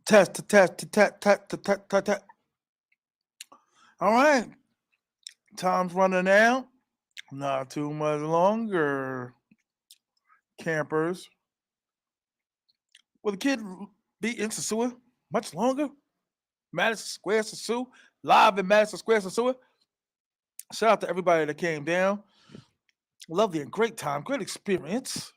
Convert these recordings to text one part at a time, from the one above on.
Test, test, test, test, test, test, test. All right, time's running out. Not too much longer, campers. Will the kid be in Sosua much longer? Madison Square Sosua, live in Madison Square Sosua. Shout out to everybody that came down. Lovely and great time, great experience.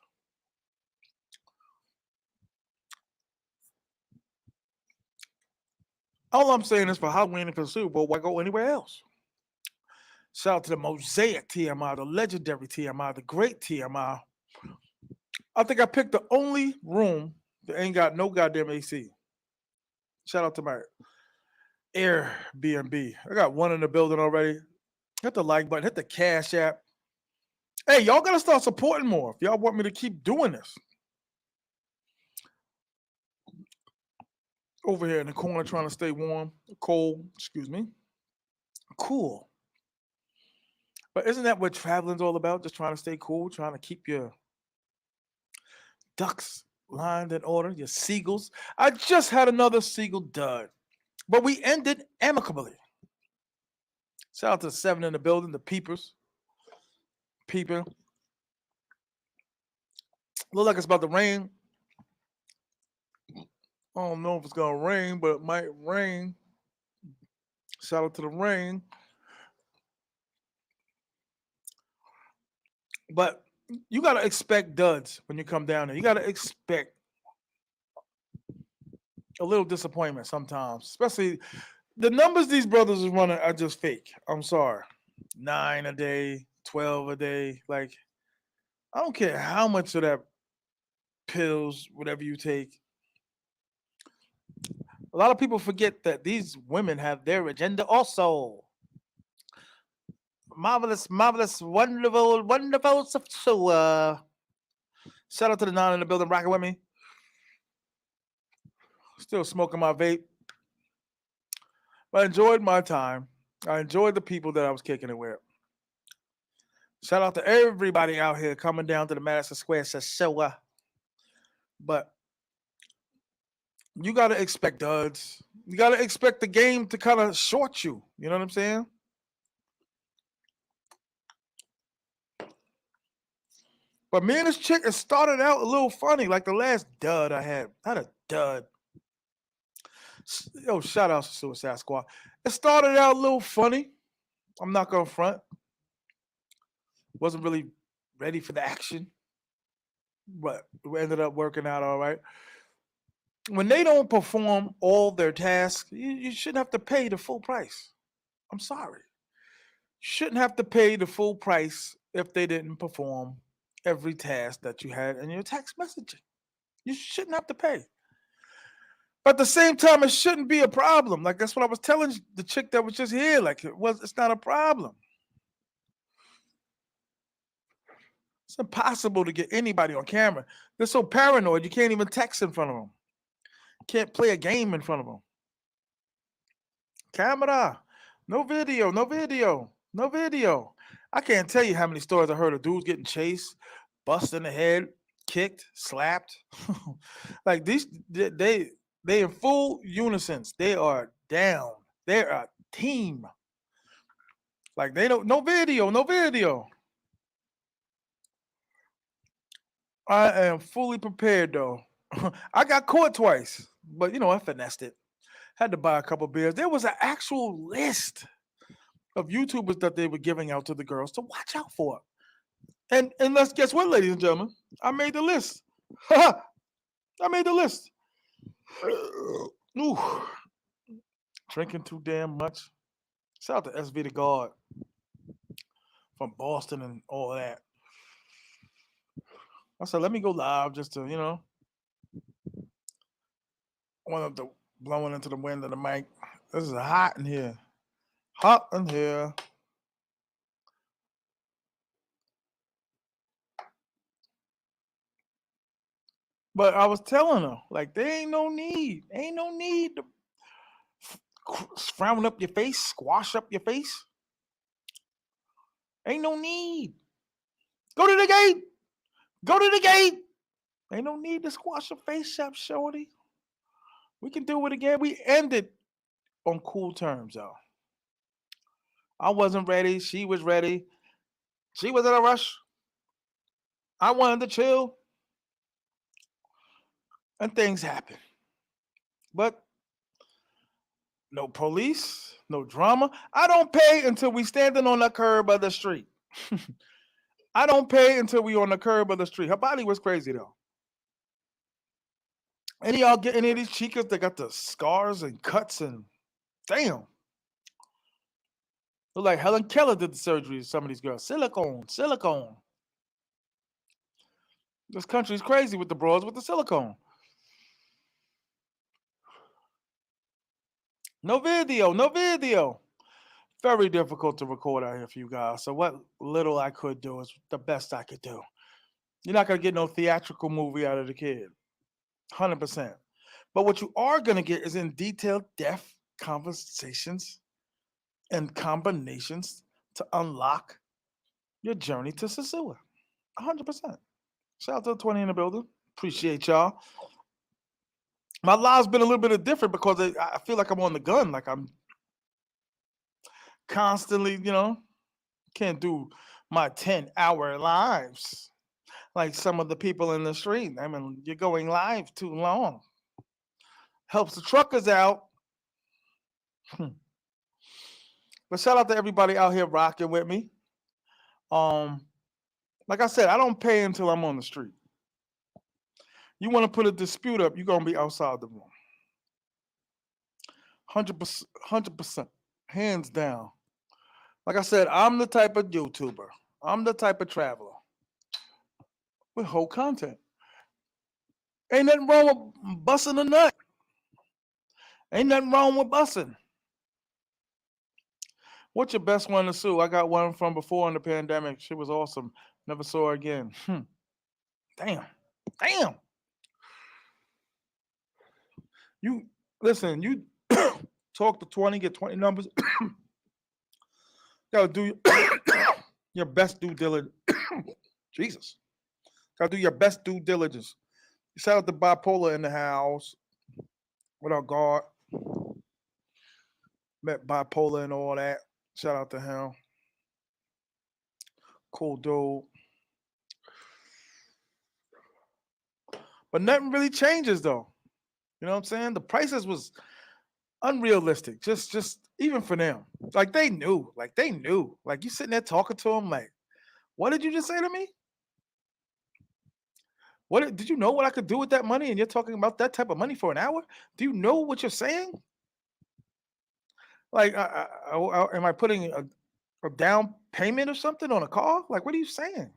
All I'm saying is for Halloween and for the Super Bowl, why go anywhere else? Shout out to the Mosaic TMI, the legendary TMI, the great TMI. I think I picked the only room that ain't got no goddamn AC. Shout out to my Airbnb. I got one in the building already. Hit the like button, hit the Cash App. Hey, y'all gotta start supporting more if y'all want me to keep doing this. Over here in the corner trying to stay warm, cold, excuse me, cool. But isn't that what traveling's all about? Just trying to stay cool, trying to keep your ducks lined in order, your seagulls. I just had another seagull dud, but we ended amicably. Shout out to the seven in the building, the peepers, peeping. Look like it's about to rain. I don't know if it's gonna rain, but it might rain. Shout out to the rain. But you gotta expect duds when you come down there. You gotta expect a little disappointment sometimes, especially the numbers these brothers are running are just fake. I'm sorry. 9 a day, 12 a day. Like, I don't care how much of that pills, whatever you take. A lot of people forget that these women have their agenda also. Marvelous, marvelous, wonderful, wonderful stuff. So, shout out to the nine in the building rocking with me. Still smoking my vape. But I enjoyed my time. I enjoyed the people that I was kicking it with. Shout out to everybody out here coming down to the Madison Square Show. But you got to expect duds. You got to expect the game to kind of short you. You know what I'm saying? But me and this chick, it started out a little funny, like the last dud I had. Not a dud. Yo, shout out to Suicide Squad. It started out a little funny. I'm not going to front. Wasn't really ready for the action, but we ended up working out all right. When they don't perform all their tasks, you shouldn't have to pay the full price. I'm sorry. You shouldn't have to pay the full price if they didn't perform every task that you had in your text messaging. You shouldn't have to pay. But at the same time, it shouldn't be a problem. Like that's what I was telling the chick that was just here. Like it's not a problem. It's impossible to get anybody on camera. They're so paranoid you can't even text in front of them. Can't play a game in front of them. Camera, no video, no video, no video. I can't tell you how many stories I heard of dudes getting chased, busted in the head, kicked, slapped. Like these, they in full unison. They are down. They're a team. Like they don't no video, no video. I am fully prepared though. I got caught twice, but I finessed it. Had to buy a couple beers. There was an actual list of YouTubers that they were giving out to the girls to watch out for. And let's guess what, ladies and gentlemen? I made the list. I made the list. Ooh, drinking too damn much. Shout out to SV the God from Boston and all that. I said, let me go live just to, I want them to blowing into the wind of the mic. This is hot in here. Hot in here. But I was telling her, like, there ain't no need. Ain't no need to frown up your face, squash up your face. Ain't no need. Go to the gate. Go to the gate. Ain't no need to squash your face up, shorty. We can do it again. We ended on cool terms, though. I wasn't ready. She was ready. She was in a rush. I wanted to chill, and things happen. But no police, no drama. I don't pay until we standing on the curb of the street. I don't pay until we on the curb of the street. Her body was crazy though. Any of y'all get any of these chicas that got the scars and cuts and damn. Look like Helen Keller did the surgery. Some of these girls, silicone, silicone. This country's crazy with the broads with the silicone. No video, no video. Very difficult to record out here for you guys. So what little I could do is the best I could do. You're not gonna get no theatrical movie out of the kid, 100%. But what you are gonna get is in detailed, depth conversations and combinations to unlock your journey to sosua, 100%. Shout out to the 20 in the building. Appreciate y'all. My live's been a little bit different because I feel like I'm on the gun, like I'm constantly, can't do my 10-hour lives like some of the people in the street. I mean, you're going live too long. Helps the truckers out. But shout out to everybody out here rocking with me. Um, like I said, I don't pay until I'm on the street. You want to put a dispute up, you're gonna be outside the room. 100%, 100%, hands down. Like I said, I'm the type of YouTuber. I'm the type of traveler with whole content. Ain't nothing wrong with busting a nut. Ain't nothing wrong with busting. What's your best one to sue? I got one from before in the pandemic. She was awesome. Never saw her again. Damn. Damn. You listen, you talk to 20, get 20 numbers. Gotta do your best due diligence. Jesus. Gotta do your best due diligence. Shout out to Bipolar in the house. What up, God? Met Bipolar and all that. Shout out to him. Cool dude. But nothing really changes though. You know what I'm saying? The prices was unrealistic. Just even for them. Like they knew. Like they knew. Like you sitting there talking to them like, what did you just say to me? What did you know what I could do with that money? And you're talking about that type of money for an hour? Do you know what you're saying? Like, am I putting a down payment or something on a car? Like, what are you saying?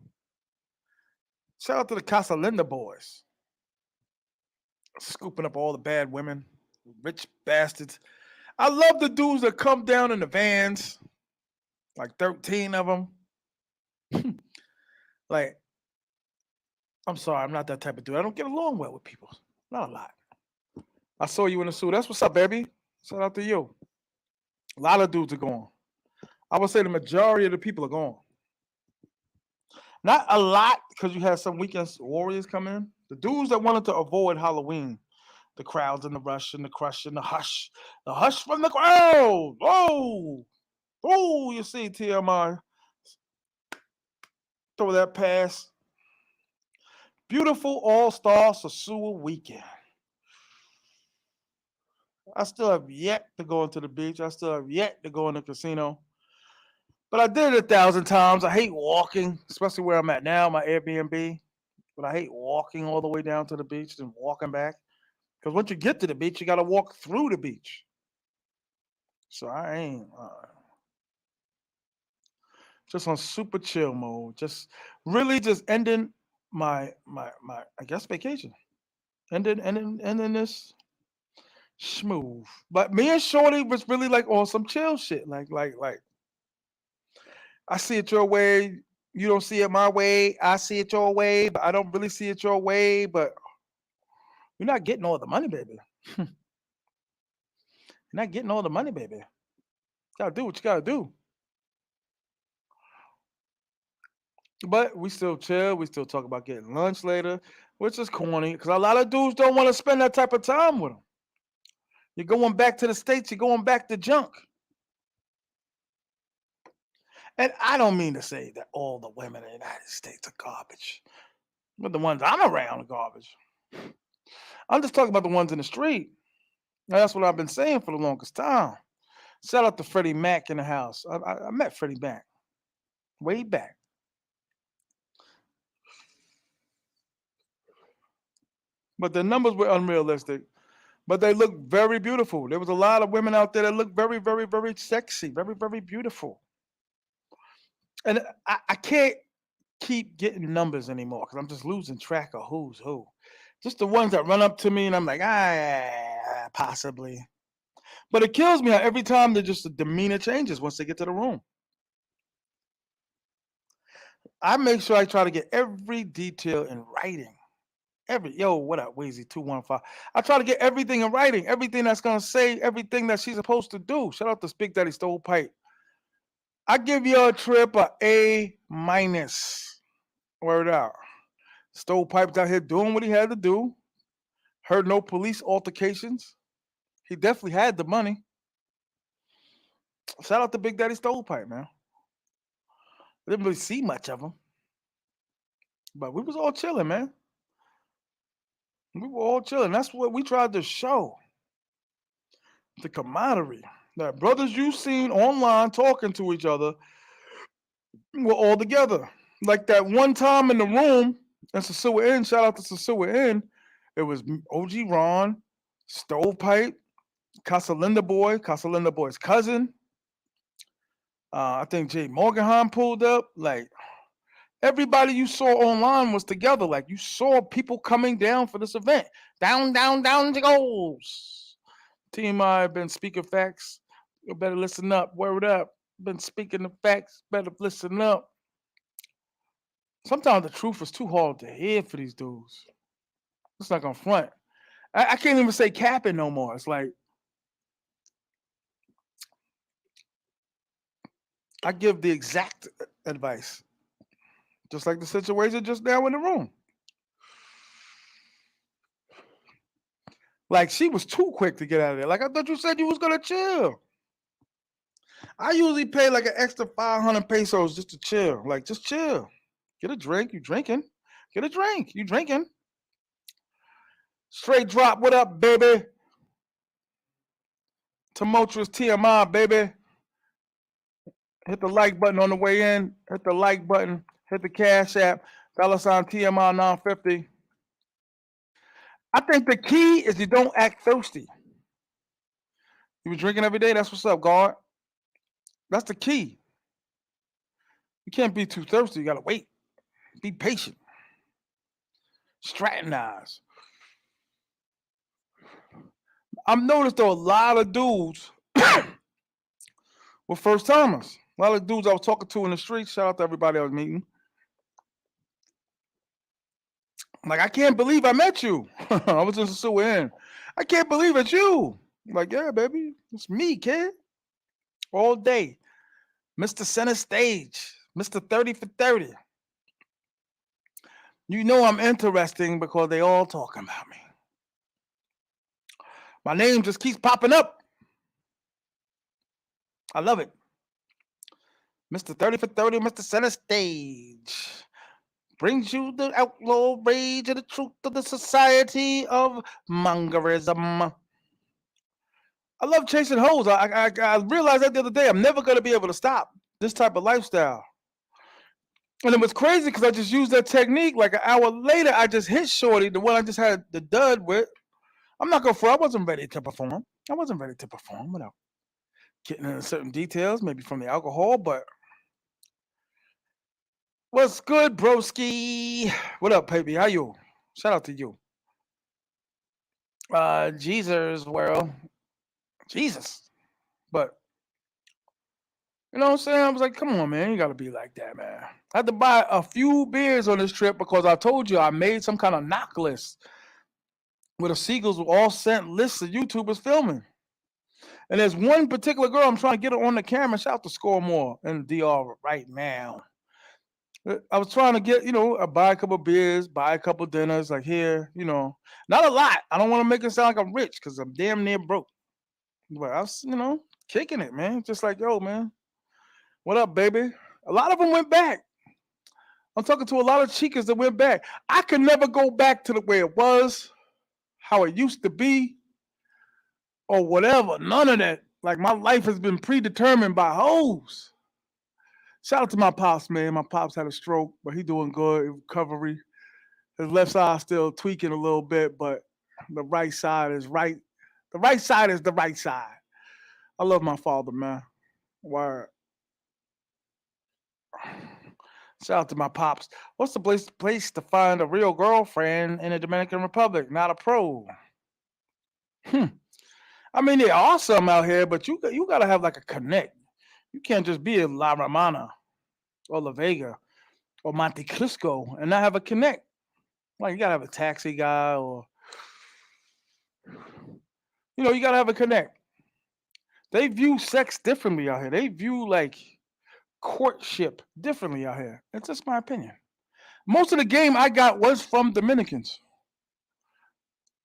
Shout out to the Casa Linda boys, scooping up all the bad women, rich bastards. I love the dudes that come down in the vans, like 13 of them. Like, I'm sorry, I'm not that type of dude. I don't get along well with people. Not a lot. I saw you in a suit. That's what's up, baby. Shout out to you. A lot of dudes are gone. I would say the majority of the people are gone. Not a lot, because you had some weekend warriors come in. The dudes that wanted to avoid Halloween, the crowds and the rush and the crush and the hush from the crowd. Oh, oh, you see T.M.I. Throw that pass. Beautiful all-star sosua weekend. I still have yet to go into the beach. I still have yet to go in the casino. But I did it 1,000 times. I hate walking, especially where I'm at now, my Airbnb. But I hate walking all the way down to the beach and walking back. Because once you get to the beach, you got to walk through the beach. So I ain't just on super chill mode. Just really just ending my I guess vacation. Ending this smooth. But me and Shorty was really like on some chill shit. Like I see it your way. You don't see it my way. I see it your way, but I don't really see it your way. But you're not getting all the money, baby. You're not getting all the money, baby. You gotta do what you gotta do. But we still chill. We still talk about getting lunch later, which is corny because a lot of dudes don't want to spend that type of time with them. You're going back to the States, you're going back to junk. And I don't mean to say that all the women in the United States are garbage, but the ones I'm around are garbage. I'm just talking about the ones in the street. Now, that's what I've been saying for the longest time. Shout out to Freddie Mac in the house. I met Freddie Mac way back. But the numbers were unrealistic. But they look very beautiful. There was a lot of women out there that looked very, very, very sexy, very, very beautiful. And I can't keep getting numbers anymore because I'm just losing track of who's who. Just the ones that run up to me and I'm like, possibly. But it kills me how every time the demeanor changes once they get to the room. I make sure I try to get every detail in writing. What up, Weezy 215? I try to get everything in writing, everything that's gonna say everything that she's supposed to do. Shout out to Big Daddy Stovepipe. I give your trip A minus. Word out. Stovepipes out here doing what he had to do. Heard no police altercations. He definitely had the money. Shout out to Big Daddy Stovepipe, man. I didn't really see much of him, but we was all chilling, man. We were all chilling. That's what we tried to show. The camaraderie. That brothers you seen online talking to each other were all together. Like that one time in the room in Sosua Inn, shout out to Sosua Inn, it was OG Ron, Stovepipe, Casa Linda Boy's cousin. I think Jay Morganheim pulled up. Like everybody you saw online was together. Like you saw people coming down for this event. Down, down, down it goes. T.M.I been speaking facts. You better listen up. Word up. Been speaking the facts. Better listen up. Sometimes the truth is too hard to hear for these dudes. It's like on front. I can't even say capping no more. It's like I give the exact advice. Just like the situation just now in the room. Like she was too quick to get out of there. Like I thought you said you was gonna chill. I usually pay like an extra 500 pesos just to chill. Like just chill. Get a drink. You drinking? Get a drink. You drinking? Straight drop. What up, baby? Tumultuous TMI, baby. Hit the like button on the way in. Hit the like button. Hit the Cash App. $ TMI 950. I think the key is you don't act thirsty. You been drinking every day? That's what's up, guard. That's the key. You can't be too thirsty. You gotta wait. Be patient. Strategize. I've noticed though a lot of dudes were first timers. A lot of dudes I was talking to in the streets. Shout out to everybody I was meeting. Like, I can't believe I met you. I was in Sosua Inn. I can't believe it's you. Like, yeah, baby, it's me, kid. All day. Mr. Center Stage. Mr. 30 for 30. You know I'm interesting because they all talking about me. My name just keeps popping up. I love it. Mr. 30 for 30, Mr. Center Stage. Brings you the outlaw rage and the truth of the society of mongerism. I love chasing hoes. I realized that the other day. I'm never going to be able to stop this type of lifestyle. And it was crazy because I just used that technique. Like an hour later, I just hit Shorty, the one I just had the dud with. I'm not going to front. I wasn't ready to perform. I wasn't ready to perform without getting into certain details, maybe from the alcohol, but what's good, broski? What up, baby? How you? Shout out to you. Jesus world. Jesus. But you know what I'm saying? I was like, come on, man. You gotta be like that, man. I had to buy a few beers on this trip because I told you I made some kind of knock list where the Seagulls were all sent lists of YouTubers filming. And there's one particular girl I'm trying to get her on the camera. Shout out to Score More in the DR right now. I was trying to get, buy a couple beers, buy a couple dinners, like here, not a lot. I don't want to make it sound like I'm rich because I'm damn near broke. But I was, kicking it, man. Just like, yo, man, what up, baby? A lot of them went back. I'm talking to a lot of chicas that went back. I could never go back to the way it was, how it used to be, or whatever. None of that. Like my life has been predetermined by hoes. Shout out to my pops, man. My pops had a stroke, but he doing good. Recovery. His left side still tweaking a little bit, but the right side is right. The right side is the right side. I love my father, man. Word. Shout out to my pops. What's the place to find a real girlfriend in the Dominican Republic? Not a pro. Hmm. I mean, they're awesome out here, but you gotta have like a connect. You can't just be in La Romana or La Vega or Monte Cristo and not have a connect. Like you gotta have a taxi guy, or you gotta have a connect. They view sex differently out here. They view like courtship differently out here. That's just my opinion. Most of the game I got was from Dominicans.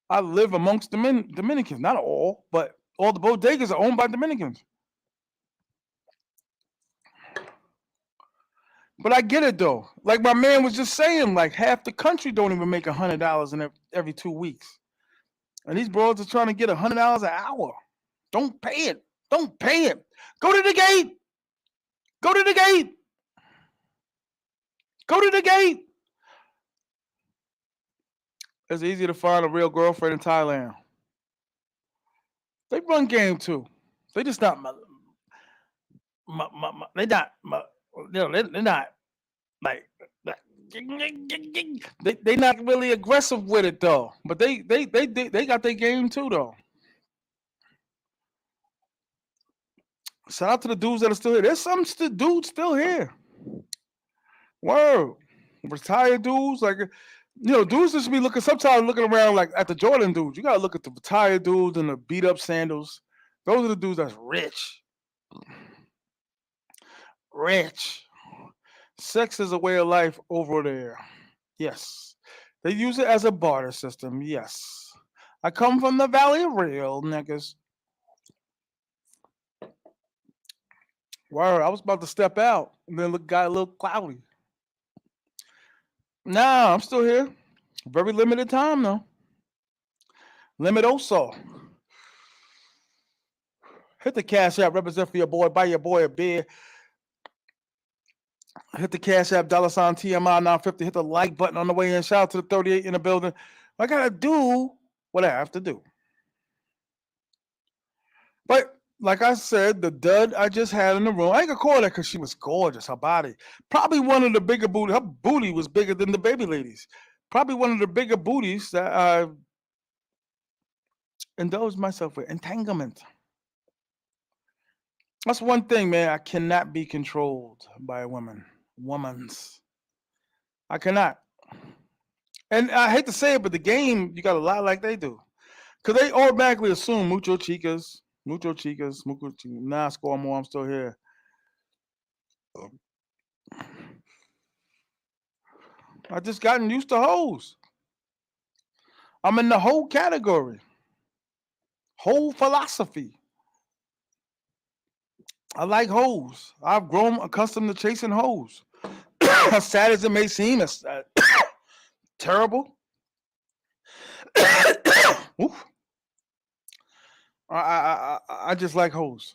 I live amongst Dominicans, not all, but all the bodegas are owned by Dominicans. But I get it though. Like my man was just saying, like half the country don't even make $100 in every 2 weeks, and these bros are trying to get $100 an hour. Don't pay it. Don't pay it. Go to the gate. Go to the gate. Go to the gate. It's easy to find a real girlfriend in Thailand. They run game too. They just not. They not. They're not like. They not really aggressive with it though. But they got their game too though. Shout out to the dudes that are still here. There's some dudes still here. Word. Retired dudes, like dudes just be looking sometimes looking around like at the Jordan dudes. You gotta look at the retired dudes and the beat up sandals. Those are the dudes that's rich. Rich. Sex is a way of life over there. Yes. They use it as a barter system. Yes. I come from the Valley of Real, niggas. Word. I was about to step out and then got a little cloudy. Nah, I'm still here. Very limited time though. Limitoso. Hit the cash app, represent for your boy, buy your boy a beer. Hit the cash app, $ T.M.I 950. Hit the like button on the way in. Shout out to the 38 in the building. I gotta do what I have to do. But like I said, the dud I just had in the room, I ain't gonna call that because she was gorgeous, her body. Probably one of the bigger booty. Her booty was bigger than the baby ladies. Probably one of the bigger booties that I indulged myself with. Entanglement. That's one thing, man. I cannot be controlled by a woman. Woman's. I cannot. And I hate to say it, but the game, you got a lot like they do. Because they automatically assume mucho chicas, mucho chicas, mucho chicas. Nah, score more, I'm still here. I just gotten used to hoes. I'm in the whole category. Whole philosophy. I like hoes. I've grown accustomed to chasing hoes. As sad as it may seem, it's terrible. Oof. I just like hoes.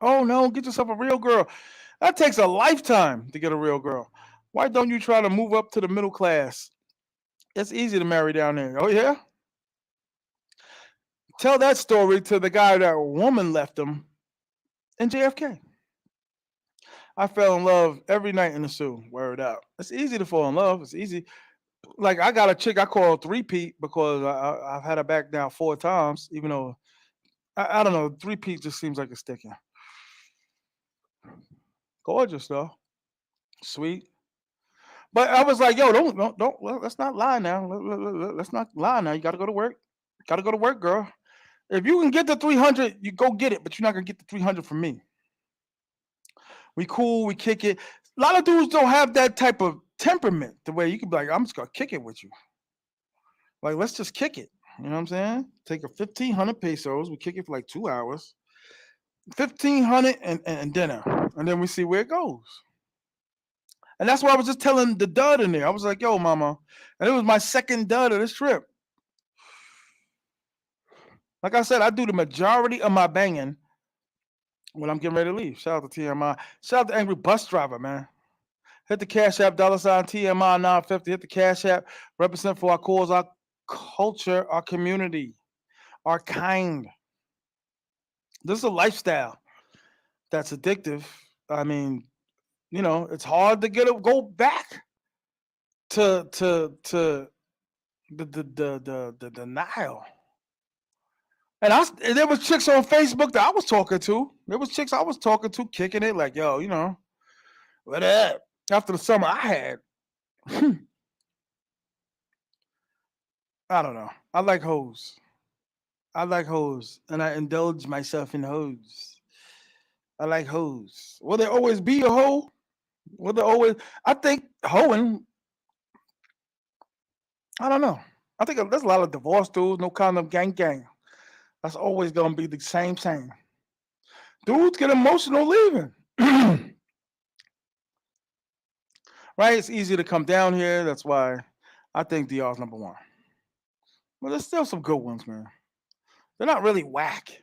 Oh no, get yourself a real girl. That takes a lifetime to get a real girl. Why don't you try to move up to the middle class? It's easy to marry down there. Oh yeah? Tell that story to the guy that woman left him in JFK. I fell in love every night in the zoo. Word out. It's easy to fall in love. It's easy. Like I got a chick I call three-peat because I've had her back down 4 times, even though I don't know, three-peat just seems like it's sticking. Gorgeous though. Sweet. But I was like, yo, don't let's not lie now. Let's not lie now. You gotta go to work. Gotta go to work, girl. If you can get the 300, you go get it, but you're not gonna get the 300 from me. We cool, we kick it. A lot of dudes don't have that type of temperament the way you can be like, I'm just gonna kick it with you. Like, let's just kick it. You know what I'm saying? Take a 1,500 pesos. We kick it for like 2 hours. 1,500 and dinner, and then we see where it goes. And that's why I was just telling the dud in there. I was like, "Yo, mama," and it was my second dud of this trip. Like I said, I do the majority of my banging when I'm getting ready to leave. Shout out to TMI. Shout out to Angry Bus Driver, man. Hit the Cash App, $ TMI 950. Hit the Cash App. Represent for our cause, our culture, our community, our kind. This is a lifestyle that's addictive. I mean, it's hard to go back to the denial. And there was chicks on Facebook that I was talking to. There was chicks I was talking to, kicking it like, yo, what up? After the summer I had, I don't know. I like hoes. I like hoes, and I indulge myself in hoes. I like hoes. Will there always be a hoe? Will there always? I think hoeing. I don't know. I think there's a lot of divorce dudes, no condom, gang, gang. That's always gonna be the same. Dudes get emotional leaving. Right? It's easy to come down here. That's why I think DR's number one. But there's still some good ones, man. They're not really whack.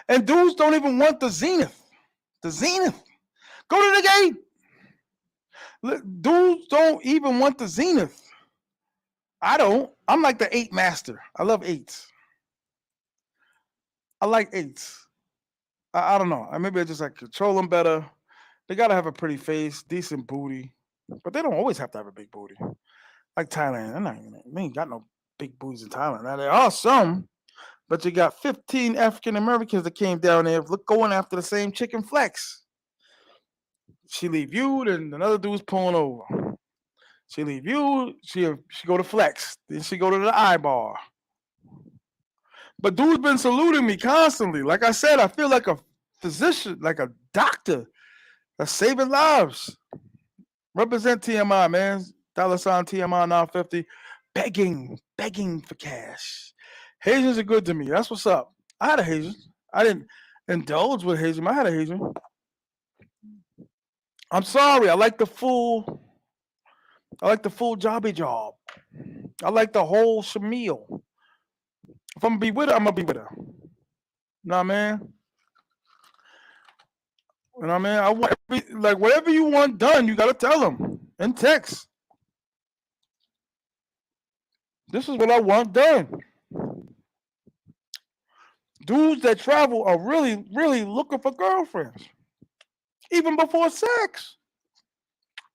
And dudes don't even want the zenith. The zenith. Go to the gate. Dudes don't even want the zenith. I don't. I'm like the eight master. I love eights. I like eights. I don't know. Maybe I just like control them better. They gotta have a pretty face, decent booty, but they don't always have to have a big booty. Like Thailand, they ain't got no big booties in Thailand. Now there are some, but you got 15 African Americans that came down there going after the same chicken flex. She leave you, then another dude's pulling over. She leave you, she go to flex, then she go to the eye bar. But dude's been saluting me constantly. Like I said, I feel like a physician, like a doctor that's saving lives. Represent TMI, man. $ TMI 950. Begging for cash. Haitians are good to me. That's what's up. I had a Haitian. I didn't indulge with Haitian. I had a Haitian. I'm sorry. I like the full jobby job. I like the whole shamil. If I'm gonna be with her, I'm gonna be with her. Nah, man. You know what I mean? I want like whatever you want done, you gotta tell them in text. This is what I want done. Dudes that travel are really looking for girlfriends, even before sex.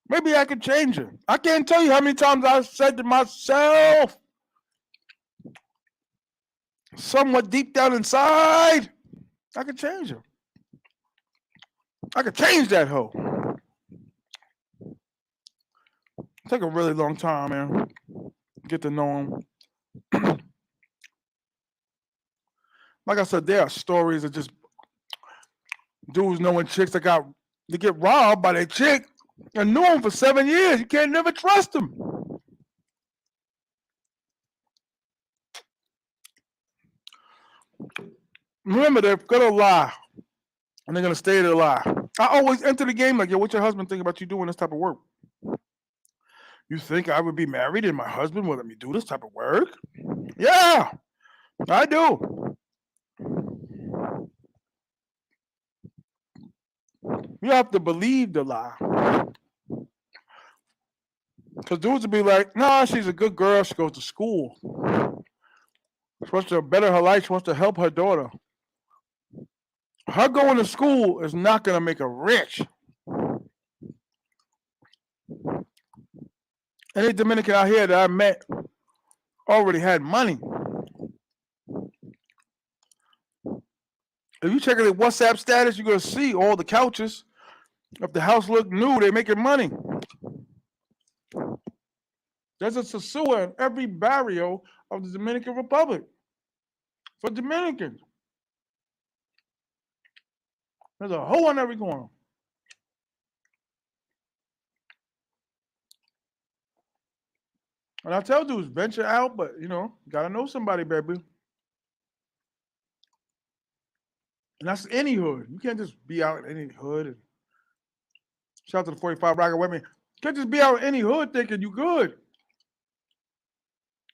Maybe I could change it. I can't tell you how many times I said to myself, somewhat deep down inside, I could change her. I could change that hoe. Take a really long time, man. Get to know them. Like I said, there are stories of just dudes knowing chicks that get robbed by their chick and knew them for 7 years. You can't never trust them. Remember, they're gonna lie, and they're gonna stay there lie. I always enter the game like, yo, what's your husband think about you doing this type of work? You think I would be married and my husband would let me do this type of work? Yeah, I do. You have to believe the lie. Because dudes would be like, nah, she's a good girl. She goes to school. She wants to better her life. She wants to help her daughter. Her going to school is not going to make her rich. Any Dominican out here that I met already had money. If you check their WhatsApp status, you're going to see all the couches. If the house look new, they're making money. There's a sosua in every barrio of the Dominican Republic for Dominicans. There's a hoe on every corner. And I tell dudes, venture out, but gotta know somebody, baby. And that's any hood. You can't just be out in any hood. And shout out to the 45 Rocket women. You can't just be out in any hood thinking you good.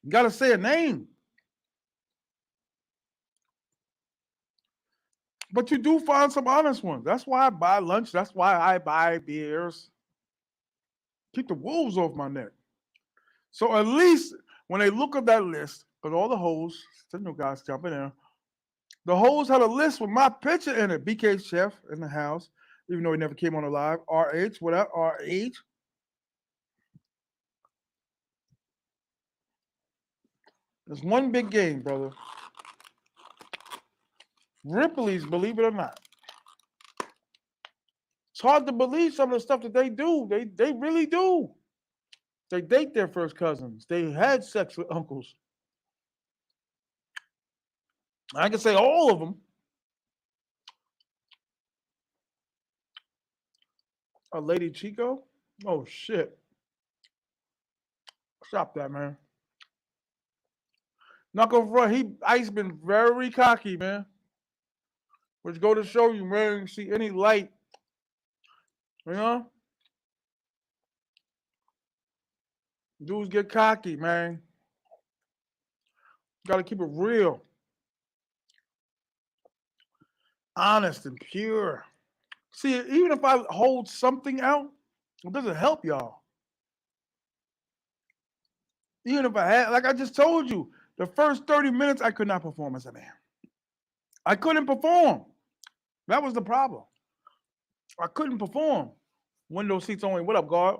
You gotta say a name. But you do find some honest ones. That's why I buy lunch. That's why I buy beers. Keep the wolves off my neck. So at least when they look at that list, because all the hoes, the new guys jumping in, the hoes had a list with my picture in it. BK Chef in the house, even though he never came on the live. RH, what up? RH. It's one big game, brother. Ripley's, believe it or not. It's hard to believe some of the stuff that they do. They really do. They date their first cousins. They had sex with uncles. I can say all of them. A Lady Chico? Oh shit. Stop that, man. Not gonna front. Ice been very cocky, man. Which go to show you, man, you see any light, you know? Dudes get cocky, man. You gotta keep it real. Honest and pure. See, even if I hold something out, it doesn't help y'all. Even if I had, like I just told you, the first 30 minutes I could not perform as a man. I couldn't perform. That was the problem. I couldn't perform. Window seats only. What up, guard?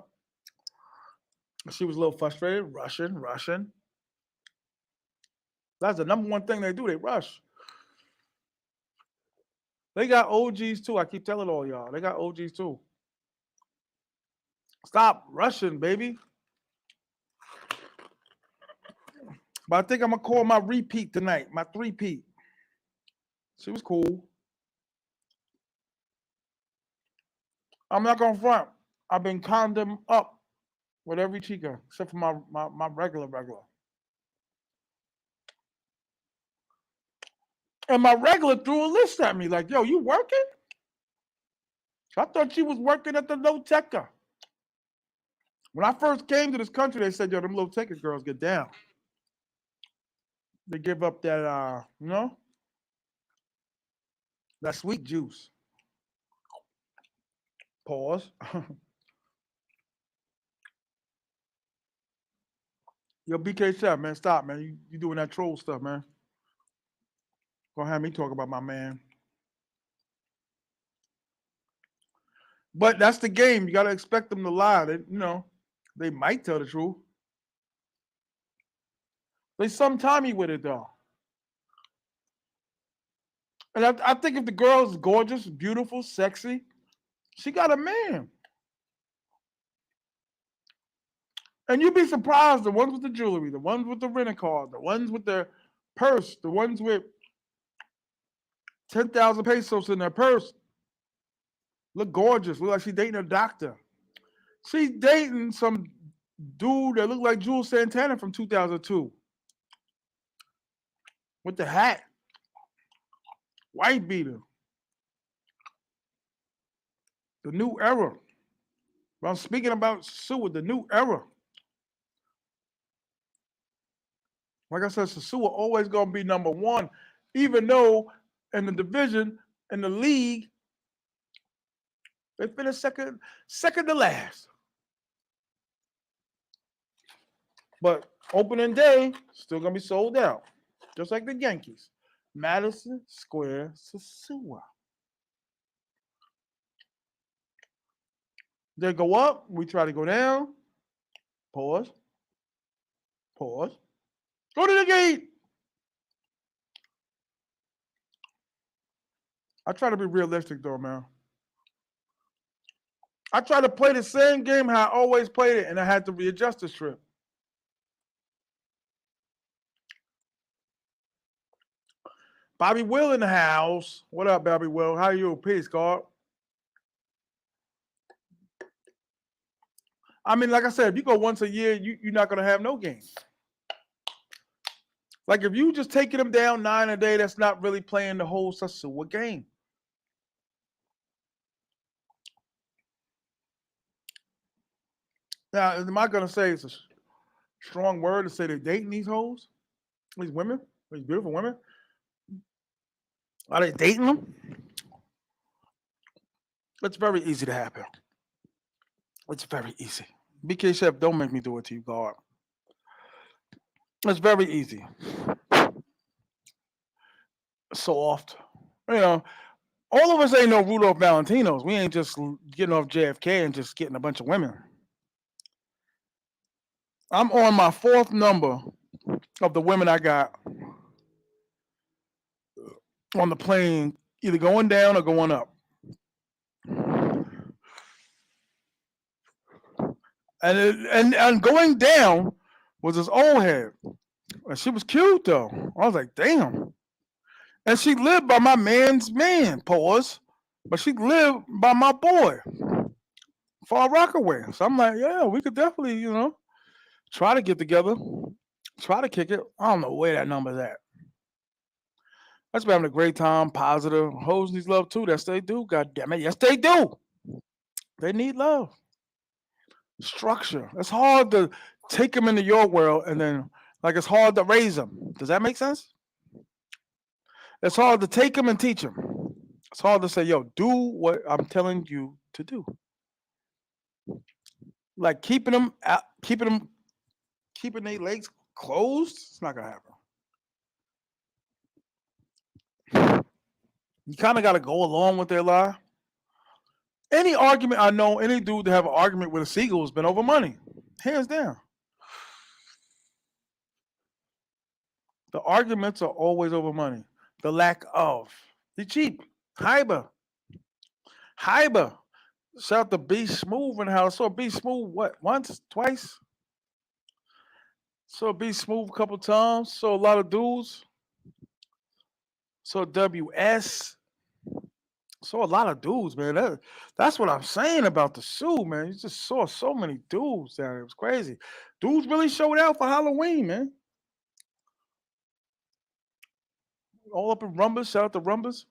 She was a little frustrated. Rushing. That's the number one thing they do. They rush. They got OGs too. I keep telling all y'all. They got OGs too. Stop rushing, baby. But I think I'm gonna call my repeat tonight. My three-peat. She was cool. I'm not gonna front. I've been condom up with every chica except for my regular. And my regular threw a list at me like, yo, you working? I thought she was working at the Low Teca. When I first came to this country, they said, yo, them Low Teca girls get down. They give up that, that sweet juice. Pause. Yo, BK Chef, man, stop, man. You doing that troll stuff, man. Gonna have me talk about my man. But that's the game. You gotta expect them to lie. They might tell the truth. They some Tommy with it though. And I think if the girl is gorgeous, beautiful, sexy, she got a man. And you'd be surprised, the ones with the jewelry, the ones with the rent a car, the ones with their purse, the ones with 10,000 pesos in their purse, look gorgeous. Look like she's dating a doctor. She's dating some dude that looked like Jules Santana from 2002 with the hat, white beater. The new era. But I'm speaking about Sosua, the new era. Like I said, Sosua always gonna be number one, even though in the division, in the league, they finished second to last. But opening day, still gonna be sold out. Just like the Yankees. Madison Square Sosua. They go up, we try to go down. Pause. Go to the gate. I try to be realistic though, man. I try to play the same game how I always played it, and I had to readjust the script. Bobby Will in the house. What up, Bobby Will? How you? Peace, God. I mean, like I said, if you go once a year, you're not gonna have no game. Like if you just taking them down 9 a day, that's not really playing the whole sosua game. Now, am I gonna say it's a strong word to say they're dating these hoes, these women, these beautiful women? Are they dating them? It's very easy to happen. It's very easy. BK Chef, don't make me do it to you, God. It's very easy. Soft. You know, all of us ain't no Rudolph Valentinos. We ain't just getting off JFK and just getting a bunch of women. I'm on my fourth number of the women I got on the plane, either going down or going up. And going down was this old head. And she was cute though. I was like, damn. And she lived by my man's man, pause. But she lived by my boy, Far Rockaway. So I'm like, yeah, we could definitely, try to get together, try to kick it. I don't know where that number's at. Let's be having a great time, positive. Hoes need love too. That's they do. God damn it. Yes, they do. They need love. Structure. It's hard to take them into your world and then, like, it's hard to raise them. Does that make sense? It's hard to take them and teach them. It's hard to say, yo, do what I'm telling you to do. Like keeping them out, keeping their legs closed. It's not gonna happen. You kind of got to go along with their lie. Any argument I know, any dude to have an argument with a seagull has been over money, hands down. The arguments are always over money. The lack of. They cheap. Hyber. Hyber. Shout out to B Smooth in the house. Saw B Smooth what? Once? Twice? Saw B Smooth a couple times. Saw a lot of dudes. Saw WS. Saw a lot of dudes, man. That's what I'm saying about the shoe, man. You just saw so many dudes down there. It was crazy. Dudes really showed out for Halloween, man. All up in Rumbas. Shout out to Rumbas.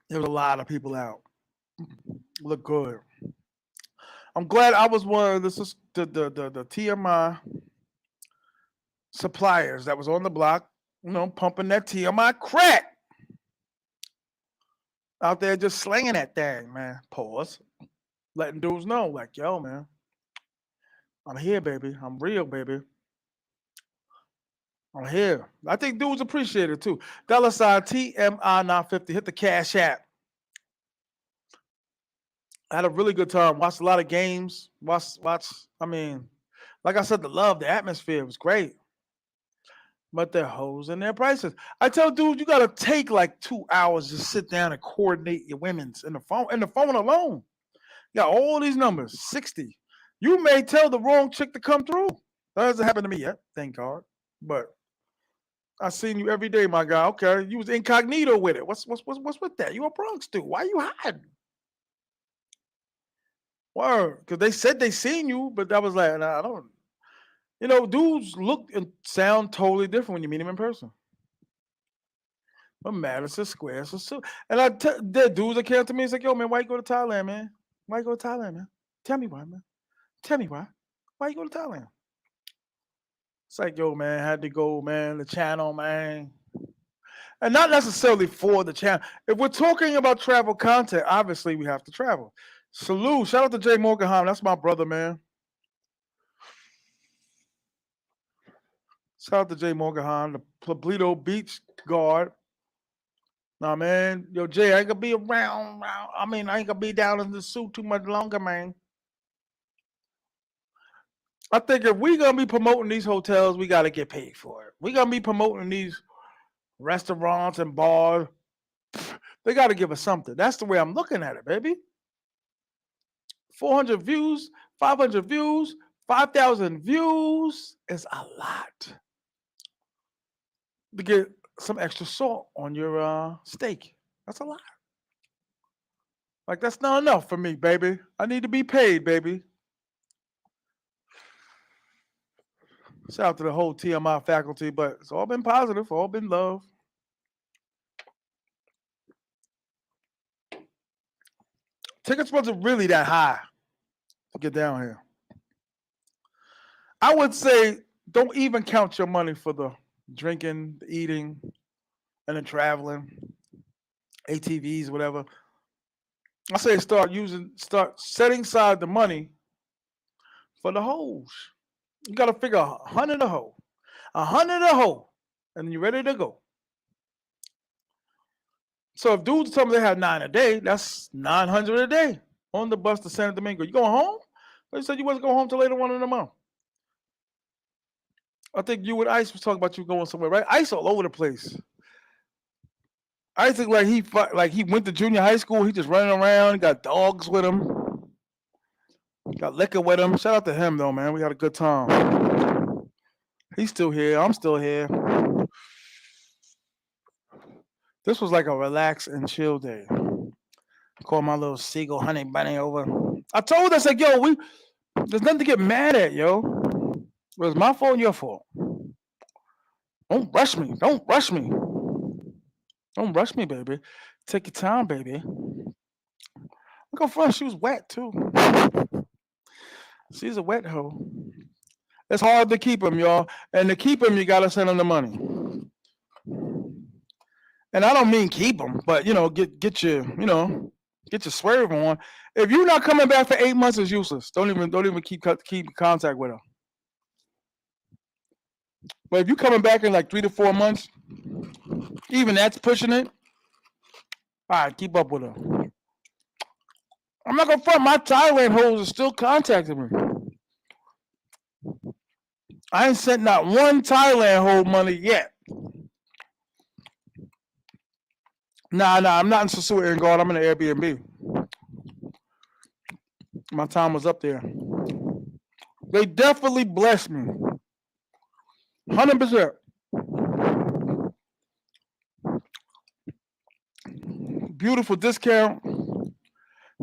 There was a lot of people out. Look good. I'm glad I was one of the TMI suppliers that was on the block, pumping that TMI crack out there, just slinging that thing, man. Pause. Letting dudes know, like, yo, man, I'm here, baby. I'm real, baby. I'm here. I think dudes appreciate it too. $sign TMI 950. Hit the Cash App. I had a really good time. Watched a lot of games. Watch. I mean, like I said, the love, the atmosphere was great. But they're hoes and their prices. I tell dudes, you gotta take like 2 hours to sit down and coordinate your women's in the phone alone. You got all these numbers, 60. You may tell the wrong chick to come through. That hasn't happened to me yet, thank God. But I seen you every day, my guy. Okay, you was incognito with it. What's with that? You a Bronx dude. Why you hiding? Word, because they said they seen you, but that was like, nah, I don't. Dudes look and sound totally different when you meet them in person. But Madison Square, so and there dudes that came to me. It's like, yo, man, why you go to Thailand, man? Why you go to Thailand, man? Tell me why, man. Tell me why. Why you go to Thailand? It's like, yo, man, had to go, man. The channel, man, and not necessarily for the channel. If we're talking about travel content, obviously we have to travel. Salute, shout out to Jay Morganheim. That's my brother, man. Shout out to Jay Morganheim, the Pueblito Beach guard. Nah, man. Yo, Jay, I ain't gonna be around. I mean, I ain't gonna be down in the suit too much longer, man. I think if we gonna be promoting these hotels, we gotta get paid for it. We gonna be promoting these restaurants and bars. They gotta give us something. That's the way I'm looking at it, baby. 400 views, 500 views, 5,000 views is a lot to get some extra salt on your steak. That's a lot. Like that's not enough for me, baby. I need to be paid, baby. Shout out to the whole TMI faculty, but it's all been positive, all been love. Tickets wasn't really that high to get down here. I would say don't even count your money for the drinking, the eating, and the traveling, ATVs, whatever. I say start setting aside the money for the hoes. You got to figure 100 a hoe, 100 a hoe, and you're ready to go. So if dudes tell me they have 9 a day, that's 900 a day on the bus to Santo Domingo. You going home? They said you wasn't going home till later on in the month. I think you and Ice was talking about you going somewhere, right? Ice all over the place. Ice think like he went to junior high school. He just running around. He got dogs with him. Got liquor with him. Shout out to him though, man. We had a good time. He's still here. I'm still here. This was like a relax and chill day. Called my little seagull honey bunny over. I told her, I said, yo, there's nothing to get mad at, yo. It was my fault and your fault. Don't rush me. Don't rush me. Don't rush me, baby. Take your time, baby. Look how fun. She was wet, too. She's a wet hoe. It's hard to keep him, y'all. And to keep him, you got to send him the money. And I don't mean keep him, but, get your swerve on. If you're not coming back for 8 months, it's useless. Don't even keep contact with her. But if you're coming back in like 3 to 4 months, even that's pushing it. All right, keep up with her. I'm not gonna front. My Thailand hoes are still contacting me. I ain't sent not one Thailand hoe money yet. Nah, I'm not in Sosua and God. I'm in an Airbnb. My time was up there. They definitely blessed me. 100%. Beautiful discount.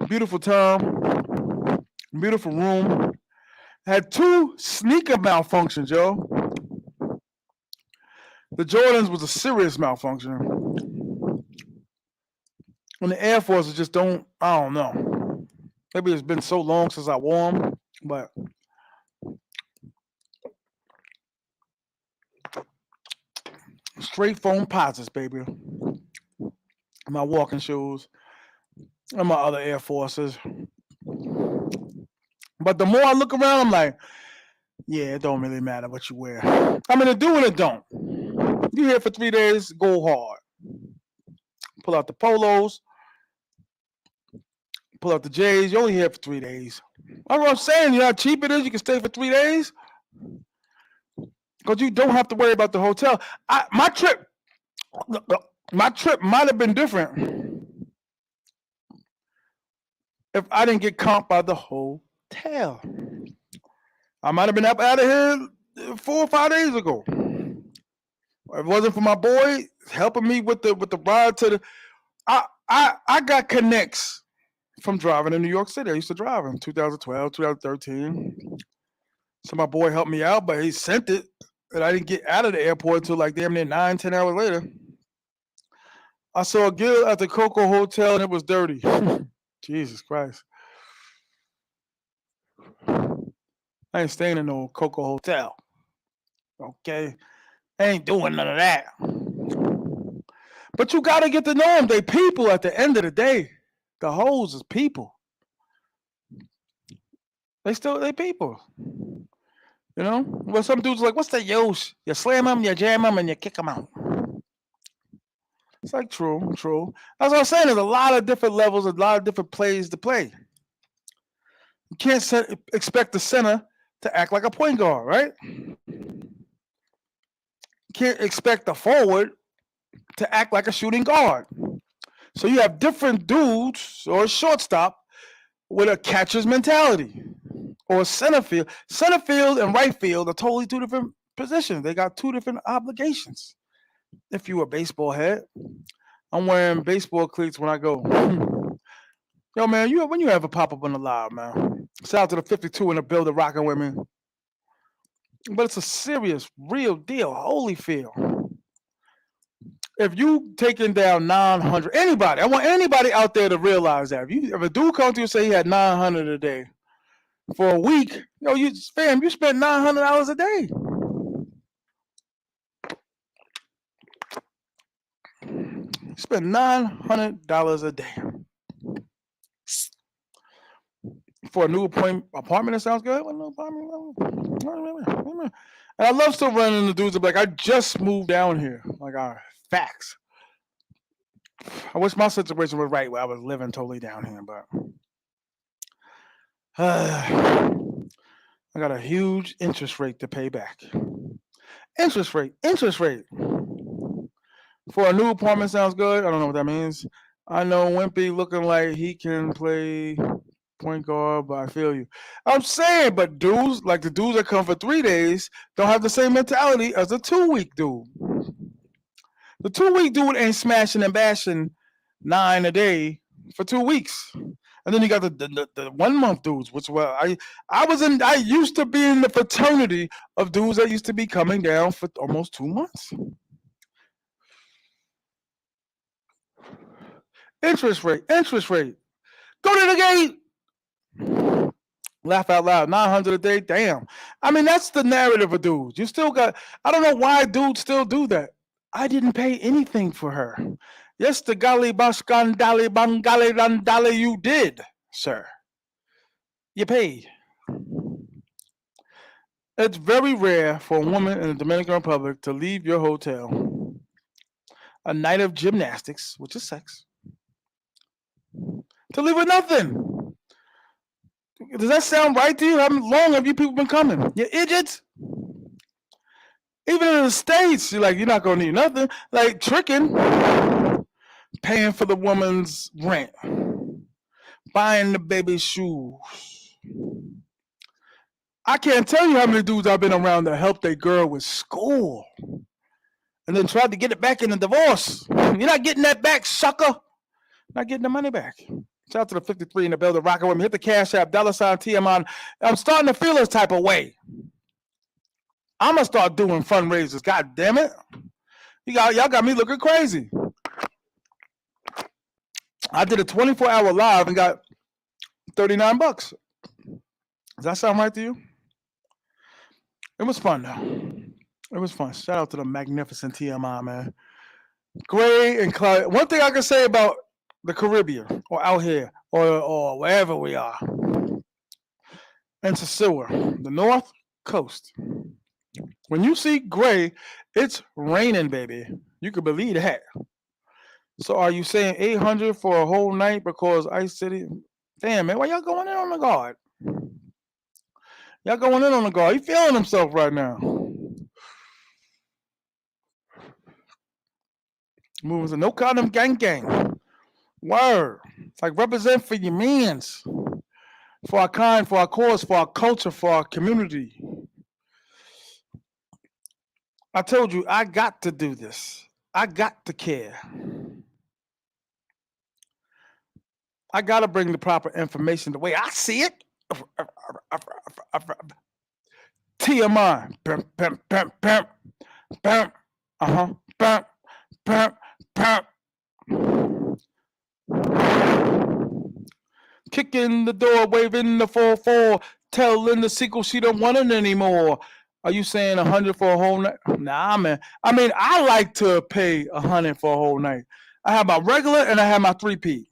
Beautiful time. Beautiful room. Had 2 sneaker malfunctions, yo. The Jordans was a serious malfunction. And the Air Forces just I don't know. Maybe it's been so long since I wore them, but straight foam posits, baby. My walking shoes and my other Air Forces. But the more I look around, I'm like, yeah, it don't really matter what you wear. I mean, it do and it don't. You here for 3 days, go hard. Pull out the polos, pull out the J's. You only here for 3 days. That's what I'm saying. You know how cheap it is? You can stay for 3 days. Because you don't have to worry about the hotel. My trip might have been different if I didn't get comped by the hotel. I might have been up out of here 4 or 5 days ago. If it wasn't for my boy helping me with the ride to the, I got connects from driving in New York City. I used to drive in 2012, 2013. So my boy helped me out, but he sent it, and I didn't get out of the airport until like damn near 9, 10 hours later. I saw a girl at the Coco Hotel, and it was dirty. Jesus Christ. I ain't staying in no Coco Hotel. Okay? I ain't doing none of that. But you got to get to know them. They people at the end of the day. The hoes is people. They people. You know? Well, some dudes like, what's the use? You slam them, you jam them, and you kick them out. It's like true. That's what I'm saying. There's a lot of different levels, a lot of different plays to play. You can't expect the center to act like a point guard, right? You can't expect the forward to act like a shooting guard. So you have different dudes or a shortstop with a catcher's mentality or a center field. Center field and right field are totally 2 different positions. They got 2 different obligations. If you're a baseball head, I'm wearing baseball cleats when I go. Yo, man, when you ever pop up on the live, man. Shout out to the 52 in the building rocking with me. But it's a serious, real deal. Holyfield. If you taking down 900, anybody, I want anybody out there to realize that. If a dude comes to you and say he had 900 a day for a week, you spent $900 a day. You spend $900 a day for a new apartment. That sounds good. And I love still running into dudes that be like, I just moved down here. Like, facts. I wish my situation was right where I was living totally down here, but I got a huge interest rate to pay back. Interest rate. For a new apartment sounds good. I don't know what that means. I know Wimpy looking like he can play point guard, but I feel you. I'm saying, but dudes, like the dudes that come for 3 days, don't have the same mentality as a 2-week dude. The 2-week dude ain't smashing and bashing 9 a day for 2 weeks. And then you got the 1 month dudes, which I used to be in the fraternity of dudes that used to be coming down for almost 2 months. Interest rate. Go to the gate. Laugh out loud. 900 a day. Damn. I mean, that's the narrative of dudes. You still got. I don't know why dudes still do that. I didn't pay anything for her. Yes, the gali baskandali bangali dandali you did, sir. You paid. It's very rare for a woman in the Dominican Republic to leave your hotel a night of gymnastics, which is sex, to leave with nothing. Does that sound right to you? How long have you people been coming? You idiots. Even in the States, you're like, you're not going to need nothing. Like tricking, paying for the woman's rent, buying the baby shoes. I can't tell you how many dudes I've been around that helped their girl with school and then tried to get it back in the divorce. You're not getting that back, sucker. Not getting the money back. Shout out to the 53 in the building, rocking with me. Hit the Cash App, $ T.M.I. I'm starting to feel this type of way. I'm going to start doing fundraisers. God damn it. Y'all got me looking crazy. I did a 24-hour live and got $39. Does that sound right to you? It was fun, though. It was fun. Shout out to the magnificent TMI, man. Gray and Clyde. One thing I can say about the Caribbean or out here or wherever we are in Sosua, the North Coast. When you see gray, it's raining, baby. You can believe that. So are you saying 800 for a whole night because Ice City? Damn, man, why y'all going in on the guard? Y'all going in on the guard. He feeling himself right now. Moving to no condom gang. Word. Like represent for your mans. For our kind, for our cause, for our culture, for our community. I told you, I got to do this. I got to care. I got to bring the proper information the way I see it. TMI. Kicking the door, waving the 4-4, telling the sequel she don't want it anymore. Are you saying 100 for a whole night? Nah, man. I mean, I like to pay 100 for a whole night. I have my regular and I have my 3P.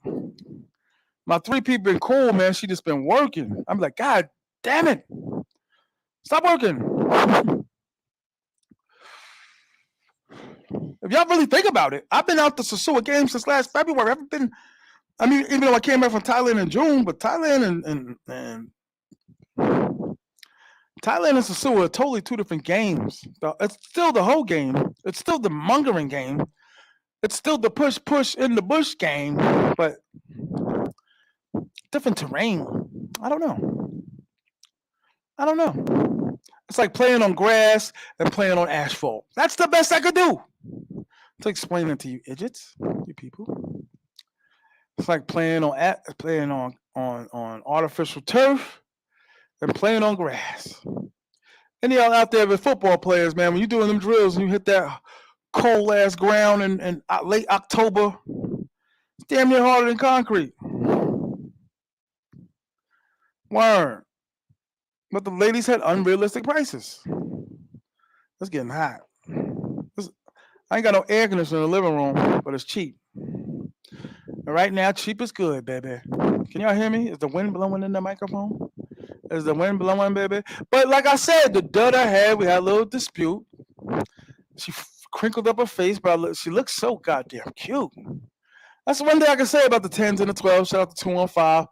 My 3P been cool, man. She just been working. I'm like, God damn it. Stop working. If y'all really think about it, I've been out to Sosua games since last February. Even though I came back from Thailand in June, but Thailand and Sosua are totally two different games. It's still the whole game. It's still the mongering game. It's still the push in the bush game, but different terrain. I don't know. It's like playing on grass and playing on asphalt. That's the best I could do to explain it to you idiots, you people. It's like playing on artificial turf and playing on grass. Any y'all out there with football players, man, when you doing them drills and you hit that cold ass ground in late October, it's damn near harder than concrete. Word. But the ladies had unrealistic prices. It's getting hot. I ain't got no air conditioner in the living room, but it's cheap. And right now, cheap is good, baby. Can y'all hear me? Is the wind blowing in the microphone? Is the wind blowing, baby? But like I said, the dud I had, we had a little dispute. She crinkled up her face, but she looks so goddamn cute. That's one thing I can say about the 10s and the 12s. Shout out to 215.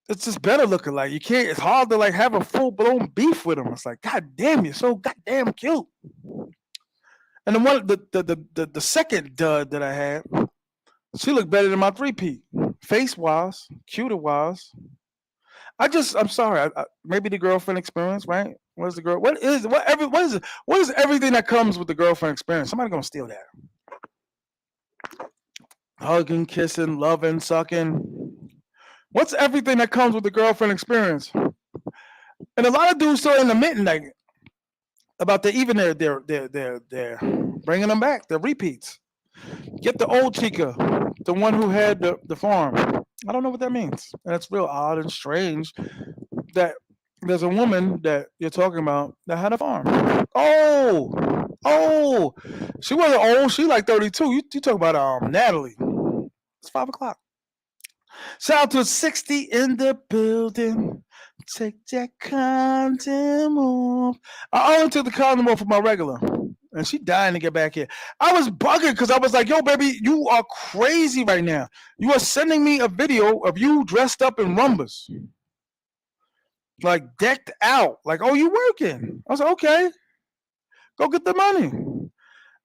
It's just better looking. Like you can't. It's hard to like have a full blown beef with them. It's like, God damn, you're so goddamn cute. And the second dud that I had, she looked better than my 3P. Face wise, cuter wise. I'm sorry. Maybe the girlfriend experience, right? What is the girl? What is it? What is everything that comes with the girlfriend experience? Somebody gonna steal that. Hugging, kissing, loving, sucking. What's everything that comes with the girlfriend experience? And a lot of dudes still admitting like about they're bringing them back. They're repeats. Get the old chica, the one who had the farm. I don't know what that means. And it's real odd and strange that there's a woman that you're talking about that had a farm. Oh, she wasn't old. She like 32. You talk about Natalie. It's 5 o'clock. Shout out to 60 in the building. Take that condom off. I only took the condom off for my regular. And she dying to get back here. I was bugging because I was like, yo, baby, you are crazy right now. You are sending me a video of you dressed up in rumbas. Like decked out. Like, oh, you working. I was like, okay. Go get the money.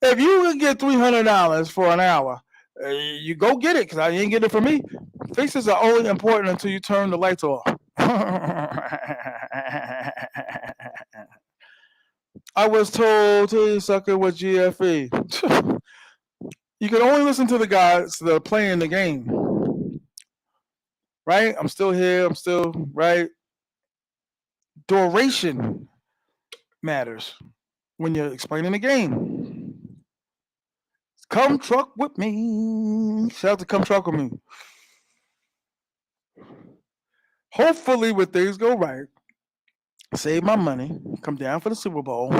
If you can get $300 for an hour, you go get it because I ain't getting it for me. Faces are only important until you turn the lights off. I was told to suck it with GFE. You can only listen to the guys that are playing the game. Right? I'm still here. I'm still right. Duration matters when you're explaining the game. Come truck with me. Shout out to come truck with me. Hopefully, when things go right, save my money, come down for the Super Bowl.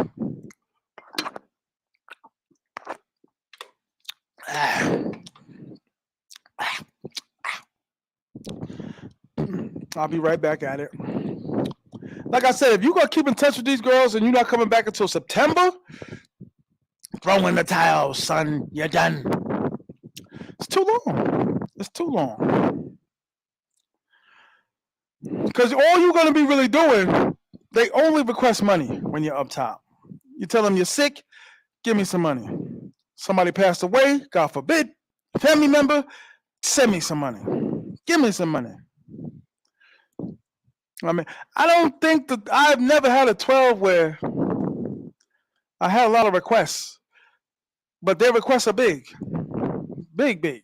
I'll be right back at it. Like I said, if you're going to keep in touch with these girls and you're not coming back until September, throw in the towel, son. You're done. It's too long. It's too long. Because all you're going to be really doing, they only request money when you're up top. You tell them you're sick, give me some money. Somebody passed away, God forbid, family member, send me some money. Give me some money. I mean, I don't think that I've never had a 12 where I had a lot of requests, but their requests are big. Big.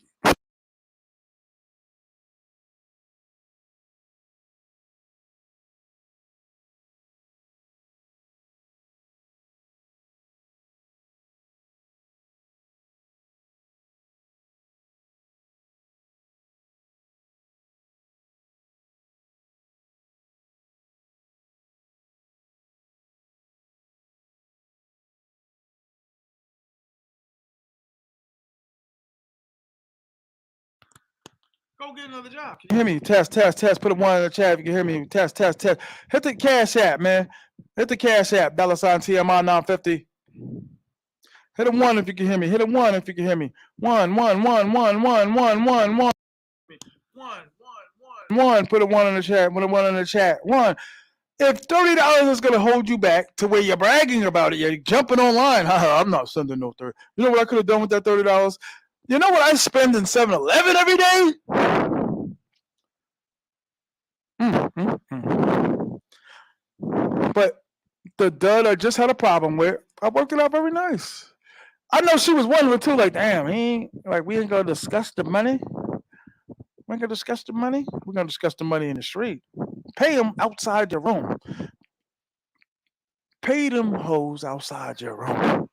Go get another job. Can you hear me? Test. Put a one in the chat if you can hear me. Test. Hit the Cash App, man. Hit the Cash App. $ T.M.I 950. Hit a one if you can hear me. Hit a one if you can hear me. One. Put a one in the chat. Put a one in the chat. One. If $30 is gonna hold you back to where you're bragging about it, you're jumping online. I'm not sending no 30. You know what I could have done with that $30? You know what I spend in 7-Eleven every day? But the dud I just had a problem with, I worked it out very nice. I know she was wondering too, like, damn, we ain't gonna discuss the money. We're gonna discuss the money. We're gonna discuss the money in the street. Pay them outside your room. Pay them hoes outside your room.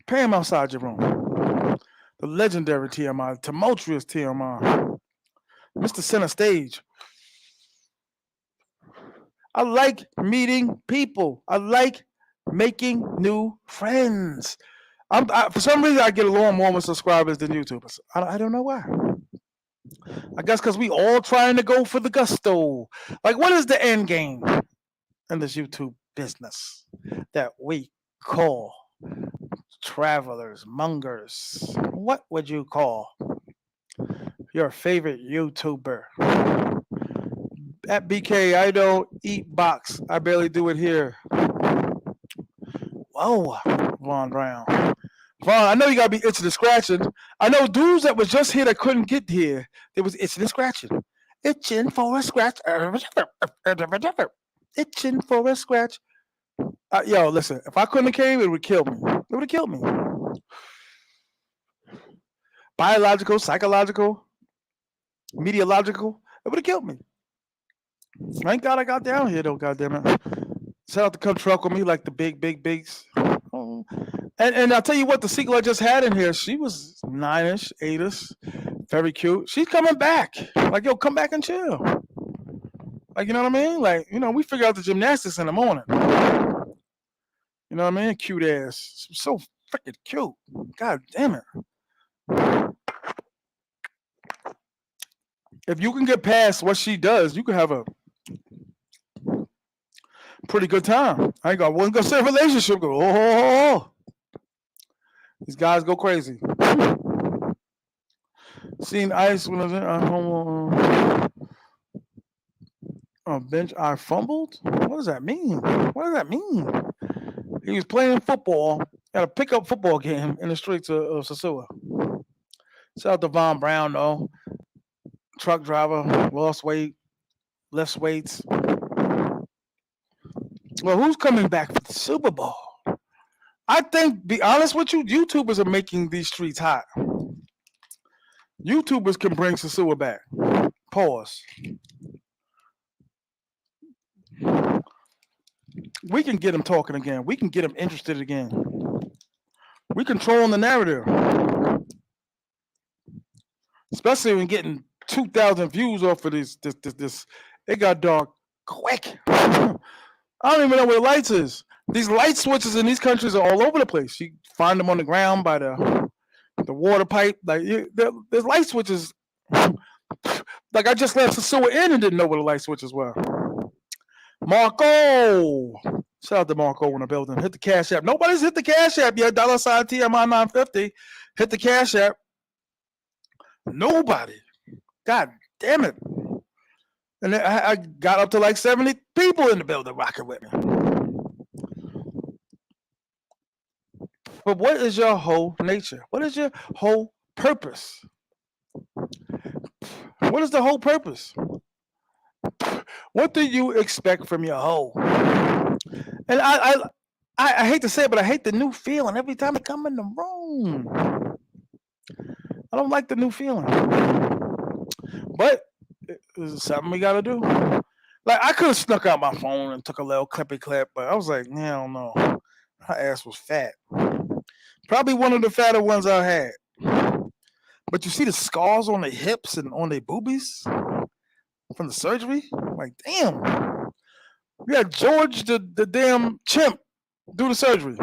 Pay them outside your room. The legendary TMI, tumultuous TMI, Mr. Center Stage. I like meeting people. I like making new friends. For some reason, I get along more with subscribers than YouTubers. I don't know why. I guess because we all trying to go for the gusto. Like, what is the end game in this YouTube business that we call travelers, mongers? What would you call your favorite YouTuber? At BK, I don't eat box. I barely do it here. Whoa, Von Brown. Vaughn, I know you gotta be itching and scratching. I know dudes that was just here that couldn't get here. They was itching and scratching. Itching for a scratch. Itching for a scratch. Yo, listen, if I couldn't have came, it would kill me. It would have killed me. Biological, psychological, meteorological. It would have killed me. Thank God I got down here though, goddamn it. Shout out to come truck with me like the bigs. Oh. And I'll tell you what, the sequel I just had in here, she was 9-ish, 8-ish, very cute. She's coming back. Like, yo, come back and chill. Like, you know what I mean? Like, you know, we figure out the gymnastics in the morning. You know what I mean? Cute ass. She's so freaking cute. God damn it. If you can get past what she does, you can have a pretty good time. I ain't gonna say relationship. Go, oh. These guys go crazy. Seen Ice when I was on bench. I fumbled. What does that mean? What does that mean? He was playing football at a pickup football game in the streets of Sosua. Shout out to Von Brown though. Truck driver, lost weight, less weights. Well, who's coming back for the Super Bowl? I think, be honest with you, YouTubers are making these streets hot. YouTubers can bring Sosua back. Pause. We can get them talking again. We can get them interested again. We control the narrative. Especially when getting 2,000 views off of this. It got dark quick. I don't even know where the lights is. These light switches in these countries are all over the place. You find them on the ground by the water pipe. Like there's light switches. Like I just left Sosua in and didn't know where the light switches were. Marco. Shout out to Marco in the building. Hit the Cash App. Nobody's hit the Cash App yet. $ TMI 950. Hit the Cash App. Nobody. God damn it. And I got up to like 70 people in the building rocking with me. But what is your whole nature? What is your whole purpose? What is the whole purpose? What do you expect from your hoe? And I hate to say it, but I hate the new feeling every time I come in the room. I don't like the new feeling. But it's something we gotta do. Like I could have snuck out my phone and took a little clippy clip, but I was like, hell no. Her ass was fat. Probably one of the fatter ones I had. But you see the scars on the hips and on their boobies from the surgery? Like, damn. We had George the damn chimp do the surgery.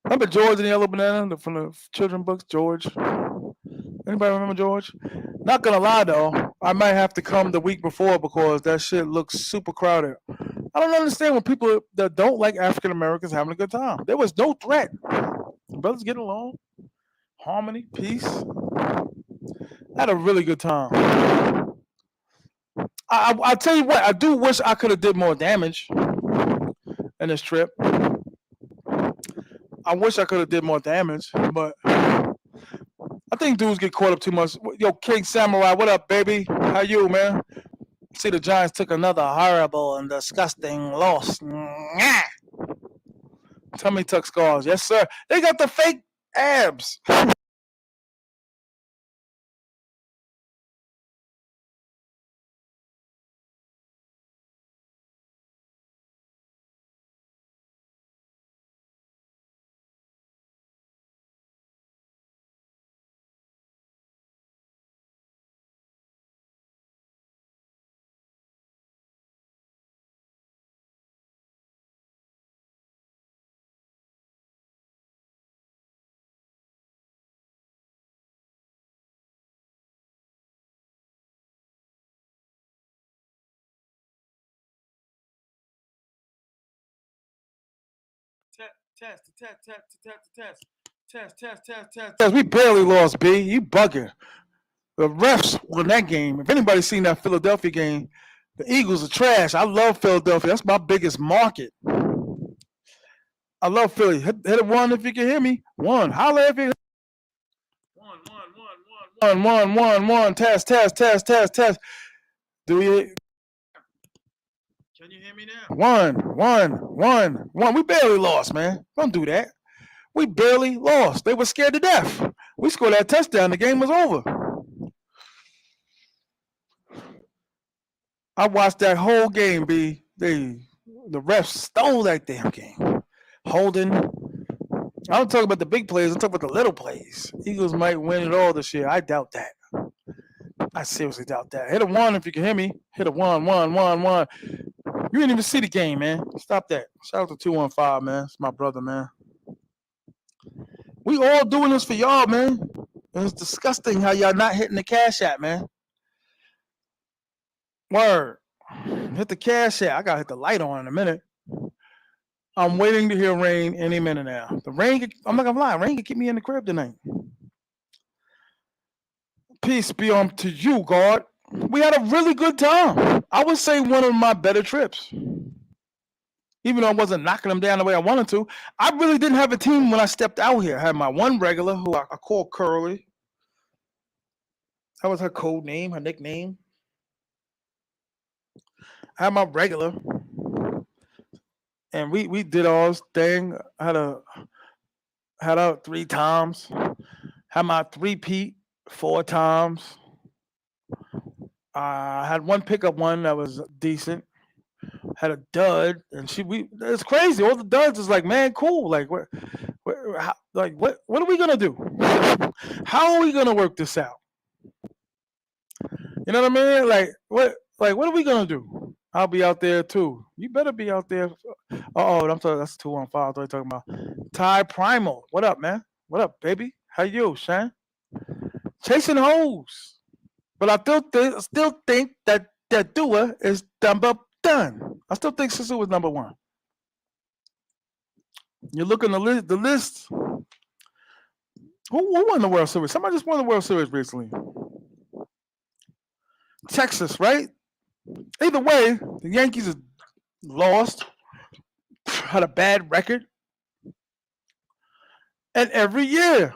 Remember George and the Yellow Banana from the children's books? George. Anybody remember George? Not gonna lie though, I might have to come the week before because that shit looks super crowded. I don't understand when people that don't like African Americans having a good time. There was no threat. Brothers getting along, harmony, peace. I had a really good time. I tell you what, I do wish I could have did more damage in this trip. I wish I could have did more damage, but I think dudes get caught up too much. Yo, King Samurai, what up, baby? How you, man? See, the Giants took another horrible and disgusting loss. Tummy tuck scars. Yes, sir. They got the fake abs. Test. We barely lost, B. You bugging. The refs won that game. If anybody's seen that Philadelphia game, the Eagles are trash. I love Philadelphia. That's my biggest market. I love Philly. Hit a one if you can hear me. One. Holla if you. One. Test. Do you? Can you hear me now? One. We barely lost, man. Don't do that. We barely lost. They were scared to death. We scored that touchdown. The game was over. I watched that whole game, B. The refs stole that damn game. Holding. I don't talk about the big plays. I'm talking about the little plays. Eagles might win it all this year. I doubt that. I seriously doubt that. Hit a one if you can hear me. Hit a one. You didn't even see the game, man. Stop that. Shout out to 215, man. It's my brother, man. We all doing this for y'all, man. And it's disgusting how y'all not hitting the cash app, man. Word. Hit the cash app. I gotta hit the light on in a minute. I'm waiting to hear rain any minute now. The rain, I'm not gonna lie, rain can keep me in the crib tonight. Peace be on to you, God. We had a really good time. I would say one of my better trips. Even though I wasn't knocking them down the way I wanted to, I really didn't have a team when I stepped out here. I had my one regular who I called Curly. That was her code name, her nickname. I had my regular. And we did all this thing. I had out 3 times. Had my 3-peat 4 times. I had one pickup one that was decent. Had a dud, and it's crazy. All the duds is like, man, cool. Like what are we gonna do? How are we gonna work this out? You know what I mean? Like what are we gonna do? I'll be out there too. You better be out there. I'm sorry, that's 215. I thought you were talking about Ty Primal. What up, man? What up, baby? How you, Shane? Chasing hoes. But I still think that Dua is done. I still think sosua was number 1. You look in the list. Who won the World Series? Somebody just won the World Series recently. Texas, right? Either way, the Yankees lost, had a bad record. And every year,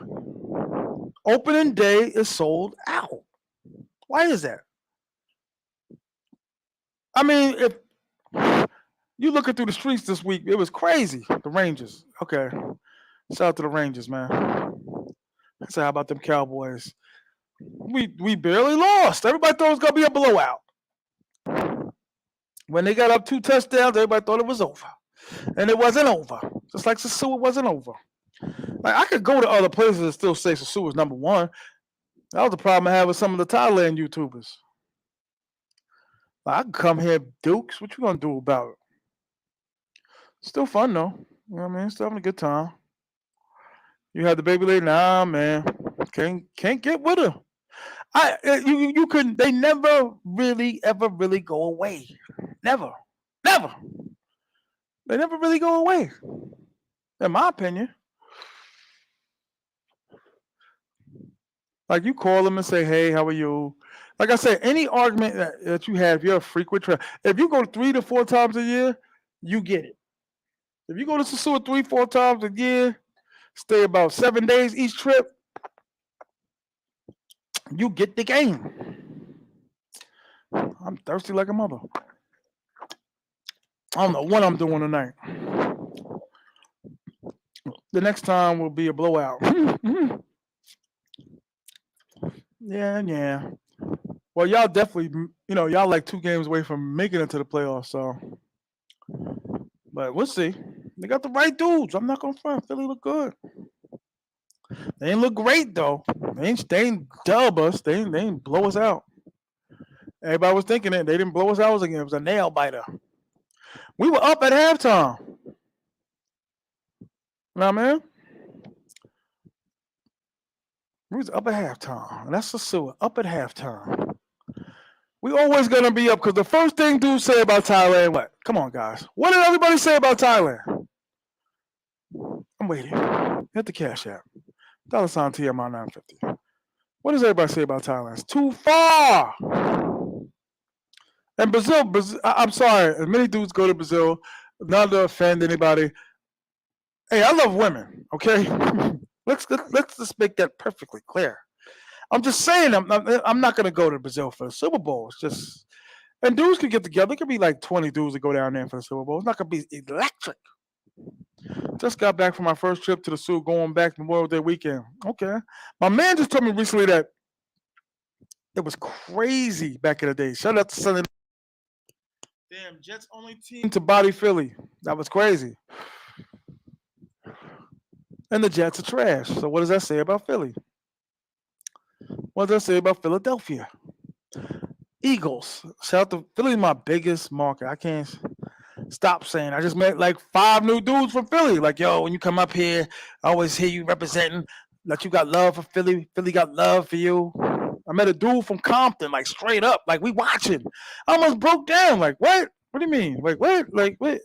opening day is sold out. Why is that? I mean, if you looking through the streets this week, it was crazy. The Rangers. Okay. Shout out to the Rangers, man. So how about them Cowboys? We barely lost. Everybody thought it was gonna be a blowout. When they got up 2 touchdowns, everybody thought it was over. And it wasn't over. Just like sosua wasn't over. Like I could go to other places and still say sosua was number 1. That was the problem I had with some of the Thailand YouTubers. Like, I can come here, Dukes. What you gonna do about it? Still fun though. You know what I mean? Still having a good time. You had the baby lady. Nah, man. Can't get with her. You couldn't. They never really ever really go away. Never. They never really go away. In my opinion. Like you call them and say, "Hey, how are you?" Like I said, any argument that you have, you're a frequent traveler. If you go 3 to 4 times a year, you get it. If you go to sosua 3-4 times a year, stay about 7 days each trip, you get the game. I'm thirsty like a mother. I don't know what I'm doing tonight. The next time will be a blowout. Yeah. Well, y'all definitely, y'all like 2 games away from making it to the playoffs. So, but we'll see. They got the right dudes. I'm not gonna front. Philly look good. They ain't look great though. They ain't dub us. They ain't blow us out. Everybody was thinking it. They didn't blow us out again. It was a nail biter. We were up at halftime. Now, man. We was up at halftime. And that's sosua. Up at halftime. We always gonna be up because the first thing dudes say about Thailand, what? Come on, guys. What did everybody say about Thailand? I'm waiting. Hit the cash app. $ TMI 950. What does everybody say about Thailand? It's too far. And Brazil, I'm sorry. Many dudes go to Brazil, not to offend anybody. Hey, I love women. Okay, let's just make that perfectly clear. I'm just saying, I'm not gonna go to Brazil for the Super Bowl. It's just, and dudes can get together. It could be like 20 dudes that go down there for the Super Bowl. It's not gonna be electric. Just got back from my first trip to the zoo, going back Memorial Day weekend. Okay, my man just told me recently that it was crazy back in the day. Shout out to Sunday. Damn, Jets only team to body Philly. That was crazy. And the Jets are trash. So what does that say about Philly? What does that say about Philadelphia? Eagles. Shout out to Philly, my biggest market. I can't stop saying. I just met like 5 new dudes from Philly. Like, yo, when you come up here, I always hear you representing. Like, you got love for Philly. Philly got love for you. I met a dude from Compton, like straight up, like we watching. I almost broke down. Like, what? What do you mean? Like, what? Like, what?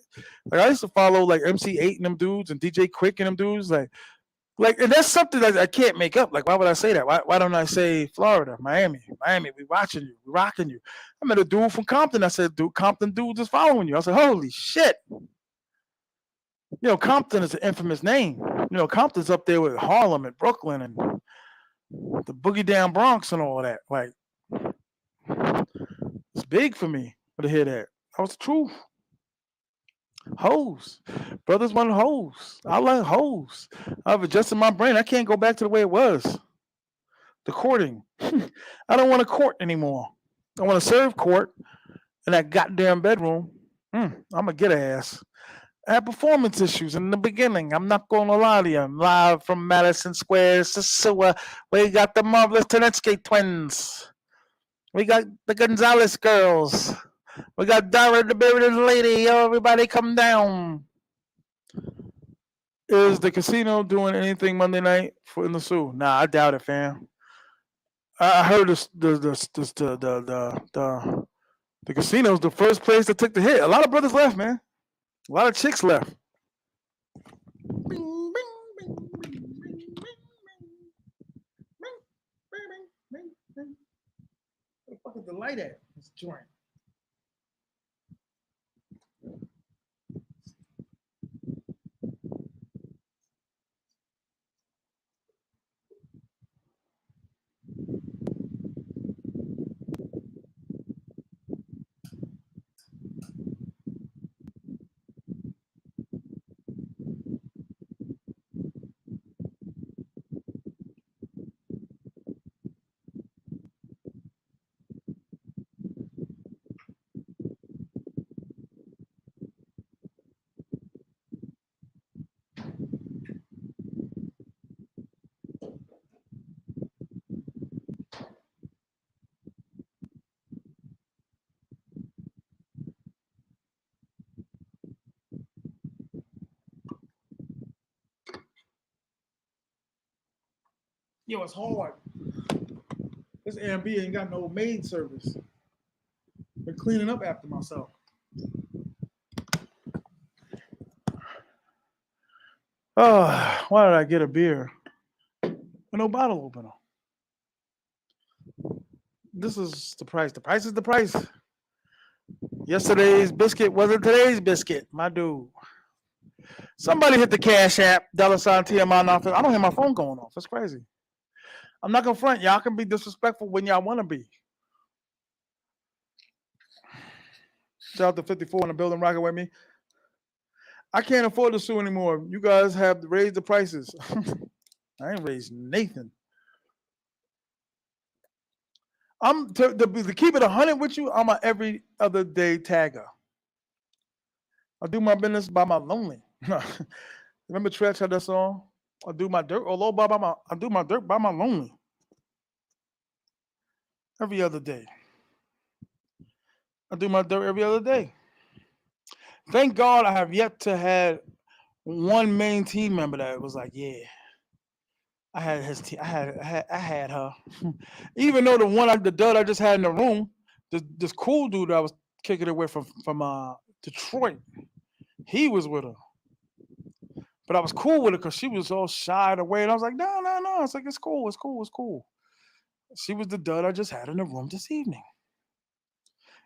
Like, I used to follow like MC8 and them dudes and DJ Quick and them dudes. Like, and that's something that I can't make up. Like, why would I say that? Why don't I say Florida, Miami, we watching you, we rocking you? I met a dude from Compton. I said, dude, Compton dudes is following you. I said, holy shit. Compton is an infamous name. Compton's up there with Harlem and Brooklyn and the Boogie Down Bronx and all that. Like, it's big for me to hear that. That was the truth. Hoes. Brothers want hoes. I like hoes. I've adjusted my brain. I can't go back to the way it was. The courting. I don't want to court anymore. I want to serve court in that goddamn bedroom. I'm going to get ass. I had performance issues in the beginning. I'm not going to lie to you. I'm live from Madison Square, sosua. We got the marvelous Tenetsky twins. We got the Gonzalez girls. We got Dara the Bearded Lady. Yo, everybody come down. Is the casino doing anything Monday night in the Sioux? Nah, I doubt it, fam. I heard the casino's the first place that took the hit. A lot of brothers left, man. A lot of chicks left. Where the fuck is the light at? This joint. Yo, it's hard. This Airbnb ain't got no maid service. Been cleaning up after myself. Oh, why did I get a beer with no bottle opener? This is the price. The price is the price. Yesterday's biscuit wasn't today's biscuit, my dude. Somebody hit the cash app, $TMI. I don't hear my phone going off. That's crazy. I'm not gonna front. Y'all can be disrespectful when y'all want to be. Shout out to 54 in the building rocking with me. I can't afford to sue anymore. You guys have raised the prices. I ain't raised Nathan. I'm to keep it 100 with you. I'm an every other day tagger. I do my business by my lonely. Remember Tretch had that song? I do my dirt I do my dirt by my lonely. Every other day. I do my dirt every other day. Thank God I have yet to had one main team member that was like, yeah, I had his team. I had her. Even though the dud I just had in the room, this cool dude I was kicking it with from Detroit, he was with her. But I was cool with her because she was all shy and away. And I was like, no, no, no. It's like, it's cool. It's cool. It's cool. She was the dud I just had in the room this evening.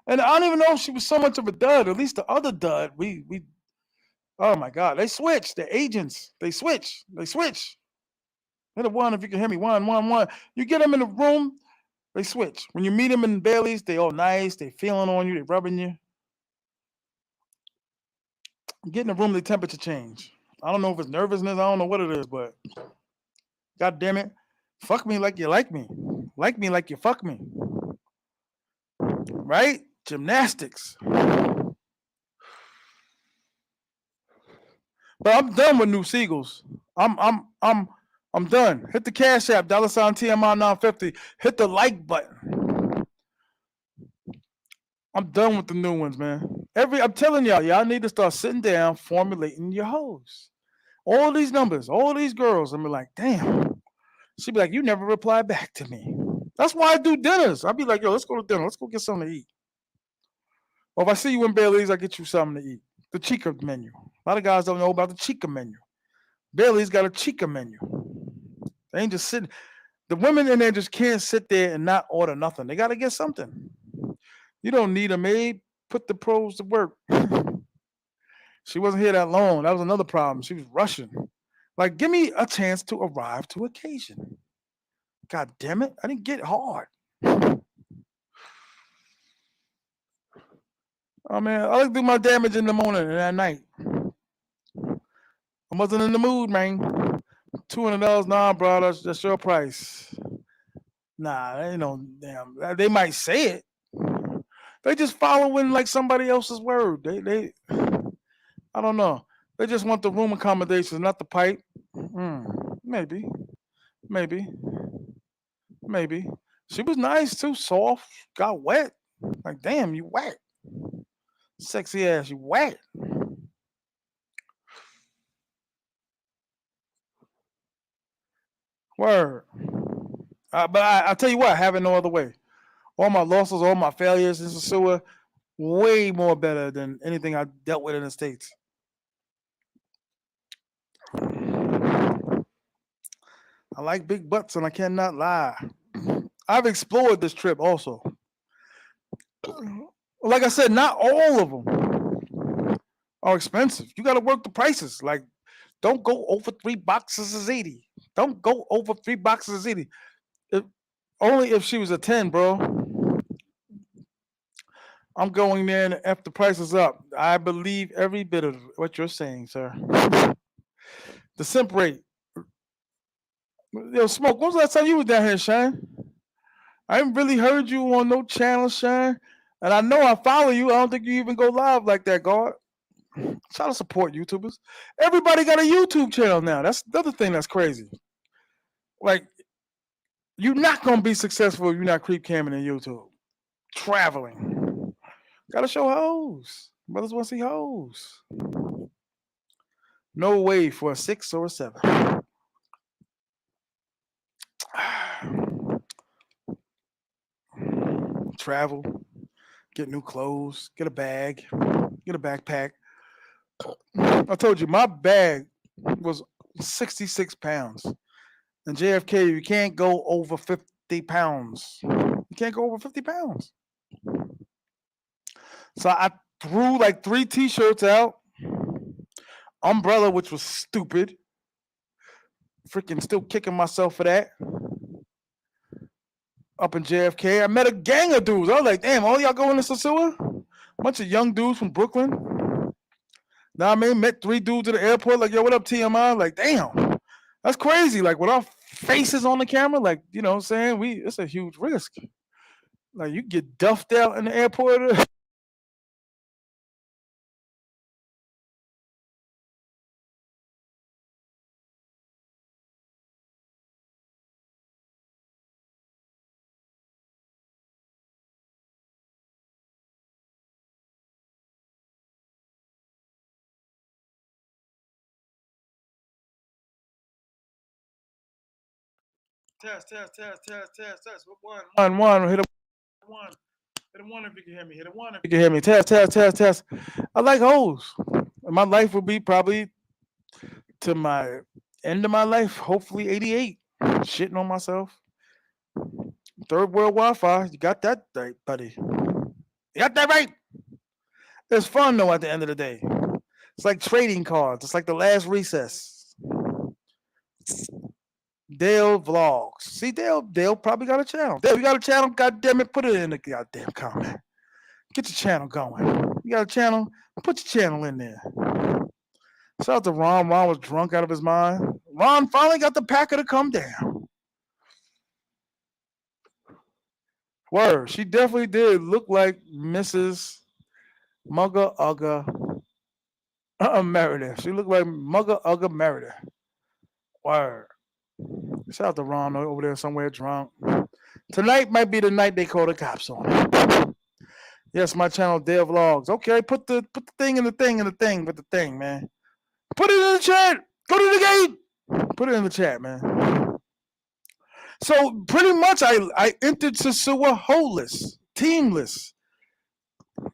And I don't even know if she was so much of a dud. At least the other dud, we oh my God, they switch. The agents, they switch. They switch. Hit a one if you can hear me. One, one, one. You get them in the room, they switch. When you meet them in Bailey's, they all nice. They feeling on you. They rubbing you. You get in the room, the temperature change. I don't know if it's nervousness. I don't know what it is, but God damn it, fuck me like you like me like you fuck me, right? Gymnastics. But I'm done with new Seagulls. I'm I'm I'm I'm done. Hit the Cash App, $ TMI 950. Hit the like button. I'm done with the new ones, man. I'm telling y'all need to start sitting down, formulating your hoes. All these numbers, all these girls. I'm like, damn. She'd be like, you never reply back to me. That's why I do dinners. I'd be like, yo, let's go to dinner. Let's go get something to eat. Or if I see you in Bailey's, I get you something to eat. The Chica menu. A lot of guys don't know about the Chica menu. Bailey's got a Chica menu. They ain't just sitting. The women in there just can't sit there and not order nothing. They got to get something. You don't need a maid. Put the pros to work. She wasn't here that long. That was another problem. She was rushing. Like, give me a chance to arrive to occasion. God damn it. I didn't get hard. Oh, man. I like to do my damage in the morning and at night. I wasn't in the mood, man. $200, nah, bro. That's your price. Nah, they ain't no damn. They might say it. They just following like somebody else's word. I don't know. They just want the room accommodations, not the pipe. Maybe, maybe, maybe. She was nice too, soft. Got wet. Like, damn, you wet. Sexy ass, you wet. Word. But I tell you what, I have it no other way. All my losses, all my failures in sosua, way more better than anything I dealt with in the States. I like big butts and I cannot lie. I've explored this trip also. Like I said, not all of them are expensive. You got to work the prices. Like, don't go over 3 boxes is 80. Don't go over 3 boxes is 80. If, only if she was a 10, bro. I'm going there and F the prices up. I believe every bit of what you're saying, sir. The simp rate. Yo, Smoke, when was the last time you was down here, Shine? I ain't really heard you on no channel, Shine. And I know I follow you. I don't think you even go live like that, God. Try to support YouTubers. Everybody got a YouTube channel now. That's the other thing that's crazy. Like, you're not gonna be successful if you're not creep camming in YouTube. Traveling. Gotta show hoes. Brothers want to see hoes. No way for a 6 or a 7. Travel. Get new clothes. Get a bag. Get a backpack. I told you my bag was 66 pounds. In JFK, you can't go over 50 pounds. You can't go over 50 pounds. So I threw like 3 t-shirts out. Umbrella, which was stupid. Freaking still kicking myself for that. Up in JFK, I met a gang of dudes. I was like, damn, all y'all going to Sosua? Bunch of young dudes from Brooklyn. Now I mean, met 3 dudes at the airport. Like, yo, what up, T.M.I? Like, damn, that's crazy. Like, with our faces on the camera, like, you know what I'm saying? It's a huge risk. Like, you get duffed out in the airport. Test. One. Hit a one. Hit a one if you can hear me. Hit a one if you can hear me. Test. I like hoes. My life would be probably to my end of my life, hopefully 88. Shitting on myself. Third world Wi-Fi. You got that right, buddy. You got that right. It's fun though. At the end of the day, it's like trading cards. It's like the last recess. Dale vlogs. See, Dale probably got a channel. Dale, you got a channel? God damn it, put it in the goddamn comment. Get your channel going. You got a channel? Put your channel in there. Shout out to Ron. Ron was drunk out of his mind. Ron finally got the packer to come down. Word. She definitely did look like Mrs. Mugga Ugga Meredith. She looked like Mugga Ugga Meredith. Word. Shout out to Ron over there somewhere drunk. Tonight might be the night they call the cops on him. Yes, my channel, Dale Vlogs. Okay, put the thing in the thing in the thing with the thing, man. Put it in the chat. Go to the gate. Put it in the chat, man. So pretty much I entered sosua holeless, teamless.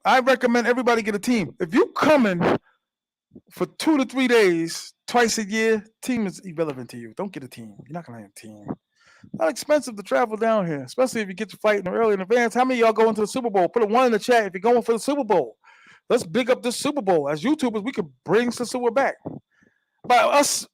I recommend everybody get a team. If you coming for 2 to 3 days, twice a year, team is irrelevant to you. Don't get a team. You're not gonna have a team. Not expensive to travel down here, especially if you get your flight early in advance. How many of y'all going to the Super Bowl? Put a 1 in the chat if you're going for the Super Bowl. Let's big up this Super Bowl. As YouTubers, we could bring sosua back. By us.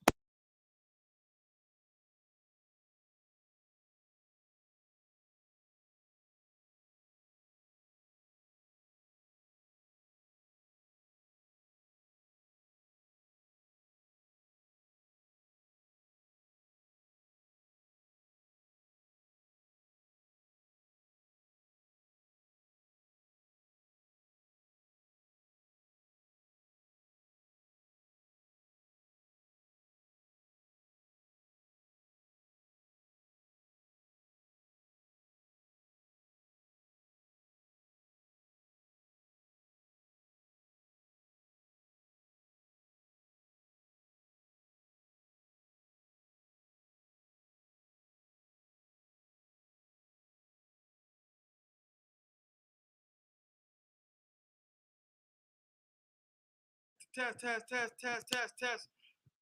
Test.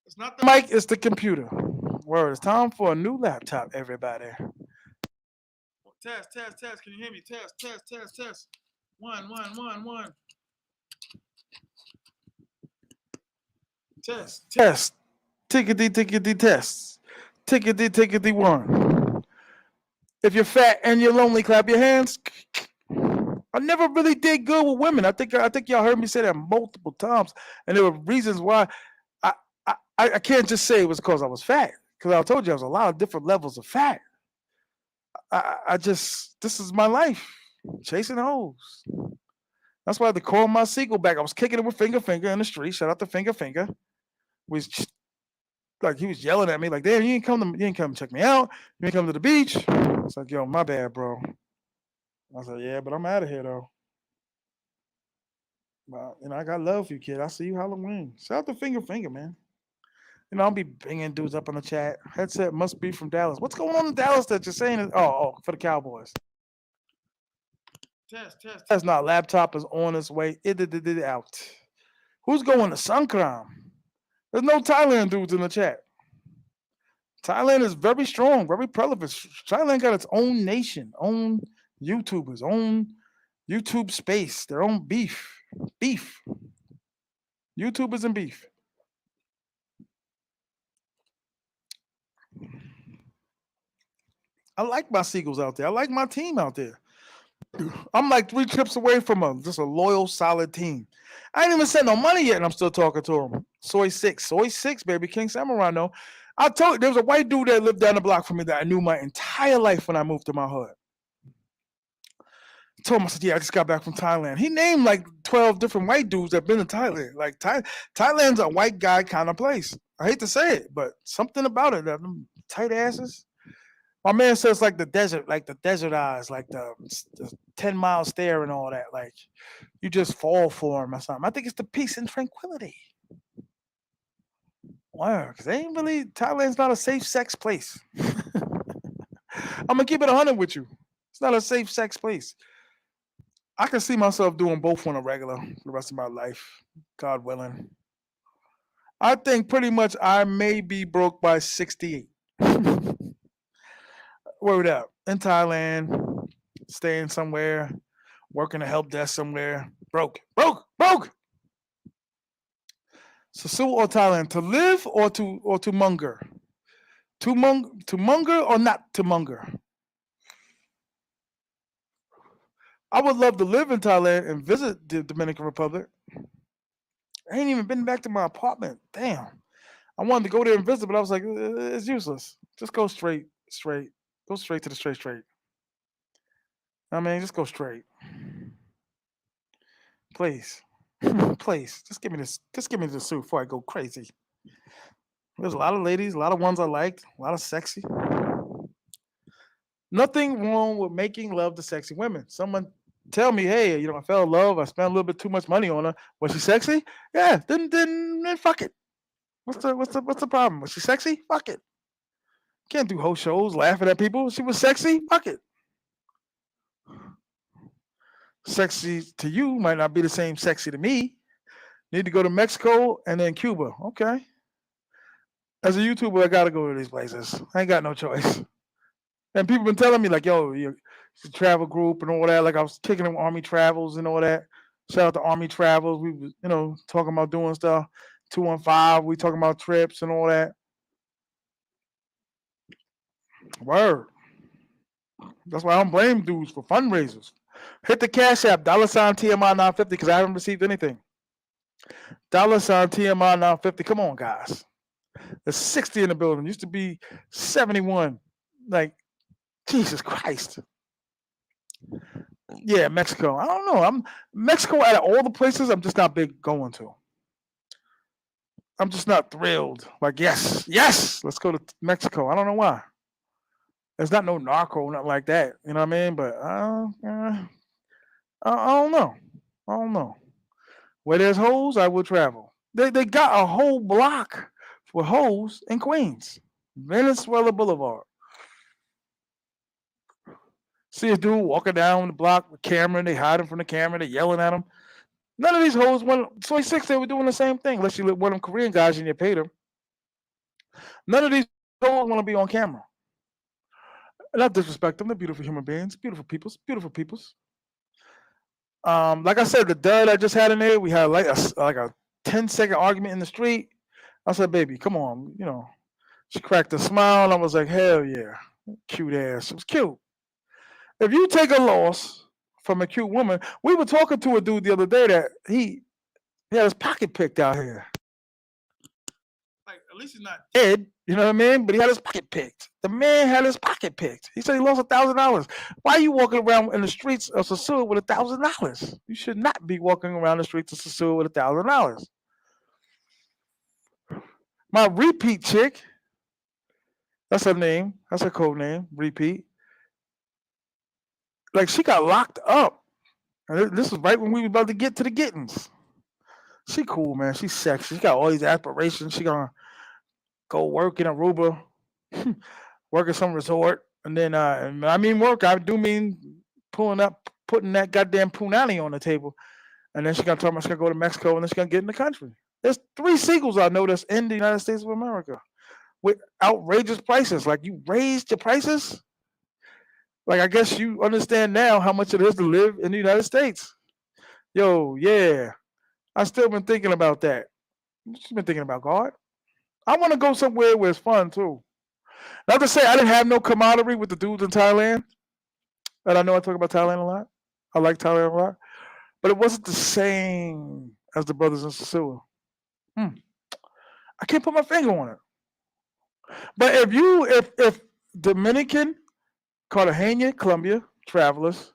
It's not the mic, it's the computer. Word, it's time for a new laptop, everybody. Test. Can you hear me? Test. One. Test. Tickety test. Tickety one. If you're fat and you're lonely, clap your hands. I never really did good with women. I think y'all heard me say that multiple times, and there were reasons why. I I can't just say it was because I was fat. Because I told you I was a lot of different levels of fat. I just this is my life, chasing hoes. That's why I had to call my sequel back. I was kicking it with Finger in the street. Shout out to Finger. Was like he was yelling at me like, "Damn, you ain't come check me out. You ain't come to the beach." It's like, "Yo, my bad, bro." I said, "Yeah, but I'm out of here though." Well, I got love for you, kid. I see you Halloween. Shout out to Finger, man. I'll be bringing dudes up on the chat. Headset must be from Dallas. What's going on in Dallas that you're saying? For the Cowboys. Test. Not laptop is on its way. It out. Who's going to Sankram? There's no Thailand dudes in the chat. Thailand is very strong, very prevalent. Thailand got its own nation, own YouTubers, own YouTube space, their own beef. YouTubers and beef. I like my seagulls out there. I like my team out there. I'm like 3 trips away from just a loyal, solid team. I ain't even sent no money yet, and I'm still talking to them. Soy 6, baby. King Samurai, no. I told you, there was a white dude that lived down the block from me that I knew my entire life when I moved to my hood. I told him, I said, yeah, I just got back from Thailand. He named like 12 different white dudes that been in Thailand. Like, Thailand's a white guy kind of place. I hate to say it, but something about it, them tight asses. My man says like the desert eyes, like the 10-mile stare and all that. Like, you just fall for him or something. I think it's the peace and tranquility. Wow, because Thailand's not a safe sex place. I'm going to keep it 100 with you. It's not a safe sex place. I can see myself doing both on a regular for the rest of my life, God willing. I think pretty much I may be broke by 68. Word up. In Thailand, staying somewhere, working a help desk somewhere. Broke. Broke. Broke. Sosua or Thailand, to live or to monger? To monger or not to monger? I would love to live in Thailand and visit the Dominican Republic. I ain't even been back to my apartment. Damn. I wanted to go there and visit, but I was like, it's useless. Just go straight, straight. Go straight to the straight, straight. I mean, just go straight. Please. Please. Just give me this. Just give me the suit before I go crazy. There's a lot of ladies, a lot of ones I liked, a lot of sexy. Nothing wrong with making love to sexy women. Someone tell me, hey, I fell in love. I spent a little bit too much money on her. Was she sexy? Yeah. Then fuck it. What's the problem? Was she sexy? Fuck it. Can't do whole shows laughing at people. She was sexy. Fuck it. Sexy to you might not be the same sexy to me. Need to go to Mexico and then Cuba. Okay. As a YouTuber, I gotta go to these places. I ain't got no choice. And people been telling me like, yo, you travel group and all that. Like I was kicking them Army Travels and all that. Shout out to Army Travels. We was, talking about doing stuff. 215. We talking about trips and all that. Word. That's why I don't blame dudes for fundraisers. Hit the Cash App, $ TMI 950, because I haven't received anything. $ TMI 950. Come on, guys. There's 60 in the building. Used to be 71. Like, Jesus Christ. Yeah, Mexico. I don't know. I'm Mexico out of all the places I'm just not big going to. I'm just not thrilled. Like, yes, let's go to Mexico. I don't know why. There's not no narco, nothing like that. You know what I mean? But I don't know. I don't know. Where there's hoes, I will travel. They got a whole block for hoes in Queens, Venezuela Boulevard. See a dude walking down the block with a camera, they hiding from the camera, they yelling at him. None of these hoes want 26, they were doing the same thing, unless you let one of them Korean guys and you paid them. None of these hoes want to be on camera. Not disrespect them, they're beautiful human beings, beautiful peoples, beautiful peoples. Like I said, the dud I just had in there, we had like a 10-second argument in the street. I said, baby, come on, She cracked a smile, and I was like, hell yeah, cute ass. It was cute. If you take a loss from a cute woman, we were talking to a dude the other day that he had his pocket picked out here. Like, at least he's not dead, you know what I mean? But he had his pocket picked. The man had his pocket picked. He said he lost $1,000. Why are you walking around in the streets of Sosua with $1,000? You should not be walking around the streets of Sosua with $1,000. My repeat chick, that's her name. That's her code name, repeat. Like, she got locked up. And this was right when we were about to get to the gettings. She cool, man. She's sexy. She got all these aspirations. She gonna go work in Aruba, work at some resort, and then I mean work. I do mean putting that goddamn punani on the table, and then she gonna tell me she's gonna go to Mexico, and then she's gonna get in the country. There's 3 seagulls I know that's in the United States of America with outrageous prices. Like, you raised your prices. Like, I guess you understand now how much it is to live in the United States. Yo, yeah. I still been thinking about that. She's been thinking about God. I want to go somewhere where it's fun too. Not to say I didn't have no camaraderie with the dudes in Thailand. And I know I talk about Thailand a lot. I like Thailand a lot. But it wasn't the same as the brothers in Sosua. I can't put my finger on it. But if Dominican, Cartagena, Colombia travelers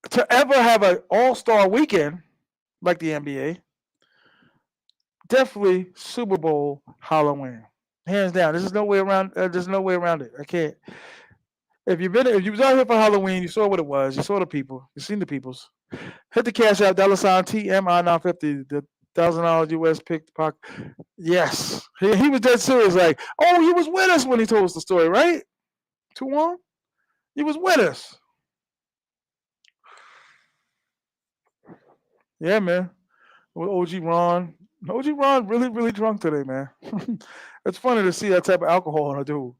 to ever have an all-star weekend like the NBA, definitely Super Bowl Halloween, hands down. There's no way around. There's no way around it. I can't. If you was out here for Halloween, you saw what it was. You saw the people. You seen the peoples. Hit the Cash App, $ TMI 950. The $1,000 US picked pocket. Yes, he was dead serious. Like, oh, you was with us when he told us the story, right? 2-1. You was with us. Yeah, man. With OG Ron, OG Ron really, really drunk today, man. It's funny to see that type of alcohol on a dude.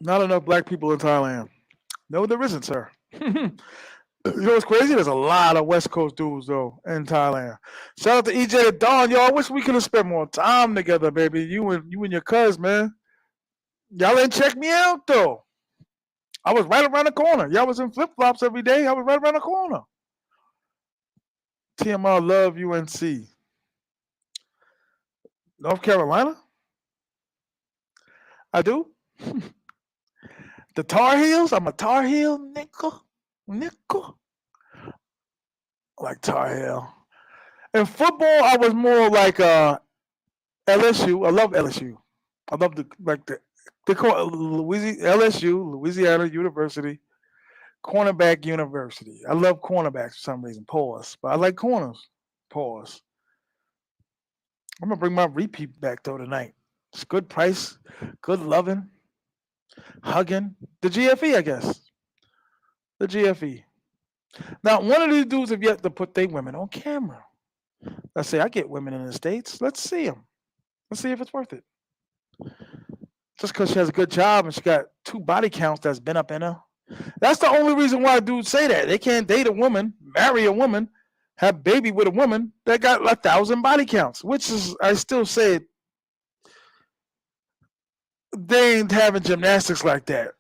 Not enough black people in Thailand. No, there isn't, sir. You know what's crazy? There's a lot of West Coast dudes though in Thailand. Shout out to EJ and Don. Yo, I wish we could have spent more time together, baby. You and your cuz, man. Y'all didn't check me out though. I was right around the corner. Y'all was in flip flops every day. I was right around the corner. T.M.I. love UNC. North Carolina? I do. The Tar Heels? I'm a Tar Heel, nickel. Nickel. I like Tar Heel. In football, I was more like LSU. I love LSU. I love they call it LSU, Louisiana University, cornerback university. I love cornerbacks for some reason. Pause. But I like corners. Pause. I'm gonna bring my repeat back though tonight. It's good price, good loving, hugging. The GFE, I guess. The GFE. Now, one of these dudes have yet to put their women on camera. Let's say I get women in the States. Let's see them. Let's see if it's worth it. Just because she has a good job and she got 2 body counts that's been up in her. That's the only reason why dudes say that. They can't date a woman, marry a woman, have baby with a woman that got 1,000 body counts, which is, I still say, they ain't having gymnastics like that.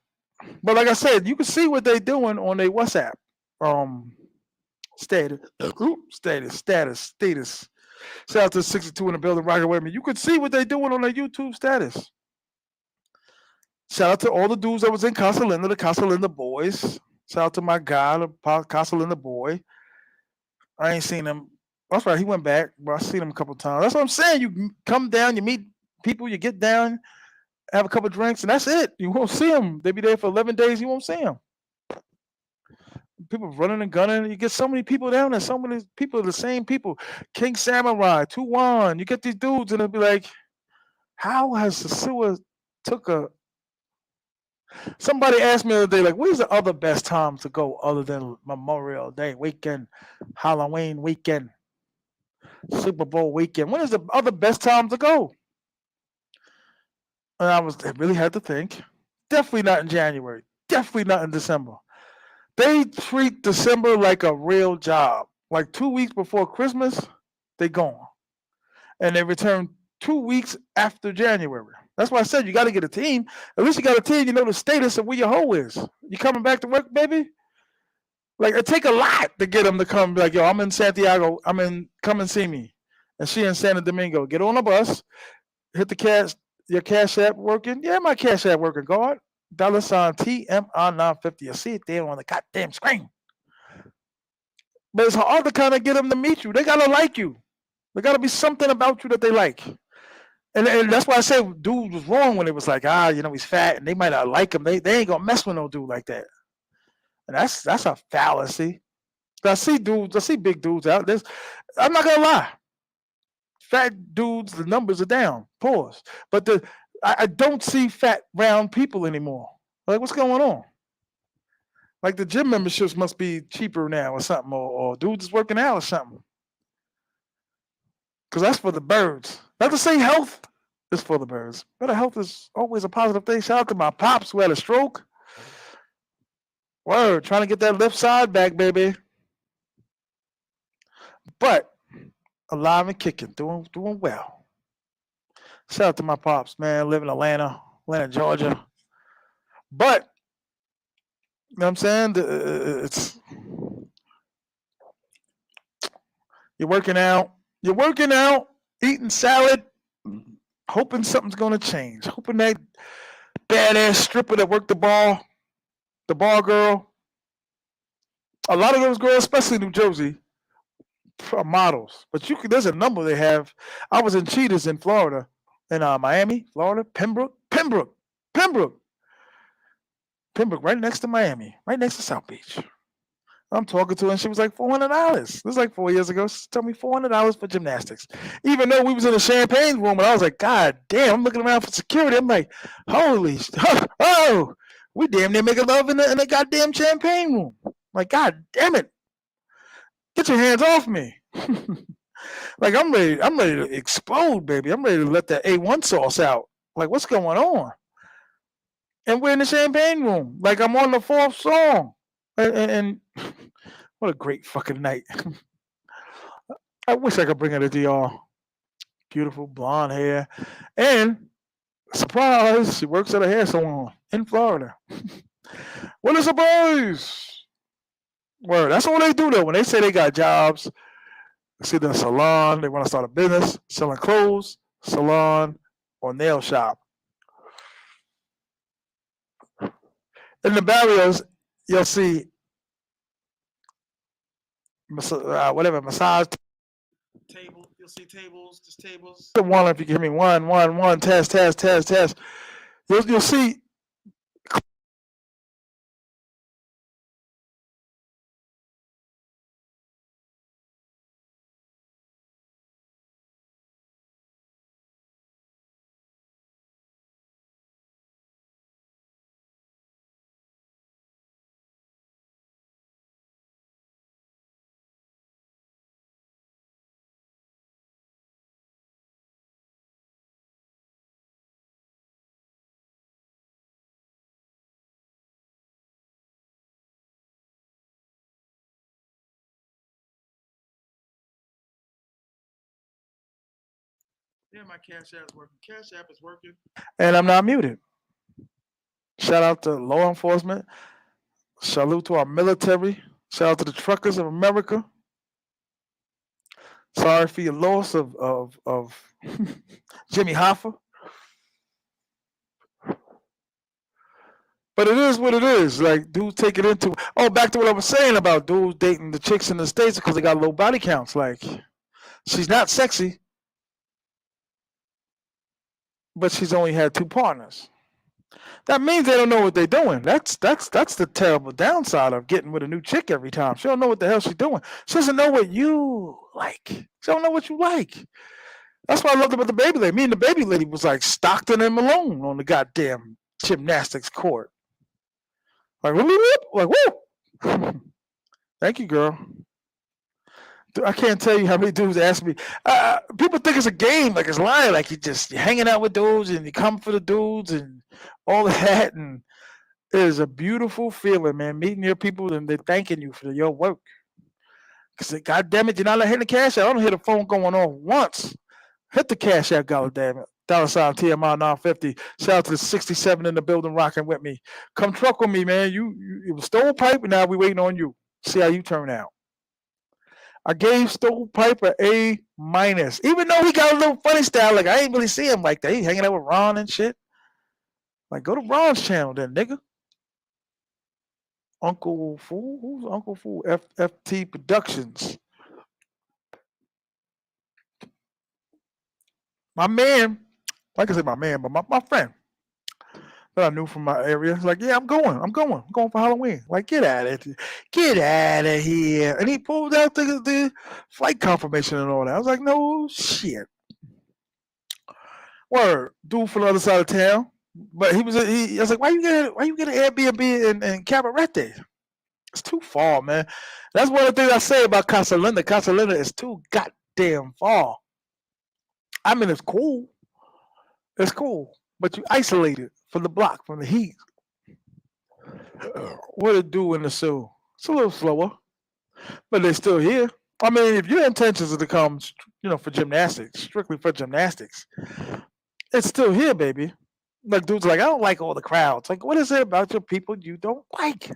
But like I said, you can see what they doing on their WhatsApp status. Status. Shout out to 62 in the building, rocking with me. You could see what they doing on their YouTube status. Shout out to all the dudes that was in Casa Linda, the Casa Linda boys. Shout out to my guy, the Casa Linda boy. I ain't seen him. That's right, he went back, but I seen him a couple times. That's what I'm saying. You come down, you meet people, you get down, have a couple drinks, and that's it. You won't see them. They be there for 11 days. You won't see them. People running and gunning. You get so many people down there. So many people are the same people. King Samurai, Tuwan. You get these dudes, and it'll be like, how has Sosua took a? Somebody asked me the other day, like, when's the other best time to go other than Memorial Day weekend, Halloween weekend, Super Bowl weekend? When is the other best time to go? And I really had to think. Definitely not in January. Definitely not in December. They treat December like a real job. Like 2 weeks before Christmas, they gone. And they return 2 weeks after January. That's why I said you got to get a team. At least you got a team, you know the status of where your hoe is. You coming back to work, baby? Like, it take a lot to get them to come. Be like, yo, I'm in Santiago. Come and see me. And she in Santo Domingo. Get on a bus. Hit the your Cash App working. Yeah, my Cash App working, guard. $ T.M.I 950. You see it there on the goddamn screen. But it's hard to kind of get them to meet you. They got to like you. There got to be something about you that they like. And that's why I say dude was wrong when it was like, he's fat and they might not like him. They ain't going to mess with no dude like that. And that's a fallacy. I see big dudes out there. I'm not going to lie. Fat dudes, the numbers are down. Pause. But I don't see fat round people anymore. Like, what's going on? Like, the gym memberships must be cheaper now or something, or dudes is working out or something. Because that's for the birds. Not to say health is for the birds. Better health is always a positive thing. Shout out to my pops who had a stroke. Word, trying to get that left side back, baby. But alive and kicking, doing well. Shout out to my pops, man. Live in Atlanta, Georgia. But you know what I'm saying? It's you're working out, eating salad, hoping something's gonna change. Hoping that badass stripper that worked the bar girl. A lot of those girls, especially in New Jersey, are models. But there's a number they have. I was in Cheetahs in Florida, in Miami, Florida, Pembroke, right next to Miami, right next to South Beach. I'm talking to her, and she was like $400. This was like 4 years ago. She told me $400 for gymnastics. Even though we was in a champagne room, and I was like, God damn, I'm looking around for security. I'm like, holy, we damn near making love in the goddamn champagne room. Like, God damn it. Get your hands off me. Like I'm ready to explode, baby. I'm ready to let that A1 sauce out. Like what's going on? And we're in the champagne room. Like I'm on the fourth song. And what a great fucking night. I wish I could bring her to DR. Beautiful blonde hair. And surprise, she works at a hair salon in Florida. What a surprise! Word. That's all they do though. When they say they got jobs, it's either a salon, they want to start a business, selling clothes, salon, or nail shop. In the barrios, you'll see whatever massage table. You'll see tables, just tables. One, if you give me one, test. You'll see. Yeah, my Cash App is working. Cash App is working. And I'm not muted. Shout out to law enforcement. Salute to our military. Shout out to the truckers of America. Sorry for your loss of Jimmy Hoffa. But it is what it is. Like, dudes take it into. Oh, back to what I was saying about dudes dating the chicks in the States because they got low body counts. Like, she's not sexy, but she's only had two partners. That means they don't know what they're doing. That's the terrible downside of getting with a new chick every time. She don't know what the hell she's doing. She doesn't know what you like. She don't know what you like. That's why I loved about the baby lady. Me and the baby lady was like Stockton and Malone on the goddamn gymnastics court. Like, like, woo! Thank you, girl. I can't tell you how many dudes ask me. People think it's a game, like it's lying, like you're hanging out with dudes and you come for the dudes and all of that. And it is a beautiful feeling, man. Meeting your people and they're thanking you for your work. Because, God damn it, you're not hitting the cash out. I don't hear the phone going off once. Hit the cash out, God damn it. $ T.M.I 950. Shout out to the 67 in the building rocking with me. Come truck with me, man. It was Stovepipe, and now we waiting on you. See how you turn out. I gave Stovepipe an A minus, even though he got a little funny style. Like I ain't really see him like that. He hanging out with Ron and shit. Like go to Ron's channel then, nigga. Uncle Fool, who's Uncle Fool? FT Productions. My man, like I said, my man, but my friend that I knew from my area. Like, yeah, I'm going for Halloween. Like, get out of here. And he pulled out the flight confirmation and all that. I was like, no shit. Word, dude from the other side of town. But I was like, why you get an Airbnb in Cabarete? It's too far, man. That's one of the things I say about Casa Linda. Casa Linda is too goddamn far. I mean, it's cool. It's cool, but you isolated from the block, from the heat. What it do in the zoo? It's a little slower, but they're still here. I mean, if your intentions are to come, for gymnastics, strictly for gymnastics, it's still here, baby. Like dudes, like I don't like all the crowds. Like, what is it about your people you don't like?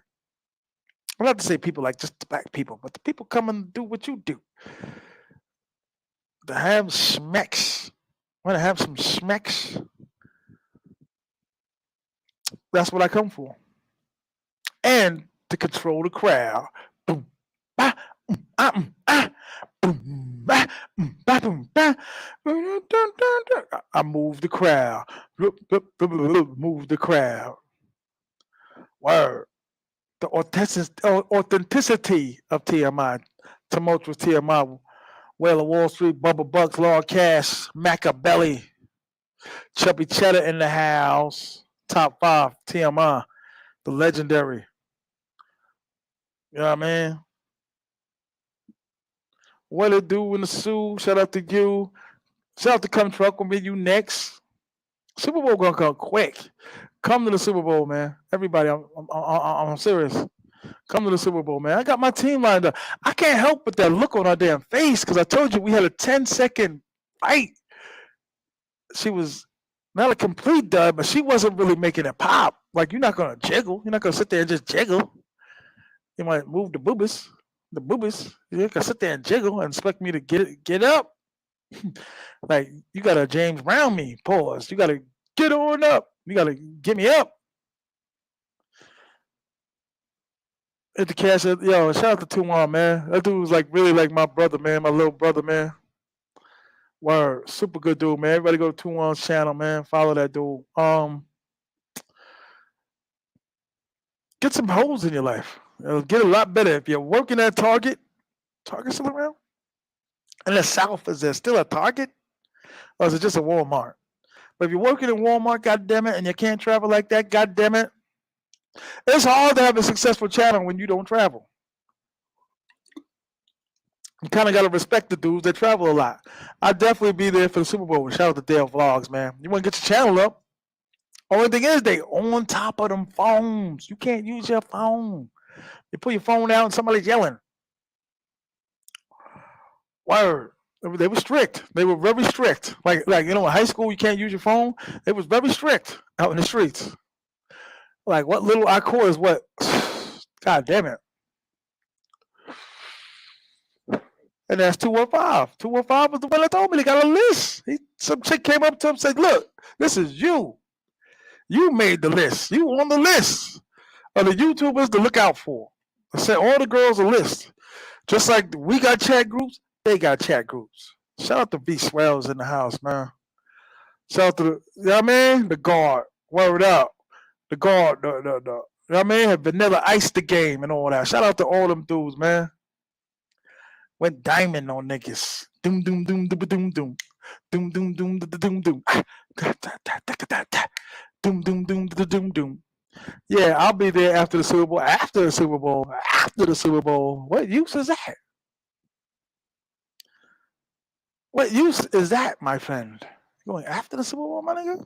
I'm not to say people like just the black people, but the people come and do what you do. To have smecks, want to have some smecks. That's what I come for. And to control the crowd. Boom, bah, boom, bah, boom, bah. I move the crowd. Move the crowd. Word. The authenticity of T.M.I. Tumultuous T.M.I. Whale of Wall Street, Bubba Bucks, Lord Cash, Machiavelli, Chubby Cheddar in the house. Top 5 T.M.I. The legendary. You know what I mean? What it do in the Sioux? Shout out to you. Shout out to Come Truck with me. You next. Super Bowl gonna come quick. Come to the Super Bowl, man. Everybody, I'm serious. Come to the Super Bowl, man. I got my team lined up. I can't help but that look on her damn face because I told you we had a 10-second fight. She was not a complete dud, but she wasn't really making it pop. Like, you're not gonna jiggle. You're not gonna sit there and just jiggle. You might move the boobies. The boobies. You can sit there and jiggle and expect me to get up. Like, you gotta James Brown me. Pause. You gotta get on up. You gotta get me up. Hit the cash. Yo, shout out to T.M.I, man. That dude was like really like my brother, man. My little brother, man. Word. Super good dude, man. Everybody go to T.M.I's channel, man. Follow that dude. Get some holes in your life. It'll get a lot better. If you're working at Target still around? In the South, is there still a Target? Or is it just a Walmart? But if you're working in Walmart, goddamn it, and you can't travel like that, goddamn it, it's hard to have a successful channel when you don't travel. You kind of got to respect the dudes that travel a lot. I'd definitely be there for the Super Bowl. Shout out to Dale Vlogs, man. You want to get your channel up. Only thing is, they on top of them phones. You can't use your phone. You pull your phone out and somebody's yelling. Word. They were strict. They were very strict. Like in high school, you can't use your phone. It was very strict out in the streets. Like, what little I caught is what? God damn it. And that's 215. 215 was the one that told me they got a list. Some chick came up to him and said, look, this is you. You made the list. You on the list of the YouTubers to look out for. I said all the girls a list. Just like we got chat groups, they got chat groups. Shout out to V Swells in the house, man. Shout out to the, you know what I mean? The guard. Word up. The guard, you know what I mean? Had Vanilla Ice the game and all that. Shout out to all them dudes, man. Went diamond on niggas. Doom, doom, doom, doom, doom, doom. Doom, doom, doom, doom, doom. Doom, doom, doom, doom, doom. Yeah, I'll be there after the Super Bowl. After the Super Bowl. After the Super Bowl. What use is that? What use is that, my friend? You going after the Super Bowl, my nigga?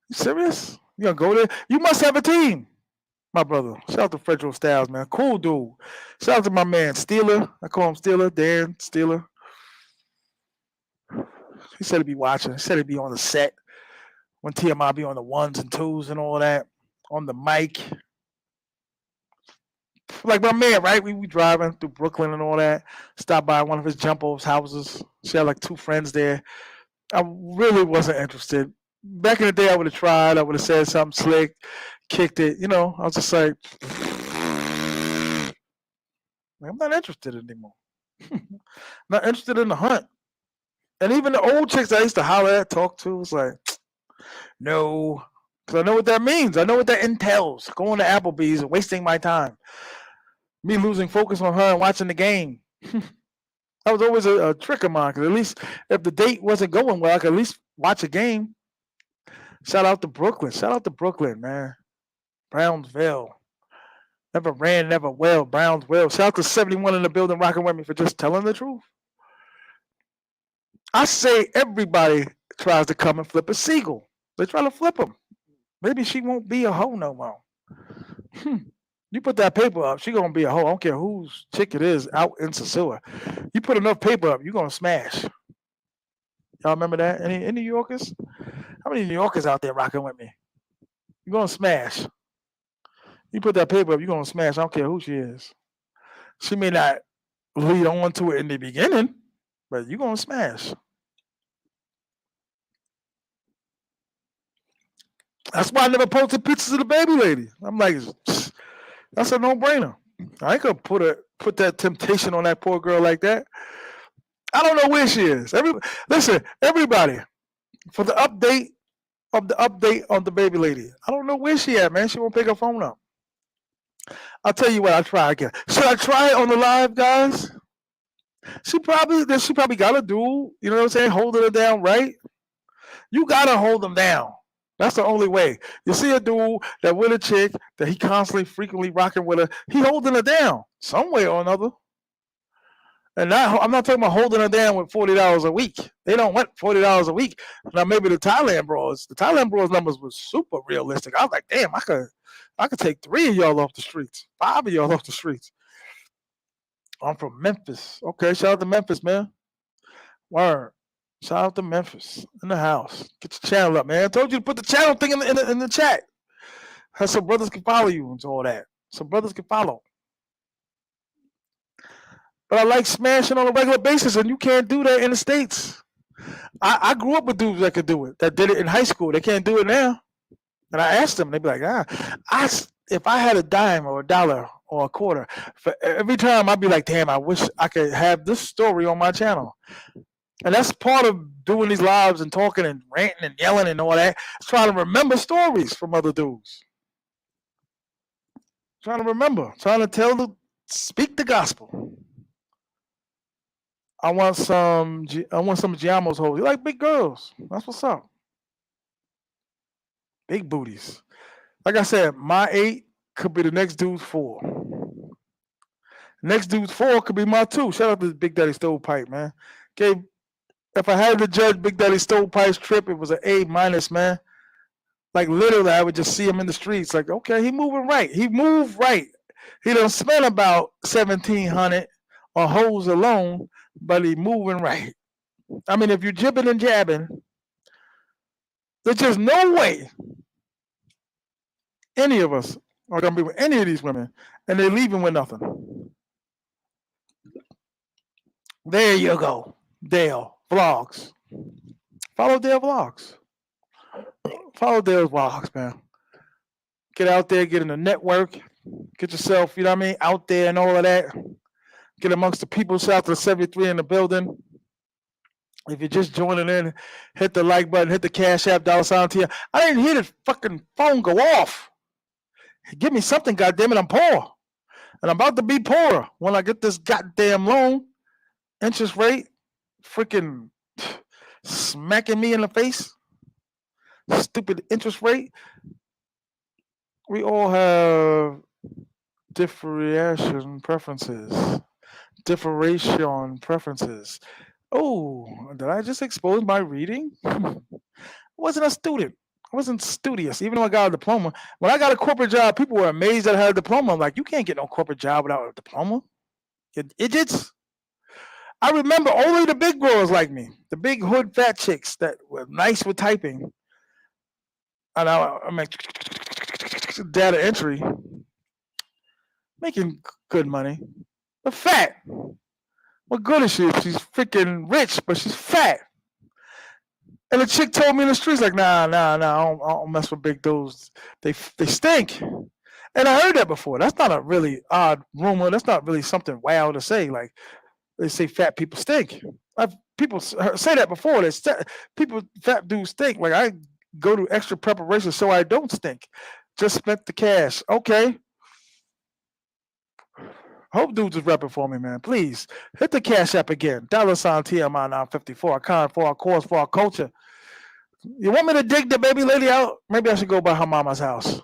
You serious? You gonna go there? You must have a team, my brother. Shout out to Fredro Styles, man. Cool dude. Shout out to my man Steeler. I call him Steeler. Dan Steeler. He said he'd be watching. He said he'd be on the set when T.M.I be on the ones and twos and all that. On the mic. Like my man, right? We driving through Brooklyn and all that. Stopped by one of his Jumbo's houses. She had like two friends there. I really wasn't interested. Back in the day, I would have tried. I would have said something slick, kicked it. You know, I was just like, I'm not interested anymore. Not interested in the hunt. And even the old chicks I used to holler at, talk to, was like, no. Because I know what that means. I know what that entails. Going to Applebee's and wasting my time. Me losing focus on her and watching the game. That was always a trick of mine. Because at least if the date wasn't going well, I could at least watch a game. Shout out to Brooklyn. Shout out to Brooklyn, man. Brownsville. Never ran, never will. Brownsville. Shout out to 71 in the building rocking with me for just telling the truth. I say everybody tries to come and flip a seagull. They try to flip them. Maybe she won't be a hoe no more. You put that paper up, she gonna be a hoe. I don't care whose chick it is out in Sosua. You put enough paper up, you're gonna smash. Y'all remember that? Any New Yorkers? How many New Yorkers out there rocking with me? You're gonna smash. You put that paper up, you're gonna smash. I don't care who she is. She may not lead on to it in the beginning, but you're gonna smash. That's why I never posted pictures of the baby lady. I'm like, that's a no-brainer. I ain't gonna put that temptation on that poor girl like that. I don't know where she is. Listen, everybody, for the update on the baby lady. I don't know where she at, man. She won't pick her phone up. I'll tell you what, I'll try again. Should I try it on the live, guys? She probably got a dude, you know what I'm saying, holding her down, right? You gotta hold them down. That's the only way. You see a dude that with a chick that he constantly, frequently rocking with her, he holding her down some way or another. And now I'm not talking about holding her down with $40 a week. They don't want $40 a week. Now maybe the Thailand Bros numbers was super realistic. I was like, damn, I could take 3 of y'all off the streets, 5 of y'all off the streets. I'm from Memphis. Okay, shout out to Memphis, man. Word. Shout out to Memphis in the house. Get your channel up, man. I told you to put the channel thing in the chat. So brothers can follow you and all that. So brothers can follow. But I like smashing on a regular basis, and you can't do that in the States. I grew up with dudes that could do it, that did it in high school. They can't do it now. And I asked them, they'd be like, if I had a dime or a dollar or a quarter, for every time I'd be like, damn, I wish I could have this story on my channel. And that's part of doing these lives and talking and ranting and yelling and all that. Trying to remember stories from other dudes. Trying to remember, speak the gospel. I want some Giamo's hoes. You like big girls. That's what's up. Big booties. Like I said, my 8 could be the next dude's 4. Next dude's 4 could be my 2. Shout out to Big Daddy Stovepipe, man. Okay, if I had to judge Big Daddy Stovepipe's trip, it was an A-, man. Like literally, I would just see him in the streets. Like, okay, he moving right. He moved right. He done spent about 1,700 on hoes alone, but he moving right. I mean, if you're jibbing and jabbing, there's just no way any of us are gonna be with any of these women, and they're leaving with nothing. There you go, Dale Vlogs. Follow Dale Vlogs. Follow Dale's Vlogs, man. Get out there, get in the network, get yourself, you know what I mean, out there and all of that. Get amongst the people. Shout out to the 73 in the building. If you're just joining in, hit the like button, hit the Cash App, $ to you. I didn't hear the fucking phone go off. Give me something, goddammit, I'm poor. And I'm about to be poorer when I get this goddamn loan. Interest rate freaking smacking me in the face. Stupid interest rate. We all have differentiation preferences. Oh, did I just expose my reading? I wasn't a student. I wasn't studious, even though I got a diploma. When I got a corporate job, people were amazed that I had a diploma. I'm like, you can't get no corporate job without a diploma. You idiots. I remember only the big girls like me, the big hood fat chicks that were nice with typing. And I'm like, data entry, making good money, but fat. What good is she? She's freaking rich, but she's fat. And the chick told me in the streets, like, nah, I don't mess with big dudes. They stink. And I heard that before. That's not a really odd rumor. That's not really something wild to say. Like, they say fat people stink. People say that before. Fat dudes stink. Like, I go to extra preparation so I don't stink. Just spent the cash. Okay. Hope dudes is repping for me, man. Please hit the Cash App again. $ T.M.I 954. Con for our cause, for our culture. You want me to dig the baby lady out? Maybe I should go by her mama's house.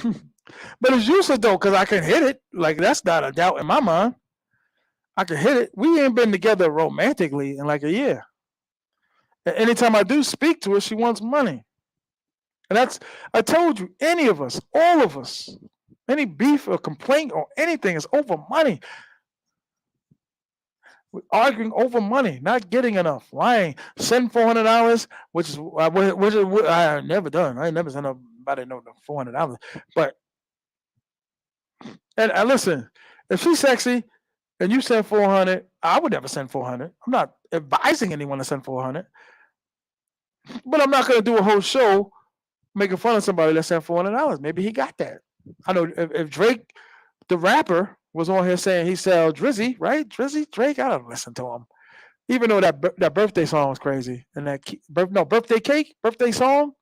But it's useless though, because I can hit it. Like, that's not a doubt in my mind. I can hit it. We ain't been together romantically in like a year. And anytime I do speak to her, she wants money. And I told you, any of us, all of us, any beef or complaint or anything is over money. We're arguing over money, not getting enough, lying. Send $400, which is I never done. I never sent nobody no $400. But and listen, if she's sexy and you send 400, I would never send 400. I'm not advising anyone to send 400, but I'm not going to do a whole show making fun of somebody that sent $400. Maybe he got that. I know if Drake, the rapper, was on here saying he sell Drizzy, right? Drake, I don't listen to him. Even though that birthday song was crazy. And that birthday song,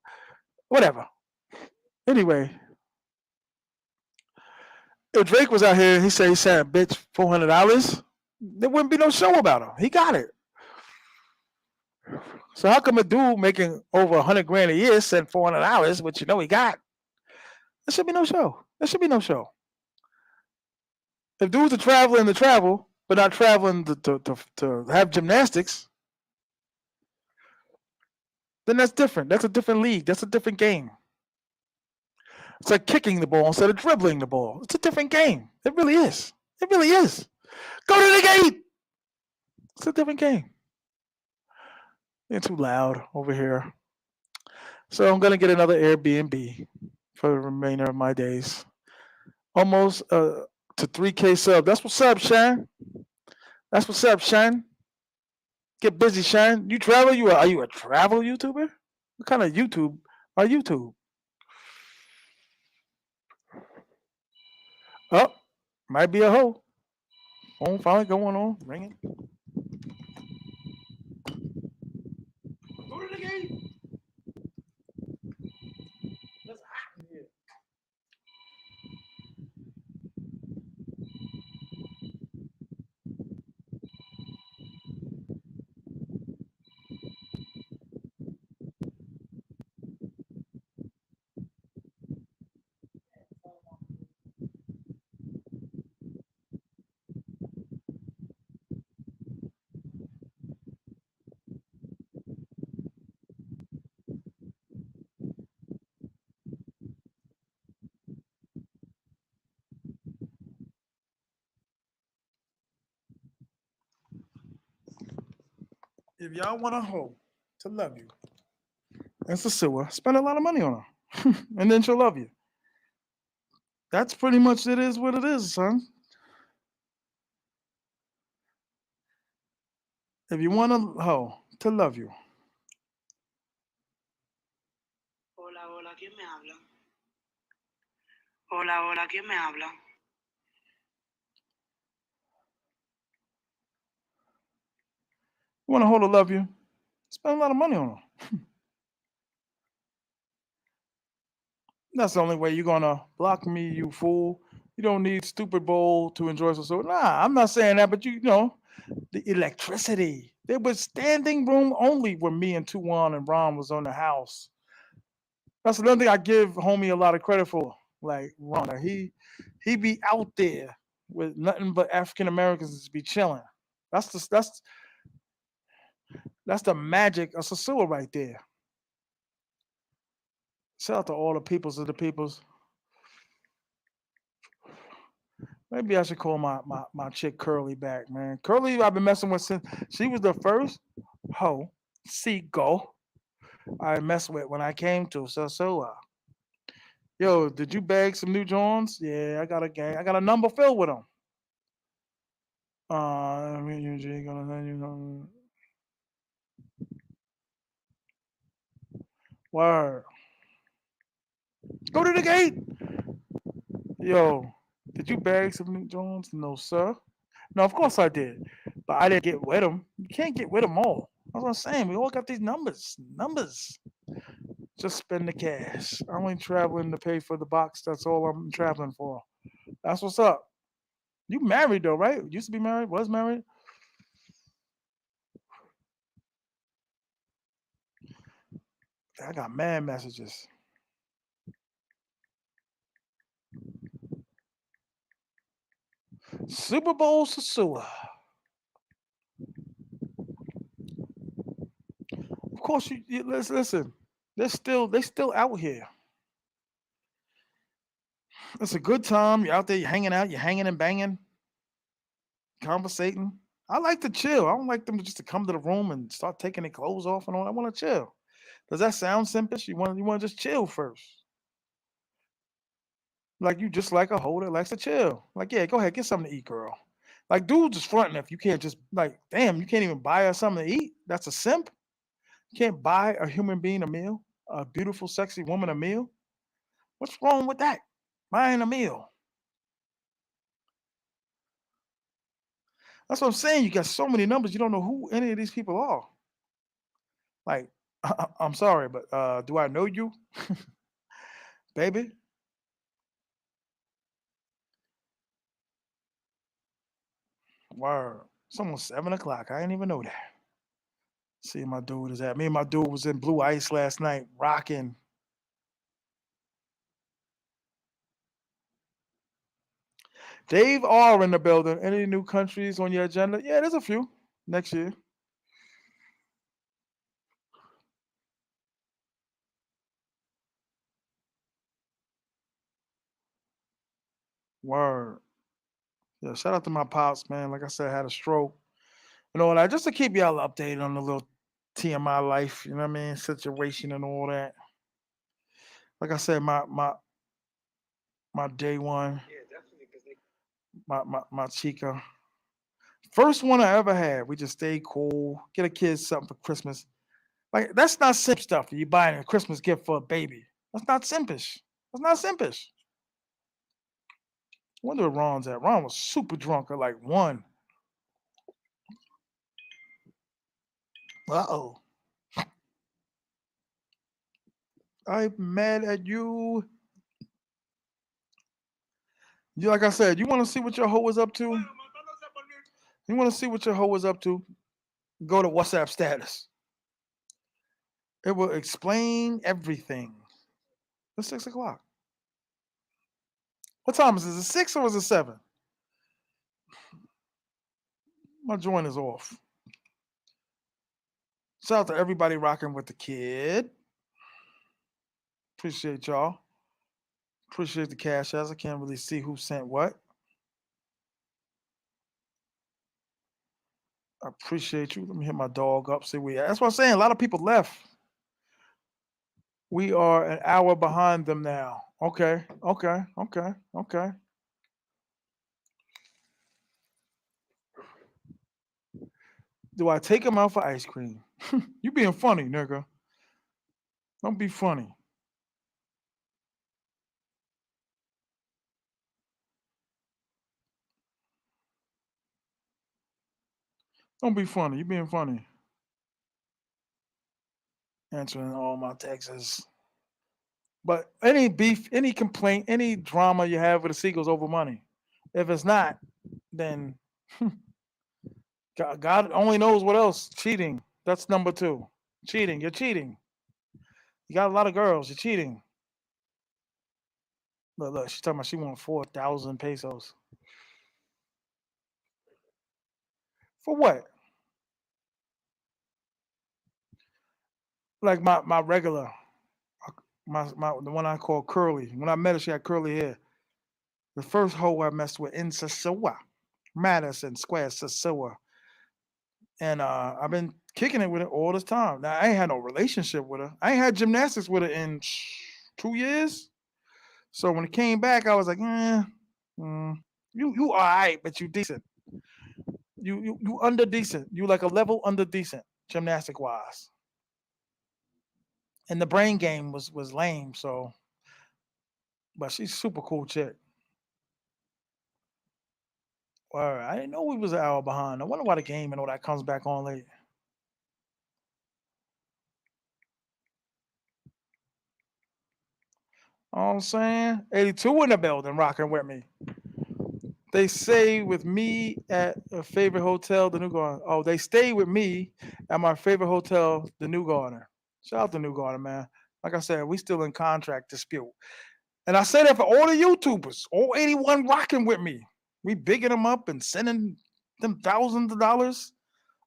whatever. Anyway, if Drake was out here and he said he sent a bitch $400, there wouldn't be no show about him. He got it. So how come a dude making over 100 grand a year send $400, which you know he got? There should be no show. If dudes are traveling to travel, but not traveling to have gymnastics, then that's different. That's a different league. That's a different game. It's like kicking the ball instead of dribbling the ball. It's a different game. It really is. It really is. Go to the gate. It's a different game. It's too loud over here. So I'm gonna get another Airbnb for the remainder of my days. Almost to 3K sub. That's what's up, Shine. That's what's up, Shine. Get busy, Shine. You travel? Are you a travel YouTuber? What kind of YouTube are YouTube? Oh, might be a hoe. Phone finally going on, ringing. Go to the gate. That's hot in here. If y'all want a hoe to love you, and sosua, spend a lot of money on her, and then she'll love you. That's pretty much it. Is what it is, son. If you want a hoe to love you, Hola, hola, ¿quién me habla? Hola, hola, ¿quién me habla? you want a hoe to love you, spend a lot of money on her. That's the only way you're gonna block me, you fool. You don't need stupid bowl to enjoy sosua. Nah, I'm not saying that, but you know the electricity. There was standing room only when me and Tuwan and Ron was on the house. That's another thing I give homie a lot of credit for. Like Ron, he be out there with nothing but African Americans to be chilling. That's that's the magic of Sasua right there. Shout out to all the peoples of the peoples. Maybe I should call my chick Curly back, man. Curly, I've been messing with since she was the first hoe seagull I messed with when I came to Sasua. Yo, did you bag some new Johns? Yeah, I got a gang. I got a number filled with them. I mean, you gonna you know. Word. Go to the gate. Yo, did you bag some new Johns? No, sir. No, of course I did, but I didn't get with them. You can't get with them all. That's what I'm saying. We all got these numbers. Numbers. Just spend the cash. I'm only traveling to pay for the box. That's all I'm traveling for. That's what's up. You married though, right? Used to be married. Was married. I got mad messages. Super Bowl Sasua. Of course, listen. They still out here. It's a good time. You're out there, you're hanging out, you're hanging and banging, conversating. I like to chill. I don't like them just to come to the room and start taking their clothes off and all. I want to chill. Does that sound simpish? You want to just chill first. Like you just like a hoe that likes to chill. Like, yeah, go ahead, get something to eat, girl. Like, dude, just fronting if you can't just like, damn, you can't even buy her something to eat. That's a simp. You can't buy a human being a meal, a beautiful, sexy woman a meal. What's wrong with that? Buying a meal. That's what I'm saying. You got so many numbers, you don't know who any of these people are. Like, I'm sorry, but do I know you, baby? Word. It's almost 7 o'clock. I didn't even know that. See, my dude is at. Me and my dude was in Blue Ice last night, rocking. Dave R in the building. Any new countries on your agenda? Yeah, there's a few next year. Word. Yeah, shout out to my pops, man. Like I said, I had a stroke. You know what? I just to keep y'all updated on the little TMI life, you know what I mean, situation and all that. Like I said, my day one, my chica. First one I ever had. We just stayed cool, get a kid something for Christmas. Like that's not simp stuff. You buying a Christmas gift for a baby. That's not simpish. That's not simpish. I wonder where Ron's at. Ron was super drunk at like one. Uh-oh. I'm mad at you. You like I said, you want to see what your hoe is up to? You want to see what your hoe is up to? Go to WhatsApp status. It will explain everything. It's 6 o'clock. What time is it? Is it 6 or is it 7? My joint is off. Shout out to everybody rocking with the kid. Appreciate y'all. Appreciate the cash as I can't really see who sent what. I appreciate you. Let me hit my dog up. See where we at. That's what I'm saying. A lot of people left. We are an hour behind them now. Okay. Okay. Okay. Okay. Do I take them out for ice cream? You being funny, nigga. Don't be funny. Don't be funny. You being funny. Answering all my texts. But any beef, any complaint, any drama you have with the Seagulls over money. If it's not, then God only knows what else. Cheating. That's number two. Cheating. You're cheating. You got a lot of girls. You're cheating. Look, she's talking about she wants 4,000 pesos. For what? Like my regular, my the one I call Curly. When I met her, she had curly hair. The first hoe I messed with in Sosua, Madison Square, Sosua. And I've been kicking it with her all this time. Now I ain't had no relationship with her. I ain't had gymnastics with her in 2 years. So when it came back, I was like, mm, you all right, but you decent. You under decent. You like a level under decent, gymnastic wise. And the brain game was lame. So, but she's super cool chick. Word. I didn't know we was an hour behind. I wonder why the game and all that comes back on late. Know what I'm saying? 82 in the building rocking with me. They stay with me at a favorite hotel, the New Garden. Oh, they stay with me at my favorite hotel, the New Garden. Shout out to New Garden, man. Like I said, we still in contract dispute. And I say that for all the YouTubers, all 81 rocking with me. We bigging them up and sending them thousands of dollars.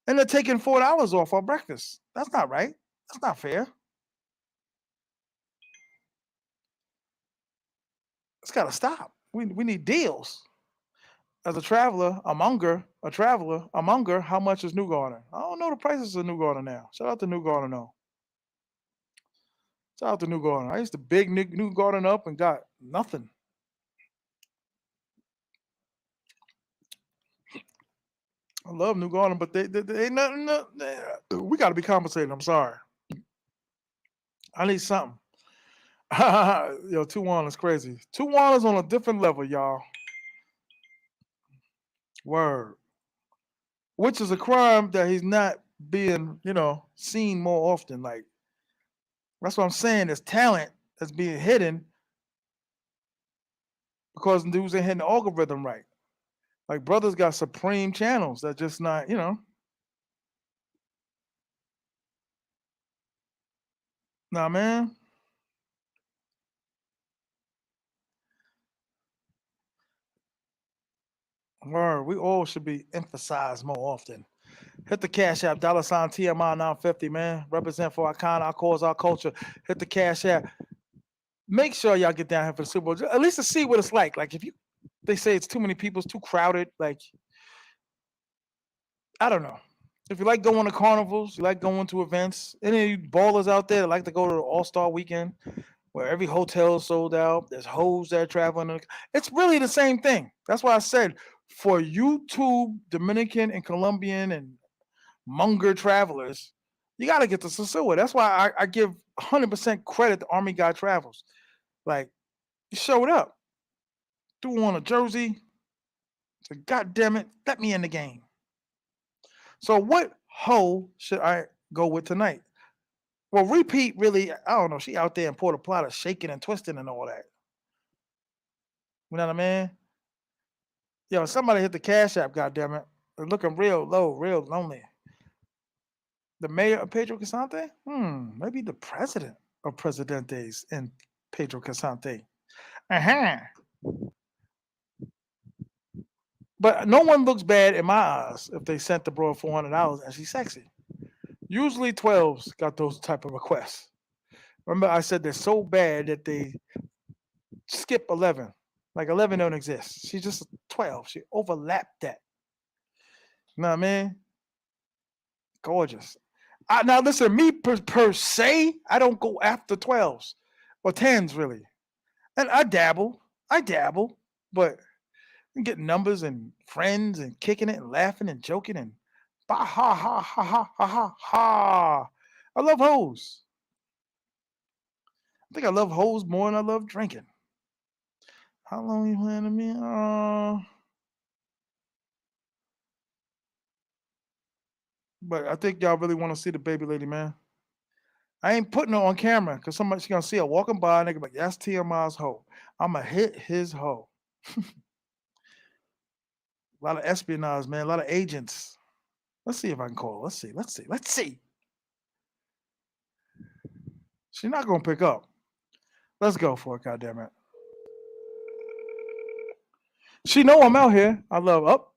And they're taking $4 off our breakfast. That's not right. That's not fair. It's got to stop. We need deals. As a traveler, among her, how much is New Garden? I don't know the prices of New Garden now. Shout out to New Garden though. Shout out to New Garden. I used to big New Garden up and got nothing. I love New Garden, but they ain't nothing. We got to be compensated. I'm sorry. I need something. Yo, 2-1 is crazy. 2-1 is on a different level, y'all. Word. Which is a crime that he's not being, seen more often. Like that's what I'm saying. There's talent that's being hidden because dudes ain't hitting the algorithm right. Like brothers got supreme channels that just not. Nah, man. Word, we all should be emphasized more often. Hit the Cash App, dollar sign TMI 950, man. Represent for our kind, our cause, our culture. Hit the Cash App. Make sure y'all get down here for the Super Bowl, at least to see what it's like. Like if you, they say it's too many people, it's too crowded. Like I don't know. If you like going to carnivals, you like going to events. Any of you ballers out there that like to go to the All Star Weekend, where every hotel is sold out. There's hoes that are traveling. It's really the same thing. That's why I said for YouTube, Dominican and Colombian and Munger travelers, you got to get to Sosua. That's why I give 100% credit to Army Guy Travels. Like, he showed up, threw on a jersey, said, God damn it, let me in the game. So, what hoe should I go with tonight? Well, repeat really, I don't know. She out there in Puerto Plata shaking and twisting and all that. You know what I mean? Yo, somebody hit the Cash App, God damn it. They're looking real low, real lonely. The mayor of Pedro Casante? Maybe the president of Presidentes in Pedro Casante. Uh-huh. But no one looks bad in my eyes if they sent the bro $400 and she's sexy. Usually 12s got those type of requests. Remember, I said they're so bad that they skip 11. Like 11 don't exist. She's just 12. She overlapped that. You know what I mean? Gorgeous. Now listen, me per se, I don't go after 12s or 10s really. And I dabble. But I'm getting numbers and friends and kicking it and laughing and joking and bah ha ha ha ha ha ha ha. I love hoes. I think I love hoes more than I love drinking. How long you playing to me? But I think y'all really want to see the baby lady, man. I ain't putting her on camera because somebody's gonna see her walking by and they gonna be like, that's TMI's hoe. I'ma hit his hoe. A lot of espionage, man. A lot of agents. Let's see if I can call her. Let's see. She's not gonna pick up. Let's go for it, goddammit. She know I'm out here. I love up.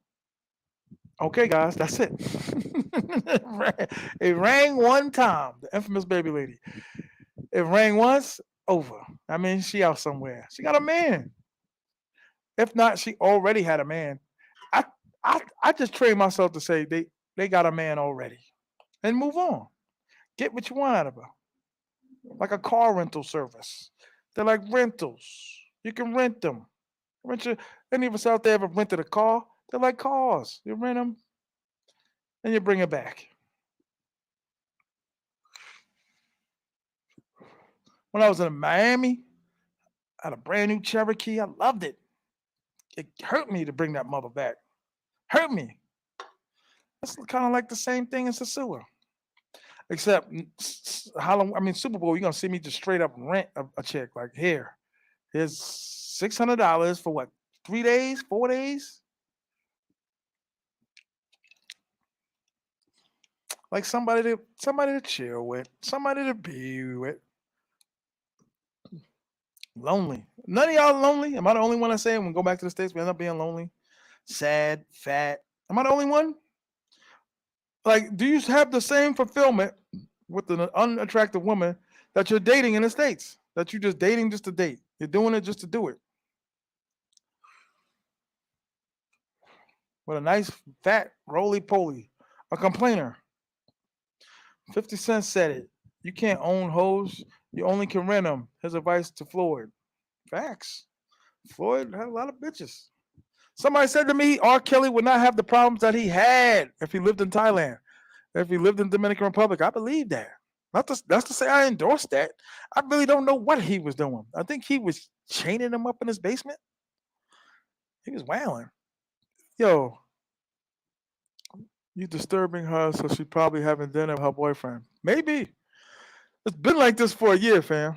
Okay, guys, that's it. It rang one time. The infamous baby lady. It rang once, over. I mean, she out somewhere. She got a man. If not, she already had a man. I I just trained myself to say they got a man already. And move on. Get what you want out of her. Like a car rental service. They're like rentals. You can rent them. Rent your, any of us out there ever rented a car? They're like cars. You rent them and you bring it back. When I was in Miami, I had a brand new Cherokee. I loved it. It hurt me to bring that mother back. Hurt me. That's kind of like the same thing in Sosua. Except I mean Super Bowl, you're gonna see me just straight up rent a chick. Like here's $600 for what? 3 days, 4 days? Like somebody to chill with, somebody to be with. Lonely. None of y'all lonely. Am I the only one that say when we go back to the States we end up being lonely? Sad, fat. Am I the only one? Like, do you have the same fulfillment with an unattractive woman that you're dating in the States? That you're just dating just to date. You're doing it just to do it. With a nice, fat, roly poly. A complainer. 50 Cent said it. You can't own hoes. You only can rent them. His advice to Floyd. Facts. Floyd had a lot of bitches. Somebody said to me, R. Kelly would not have the problems that he had if he lived in Thailand, if he lived in Dominican Republic. I believe that. Not to say I endorse that. I really don't know what he was doing. I think he was chaining them up in his basement. He was wailing. Yo, you disturbing her, so she probably having dinner with her boyfriend. Maybe. It's been like this for a year, fam.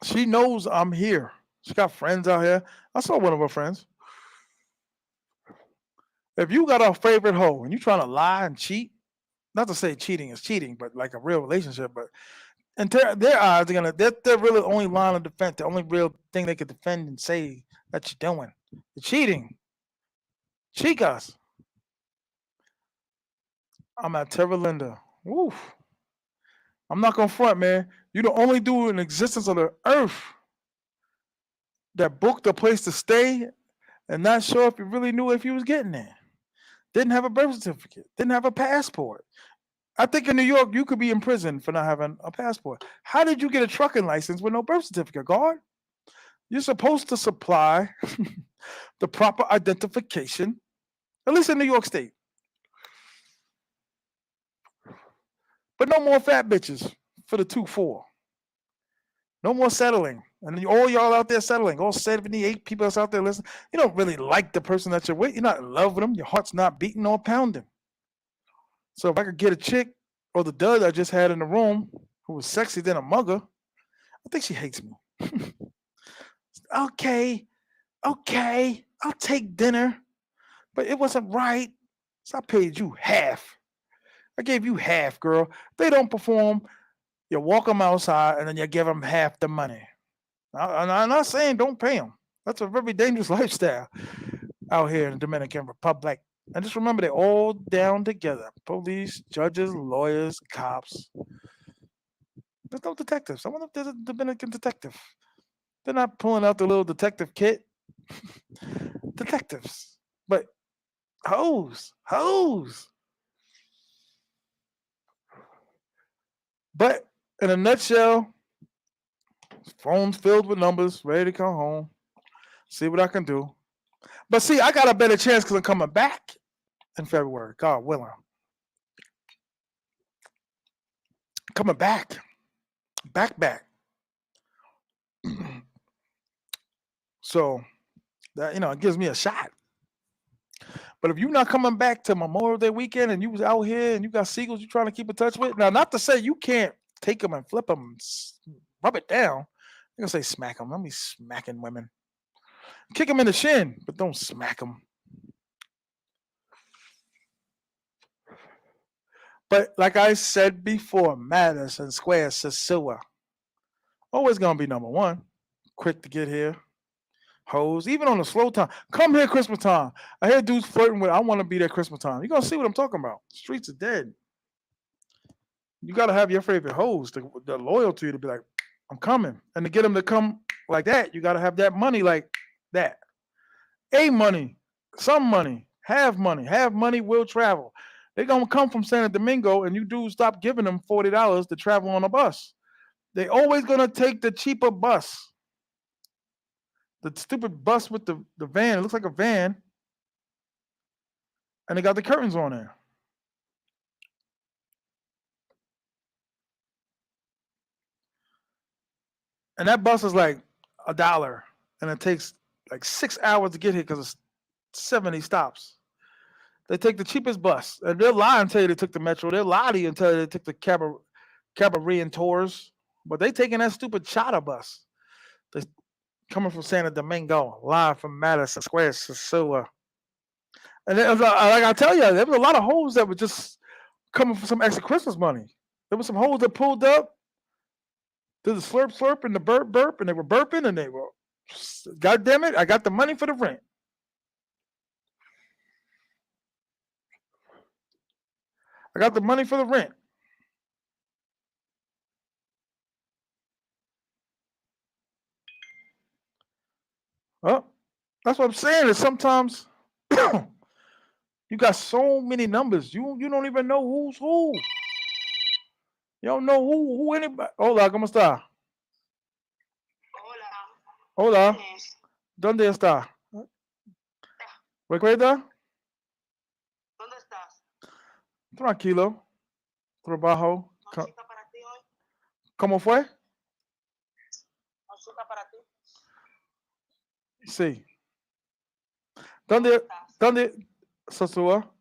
She knows I'm here. She got friends out here. I saw one of her friends. If you got a favorite hoe and you trying to lie and cheat, not to say cheating is cheating, but like a real relationship, but in their eyes, they're really the only line of defense, the only real thing they could defend and say that you're doing. The cheating. Chicas, I'm at Terra Linda. Woof. I'm not gonna front, man. You the only dude in existence on the earth that booked a place to stay and not sure if you really knew if you was getting there. Didn't have a birth certificate. Didn't have a passport. I think in New York you could be in prison for not having a passport. How did you get a trucking license with no birth certificate, guard? You're supposed to supply the proper identification, at least in New York State. But no more fat bitches for the 2-4. No more settling. And all y'all out there settling, all 78 people that's out there listening, you don't really like the person that you're with. You're not in love with them. Your heart's not beating or pounding. So if I could get a chick or the dud I just had in the room who was sexy than a mugger, I think she hates me. Okay, okay, I'll take dinner, but it wasn't right. So I paid you half. I gave you half, girl. If they don't perform, you walk them outside and then you give them half the money. I'm not saying don't pay them. That's a very dangerous lifestyle out here in the Dominican Republic. And just remember, they're all down together: police, judges, lawyers, cops. There's no detectives. I wonder if there's a Dominican detective. They're not pulling out the little detective kit. Detectives. But hoes. But in a nutshell, phone's filled with numbers, ready to come home, see what I can do. But see, I got a better chance because I'm coming back in February, God willing. Coming back. Back. So that it gives me a shot. But if you're not coming back to Memorial Day weekend and you was out here and you got seagulls you trying to keep in touch with, now not to say you can't take them and flip them, and rub it down. I'm gonna say smack them. Let me smacking women. Kick them in the shin, but don't smack them. But like I said before, Madison Square sosua always gonna be number one. Quick to get here, hoes, even on the slow time. Come here Christmas time. I hear dudes flirting with, I want to be there Christmas time. You're gonna see what I'm talking about. Streets are dead. You gotta have your favorite hoes, the loyalty to be like, I'm coming. And to get them to come like that, you gotta have that money like that. A money, some money, have money. Have money will travel. They're gonna come from Santo Domingo and you do stop giving them $40 to travel on a bus. They always gonna take the cheaper bus. The stupid bus with the van. It looks like a van. And they got the curtains on there. And that bus is like $1. And it takes like 6 hours to get here because it's 70 stops. They take the cheapest bus. And they'll lie and tell you they took the metro. They'll lie to you and tell you they took the Cabaret tours. But they taking that stupid charter bus. They coming from Santo Domingo, live from Madison Square, Sosua. And like I tell you, there was a lot of hoes that were just coming for some extra Christmas money. There was some hoes that pulled up, did the slurp and the burp, and they were burping and they were, God damn it, I got the money for the rent. I got the money for the rent. Well, that's what I'm saying. Is sometimes you got so many numbers. You don't even know who's who. You don't know who anybody. Hola, ¿cómo está? Hola, Hola, ¿quién es? ¿dónde está? ¿Recuerda? ¿Dónde estás? Tranquilo. Trabajo. ¿No hay cita para ti hoy? ¿Cómo fue? ¿No hay cita para ti? Sí. ¿Dónde ¿Dónde, estás? dónde, Sosua?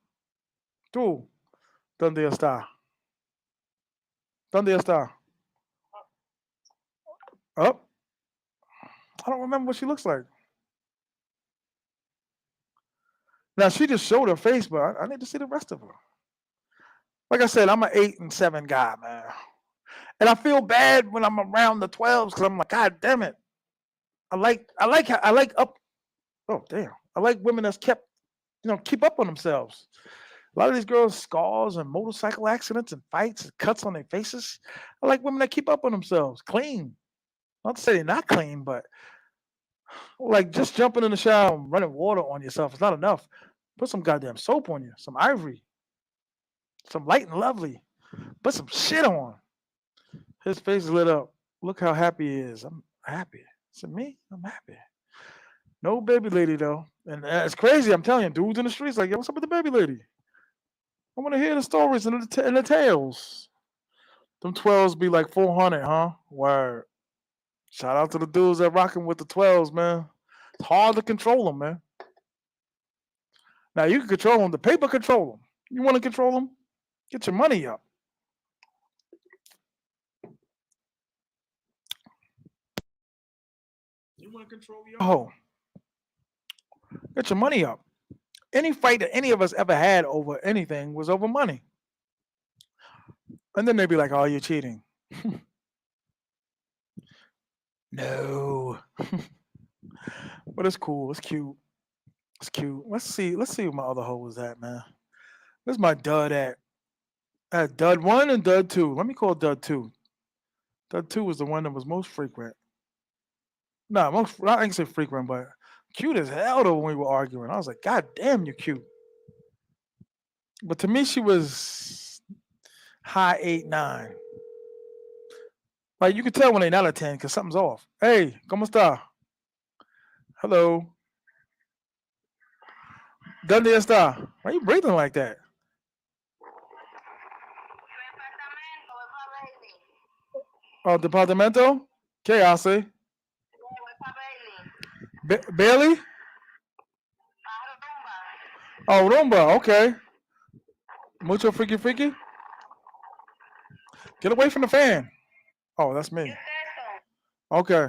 Tú, ¿dónde está? ¿Dónde está? Oh, I don't remember what she looks like. Now she just showed her face, but I need to see the rest of her. Like I said, I'm an 8 and 7 guy, man, and I feel bad when I'm around the 12s because I'm like, God damn it, I like up. Oh damn, I like women that's kept keep up on themselves. A lot of these girls scars and motorcycle accidents and fights and cuts on their faces. I like women that keep up on themselves, clean. Not to say they're not clean, but like just jumping in the shower and running water on yourself is not enough. Put some goddamn soap on you, some ivory, some light and lovely. Put some shit on. His face is lit up. Look how happy he is. I'm happy. Is it me? I'm happy. No baby lady though, and it's crazy. I'm telling you, dudes in the streets like, yo, what's up with the baby lady? I want to hear the stories and the tales. Them 12s be like 400, huh? Word. Shout out to the dudes that rocking with the 12s, man. It's hard to control them, man. Now you can control them. The paper control them. You want to control them? Get your money up. You want to control your hoe? Get your money up. Any fight that any of us ever had over anything was over money. And then they'd be like, "Oh, you're cheating." No, but it's cool. It's cute. It's cute. Let's see. Let's see where my other hoe was at, man. Where's my dud at? At dud one and dud two. Let me call dud two. Dud two was the one that was most frequent. No, most I ain't say frequent, but cute as hell though when we were arguing. I was like, God damn, you're cute. But to me, she was high 8, 9. Like you could tell when they're not a 10 because something's off. Hey, ¿cómo está? Hello. ¿Dónde está? Why are you breathing like that? Oh, departamento? ¿Qué hace? Bailey? Oh, Rumba. Okay. Mucho freaky freaky? Get away from the fan. Oh, that's me. Okay.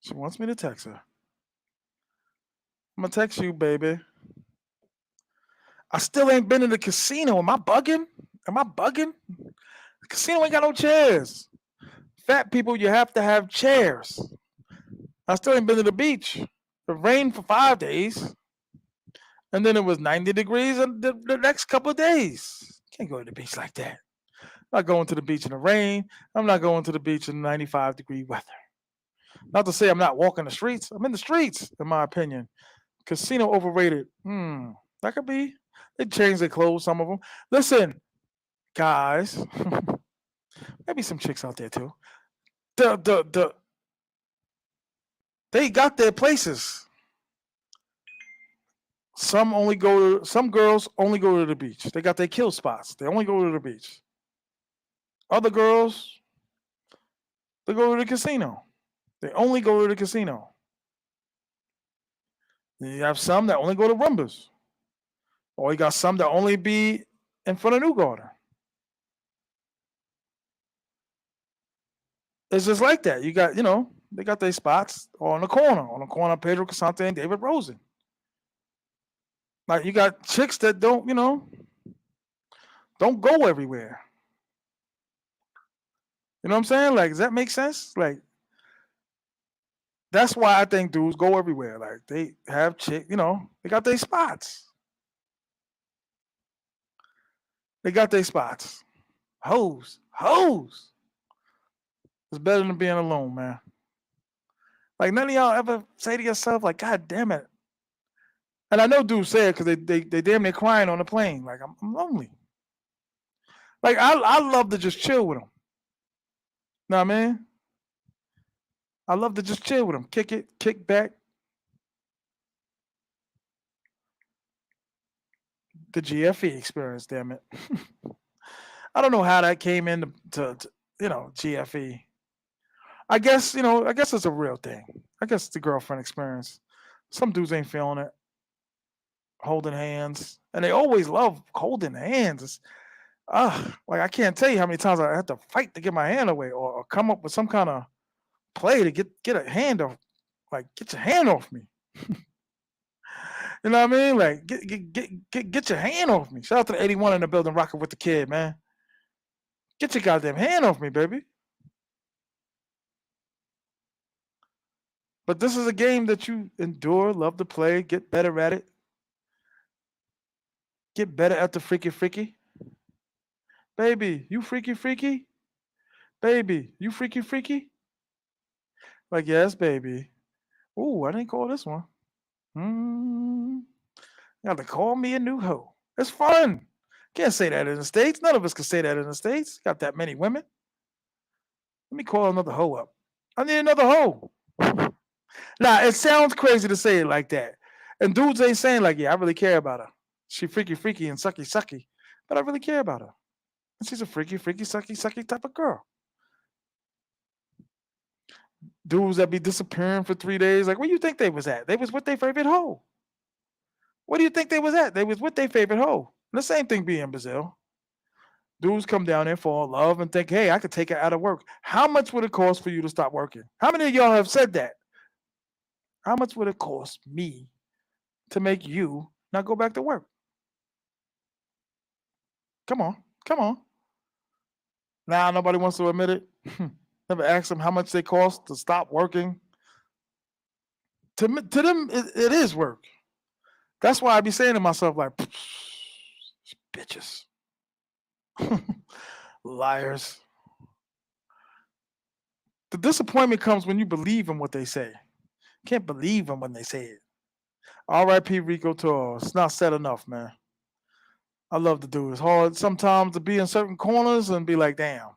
She wants me to text her. I'm gonna text you, baby. I still ain't been in the casino. Am I bugging? Am I bugging? The casino ain't got no chairs. Fat people, you have to have chairs. I still ain't been to the beach. It rained for 5 days, and then it was 90 degrees the next couple of days. Can't go to the beach like that. I'm not going to the beach in the rain. I'm not going to the beach in 95-degree weather. Not to say I'm not walking the streets. I'm in the streets, in my opinion. Casino overrated. That could be. They changed their clothes, some of them. Listen, guys, maybe some chicks out there too. They got their places. Some girls only go to the beach. They got their kill spots. They only go to the beach. Other girls, they go to the casino. They only go to the casino. You have some that only go to Rumbas. Or you got some that only be in front of New Garden. It's just like that. You got, they got their spots on the corner of Pedro Casante and David Rosen. Like you got chicks that don't go everywhere. You know what I'm saying? Like, does that make sense? Like, that's why I think dudes go everywhere. Like, they have they got their spots. They got their spots. Hoes. It's better than being alone, man. Like, none of y'all ever say to yourself, like, God damn it. And I know dudes say it because they damn near crying on the plane. Like, I'm lonely. Like, I love to just chill with them. Know what I mean? I love to just chill with them. Kick back. The GFE experience, damn it. I don't know how that came into GFE. I guess it's a real thing. I guess it's the girlfriend experience. Some dudes ain't feeling it. Holding hands. And they always love holding hands. It's, like I can't tell you how many times I have to fight to get my hand away or come up with some kind of play to get a hand off. Like, get your hand off me. You know what I mean? Like, get your hand off me. Shout out to the 81 in the building rocking with the kid, man. Get your goddamn hand off me, baby. But this is a game that you endure, love to play, get better at it, get better at the freaky freaky. Baby, you freaky freaky? Baby, you freaky freaky? Like, yes, baby. Ooh, I didn't call this one. Hmm. Got to call me a new hoe. It's fun. Can't say that in the States. None of us can say that in the States. Got that many women. Let me call another hoe up. I need another hoe. Nah, it sounds crazy to say it like that. And dudes ain't saying like, yeah, I really care about her. She freaky freaky and sucky sucky. But I really care about her. And she's a freaky freaky sucky sucky type of girl. Dudes that be disappearing for 3 days, like where you think they was at? They was with their favorite hoe. Where do you think they was at? They was with their favorite hoe. And the same thing be in Brazil. Dudes come down there, fall in love, and think, hey, I could take her out of work. How much would it cost for you to stop working? How many of y'all have said that? How much would it cost me to make you not go back to work? Come on, come on. Now nobody wants to admit it. Never ask them how much they cost to stop working. To them, it is work. That's why I be saying to myself, like, bitches, liars. The disappointment comes when you believe in what they say. Can't believe them when they say it. R.I.P. Rico Toro. It's not said enough, man. I love to do it. It's hard sometimes to be in certain corners and be like, damn.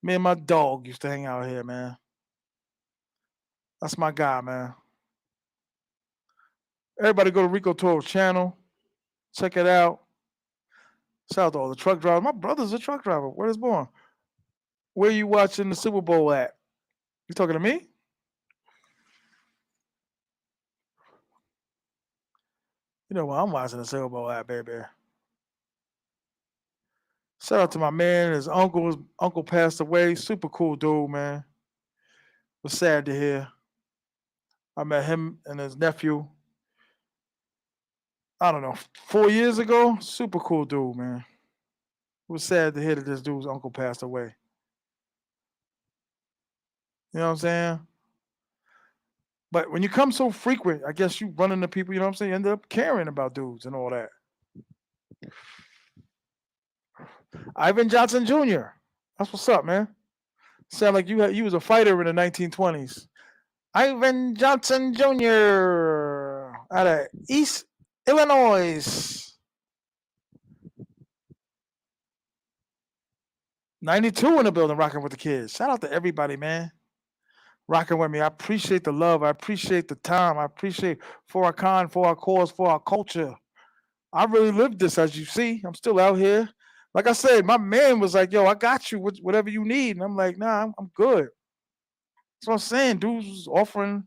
Me and my dog used to hang out here, man. That's my guy, man. Everybody go to Rico Toro's channel. Check it out. Shout out to all the truck drivers. My brother's a truck driver. Where is born? Where you watching the Super Bowl at? You talking to me? You know what? I'm watching the Super Bowl at, baby. Shout out to my man. His uncle passed away. Super cool dude, man. Was sad to hear. I met him and his nephew. I don't know, 4 years ago. Super cool dude, man. It was sad to hear that this dude's uncle passed away. You know what I'm saying? But when you come so frequent, I guess you run into people. You know what I'm saying? You end up caring about dudes and all that. Ivan Johnson Jr. That's what's up, man. Sound like you was a fighter in the 1920s. Ivan Johnson Jr. out of East Illinois. 92 in the building, rocking with the kids. Shout out to everybody, man. Rocking with me. I appreciate the love. I appreciate the time. I appreciate for our con, for our cause, for our culture. I really lived this, as you see. I'm still out here. Like I said, my man was like, yo, I got you, whatever you need. And I'm like, nah, I'm good. That's what I'm saying. Dudes was offering,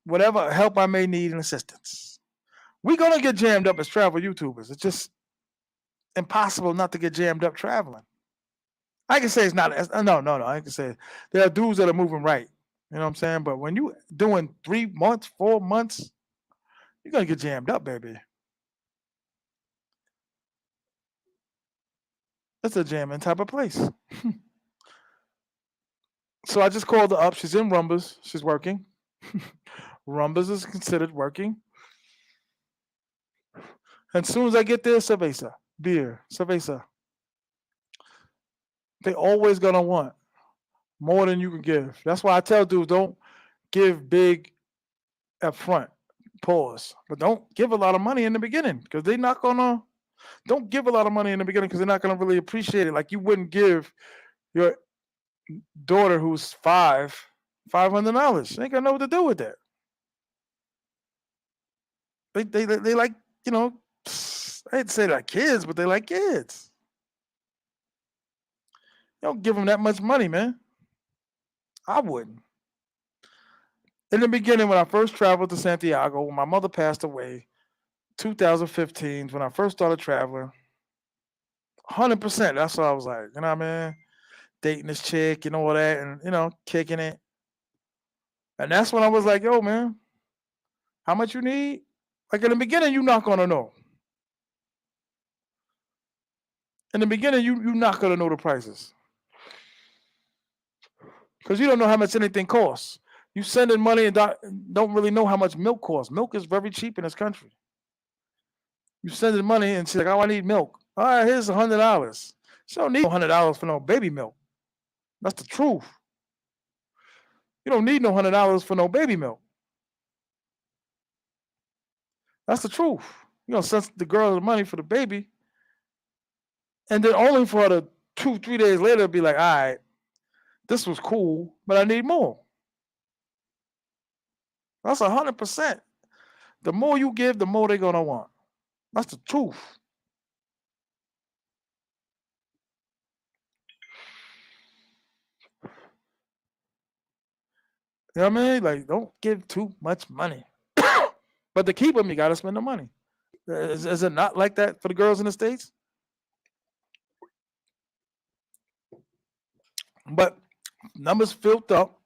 whatever help I may need and assistance. We're going to get jammed up as travel YouTubers. It's just impossible not to get jammed up traveling. I can say it's not. No. I can say there are dudes that are moving right. You know what I'm saying? But when you doing 3 months, 4 months, you're gonna get jammed up, baby. It's a jamming type of place. So I just called her up. She's in Rumbas. She's working. Rumbas is considered working. And as soon as I get there, cerveza, beer, cerveza. They always gonna want more than you can give. That's why I tell dudes don't give big up front. Pause. But don't give a lot of money in the beginning because they're not gonna. Don't give a lot of money in the beginning because they're not gonna really appreciate it. Like you wouldn't give your daughter who's $500. They ain't gonna know what to do with that. They like I hate to say like kids, but they like kids. You don't give them that much money, man. I wouldn't. In the beginning, when I first traveled to Santiago, when my mother passed away, 2015, when I first started traveling, 100%. That's what I was like. You know what I mean? Dating this chick and all that, and kicking it. And that's when I was like, yo, man, how much you need? Like in the beginning, you're not gonna know. In the beginning, you're not gonna know the prices. because you don't know how much anything costs. You sending money and don't really know how much milk costs. Milk is very cheap in this country. You sending money and she's like, "Oh, I need milk." All right, here's $100. She don't need $100 for no baby milk. That's the truth. You don't need no $100 for no baby milk. That's the truth. You know, send the girl the money for the baby, and then only for her to 2-3 days later be like, "All right, this was cool, but I need more." That's 100%. The more you give, the more they're gonna want. That's the truth. You know what I mean? Like, don't give too much money. But to keep them, you gotta spend the money. Is it not like that for the girls in the States? But numbers filled up,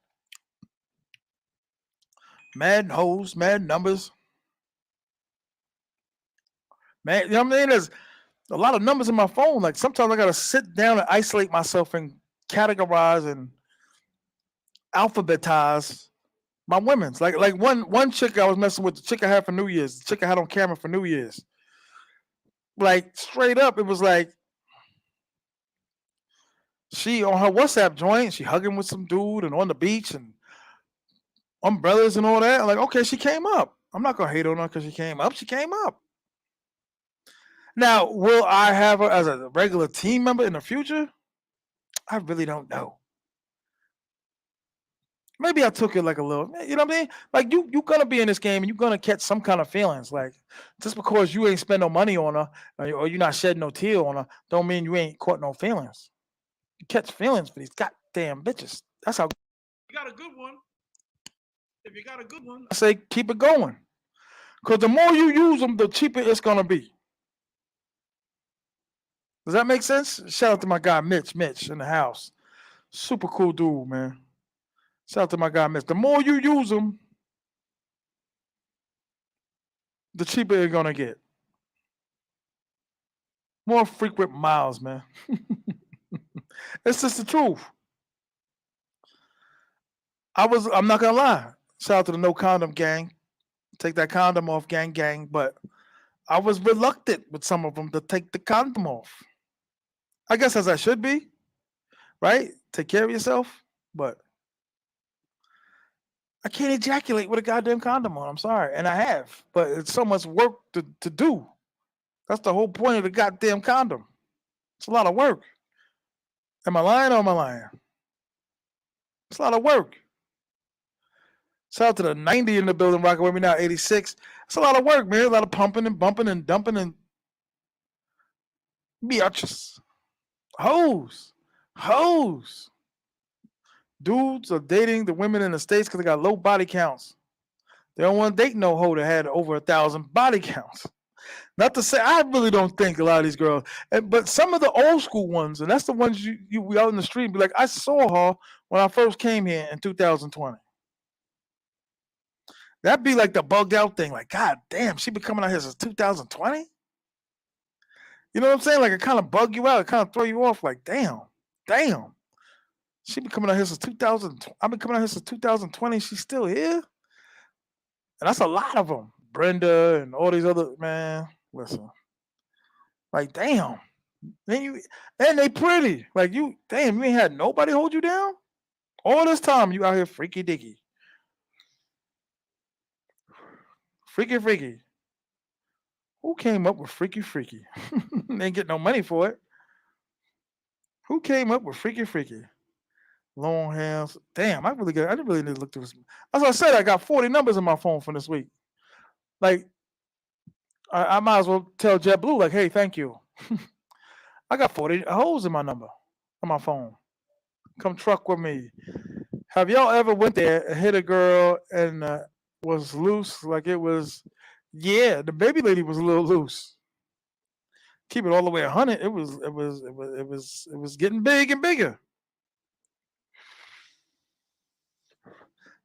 mad hoes, mad numbers. Man, you know what I mean? There's a lot of numbers in my phone. Like sometimes I gotta sit down and isolate myself and categorize and alphabetize my women's. Like one chick I was messing with, the chick I had for New Year's, the chick I had on camera for New Year's. Like straight up, it was like she on her WhatsApp joint, she hugging with some dude and on the beach and umbrellas and all that. I'm like, okay, she came up. I'm not gonna hate on her because she came up. She came up. Now, will I have her as a regular team member in the future? I really don't know. Maybe I took it like a little, you know what I mean? Like you gonna be in this game and you're gonna catch some kind of feelings. Like just because you ain't spend no money on her or you're not shedding no tear on her, don't mean you ain't caught no feelings. You catch feelings for these goddamn bitches. That's how. You got a good one. If you got a good one, I say keep it going. Because the more you use them, the cheaper it's gonna be. Does that make sense? Shout out to my guy Mitch in the house. Super cool dude, man. Shout out to my guy Mitch. The more you use them, the cheaper you're gonna get. More frequent miles, man. It's just the truth. I'm not gonna lie. Shout out to the no condom gang. Take that condom off, gang. But I was reluctant with some of them to take the condom off. I guess as I should be, right? Take care of yourself. But I can't ejaculate with a goddamn condom on. I'm sorry. And I have. But it's so much work to do. That's the whole point of the goddamn condom. It's a lot of work. Am I lying or am I lying? It's a lot of work. Shout out to the 90 in the building, rocking with me now, 86. It's a lot of work, man. A lot of pumping and bumping and dumping and biatches. Hoes. Dudes are dating the women in the States because they got low body counts. They don't want to date no hoe that had over 1,000 body counts. Not to say, I really don't think a lot of these girls, but some of the old school ones, and that's the ones we out in the street, be like, I saw her when I first came here in 2020. That'd be like the bugged out thing. Like, God damn, she been coming out here since 2020? You know what I'm saying? Like, it kind of bug you out. It kind of throw you off. Like, damn. She been coming out here since 2000. I've been coming out here since 2020. She's still here? And that's a lot of them. Brenda and all these other, man, listen. Like, damn. And they pretty. Like, you ain't had nobody hold you down? All this time, you out here freaky dicky. Freaky. Who came up with freaky? They ain't get no money for it. Who came up with freaky? Long hands. Damn, I didn't really need to look through this. As I said, I got 40 numbers in my phone from this week. Like, I might as well tell JetBlue, like, hey, thank you. I got 40 holes in my number on my phone. Come truck with me. Have y'all ever went there and hit a girl and was loose? Like it was, yeah, the baby lady was a little loose. Keep it all the way 100. It was getting big and bigger.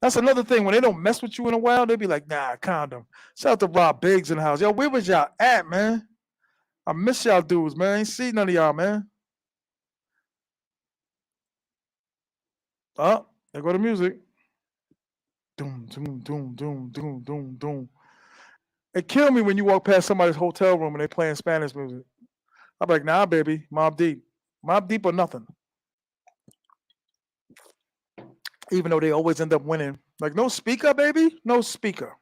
That's another thing. When they don't mess with you in a while, they be like, nah, condom. Shout out to Rob Biggs in the house. Yo, where was y'all at, man? I miss y'all dudes, man. I ain't see none of y'all, man. Oh, There go the music. Doom, doom, doom, doom, doom, doom, doom. It killed me when you walk past somebody's hotel room and they playing Spanish music. I'm like, nah, baby, Mob Deep. Mob Deep or nothing. Even though they always end up winning. Like, no speaker, baby, no speaker.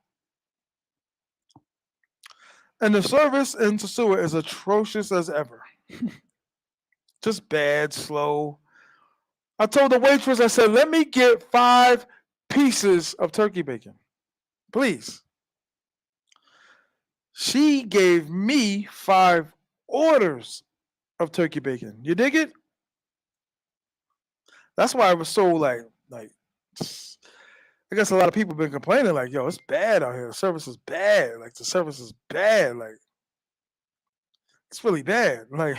And the service in sosua is atrocious as ever. Just bad, slow. I told the waitress, I said, let me get 5 pieces of turkey bacon, please. She gave me 5 orders of turkey bacon. You dig it? That's why I was so like. I guess a lot of people been complaining like, yo, it's bad out here. The service is bad. Like the service is bad. Like it's really bad. Like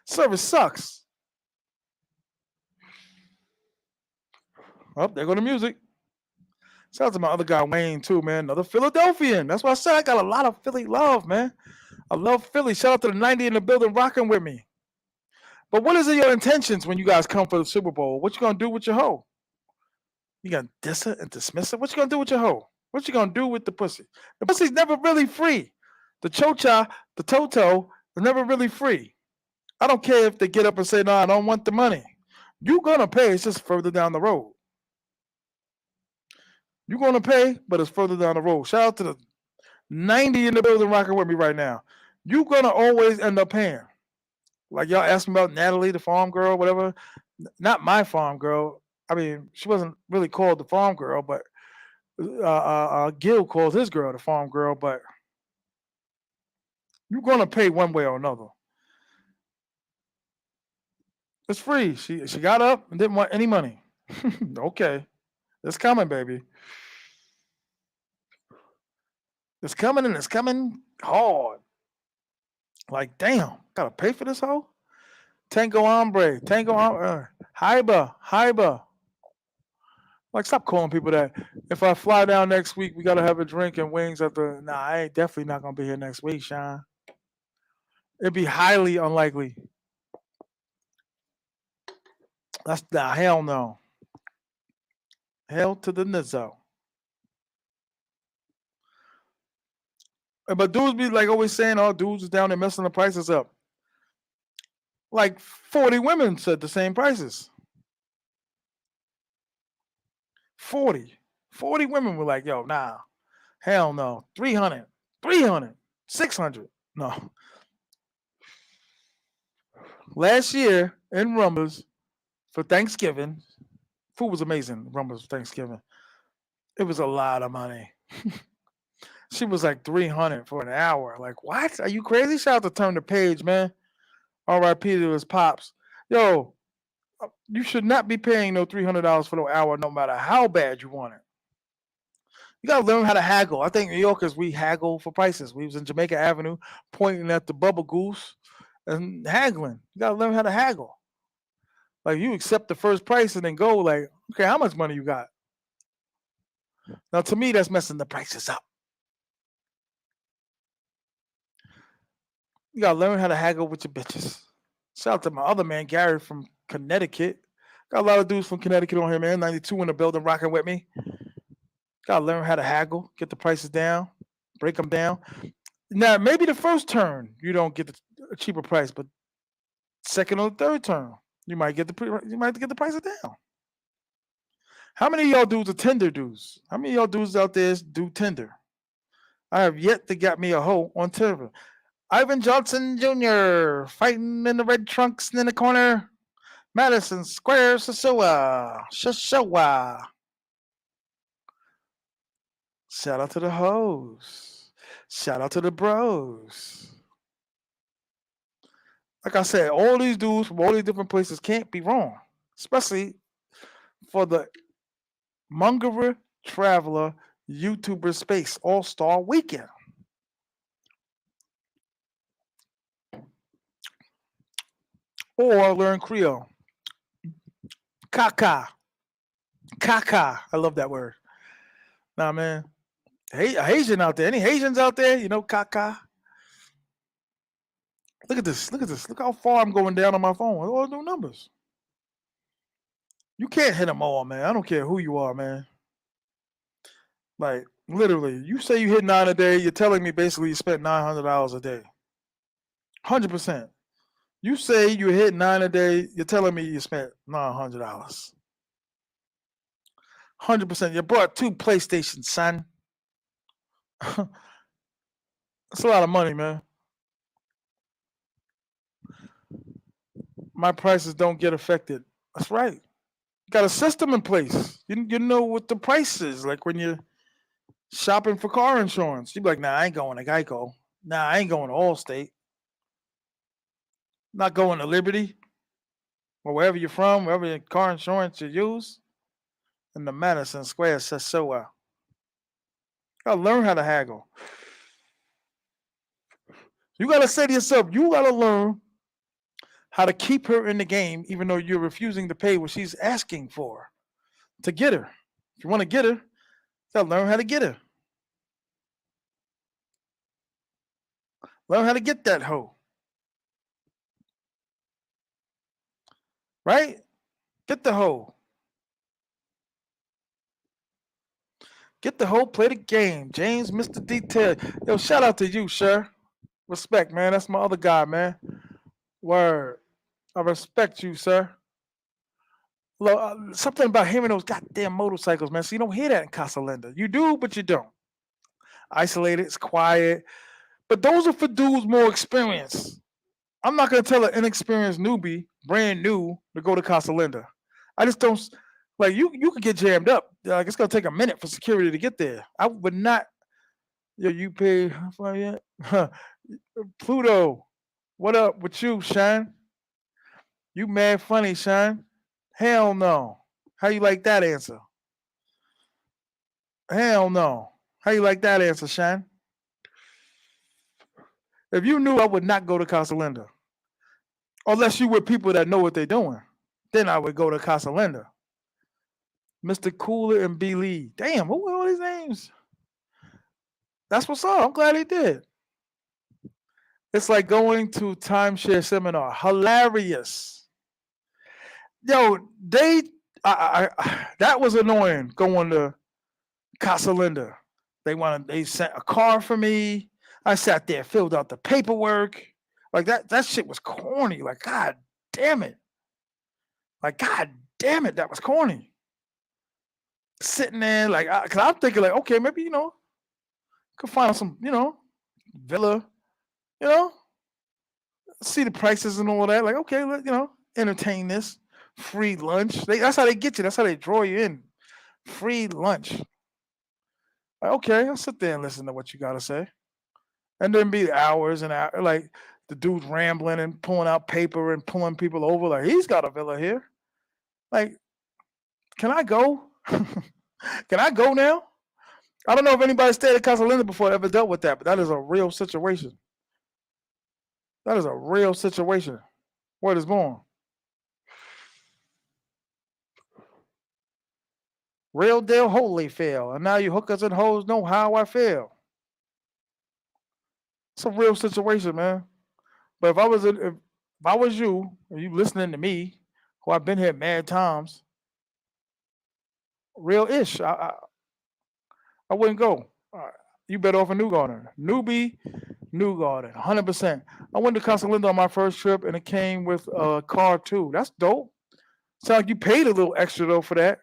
service sucks. Oh, there go the music. Shout out to my other guy Wayne too, man. Another Philadelphian. That's why I said I got a lot of Philly love, man. I love Philly. Shout out to the 90 in the building rocking with me. But what is your intentions when you guys come for the Super Bowl? What you gonna do with your hoe? You gonna diss her and dismiss her? What you gonna do with your hoe? What you gonna do with the pussy? The pussy's never really free. The chocha, the toto, is never really free. I don't care if they get up and say, no, I don't want the money. You're gonna pay, it's just further down the road. You're gonna pay, but it's further down the road. Shout out to the 90 in the building rocking with me right now. You're gonna always end up paying. Like y'all asked me about Natalie, the farm girl, whatever. Not my farm girl. I mean, she wasn't really called the farm girl, but Gil calls his girl the farm girl. But you're gonna pay one way or another. It's free. She got up and didn't want any money. Okay, it's coming, baby. It's coming and it's coming hard. Like, damn, gotta pay for this hoe? Tango Hombre, Hyba, Hyba. Like, stop calling people that. If I fly down next week, we gotta have a drink and wings at the. Nah, I ain't definitely not gonna be here next week, Sean. It'd be highly unlikely. That's the hell no. Hell to the nizzo. But dudes be like always saying, "Oh, dudes is down there messing the prices up." Like 40 women said the same prices. 40. 40 women were like, "Yo, nah, hell no. 300, 300, 600. No." Last year in Rumbles for Thanksgiving, food was amazing. Rumbles for Thanksgiving. It was a lot of money. She was like 300 for an hour. Like, what? Are you crazy? Shout out to Turn the Page, man. R.I.P. to his pops. Yo, you should not be paying no $300 for no hour, no matter how bad you want it. You gotta learn how to haggle. I think New Yorkers we haggle for prices. We was in Jamaica Avenue pointing at the bubble goose and haggling. You gotta learn how to haggle. Like you accept the first price and then go like, okay, how much money you got? Now to me, that's messing the prices up. You gotta learn how to haggle with your bitches. Shout out to my other man, Gary from Connecticut. Got a lot of dudes from Connecticut on here, man. 92 in the building rocking with me. Gotta learn how to haggle, get the prices down, break them down. Now, maybe the first turn you don't get a cheaper price, but second or third turn you might get you might get the prices down. How many of y'all dudes are Tinder dudes? How many of y'all dudes out there do Tinder? I have yet to get me a hoe on Tinder. Ivan Johnson Jr. fighting in the red trunks in the corner. Madison Square, Sosua. Sosua. Shout out to the hoes. Shout out to the bros. Like I said, all these dudes from all these different places can't be wrong, especially for the Mungerer Traveler YouTuber Space All Star Weekend. Or learn Creole. Kaka. Kaka. I love that word. Nah, man. Hey, a Haitian out there. Any Haitians out there? You know, Kaka. Look at this. Look at this. Look how far I'm going down on my phone. All new numbers. You can't hit them all, man. I don't care who you are, man. Like literally, you say you hit 9 a day. You're telling me basically you spent $900 a day. 100%. You say you hit 9 a day. You're telling me you spent $900. 100%. You bought 2 PlayStations, son. That's a lot of money, man. My prices don't get affected. That's right. You got a system in place. You know what the price is. Like when you're shopping for car insurance, you be like, nah, I ain't going to Geico. Nah, I ain't going to Allstate. Not going to Liberty or wherever you're from, wherever your car insurance you use. In the Madison Square sosua. Gotta learn how to haggle. You gotta say to yourself, you gotta learn how to keep her in the game, even though you're refusing to pay what she's asking for to get her. If you want to get her, you gotta learn how to get her. Learn how to get that hoe. Right? Get the hoe. Get the hoe, play the game. James, Mr. Detail. Yo, shout out to you, sir. Respect, man. That's my other guy, man. Word. I respect you, sir. Something about hearing those goddamn motorcycles, man. So you don't hear that in Casa Linda. You do, but you don't. Isolated, it's quiet. But those are for dudes more experienced. I'm not gonna tell an inexperienced newbie, brand new, to go to Casa Linda. I just don't like you. You could get jammed up. Like it's gonna take a minute for security to get there. I would not. Yo, you pay for yet? Pluto, what up with you, Shine? You mad funny, Shine? Hell no. How you like that answer? Hell no. How you like that answer, Shine? If you knew, I would not go to Casa Linda. Unless you were people that know what they're doing. Then I would go to Casa Linda. Mr. Cooler and B. Lee. Damn, who were all these names? That's what's up. I'm glad he did. It's like going to timeshare seminar. Hilarious. Yo, that was annoying going to Casa Linda. They sent a car for me. I sat there, filled out the paperwork. Like that shit was corny. Like, God damn it. Like, God damn it, that was corny. Sitting there, like, cause I'm thinking, like, okay, maybe, could find some, villa, you know, see the prices and all that. Like, okay, entertain this. Free lunch. That's how they get you. That's how they draw you in. Free lunch. Like, okay, I'll sit there and listen to what you gotta say. And then be hours and hours, like the dude's rambling and pulling out paper and pulling people over. Like, he's got a villa here. Like, can I go? Can I go now? I don't know if anybody stayed at Casa Linda before ever dealt with that, but that is a real situation. That is a real situation. Word is born. Real deal Holyfield. And now you hookers and hoes know how I feel. It's a real situation, man. But if I was you, or you listening to me, who I've been here mad times, real ish. I wouldn't go. You better off a New Garden. Newbie, New Garden, 100%. I went to Casa Linda on my first trip, and it came with a car too. That's dope. Sound like you paid a little extra though for that.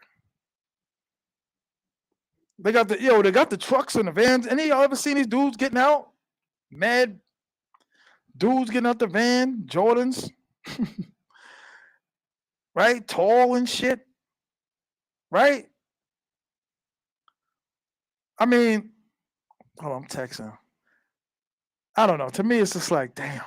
They got the trucks and the vans. Any of y'all ever seen these dudes getting out? Mad dudes getting out the van, Jordans, right? Tall and shit, right? I mean, oh, I'm texting. I don't know. To me, it's just like, damn,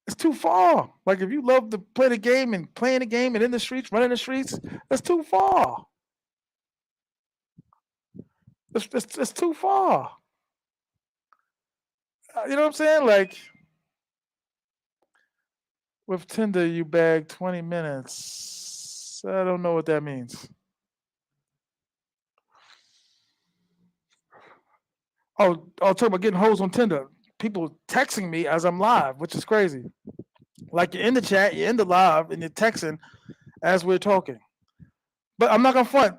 it's too far. Like, if you love to play the game and playing the game and in the streets, running the streets, that's too far. It's too far. You know what I'm saying? Like, with Tinder, you bag 20 minutes. I don't know what that means. Talk about getting hoes on Tinder. People texting me as I'm live, which is crazy. Like, you're in the chat, you're in the live, and you're texting as we're talking. But I'm not gonna front.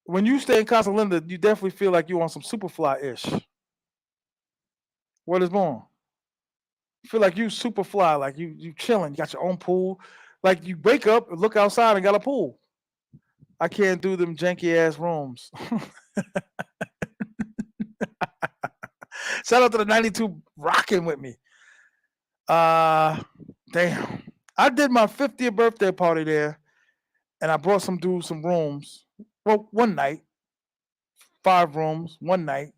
When you stay in Casa Linda, you definitely feel like you on some Superfly ish. Word is born. You feel like you Superfly, like you chilling. You got your own pool. Like you wake up, look outside, and got a pool. I can't do them janky ass rooms. Shout out to the 92 rocking with me. Uh damn. I did my 50th birthday party there, and I brought some dudes some rooms. Well, one night, 5 rooms, one night,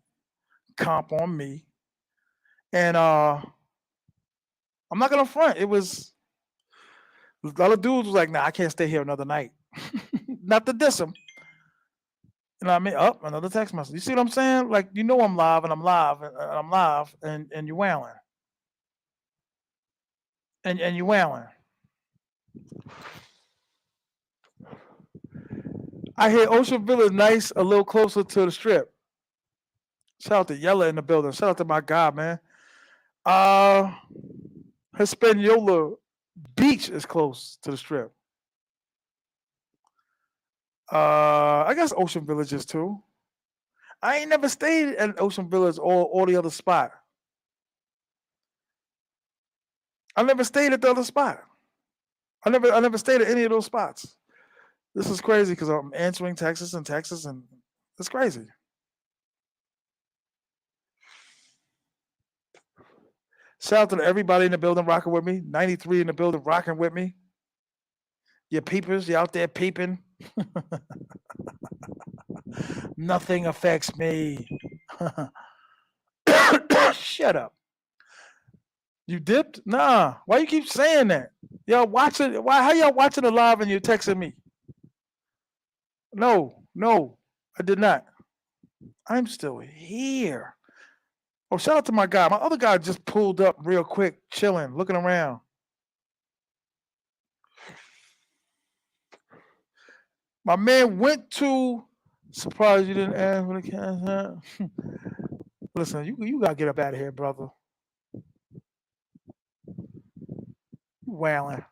comp on me. And I'm not gonna front. It was the other dudes was like, nah, I can't stay here another night. Not to diss them. You know what I mean? Up another text message. You see what I'm saying? Like, you know I'm live and I'm live and I'm live and you're wailing. And you're wailing. I hear Ocean Villa is nice, a little closer to the strip. Shout out to Yella in the building. Shout out to my guy, man. Uh Hispaniola Beach is close to the strip. I guess Ocean Villages too. I ain't never stayed at Ocean Village or the other spot. I never stayed at the other spot. I never stayed at any of those spots. This is crazy because I'm answering Texas and Texas, and it's crazy. Shout out to everybody in the building rocking with me. 93 in the building rocking with me. You peepers, you out there peeping. Nothing affects me. Shut up. You dipped? Nah. Why you keep saying that? Y'all watching? Why? How y'all watching it live and you're texting me? No, I did not. I'm still here. Oh, shout out to my guy. My other guy just pulled up real quick, chilling, looking around. My man went to. Surprised you didn't ask for the cash. Listen, you gotta get up out of here, brother. Wailing.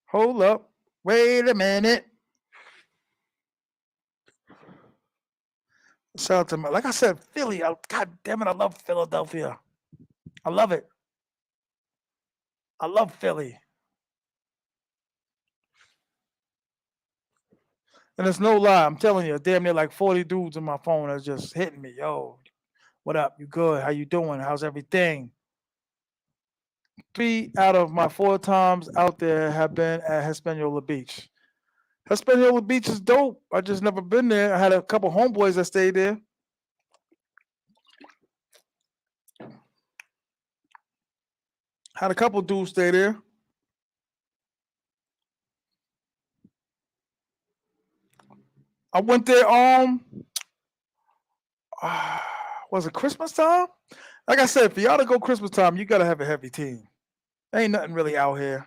Hold up. Wait a minute. Shout out to my, like I said, Philly. God damn it, I love Philadelphia. I love it. I love Philly. And it's no lie. I'm telling you, damn near like 40 dudes in my phone that's just hitting me. Yo, what up? You good? How you doing? How's everything? 3 out of my 4 times out there have been at Hispaniola Beach. Hispaniola Beach is dope. I just never been there. I had a couple homeboys that stayed there. Had a couple dudes stay there. I went there. Was it Christmas time? Like I said, for y'all to go Christmas time, you gotta have a heavy team. Ain't nothing really out here.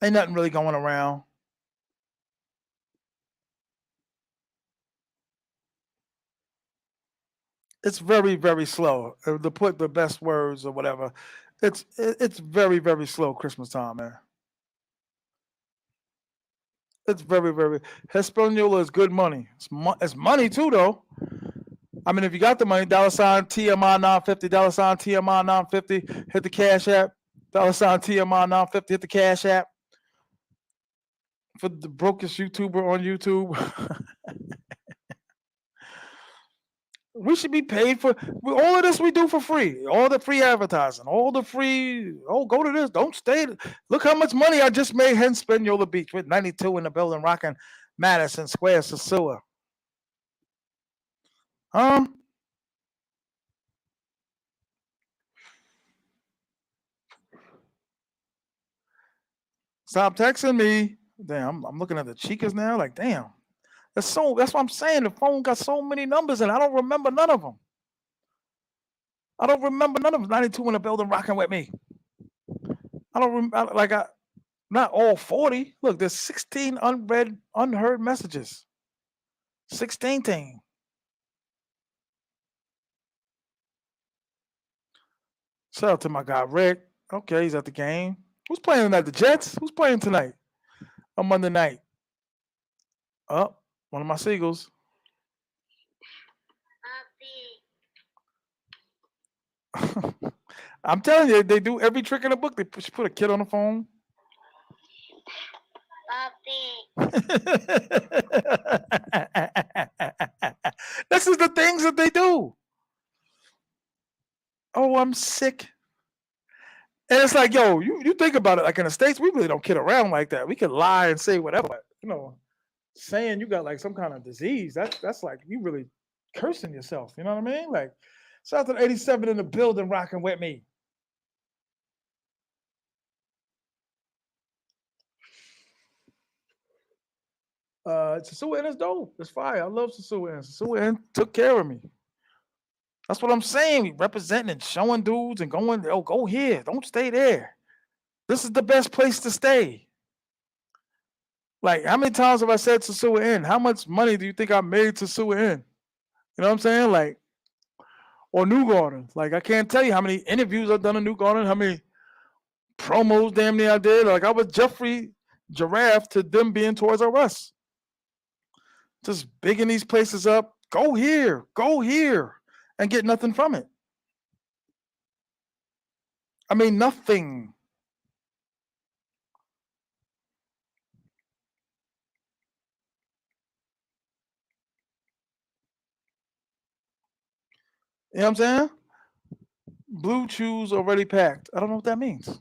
Ain't nothing really going around. It's very very slow. To put the best words or whatever, it's very very slow Christmas time, man. It's very very. Hispaniola is good money. It's money too though. I mean, if you got the money, $ T.M.I 950, $T.M.I 950, hit the cash app. $T.M.I 950, hit the cash app for the brokest YouTuber on YouTube. We should be paid for all of this. We do for free. All the free advertising, all the free. Oh, go to this. Don't stay. Look how much money I just made. Hence, Spinola Beach with 92 in the building, rocking Madison Square, Sosua. Um, Stop texting me. Damn, I'm looking at the chicas now. Like, damn, that's so. That's what I'm saying. The phone got so many numbers, and I don't remember none of them. I don't remember none of them. 92 in the building, rocking with me. I don't remember. Like, not all 40. Look, there's 16 unread, unheard messages. 16 team. Shout out to my guy Rick. Okay, he's at the game. Who's playing tonight? The Jets? Who's playing tonight on Monday night? Oh, one of my Seagulls. I'm telling you, they do every trick in the book. They put a kid on the phone. This is the things that they do. Oh, I'm sick. And it's like, yo, you think about it, like in the States, we really don't kid around like that. We can lie and say whatever, but saying you got like some kind of disease, that's like you really cursing yourself. You know what I mean? Like, shout out to the 87 in the building rocking with me. Sosua is dope. It's fire. I love Sosua. Sosua took care of me. That's what I'm saying. We representing and showing dudes and going, oh, go here. Don't stay there. This is the best place to stay. Like, how many times have I said Sosua Inn? How much money do you think I made Sosua Inn? You know what I'm saying? Like, or New Garden. Like, I can't tell you how many interviews I've done in New Garden, how many promos damn near I did. Like, I was Jeffrey Giraffe to them being Toys R Us. Just bigging these places up. Go here, and get nothing from it. I mean, nothing. You know what I'm saying? Blue chews already packed. I don't know what that means.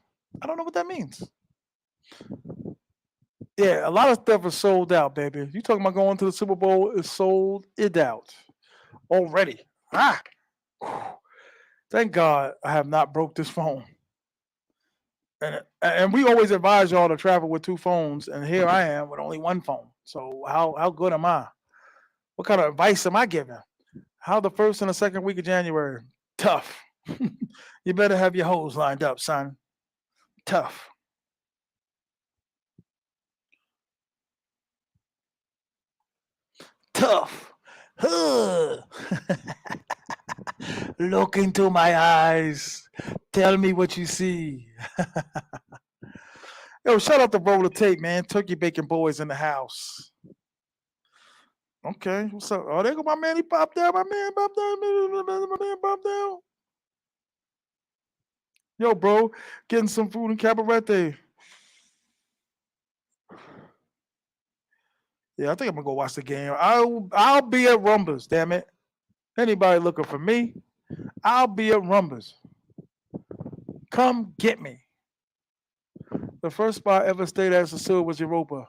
Yeah, a lot of stuff is sold out, baby. You talking about going to the Super Bowl is sold it out already. Ah, thank God I have not broke this phone. And we always advise y'all to travel with two phones, and here I am with only one phone. So how good am I? What kind of advice am I giving? How the first and the second week of January? Tough. You better have your hoes lined up, son. Tough. Tough. Look into my eyes. Tell me what you see. Yo, shout out to Roller Tape, man. Turkey Bacon Boys in the house. Okay, what's up? Oh, there go my man. He popped down. My man popped down. My man popped down. Yo, bro, getting some food in Cabarete. Yeah, I think I'm gonna go watch the game. I'll be at Rumbers. Damn it! Anybody looking for me? I'll be at Rumbers. Come get me. The first spot I ever stayed at Sosua was Europa.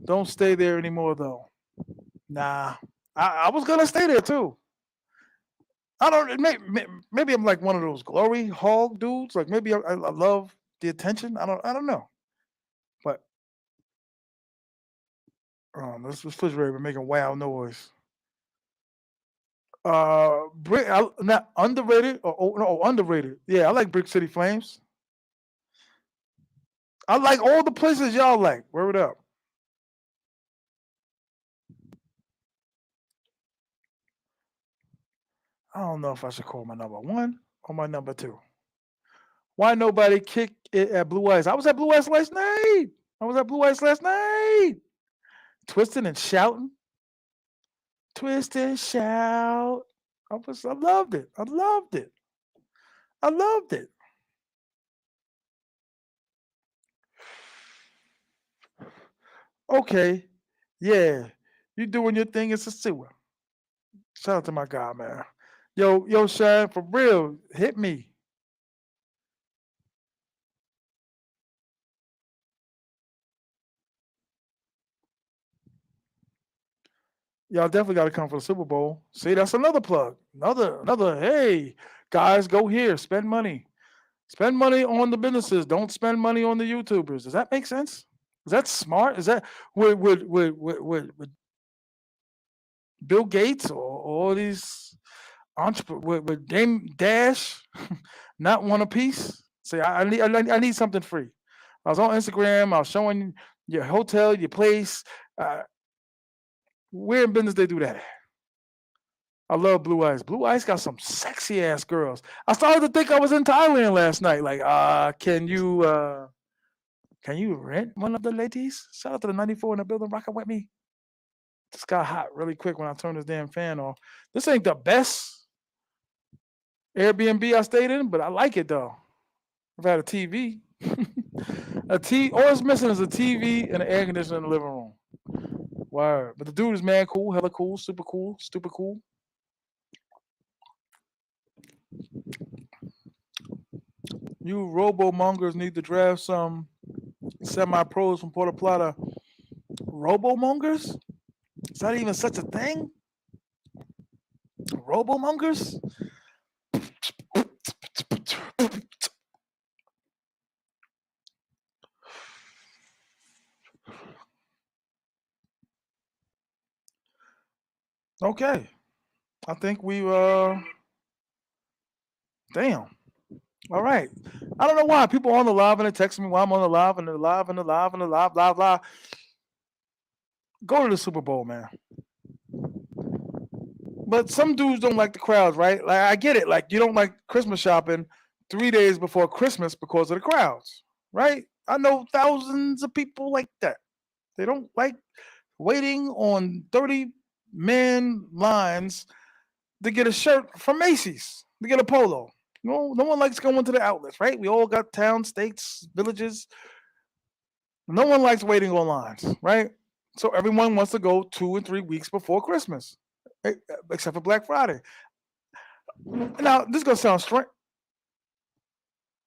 Don't stay there anymore though. Nah, I was gonna stay there too. I don't. Maybe I'm like one of those glory hog dudes. Like maybe I love the attention. I don't know. But this refrigerator making wow noise. Not underrated or no underrated. Yeah, I like Brick City Flames. I like all the places y'all like. Word up. I don't know if I should call my number one or my number two. Why nobody kick it at Blue Ice? I was at Blue Ice last night. Twisting and shouting. Twist and shout. I loved it. I loved it. Okay. Yeah. You doing your thing in Sosua. Shout out to my guy, man. Yo, Shine, for real, hit me. Y'all definitely got to come for the Super Bowl. See, that's another plug. Another. Hey, guys, go here. Spend money. Spend money on the businesses. Don't spend money on the YouTubers. Does that make sense? Is that smart? Is that would Bill Gates or all these entrepreneurs with Dame Dash not want a piece? Say, I need something free. I was on Instagram. I was showing your hotel, your place. Uh, where in business they do that? I love Blue Ice. Blue Ice got some sexy ass girls. I started to think I was in Thailand last night. Like, can you Can you rent one of the ladies? Shout out to the 94 in the building rocking with me. Just got hot really quick when I turned this damn fan off. This ain't the best Airbnb I stayed in, but I like it though. I've had a TV. All it's missing is a TV and an air conditioner in the living room. Word. But the dude is mad cool, hella cool, super cool, stupid cool. You robo mongers need to draft some semi pros from Puerto Plata. Robo mongers? Is that even such a thing? Robo mongers? Okay. I think we damn. All right. I don't know why people on the live and they text me while I'm on the live and the live and the live and the live, live, live. Go to the Super Bowl, man. But some dudes don't like the crowds, right? Like I get it. Like you don't like Christmas shopping 3 days before Christmas because of the crowds, right? I know thousands of people like that. They don't like waiting on 30-man lines to get a shirt from Macy's, to get a polo. No one likes going to the outlets, right? We all got towns, states, villages. No one likes waiting on lines, right? So everyone wants to go 2 and 3 weeks before Christmas, except for Black Friday. Now this is gonna sound strange.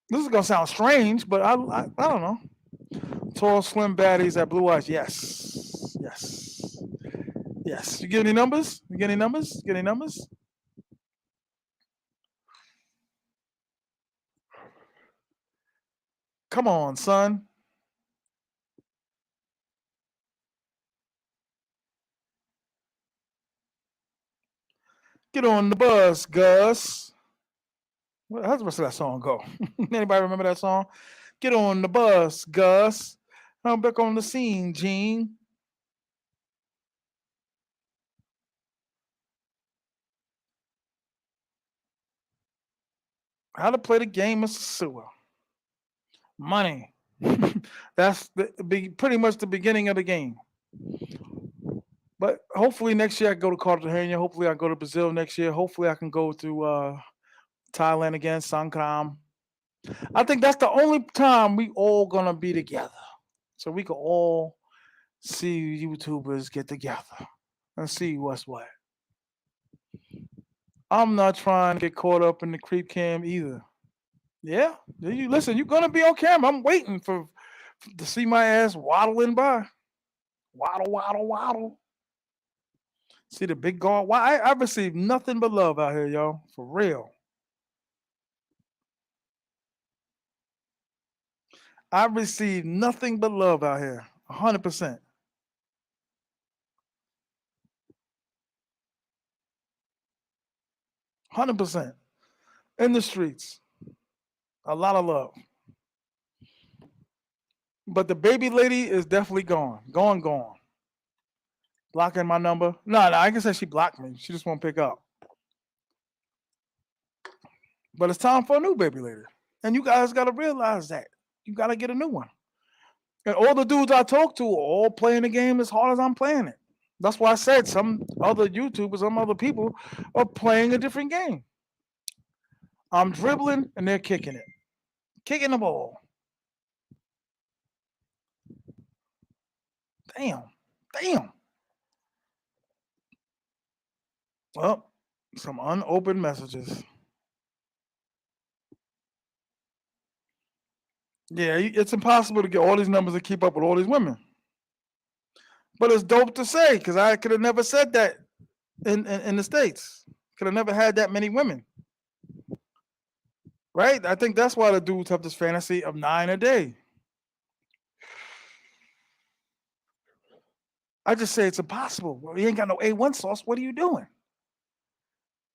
This is gonna sound strange, but I don't know. Tall, slim baddies that blue eyes. Yes, yes, yes. You get any numbers? You get any numbers? Get any numbers? Come on, son. Get on the bus, Gus. How's the rest of that song go? Anybody remember that song? Get on the bus, Gus. I'm back on the scene, Gene. How to play the game of sosua. Money. That's pretty much the beginning of the game. But hopefully next year I go to Cartagena. Hopefully I go to Brazil next year. Hopefully I can go to Thailand again, Sangkram. I think that's the only time we all gonna be together. So we can all see YouTubers get together and see what's what. I'm not trying to get caught up in the creep cam either. Yeah, you listen. You're gonna be on camera. I'm waiting for to see my ass waddling by. Waddle, waddle, waddle. See the big guard. Why I received nothing but love out here, y'all. For real. I received nothing but love out here. 100%. 100%. In the streets. A lot of love. But the baby lady is definitely gone. Gone, gone. Blocking my number. No, I can say she blocked me. She just won't pick up. But it's time for a new baby lady. And you guys got to realize that. You got to get a new one. And all the dudes I talk to are all playing the game as hard as I'm playing it. That's why I said some other YouTubers, some other people are playing a different game. I'm dribbling and they're kicking it. Kicking the ball. Damn. Damn. Well, some unopened messages. Yeah, it's impossible to get all these numbers and keep up with all these women. But it's dope to say because I could have never said that in the States. Could have never had that many women. Right? I think that's why the dudes have this fantasy of 9 a day. I just say it's impossible. Well, you ain't got no A1 sauce. What are you doing?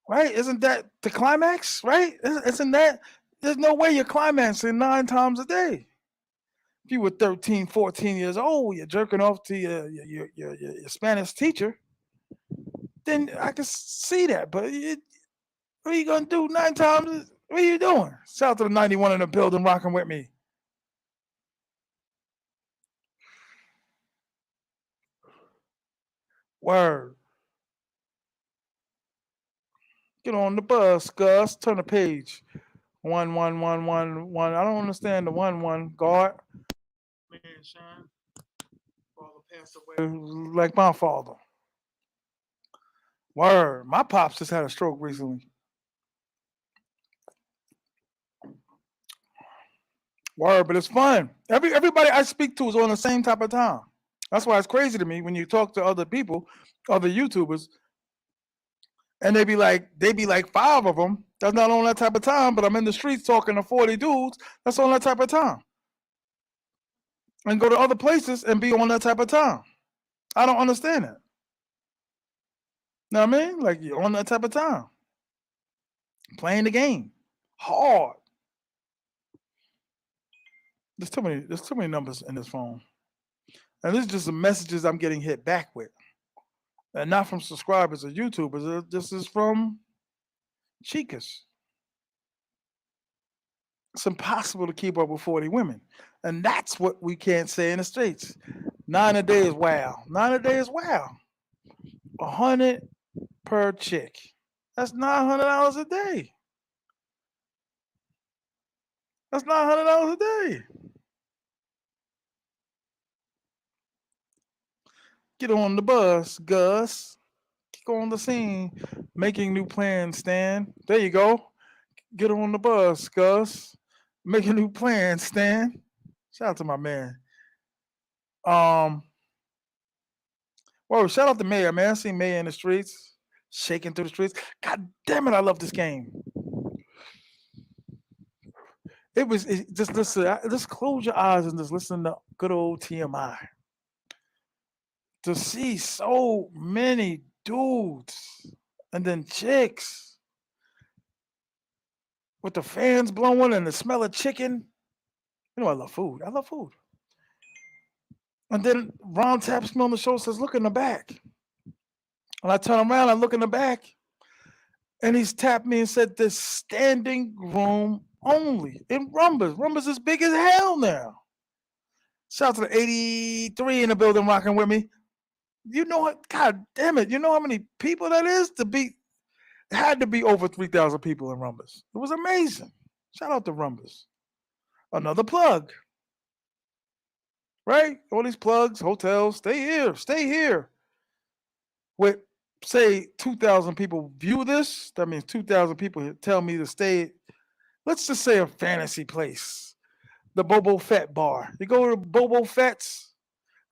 Right? Isn't that the climax? Right? Isn't that? There's no way you're climaxing 9 times a day. If you were 13, 14 years old, you're jerking off to your Spanish teacher, then I can see that. But what are you going to do 9 times? What are you doing? Shout out to the 91 in the building rocking with me. Word. Get on the bus, Gus. Turn the page. 11111. I don't understand the 1 1 guard. Man, Sean. Father passed away like my father. Word. My pops just had a stroke recently. Word, but it's fun. Everybody I speak to is on the same type of time. That's why it's crazy to me when you talk to other people, other YouTubers, and they be like 5 of them. That's not on that type of time, but I'm in the streets talking to 40 dudes. That's on that type of time. And go to other places and be on that type of time. I don't understand it. Know what I mean? Like you're on that type of time. Playing the game. Hard. There's too many numbers in this phone. And this is just the messages I'm getting hit back with. And not from subscribers or YouTubers. This is from chicas. It's impossible to keep up with 40 women. And that's what we can't say in the States. 9 a day is wow. 9 a day is wow. 100 per chick. That's $900 a day. That's $900 a day. Get on the bus, Gus. Get on the scene. Making new plans, Stan. There you go. Get on the bus, Gus. Making new plans, Stan. Shout out to my man. Um, Whoa, shout out to Mayor, man. I see Mayor in the streets, shaking through the streets. God damn it, I love this game. Just listen, just close your eyes and just listen to good old TMI. To see so many dudes and then chicks with the fans blowing and the smell of chicken. You know, I love food. I love food. And then Ron taps me on the shoulder, says, "Look in the back." And I turn around, I look in the back, and he's tapped me and said, "This standing room only in Rumbers. Rumbers is big as hell now." Shout out to the 83 in the building rocking with me. You know what? God damn it. You know how many people that is to be? It had to be over 3,000 people in Rumbers. It was amazing. Shout out to Rumbers. Another plug, right? All these plugs, hotels, stay here, stay here. With, say, 2,000 people view this, that means 2,000 people tell me to stay. Let's just say a fantasy place, the Bobo Fett bar. You go to Bobo Fett's,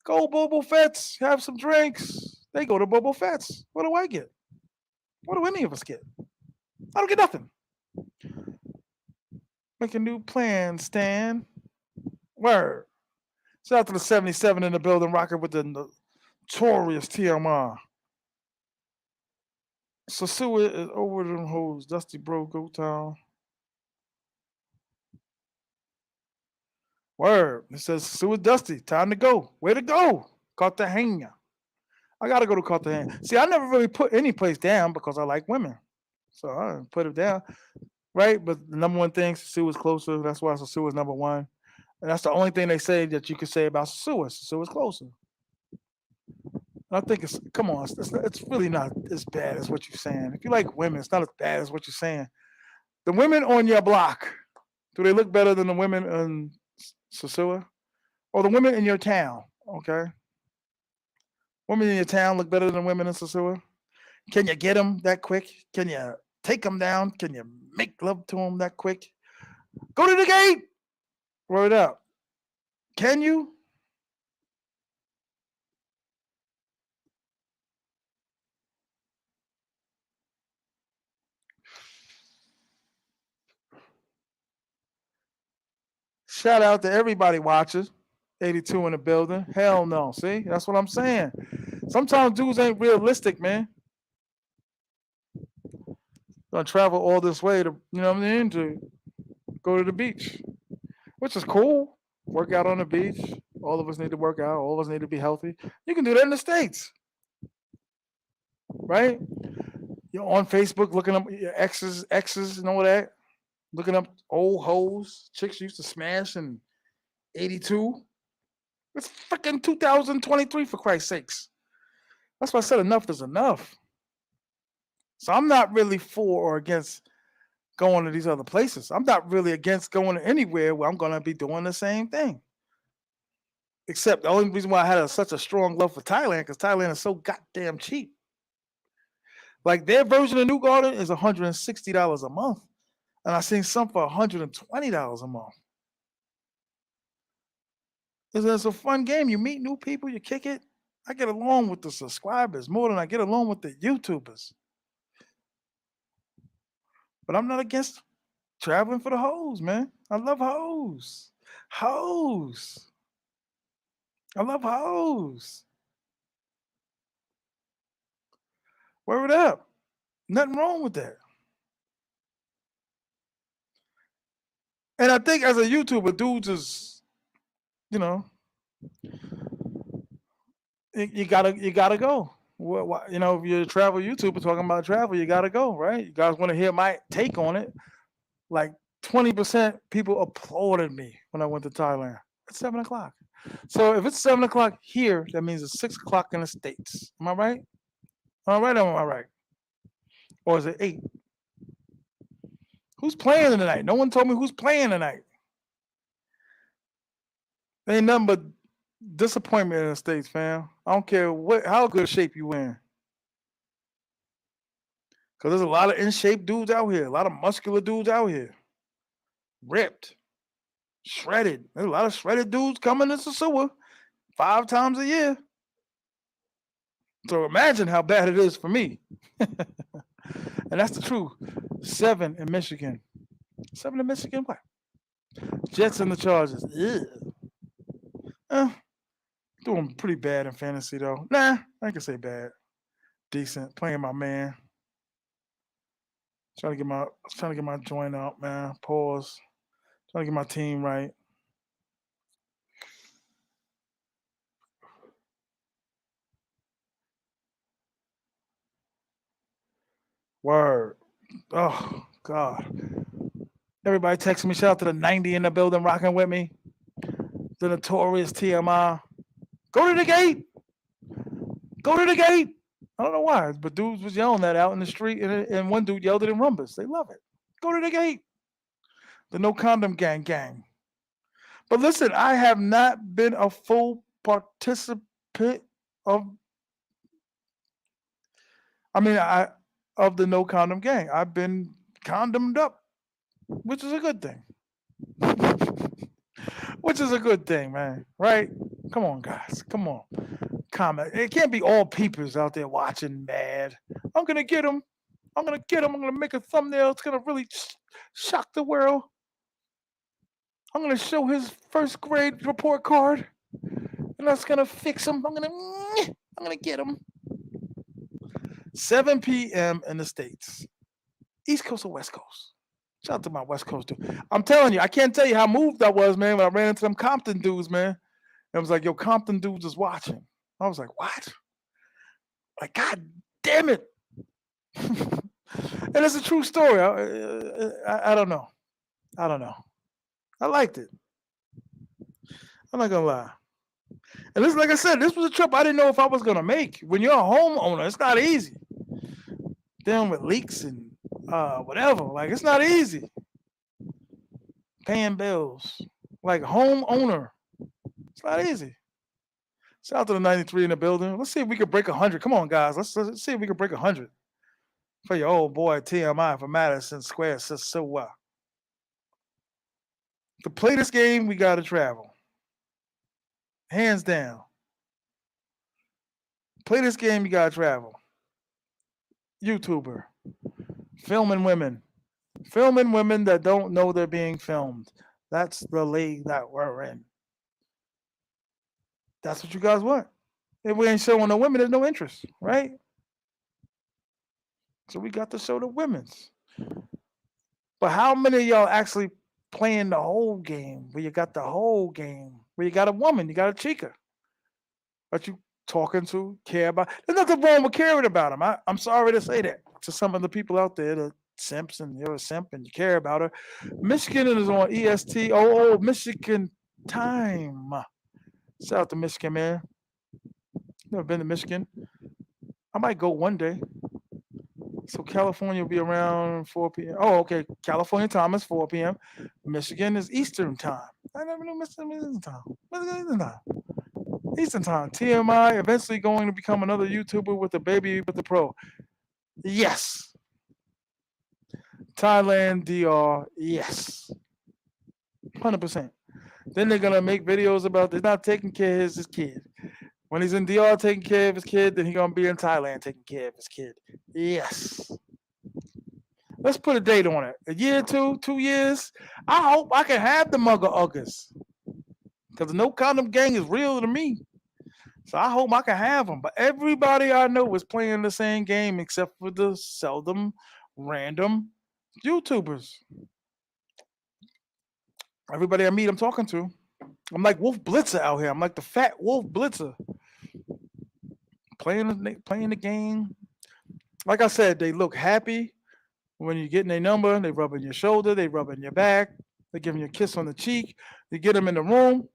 go Bobo Fett's, have some drinks. They go to Bobo Fett's. What do I get? What do any of us get? I don't get nothing. Make a new plan, Stan. Word. Shout out to the 77 in the building, rocking with the notorious T.M.I. Sosua is over them hoes. Dusty bro, go town. Word. It says Sosua Dusty. Time to go. Where to go? Cartagena. I gotta go to Cartagena. See, I never really put any place down because I like women. So I didn't put it down. Right? But the number one thing, Sosua is closer. That's why Sosua is number one. And that's the only thing they say that you can say about Sosua. Sosua is closer. I think it's come on, it's really not as bad as what you're saying. If you like women, it's not as bad as what you're saying. The women on your block, do they look better than the women in Sosua? Or the women in your town? Okay, women in your town look better than women in Sosua. Can you get them that quick? Can you take them down? Can you make love to them that quick? Go to the gate. Word up. Can you? Shout out to everybody watching. 82 in the building. Hell no. See, that's what I'm saying. Sometimes dudes ain't realistic, man. Gonna travel all this way to, you know what I mean, to go to the beach, which is cool. Work out on the beach. All of us need to work out. All of us need to be healthy. You can do that in the States, right? You're on Facebook looking up your exes, and all that. Looking up old hoes, chicks used to smash in 82. It's freaking 2023 for Christ's sakes. That's why I said enough is enough. So I'm not really for or against going to these other places. I'm not really against going anywhere where I'm going to be doing the same thing. Except the only reason why I had such a strong love for Thailand because Thailand is so goddamn cheap. Like their version of New Garden is $160 a month, and I seen some for $120 a month. It's a fun game. You meet new people, you kick it. I get along with the subscribers more than I get along with the YouTubers. But I'm not against traveling for the hoes, man. I love hoes. Hoes. I love hoes. Word up. Nothing wrong with that. And I think as a YouTuber, dudes is, you know, you gotta go. You know, if you're a travel YouTuber talking about travel, you gotta go, right? You guys want to hear my take on it? Like 20% people applauded me when I went to Thailand at 7 o'clock. So if it's 7 o'clock here, that means it's 6 o'clock in the States. Am I right? Am I right or am I right? Or is it 8? Who's playing tonight? No one told me who's playing tonight. Ain't nothing but disappointment in the States, fam. I don't care how good shape you in. Because there's a lot of in shape dudes out here, a lot of muscular dudes out here. Ripped, shredded. There's a lot of shredded dudes coming to sosua 5 times a year. So imagine how bad it is for me. And that's the truth. 7 in Michigan. 7 in Michigan? What? Jets and the Chargers. Ew. Doing pretty bad in fantasy though. Nah, I can say bad. Decent. Playing my man. Trying to get my joint out, man. Pause. Trying to get my team right. Word. Oh God. Everybody texting me. Shout out to the 90 in the building rocking with me. The notorious T.M.I. Go to the gate. Go to the gate. I don't know why, but dudes was yelling that out in the street, and one dude yelled it in Rumbus. They love it. Go to the gate. The no condom gang. But listen, I have not been a full participant of. Of the no condom gang. I've been condomed up, which is a good thing. Which is a good thing, man. Right? Come on, guys. Come on. Comment. It can't be all peepers out there watching mad. I'm gonna get them. I'm gonna make a thumbnail. It's gonna really shock the world. I'm gonna show his first grade report card, and that's gonna fix him. I'm gonna get him. 7 p.m. in the States, East Coast or West Coast. Shout out to my West Coast dude. I'm telling you, I can't tell you how moved I was, man, when I ran into them Compton dudes, man. It was like, yo, Compton dudes is watching. I was like, what? Like, God damn it. And it's a true story. I don't know. I don't know. I liked it. I'm not gonna lie. And this, like I said, this was a trip I didn't know if I was gonna make. When you're a homeowner, it's not easy. Dealing with leaks and whatever. Like it's not easy. Paying bills. Like homeowner. It's not easy. Shout out to the 93 in the building. Let's see if we can break 100. Come on, guys. Let's see if we can break 100. For your old boy T.M.I. from Madison Square sosua. To play this game, we gotta travel. Hands down. Play this game, you gotta travel. YouTuber. Filming women. Filming women that don't know they're being filmed. That's the league that we're in. That's what you guys want. If we ain't showing the women, there's no interest, right? So we got to show the women's. But how many of y'all actually playing the whole game? Where you got the whole game? Where you got a woman, you got a chica that you talking to, care about. There's nothing wrong with caring about them. I'm sorry to say that to some of the people out there, the simps, and you're a simp and you care about her. Michigan is on EST. Oh, Michigan time. Shout out to Michigan, man. Never been to Michigan. I might go one day. So California will be around 4 p.m. Oh, okay. California time is 4 p.m. Michigan is Eastern time. I never knew Michigan was Eastern time. Michigan Eastern time. Eastern time. TMI eventually going to become another YouTuber with a baby with the pro. Yes. Thailand, DR. Yes. 100%. Then they're gonna make videos about they're not taking care of his kid. When he's in DR taking care of his kid, then he's gonna be in Thailand taking care of his kid. Yes. Let's put a date on it. A year, 2 years. I hope I can have the mugger uggers. Because no condom gang is real to me. So I hope I can have them. But everybody I know is playing the same game except for the seldom random YouTubers. Everybody I meet, I'm talking to. I'm like Wolf Blitzer out here. I'm like the fat Wolf Blitzer. Playing the game. Like I said, they look happy when you're getting their number. They rubbing your shoulder. They rubbing your back. They giving you a kiss on the cheek. You get them in the room,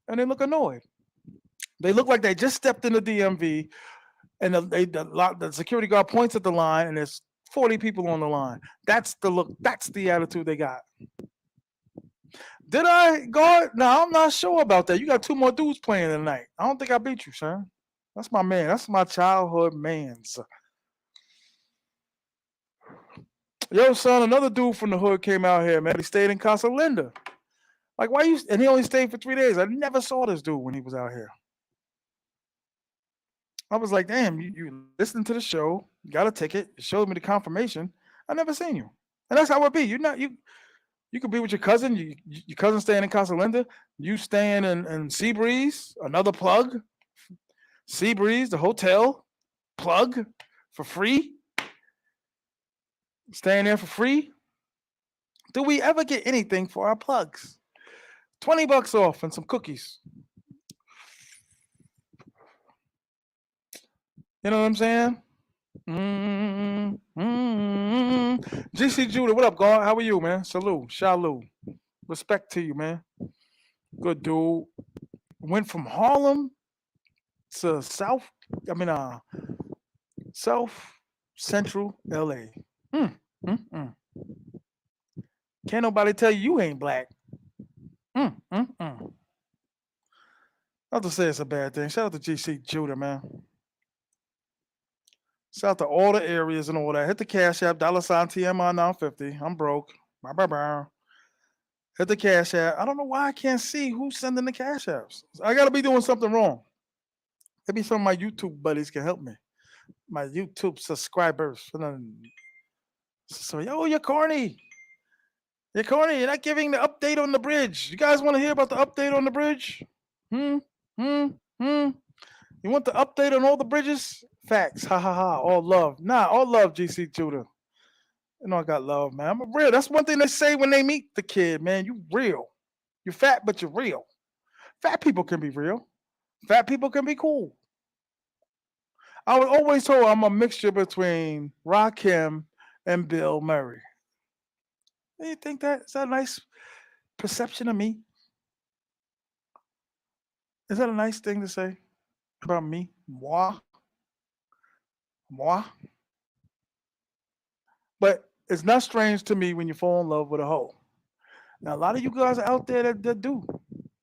and they look annoyed. They look like they just stepped in the DMV, and the security guard points at the line, and there's 40 people on the line. That's the look. That's the attitude they got. Did I guard? No, I'm not sure about that. You got two more dudes playing tonight. I don't think I beat you, sir. That's my man. That's my childhood man's. Yo, son, another dude from the hood came out here, man. He stayed in Casa Linda. Like, why you? And he only stayed for 3 days. I never saw this dude when he was out here. I was like, damn, you listened to the show, you got a ticket, you showed me the confirmation. I never seen you. And that's how it be. You're not you could be with your cousin, your cousin staying in Casa Linda, you staying in Seabreeze, another plug, Seabreeze, the hotel, plug for free, staying there for free. Do we ever get anything for our plugs? $20 off and some cookies. You know what I'm saying? GC Judah, what up, God? How are you, man? Salute, shalom. Respect to you, man. Good dude. Went from Harlem to South Central LA. Mm, mm, mm. Can't nobody tell you ain't black. Mm, mm, mm. Not to say it's a bad thing. Shout out to GC Judah, man. Shout out to all the areas and all that. Hit the Cash App, $ TMI 950. I'm broke. Bow, bow, bow. Hit the Cash App. I don't know why I can't see who's sending the Cash Apps. I got to be doing something wrong. Maybe some of my YouTube buddies can help me. My YouTube subscribers. So, yo, you're corny. You're corny. You're not giving the update on the bridge. You guys want to hear about the update on the bridge? Hmm? Hmm? Hmm? You want the update on all the bridges? Facts. Ha ha ha. All love. Nah, all love, GC Judah. You know I got love, man. I'm real. That's one thing they say when they meet the kid, man. You real. You're fat, but you're real. Fat people can be real. Fat people can be cool. I was always told I'm a mixture between Rakim and Bill Murray. You think that is that a nice perception of me? Is that a nice thing to say about me? Moi, moi. But it's not strange to me when you fall in love with a hoe. Now a lot of you guys out there that do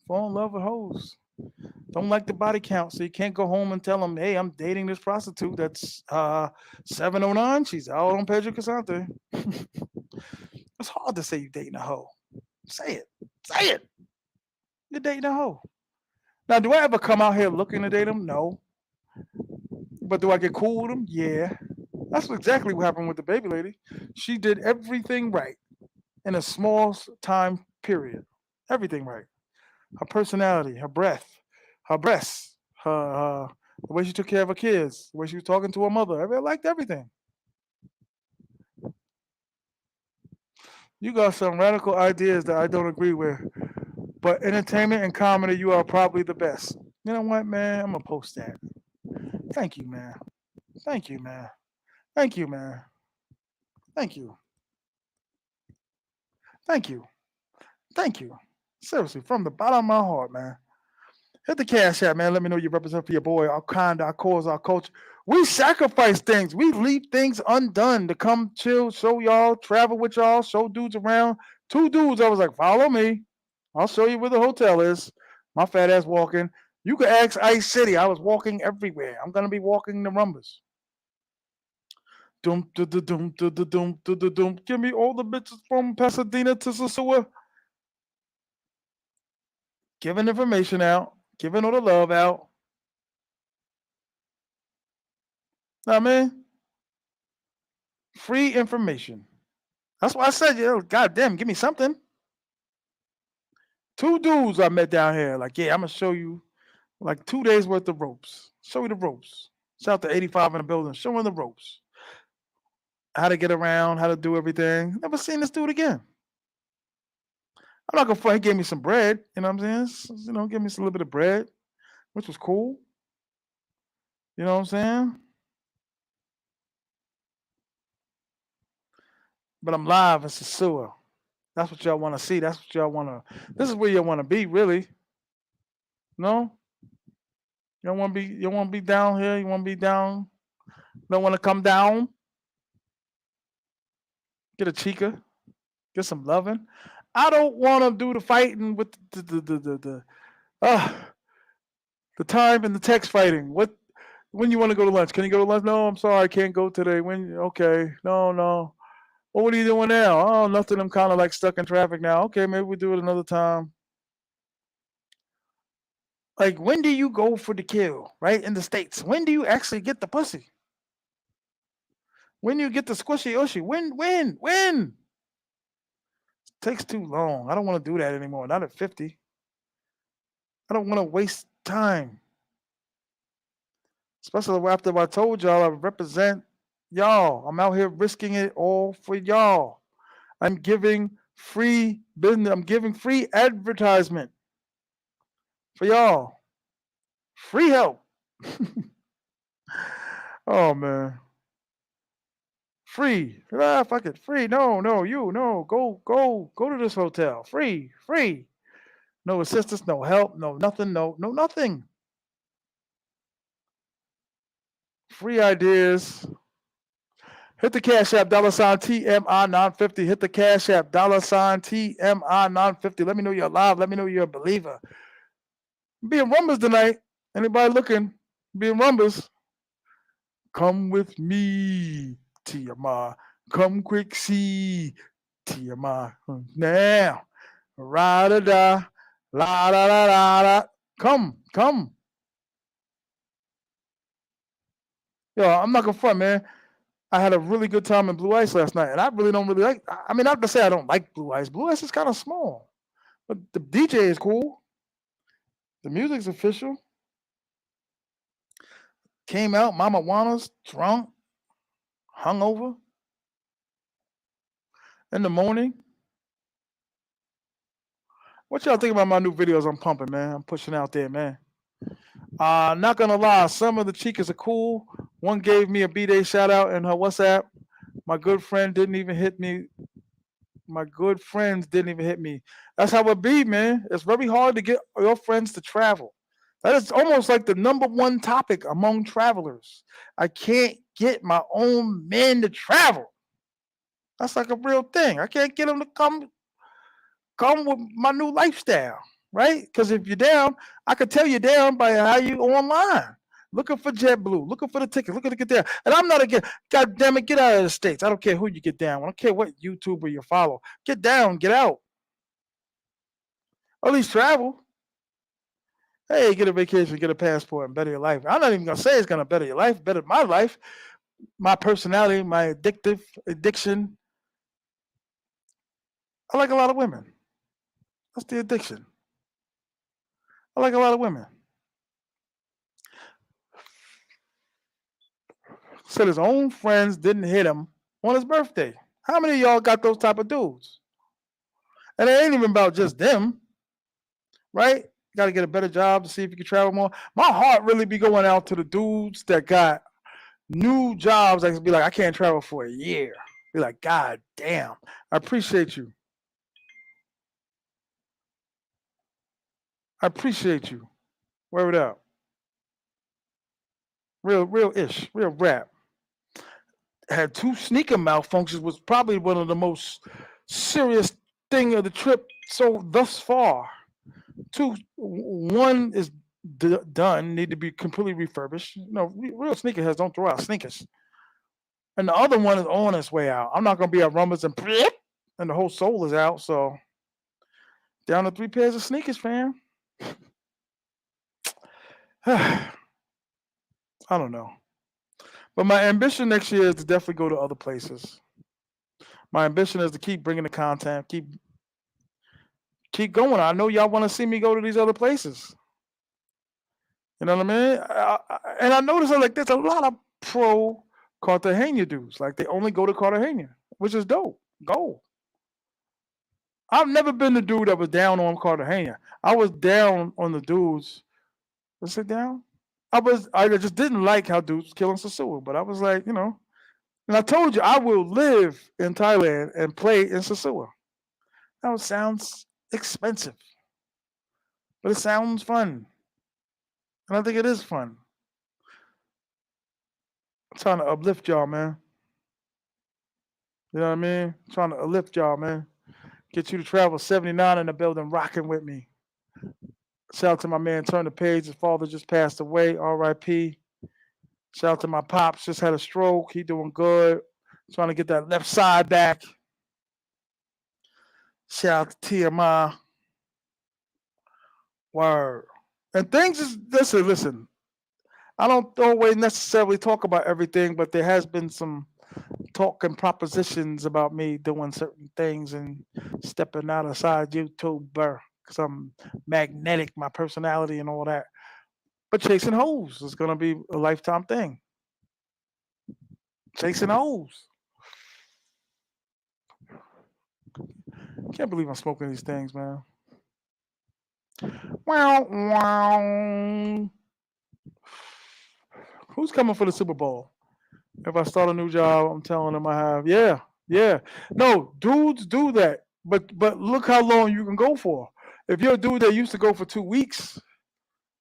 fall in love with hoes. Don't like the body count, so you can't go home and tell them, "Hey, I'm dating this prostitute that's 709. She's out on Pedro Casante." It's hard to say you're dating a hoe. Say it. Say it. You're dating a hoe. Now, do I ever come out here looking to date them? No. But do I get cool with them? Yeah. That's exactly what happened with the baby lady. She did everything right in a small time period. Everything right. Her personality, her breath, her breasts, the way she took care of her kids, the way she was talking to her mother. I liked everything. You got some radical ideas that I don't agree with. But entertainment and comedy, you are probably the best. You know what, man? I'm gonna post that. Thank you, man. Thank you, man. Thank you, man. Thank you. Thank you. Thank you. Seriously, from the bottom of my heart, man. Hit the Cash App, man. Let me know you represent for your boy, our kind, our cause, our culture. We sacrifice things. We leave things undone to come chill, show y'all, travel with y'all, show dudes around. Two dudes, I was like, follow me. I'll show you where the hotel is. My fat ass walking. You could ask Ice City. I was walking everywhere. I'm gonna be walking the rumbas. Doom, doom, doom, doom, doom, doom, doom. Give me all the bitches from Pasadena to Sosua. Giving information out, giving all the love out. Know what I mean? Free information. That's why I said, yo, goddamn, give me something. Two dudes I met down here. Like, yeah, I'm gonna show you like 2 days worth of ropes. Show you the ropes. Shout out to 85 in the building. Show him the ropes. How to get around, how to do everything. Never seen this dude again. I'm not gonna front. He gave me some bread. You know what I'm saying? Give me a little bit of bread, which was cool. You know what I'm saying? But I'm live in Sosua. That's what y'all want to see. That's what y'all want to. This is where y'all want to be, really. No, you don't want to be. You want to be down here. You want to be down. Don't want to come down. Get a chica. Get some loving. I don't want to do the fighting with uh, the time and the text fighting. What when you want to go to lunch? Can you go to lunch? No, I'm sorry, I can't go today. When okay, no, no. Well, what are you doing now? Oh, nothing. I'm kind of like stuck in traffic now. Okay, maybe we'll do it another time. Like, when do you go for the kill, right? In the States, when do you actually get the pussy? When you get the squishy ushy? When? It takes too long. I don't want to do that anymore. Not at 50. I don't want to waste time. Especially after I told y'all I represent y'all. I'm out here risking it all for y'all. I'm giving free business. I'm giving free advertisement for y'all. Free help. Oh man. Free. Ah, fuck it. Free. No, no, you no. Go to this hotel. Free. No assistance, no help, no nothing, no nothing. Free ideas. Hit the Cash App, $ TMI 950. Hit the Cash App, $ TMI 950. Let me know you're alive. Let me know you're a believer. Being Rumbers tonight. Anybody looking? Being Rumbers. Come with me, TMI. Come quick, see, TMI. Now, ride or die. La da da da da. Come. Yo, I'm not gonna front, man. I had a really good time in Blue Ice last night, and I really don't really like. I mean, not to say I don't like Blue Ice. Blue Ice is kind of small, but the DJ is cool. The music's official. Came out, Mama Juana's drunk, hungover in the morning. What y'all think about my new videos I'm pumping, man? I'm pushing out there, man. Not gonna lie, some of the chicas are cool. One gave me a B-Day shout out in her WhatsApp. My good friend didn't even hit me. My good friends didn't even hit me. That's how it be, man. It's very hard to get your friends to travel. That is almost like the number one topic among travelers. I can't get my own men to travel. That's like a real thing. I can't get them to come with my new lifestyle, right? Because if you're down, I could tell you're down by how you online. Looking for JetBlue, looking for the ticket, looking to get there. And I'm not again, God damn it, get out of the States. I don't care who you get down. I don't care what YouTuber you follow. Get down, get out. Or at least travel. Hey, get a vacation, get a passport, and better your life. I'm not even gonna say it's gonna better your life, better my life, my personality, my addiction. I like a lot of women. That's the addiction. I like a lot of women. Said his own friends didn't hit him on his birthday. How many of y'all got those type of dudes? And it ain't even about just them, right? You got to get a better job to see if you can travel more. My heart really be going out to the dudes that got new jobs. I can be like, I can't travel for a year. Be like, God damn, I appreciate you. I appreciate you. Wear it out. real rap. Had two sneaker malfunctions, was probably one of the most serious thing of the trip so thus far. One is done, need to be completely refurbished. You know, real sneakerheads don't throw out sneakers. And the other one is on its way out. I'm not gonna be at Rumbles and and the whole sole is out. So down to 3 pairs of sneakers, fam. I don't know. But my ambition next year is to definitely go to other places. My ambition is to keep bringing the content, keep going. I know y'all want to see me go to these other places. You know what I mean? And I notice like there's a lot of pro Cartagena dudes. Like they only go to Cartagena, which is dope. Go. I've never been the dude that was down on Cartagena. I was down on the dudes. Was it down? I just didn't like how dudes was killing Sosua, but I was like, and I told you I will live in Thailand and play in Sosua. That sounds expensive, but it sounds fun. And I think it is fun. I'm trying to uplift y'all, man. You know what I mean? I'm trying to uplift y'all, man. Get you to travel 79 in the building, rocking with me. Shout out to my man, Turn the Page. His father just passed away. R.I.P. Shout out to my pops. Just had a stroke. He doing good. Trying to get that left side back. Shout out to T.M.I. Word. And things is listen. I don't always necessarily talk about everything, but there has been some talk and propositions about me doing certain things and stepping outside YouTuber because I'm magnetic, my personality and all that. But chasing hoes is gonna be a lifetime thing. Chasing hoes. Can't believe I'm smoking these things, man. Wow, wow. Who's coming for the Super Bowl? If I start a new job, I'm telling them I have. Yeah, yeah. No, dudes do that. But look how long you can go for. If you're a dude that used to go for 2 weeks,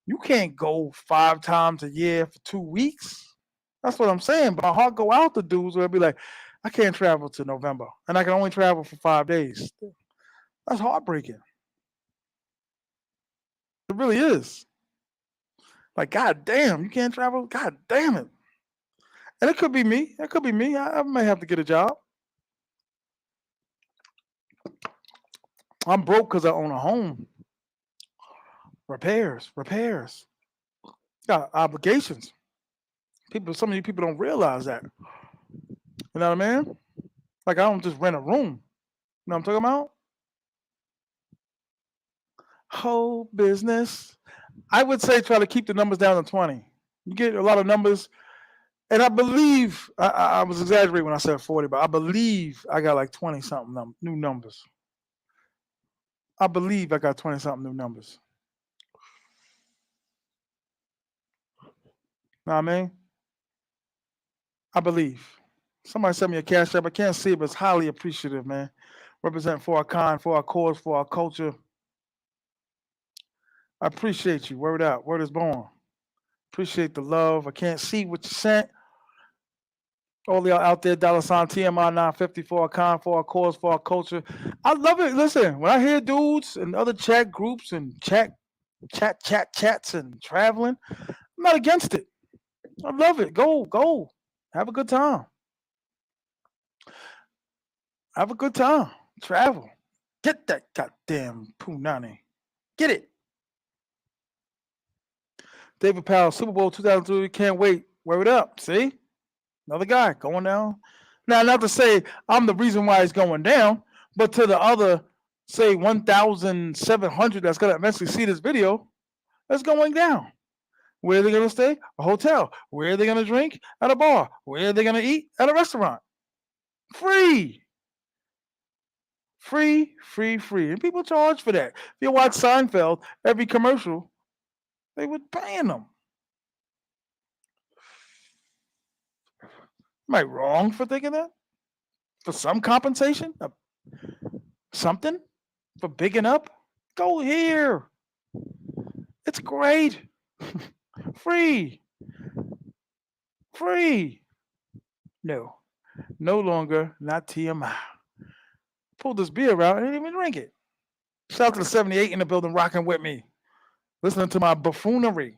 you can't go 5 times a year for 2 weeks. That's what I'm saying. But my heart go out to dudes where be like, I can't travel to November, and I can only travel for 5 days. That's heartbreaking. It really is. Like, god damn, you can't travel. God damn it. And it could be me. It could be me. I may have to get a job. I'm broke because I own a home. Repairs. Got obligations. Some of you people don't realize that. You know what I mean? Like I don't just rent a room. You know what I'm talking about? Whole business. I would say try to keep the numbers down to 20. You get a lot of numbers, and I believe I was exaggerating when I said 40, but I believe I got like 20 something new numbers. I believe I got 20 something new numbers. Know what I mean? I believe. Somebody sent me a cash app. I can't see it, but it's highly appreciative, man. Represent for our kind, for our cause, for our culture. I appreciate you. Word out. Word is born. Appreciate the love. I can't see what you sent. All y'all out there, $ TMI 950 for our kind, for our cause, for our culture. I love it. Listen, when I hear dudes and other chat groups and chats and traveling, I'm not against it. I love it. Go. Have a good time. Have a good time. Travel. Get that goddamn punani. Get it. David Powell, Super Bowl 2003. Can't wait. Word up. See? Another guy going down. Now, not to say I'm the reason why it's going down, but to the other, say 1,700 that's going to eventually see this video, it's going down. Where are they going to stay? A hotel. Where are they going to drink? At a bar. Where are they going to eat? At a restaurant. Free. Free. And people charge for that. If you watch Seinfeld, every commercial, they were paying them. Am I wrong for thinking that? For some compensation? Something? For bigging up? Go here. It's great. Free. Free. No, no longer. Not TMI. Pulled this beer out and didn't even drink it. Shout out to the 78 in the building rocking with me, listening to my buffoonery.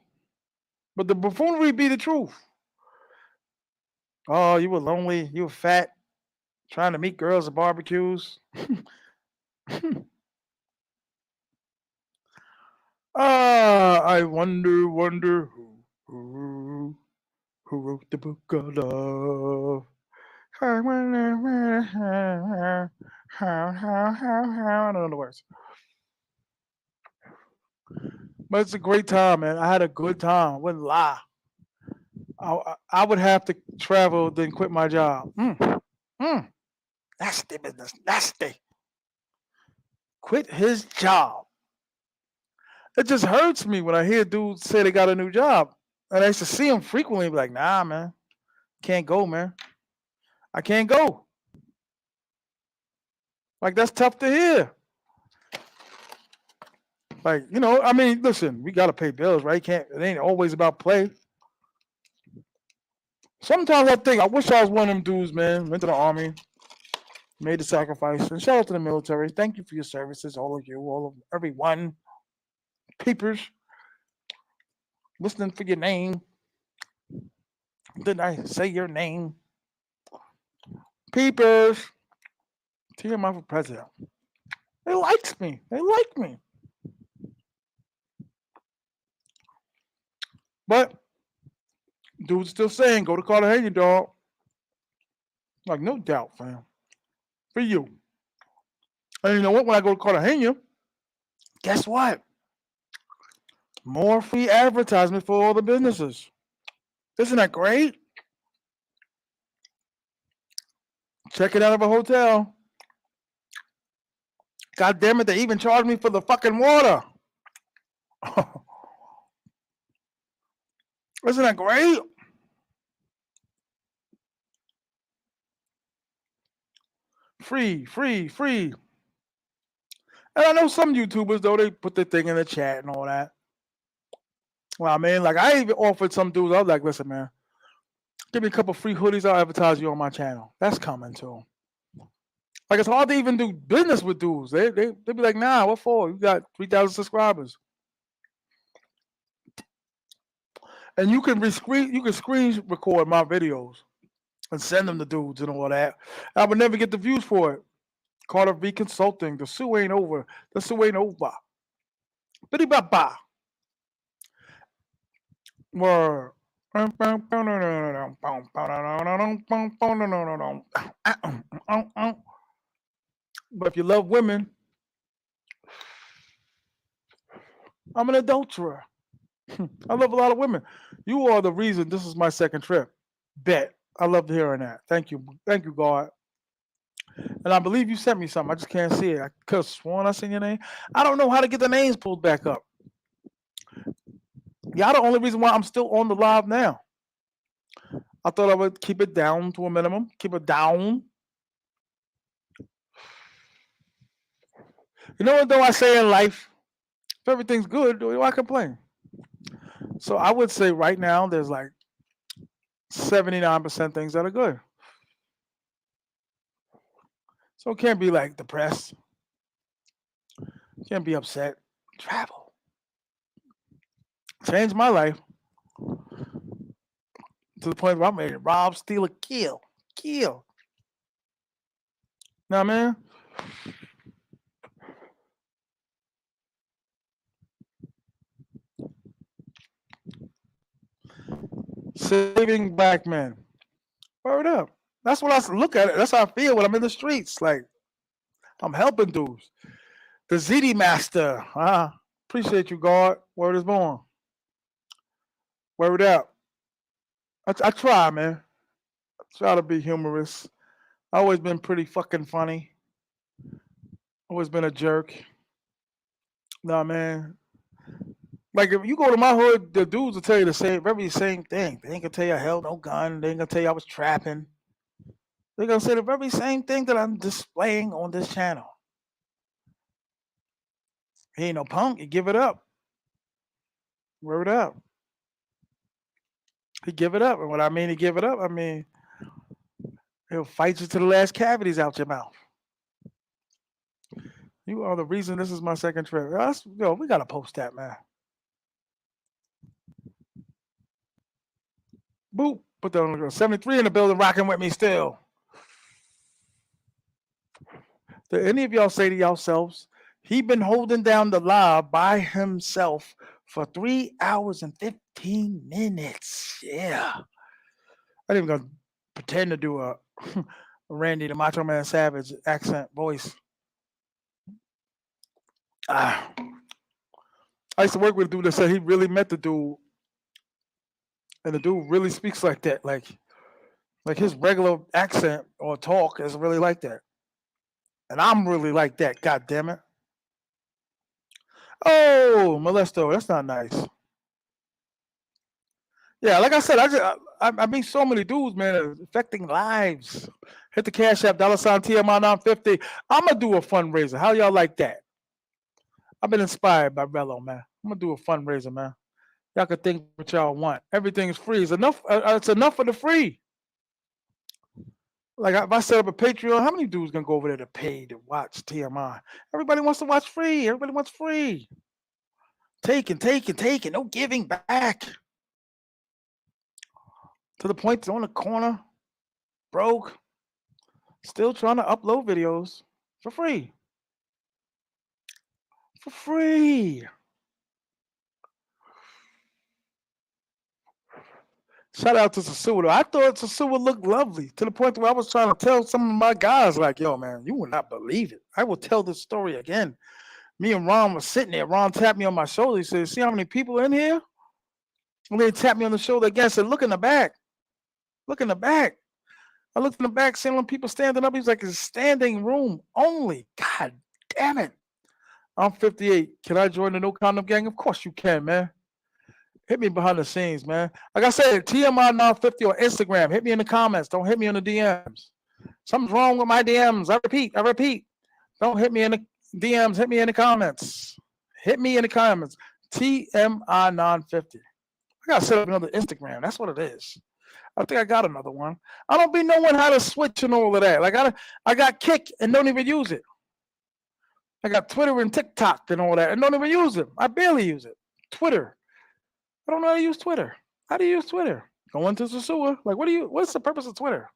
But the buffoonery be the truth. Oh, you were lonely. You were fat. Trying to meet girls at barbecues. I wonder who wrote the book of love. I don't know the words, but it's a great time, man. I had a good time. I wouldn't lie. I would have to travel, then quit my job. Mm, nasty business, nasty. Quit his job. It just hurts me when I hear dudes say they got a new job, and I used to see them frequently. Be like, nah, man, can't go, man. I can't go. Like that's tough to hear. Like, I mean, listen, we gotta pay bills, right? Can't it ain't always about play. Sometimes I think I wish I was one of them dudes, man. Went to the army, made the sacrifice. And shout out to the military. Thank you for your services, all of you, all of everyone. Peepers, listening for your name. Didn't I say your name? Peepers. TMI for president. They liked me. They like me. But dude's still saying, go to Cartagena, dog. Like, no doubt, fam. For you. And you know what? When I go to Cartagena, guess what? More free advertisement for all the businesses. Isn't that great? Check it out of a hotel. God damn it, they even charged me for the fucking water. Isn't that great? Free, free, free. And I know some YouTubers though, they put their thing in the chat and all that. Well, I mean, like I even offered some dudes, I was like, listen, man, give me a couple free hoodies, I'll advertise you on my channel. That's coming too. Like it's hard to even do business with dudes. They be like, nah, what for? You got 3,000 subscribers. And you can screen record my videos and send them to dudes and all that. I would never get the views for it. Carter V Consulting. The sue ain't over. The sue ain't over. Biddy ba. Word. But if you love women, I'm an adulterer. I love a lot of women. You are the reason this is my second trip. Bet. I love hearing that. Thank you. Thank you, God. And I believe you sent me something. I just can't see it. I could have sworn I seen your name. I don't know how to get the names pulled back up. Y'all the only reason why I'm still on the live now. I thought I would keep it down to a minimum. Keep it down. You know what though I say in life? If everything's good, do I complain? So I would say right now there's like 79% things that are good. So it can't be like depressed. Can't be upset. Travel. Changed my life to the point where I'm ready to rob, steal, or kill. Kill. Now, man, saving black men. Word up. That's what I look at it. That's how I feel when I'm in the streets. Like I'm helping dudes. The ZD Master. Appreciate you, God. Word is born. Word up. I try, man. I try to be humorous. I always been pretty fucking funny. Always been a jerk. Nah, man. Like if you go to my hood, the dudes will tell you the very same thing. They ain't gonna tell you I held no gun. They ain't gonna tell you I was trapping. They're gonna say the very same thing that I'm displaying on this channel. He ain't no punk. You give it up. Word up. He give it up. And what I mean, he give it up, I mean, he'll fight you to the last cavities out your mouth. You are the reason this is my second trip. Yo, we got to post that, man. Boop. Put that on the 73 in the building, rocking with me still. Did any of y'all say to yourselves, he been holding down the live by himself for 3 hours and 15 minutes? Yeah. I didn't even gonna pretend to do a Randy the Macho Man Savage accent voice. Ah. I used to work with a dude that said he really met the dude, and the dude really speaks like that. Like his regular accent or talk is really like that. And I'm really like that, god damn it. Oh, Molesto, that's not nice. Yeah, like I said, I meet so many dudes, man, affecting lives. Hit the Cash App, $ T.M.I 950. I'm gonna do a fundraiser. How y'all like that? I've been inspired by Rello, man. I'm gonna do a fundraiser, man. Y'all can think what y'all want. Everything is free. It's enough. It's enough for the free. Like if I set up a Patreon, how many dudes gonna go over there to pay to watch TMI? Everybody wants to watch free. Everybody wants free. Taking. No giving back. To the point that on the corner, broke, still trying to upload videos for free. For free. Shout out to Sosua. I thought Sosua looked lovely to the point where I was trying to tell some of my guys, like, yo, man, you will not believe it. I will tell this story again. Me and Ron was sitting there. Ron tapped me on my shoulder. He said, see how many people in here? And then he tapped me on the shoulder again. Said, look in the back. Look in the back. I looked in the back, seeing people standing up. He was like, it's a standing room only. God damn it. I'm 58. Can I join the No Condom Gang? Of course you can, man. Hit me behind the scenes, man. Like I said, TMI 950 on Instagram. Hit me in the comments. Don't hit me in the DMs. Something's wrong with my DMs. I repeat. Don't hit me in the DMs. Hit me in the comments. Hit me in the comments. TMI 950. I gotta set up another Instagram. That's what it is. I think I got another one. I don't be knowing how to switch and all of that. Like I got Kick and don't even use it. I got Twitter and TikTok and all that and don't even use it. I barely use it. Twitter. I don't know how to use Twitter. How do you use Twitter? Go into Sosua. Like, what's the purpose of Twitter?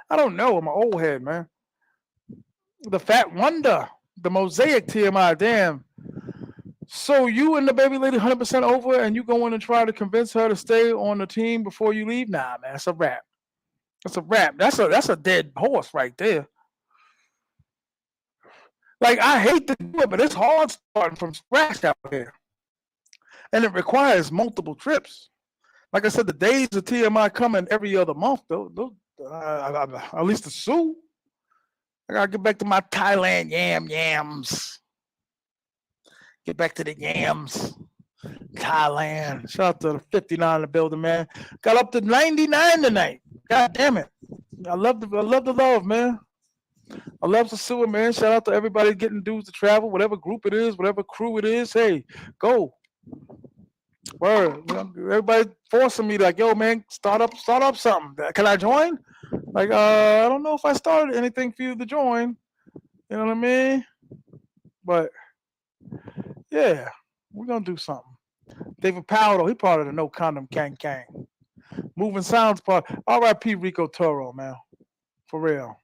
I don't know. I'm an old head, man. The Fat Wonder. The Mosaic TMI. Damn. So you and the baby lady 100% over and you go in and try to convince her to stay on the team before you leave? Nah, man. That's a wrap. That's a wrap. That's a dead horse right there. Like, I hate to do it, but it's hard starting from scratch out here. And it requires multiple trips. Like I said, the days of TMI coming every other month, though, at least the Sioux. I gotta get back to my Thailand yams. Get back to the yams. Thailand. Shout out to the 59 in the building, man. Got up to 99 tonight. God damn it. I love the love, man. I love Sosua, man. Shout out to everybody getting dudes to travel, whatever group it is, whatever crew it is. Hey, go. Word. Everybody forcing me like, yo, man, start up something. Can I join? Like, I don't know if I started anything for you to join. You know what I mean? But yeah, we're gonna do something. David Powell, he part of the No Condom Gang. Moving Sounds part. R.I.P. Rico Toro, man. For real.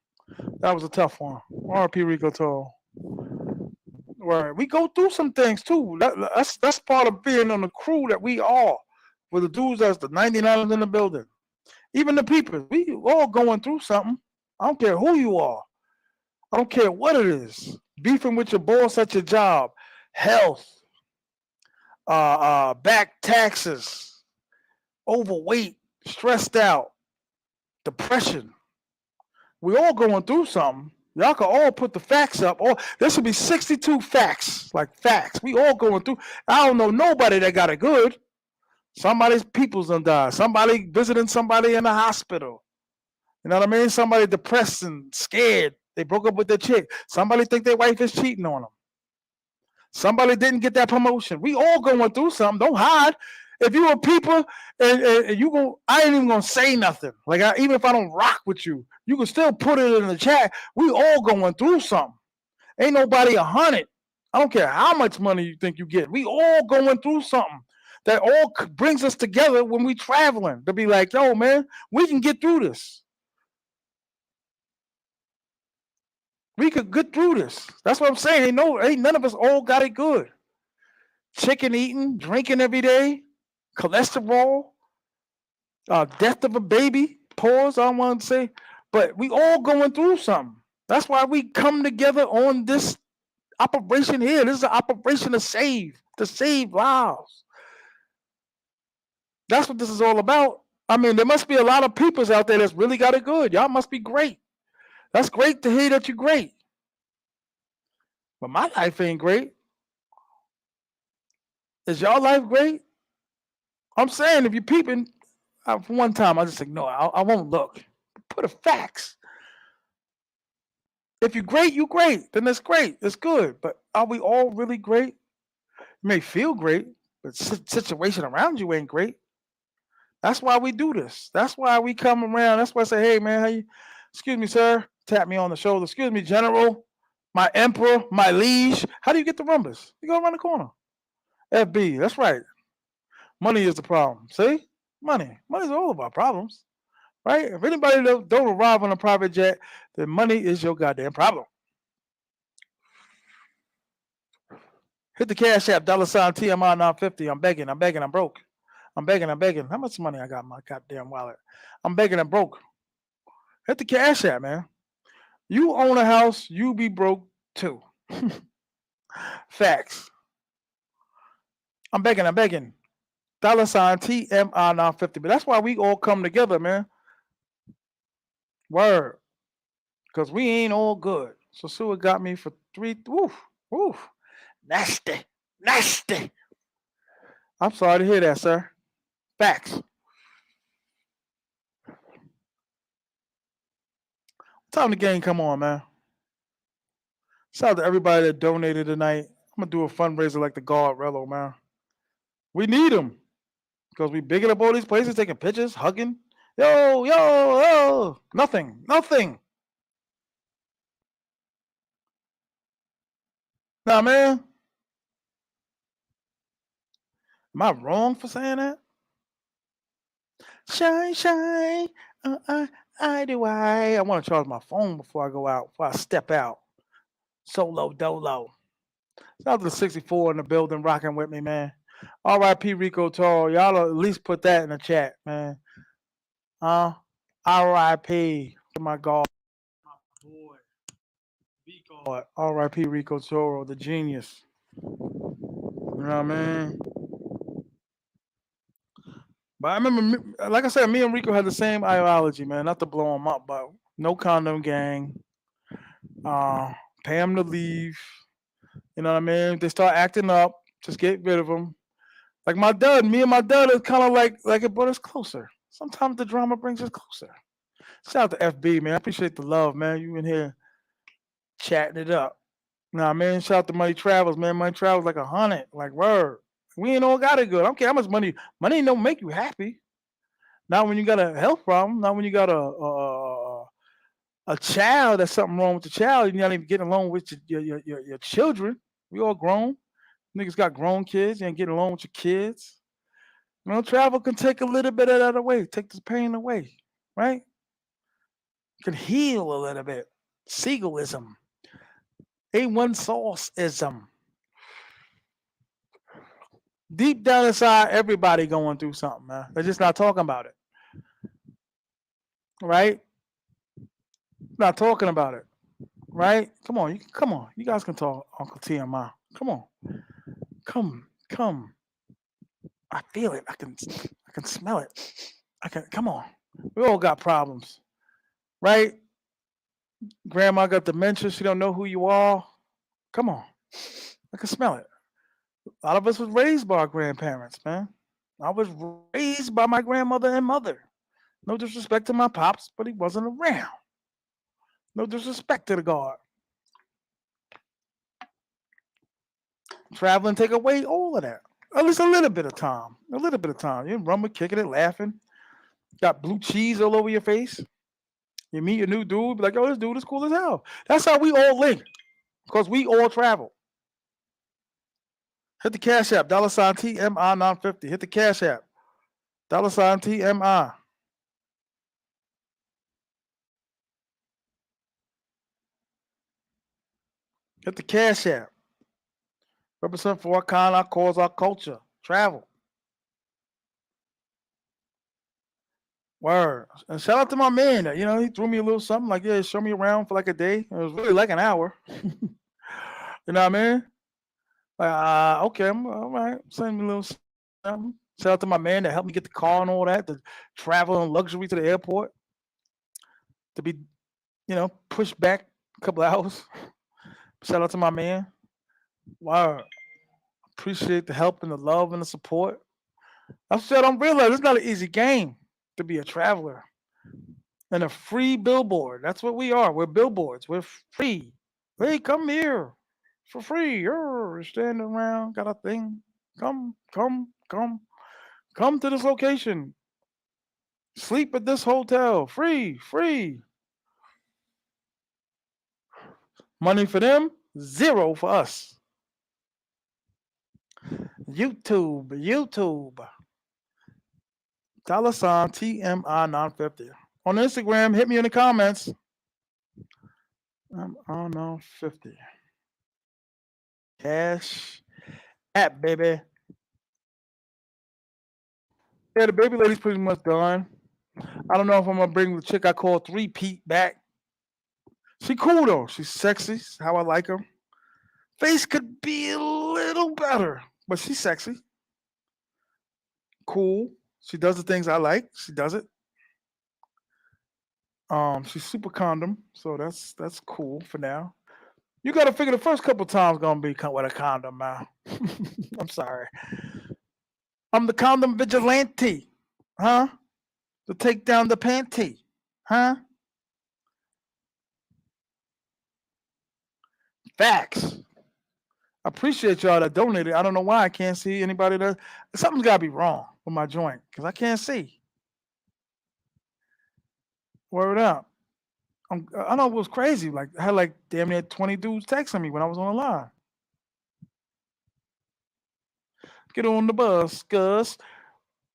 That was a tough one. R.I.P. Rico Toro. Right. We go through some things too. That's part of being on the crew that we are. With the dudes that's the 99ers in the building. Even the people. We all going through something. I don't care who you are. I don't care what it is. Beefing with your boss at your job. Health. Back taxes. Overweight. Stressed out. Depression. We all going through something. Y'all can all put the facts up. Or there should be 62 facts, like facts. We all going through. I don't know nobody that got it good. Somebody's people's done died. Somebody visiting somebody in the hospital. You know what I mean? Somebody depressed and scared. They broke up with their chick. Somebody think their wife is cheating on them. Somebody didn't get that promotion. We all going through something. Don't hide. If you a peeper and you go, I ain't even gonna say nothing. Like even if I don't rock with you, you can still put it in the chat. We all going through something. Ain't nobody 100. I don't care how much money you think you get. We all going through something that all brings us together when we traveling to be like, yo, man, we can get through this. We could get through this. That's what I'm saying. Ain't none of us all got it good. Chicken eating, drinking every day, cholesterol, death of a baby. Pause. I don't want to say, but we all going through something. That's why we come together on this operation here. This is an operation to save lives. That's what this is all about. I mean, there must be a lot of peoples out there that's really got it good. Y'all must be great. That's great to hear that you're great. But my life ain't great. Is y'all life great? I'm saying if you're peeping, for one time, I just ignore. I won't look. Put a facts. If you're great, you're great. Then that's great. It's good. But are we all really great? You may feel great, but situation around you ain't great. That's why we do this. That's why we come around. That's why I say, hey man, how you? Excuse me, sir. Tap me on the shoulder. Excuse me, General. My Emperor, my liege. How do you get the rumbas? You go around the corner. FB. That's right. Money is the problem. See? Money. Money's all of our problems. Right? If anybody don't arrive on a private jet, then money is your goddamn problem. Hit the cash app, $ T.M.I 950. I'm begging. I'm broke. I'm begging. How much money I got in my goddamn wallet? I'm begging. I'm broke. Hit the cash app, man. You own a house, you be broke too. Facts. I'm begging. $ T.M.I 950. But that's why we all come together, man. Word. Because we ain't all good. So Sosua got me for 3. Oof. Nasty. I'm sorry to hear that, sir. Facts. Time the game come on, man. Shout out to everybody that donated tonight. I'm going to do a fundraiser like the Guard Rello, man. We need them. Because we bigging up all these places, taking pictures, hugging. Yo. Nothing. Nah, man. Am I wrong for saying that? Shine. I want to charge my phone before I go out, before I step out. Solo dolo. Shout out to the 64 in the building rocking with me, man. R.I.P. Rico Toro. Y'all at least put that in the chat, man. R.I.P. to my God. My boy. Rico. R.I.P. Rico Toro, the genius. You know what I mean? But I remember, like I said, me and Rico had the same ideology, man. Not to blow him up, but no condom gang. Pay them to leave. You know what I mean? If they start acting up, just get rid of them. Like me and my dad is kind of like it brought us closer. Sometimes the drama brings us closer. Shout out to FB, man. I appreciate the love, man. You in here chatting it up. Nah, man. Shout out to Money Travels, man. Money Travels like 100. Like, word. We ain't all got it good. I don't care how much money. Money don't make you happy. Not when you got a health problem. Not when you got a child. That's something wrong with the child. You're not even getting along with your children. We all grown. Niggas got grown kids. You ain't getting along with your kids. You know, travel can take a little bit of that away. Take this pain away. Right? Can heal a little bit. Seagullism. A1 sauceism. Deep down inside, everybody going through something, man. They're just not talking about it. Right? Not talking about it. Right? Come on. You guys can talk, Uncle T.M.I. Come on. Come. I feel it. I can smell it. Come on. We all got problems. Right? Grandma got dementia. She don't know who you are. Come on. I can smell it. A lot of us was raised by our grandparents, man. I was raised by my grandmother and mother. No disrespect to my pops, but he wasn't around. No disrespect to the guard. Traveling take away all of that. At least a little bit of time. A little bit of time. You're rumbling, kicking it, laughing. Got blue cheese all over your face. You meet a new dude, be like, "Oh, this dude is cool as hell." That's how we all link because we all travel. Hit the Cash App, $ TMI 950. Hit the Cash App, $ TMI. Hit the Cash App. Represent for our kind, our cause, our culture. Travel. Word. And shout out to my man. He threw me a little something like, yeah, show me around for like a day. It was really like an hour. You know what I mean? Like, okay, I'm all right. Send me a little something. Shout out to my man that helped me get the car and all that, the travel and luxury to the airport, to be, pushed back a couple hours. Shout out to my man. Wow. Appreciate the help and the love and the support. I said, I don't realize it's not an easy game to be a traveler and a free billboard. That's what we are. We're billboards. We're free. Hey, come here for free. You're standing around, got a thing. Come to this location. Sleep at this hotel. Free, free. Money for them, zero for us. YouTube. $ TMI 950. On Instagram, hit me in the comments. I'm on 50. Cash app, baby. Yeah, the baby lady's pretty much done. I don't know if I'm gonna bring the chick I call 3Pete back. She cool though. She's sexy. How I like her. Face could be a little better, but she's sexy. Cool. She does the things I like. She does it. She's super condom, so that's cool for now. You got to figure the first couple times gonna be with a condom, man. I'm sorry. I'm the condom vigilante, huh? To take down the panty, huh? Facts. I appreciate y'all that donated. I don't know why I can't see anybody that. Something's got to be wrong with my joint because I can't see. Word up. I know it was crazy. Like I had like damn near 20 dudes texting me when I was on the line. Get on the bus, Gus.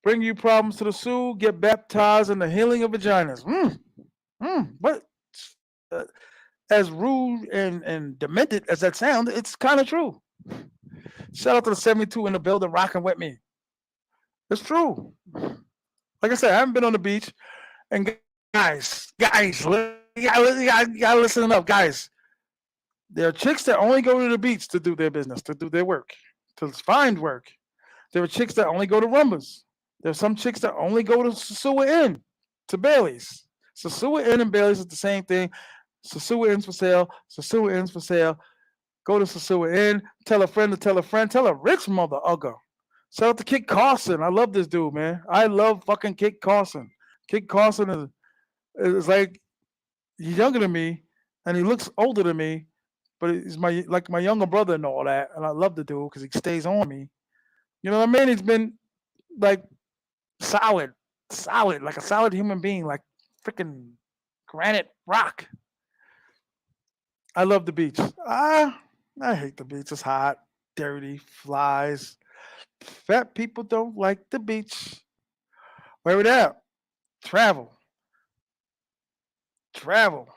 Bring you problems to the Sioux. Get baptized in the healing of vaginas. What? Uh, as rude and demented as that sounds, it's kind of true. Shout out to the 72 in the building rocking with me. It's true. Like I said, I haven't been on the beach. And guys, you gotta listen up, guys. There are chicks that only go to the beach to do their business, to do their work, to find work. There are chicks that only go to Rumbas. There's some chicks that only go to Sosua Inn, to Bailey's. Sosua Inn and Bailey's is the same thing. Sosua Inn's for sale. Sosua Inn's for sale. Go to Sosua Inn. Tell a friend to tell a friend. Tell a rich mother ugger. Shout out to Kid Carson. I love this dude, man. I love fucking Kid Carson. Kid Carson is like he's younger than me, and he looks older than me, but he's my younger brother and all that. And I love the dude because he stays on me. You know what I mean? He's been like solid, like a solid human being, like freaking granite rock. I love the beach. I hate the beach. It's hot, dirty, flies. Fat people don't like the beach. Where it at? Travel. Travel.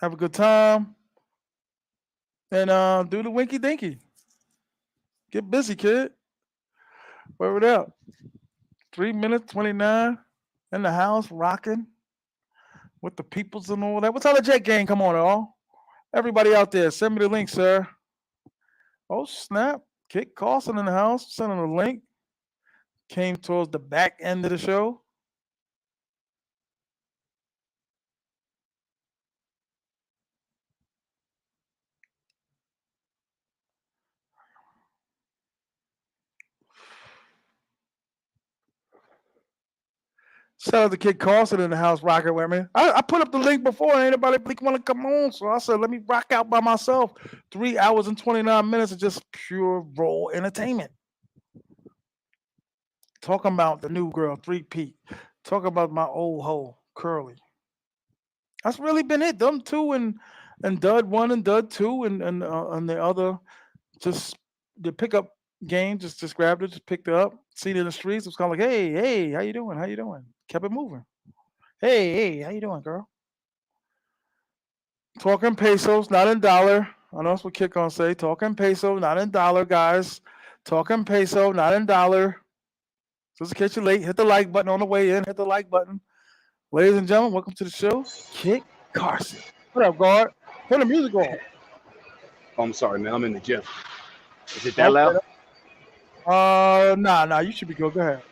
Have a good time. And do the winky dinky. Get busy, kid. Where it at? 3 minutes, 29 in the house, rocking with the peoples and all that. What time the Jet gang come on, all? Everybody out there, send me the link, sir. Oh, snap. Kit Carson in the house, sending a link. Came towards the back end of the show. Shout out to Kid Carson in the house rocking with me. I put up the link before and anybody want to come on. So I said, let me rock out by myself. 3 hours and 29 minutes of just pure raw entertainment. talking about the new girl, 3P, talking about my old hoe, Curly. That's really been it. Them two and Dud one and Dud two and the other just the pickup game. Just grabbed it, just picked it up, seen it in the streets. It was kind of like, hey, how you doing? How you doing? Kept it moving. Hey, how you doing, girl? Talking pesos, not in dollar. I know that's what Kid gonna say. Talking peso, not in dollar, guys. Talking peso, not in dollar. Just in case you're late, hit the like button on the way in. Hit the like button. Ladies and gentlemen, welcome to the show. Kit Carson. What up, guard? Turn the music on. Oh, I'm sorry, man. I'm in the gym. Is it that Okay. loud? Nah. You should be good. Go ahead.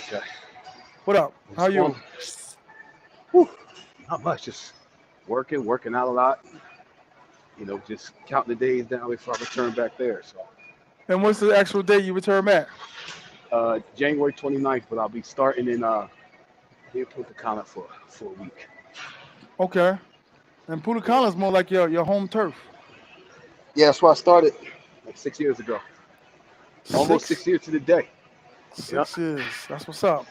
Okay. What up? How What's going you? on? Whew. Not much. Just working out a lot. Just counting the days down before I return back there. So, And what's the actual day you return back? January 29th, but I'll be starting in here Punta Cana for a week. Okay. And Yeah. Putacana is more like your home turf. Yeah, that's where I started like 6 years ago. Almost 6 Six years to the day. Yeah. 6 years. That's what's up.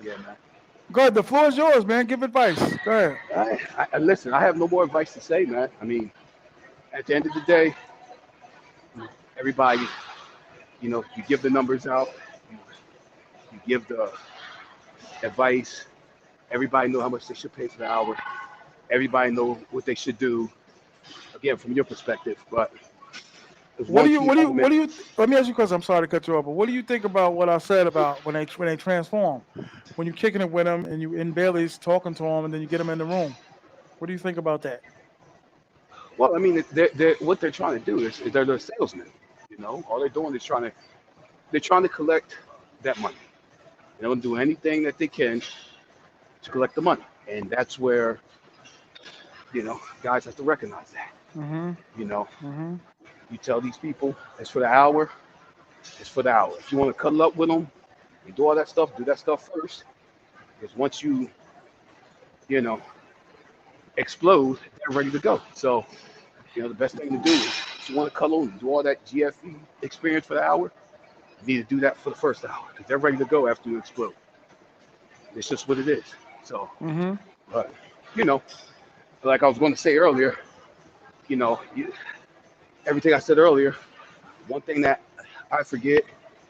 Yeah, man. Go ahead. The floor is yours, man. Give advice. Go ahead. Listen, I have no more advice to say, man. I mean, at the end of the day, everybody, you give the numbers out, you, you give the advice. Everybody know how much they should pay for the hour. Everybody know what they should do. Again, from your perspective, but there's What one do you? key What do you? What element. do you? Let me ask you a question. I'm sorry to cut you off, but what do you think about what I said about when they transform? When you're kicking it with them and you in Bailey's talking to them, and then you get them in the room. What do you think about that? Well, I mean, what they're trying to do is they're salesmen. All they're doing is they're trying to collect that money. They don't do anything that they can to collect the money, and that's where guys have to recognize that. Mm-hmm. You know, Mm-hmm. you tell these people it's for the hour, it's for the hour. If you want to cuddle up with them, you do all that stuff, do that stuff first, because once you know explode, they're ready to go. So the best thing to do is if you want to cuddle and do all that GFE experience for the hour, you need to do that for the first hour because they're ready to go after you explode. It's just what it is. So, Mm-hmm. but you know, like I was going to say earlier, you know, you, everything I said earlier, one thing that I forget,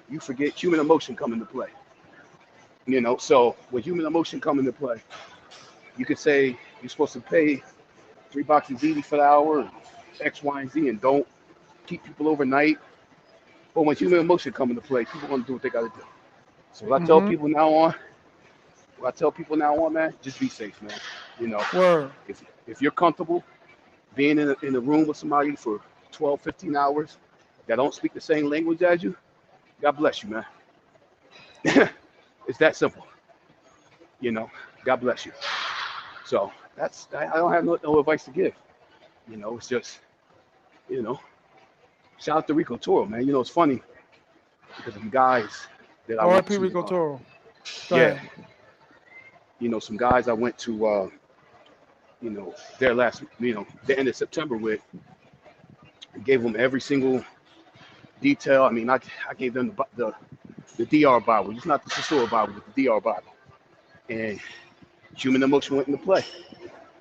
you forget human emotion come into play. So when human emotion come into play, you could say you're supposed to pay $3 easy for the hour, and X, Y, and Z, and don't keep people overnight. But when human emotion come into play, people want to do what they got to do. So Mm-hmm. what I tell people now on, man, just be safe, man. You know, Word. if you're comfortable being in a room with somebody for 12, 15 hours that don't speak the same language as you, God bless you, man. It's that simple, you know. God bless you. So I don't have no advice to give. It's just you know, shout out to Rico Toro, man. It's funny because some guys that I went R.I.P. to, Rico Toro. Go yeah, ahead. some guys I went to, their last, the end of September with, gave them every single detail. I mean, I gave them the DR Bible. It's not the sosua Bible, but the DR Bible. And human emotion went into play.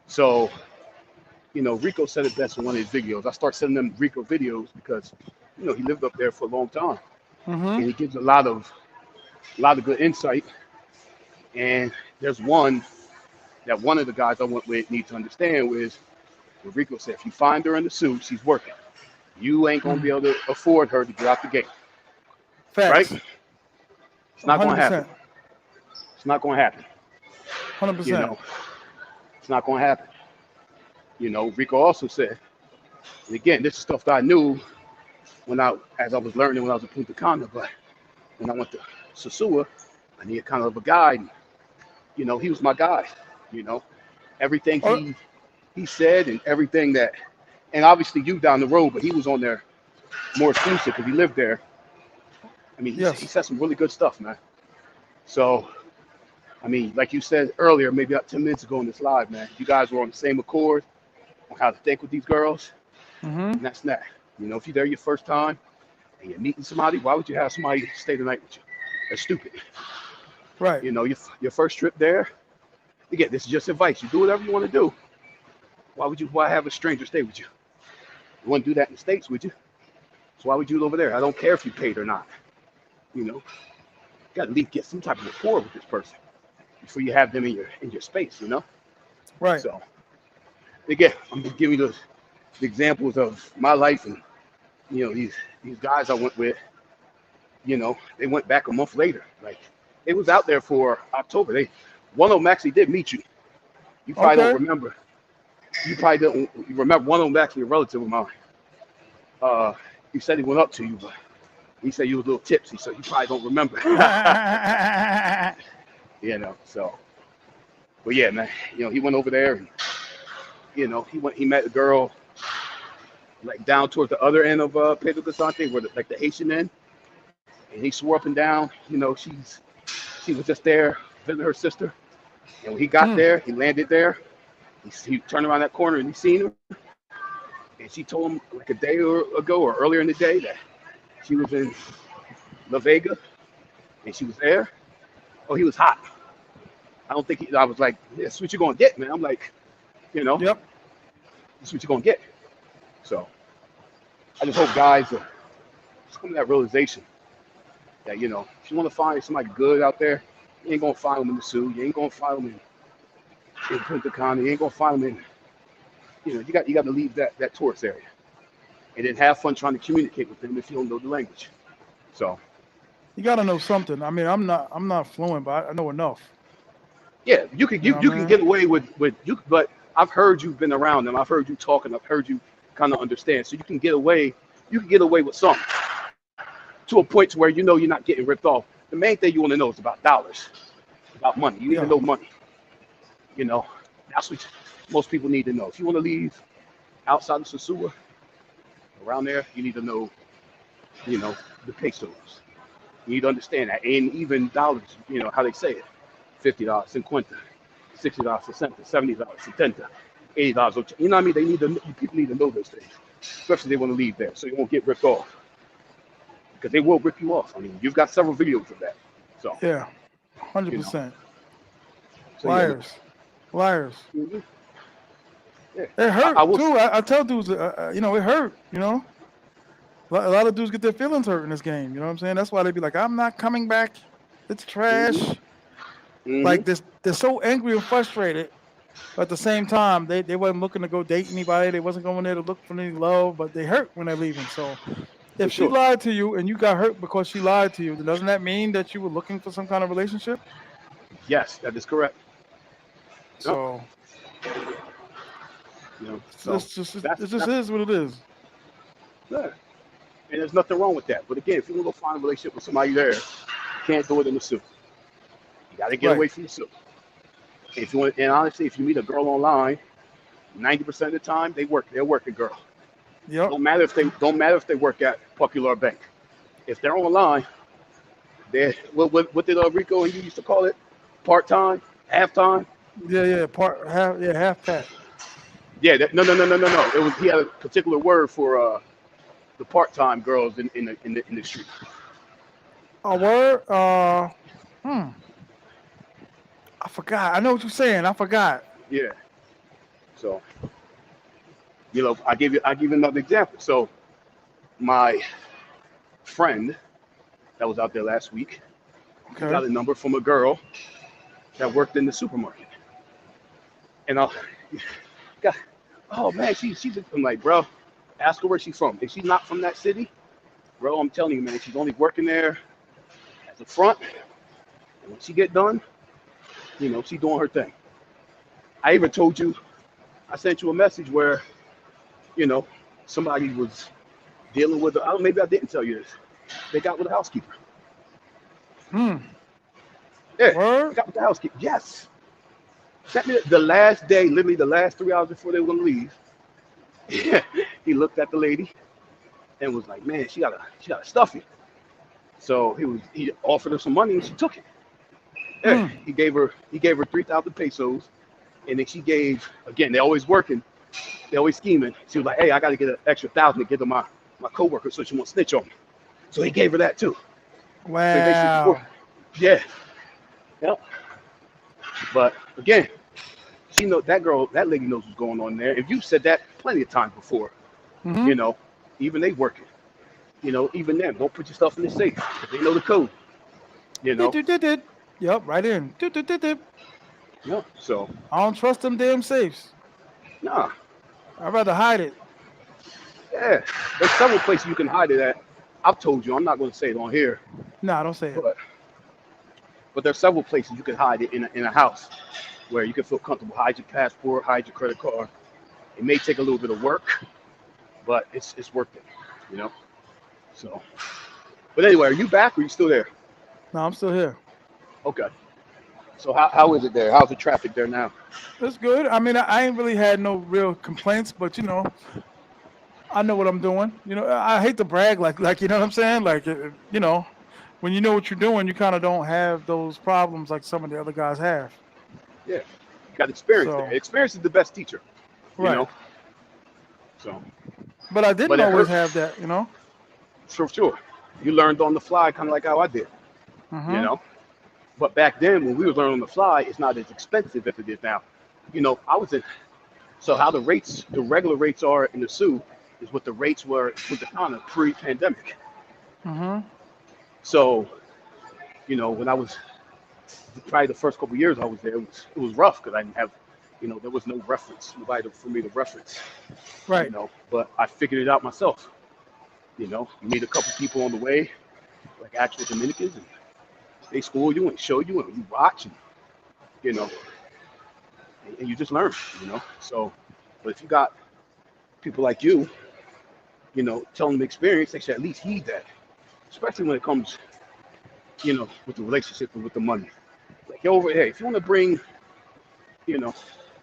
So, Rico said it best in one of his videos. I start sending them Rico videos because, he lived up there for a long time. Mm-hmm. And he gives a lot of good insight. And there's one that one of the guys I went with need to understand was what Rico said. If you find her in the suit, she's working. You ain't gonna be able to afford her to get out the gate, right? Facts. It's not gonna happen. 100%. It's not gonna happen. You 100%. know, it's not gonna happen. Rico also said, and again, this is stuff that I knew as I was learning when I was in Punta Cana, but when I went to Sosua, I needed kind of a guide. He was my guy. You know, everything Oh, he said and everything that, and obviously you down the road, but he was on there more exclusive because he lived there. I mean, he yes. said some really good stuff, man. So, I mean, like you said earlier, maybe about 10 minutes ago in this live, man, you guys were on the same accord on how to think with these girls, Mm-hmm. and that's that. If you're there your first time and you're meeting somebody, why would you have somebody stay the night with you? That's stupid. Right. You know, your first trip there. Again, this is just advice. You do whatever you want to do. Why have a stranger stay with you? You wouldn't do that in the States, would you? So why would you do it over there? I don't care if you paid or not. You know, you got to at least get some type of rapport with this person before you have them in your space. You know. Right. So again, I'm just giving you the examples of my life, and you know these guys I went with. You know, they went back a month later. Like it was out there for October. One of them actually did meet you. You probably don't Okay. remember. You probably don't remember. One of them actually a relative of mine. He said he went up to you, but he said you was a little tipsy, so you probably don't remember. You know, so. But yeah, man. You know, he went over there, and you know, he met a girl like down towards the other end of Pedro Casante, where like the Haitian end, and he swore up and down. You know, she was just there visiting her sister, and when he got there, he landed there. He turned around that corner and he seen her, and she told him like a day ago or earlier in the day that she was in La Vega and she was there. Oh, he was hot. I don't think I was like, yeah, that's what you're gonna get, man. I'm like, you know, Yep. that's what you're gonna get. So I just hope guys just come to that realization that, you know, if you want to find somebody good out there, you ain't gonna find them in the Sioux. You ain't gonna find them in Punta Cana. You ain't gonna find them in, you know, you got to leave that tourist area and then have fun trying to communicate with them if you don't know the language. So You got to know something. I mean, I'm not fluent, but I know enough. yeah, you can You know what I can mean? get away with you, but I've heard you've been around them. I've heard you talking. I've heard you kind of understand. So you can get away. You can get away with something to a point to where you know you're not getting ripped off. The main thing you want to know is about dollars, about money. You need to Yeah. know money. You know, that's what most people need to know. If you want to leave outside of Sosua, around there, you need to know, you know, the pesos. You need to understand that, and even dollars. You know how they say it: $50, 50, $60, 60, $70, 70, $80. You know what I mean? People need to know those things, especially if they want to leave there, so you won't get ripped off. Because they will rip you off. I mean, you've got several videos of that. So, Yeah. you know. 100%. So yeah, man. Liars. Liars. Mhm. Yeah. It I hurt will. too. I tell dudes, you know, it hurt. You know, a lot of dudes get their feelings hurt in this game. You know what I'm saying? That's why they be like, "I'm not coming back. It's Mm-hmm. trash." Mm-hmm. Like this, they're so angry and frustrated. But at the same time, they wasn't looking to go date anybody. They wasn't going there to look for any love. But they hurt when they're leaving. So For if she sure. lied to you and you got hurt because she lied to you, then doesn't that mean that you were looking for some kind of relationship? Yes, that is correct. Yep. So You know. it's So just, just that's it just that's is what it is. good. And there's nothing wrong with that. But again, if you want to find a relationship with somebody there, you can't do it in the suit. You got to get Right. away from the suit. If you want, and honestly, if you meet a girl online, 90% of the time they'll work a girl. Yep. Don't matter if they work at Popular Bank. If they're online, they what did Rico and you used to call it? Part time, half time. Yeah. Yeah. Half pat. Yeah, no. It was he had a particular word for the part time girls in the street. A word. Hmm. I forgot. I know what you're saying. I forgot. Yeah. So you know, I give you another example. So my friend that was out there last week, he Okay. got a number from a girl that worked in the supermarket, and I got, oh man, I'm like, bro, ask her where she's from. If she's not from that city, bro, I'm telling you, man, she's only working there at the front. And when she get done, you know, she doing her thing. I even told you, I sent you a message where, you know, somebody was dealing with, I don't, maybe I didn't tell you this. They got with a housekeeper. Hmm. Yeah, they Word. got with the housekeeper. Yes. Sent me the last day, literally the last 3 hours before they were gonna leave. He looked at the lady and was like, man, she got a stuffy. So he offered her some money and she took it. Yeah, Hmm. he gave her 3,000 pesos, and then she gave, again, they're always working, they're always scheming. She was like, hey, I got to get an extra 1,000 to give to my coworker so she won't snitch on me. So he gave her that too. So he basically Wow. Yeah, yep. But again, she know that girl, that lady knows what's going on there. If you said that plenty of times before, Mm-hmm. you know, even they working, even them, don't put your stuff in the safe 'cause they know the code, you Did know. did did did. Yep, right in. Did. Yeah. So I don't trust them damn safes. nah, I'd rather hide it. yeah. There's several places you can hide it at. I've told you, I'm not going to say it on here, Nah, don't say it. but there's several places you can hide it in a house where you can feel comfortable. Hide your passport, hide your credit card. It may take a little bit of work, but it's worth it, you know. So, but anyway, are you back or are you still there? No, I'm still here. Okay. So how is it there? How's the traffic there now? It's good. I mean, I ain't really had no real complaints, but I know what I'm doing. I hate to brag, like you know what I'm saying. Like when you know what you're doing, you kind of don't have those problems like some of the other guys have. Yeah, you got experience there. So Experience is the best teacher, you right, know. So, but I but didn't it always hurt have that. for sure. You learned on the fly, kind of like how I did, you Mm-hmm. know. But back then, when we were learning on the fly, it's not as expensive as it is now. I was in. So how the regular rates are in the Sioux is what the rates were with the Ghana pre-pandemic. Mm-hmm. So, when I was probably the first couple of years I was there, it was rough because I didn't have, there was no reference, nobody for me to reference, Right. But I figured it out myself. You meet a couple people on the way, like actual Dominicans, and they school you and show you, and you watch, and you know, and you just learn. So, but if you got people like you, telling them experience, they should at least heed that, especially when it comes, with the relationship and with the money. Like, yo, over here, if you want to bring, you know,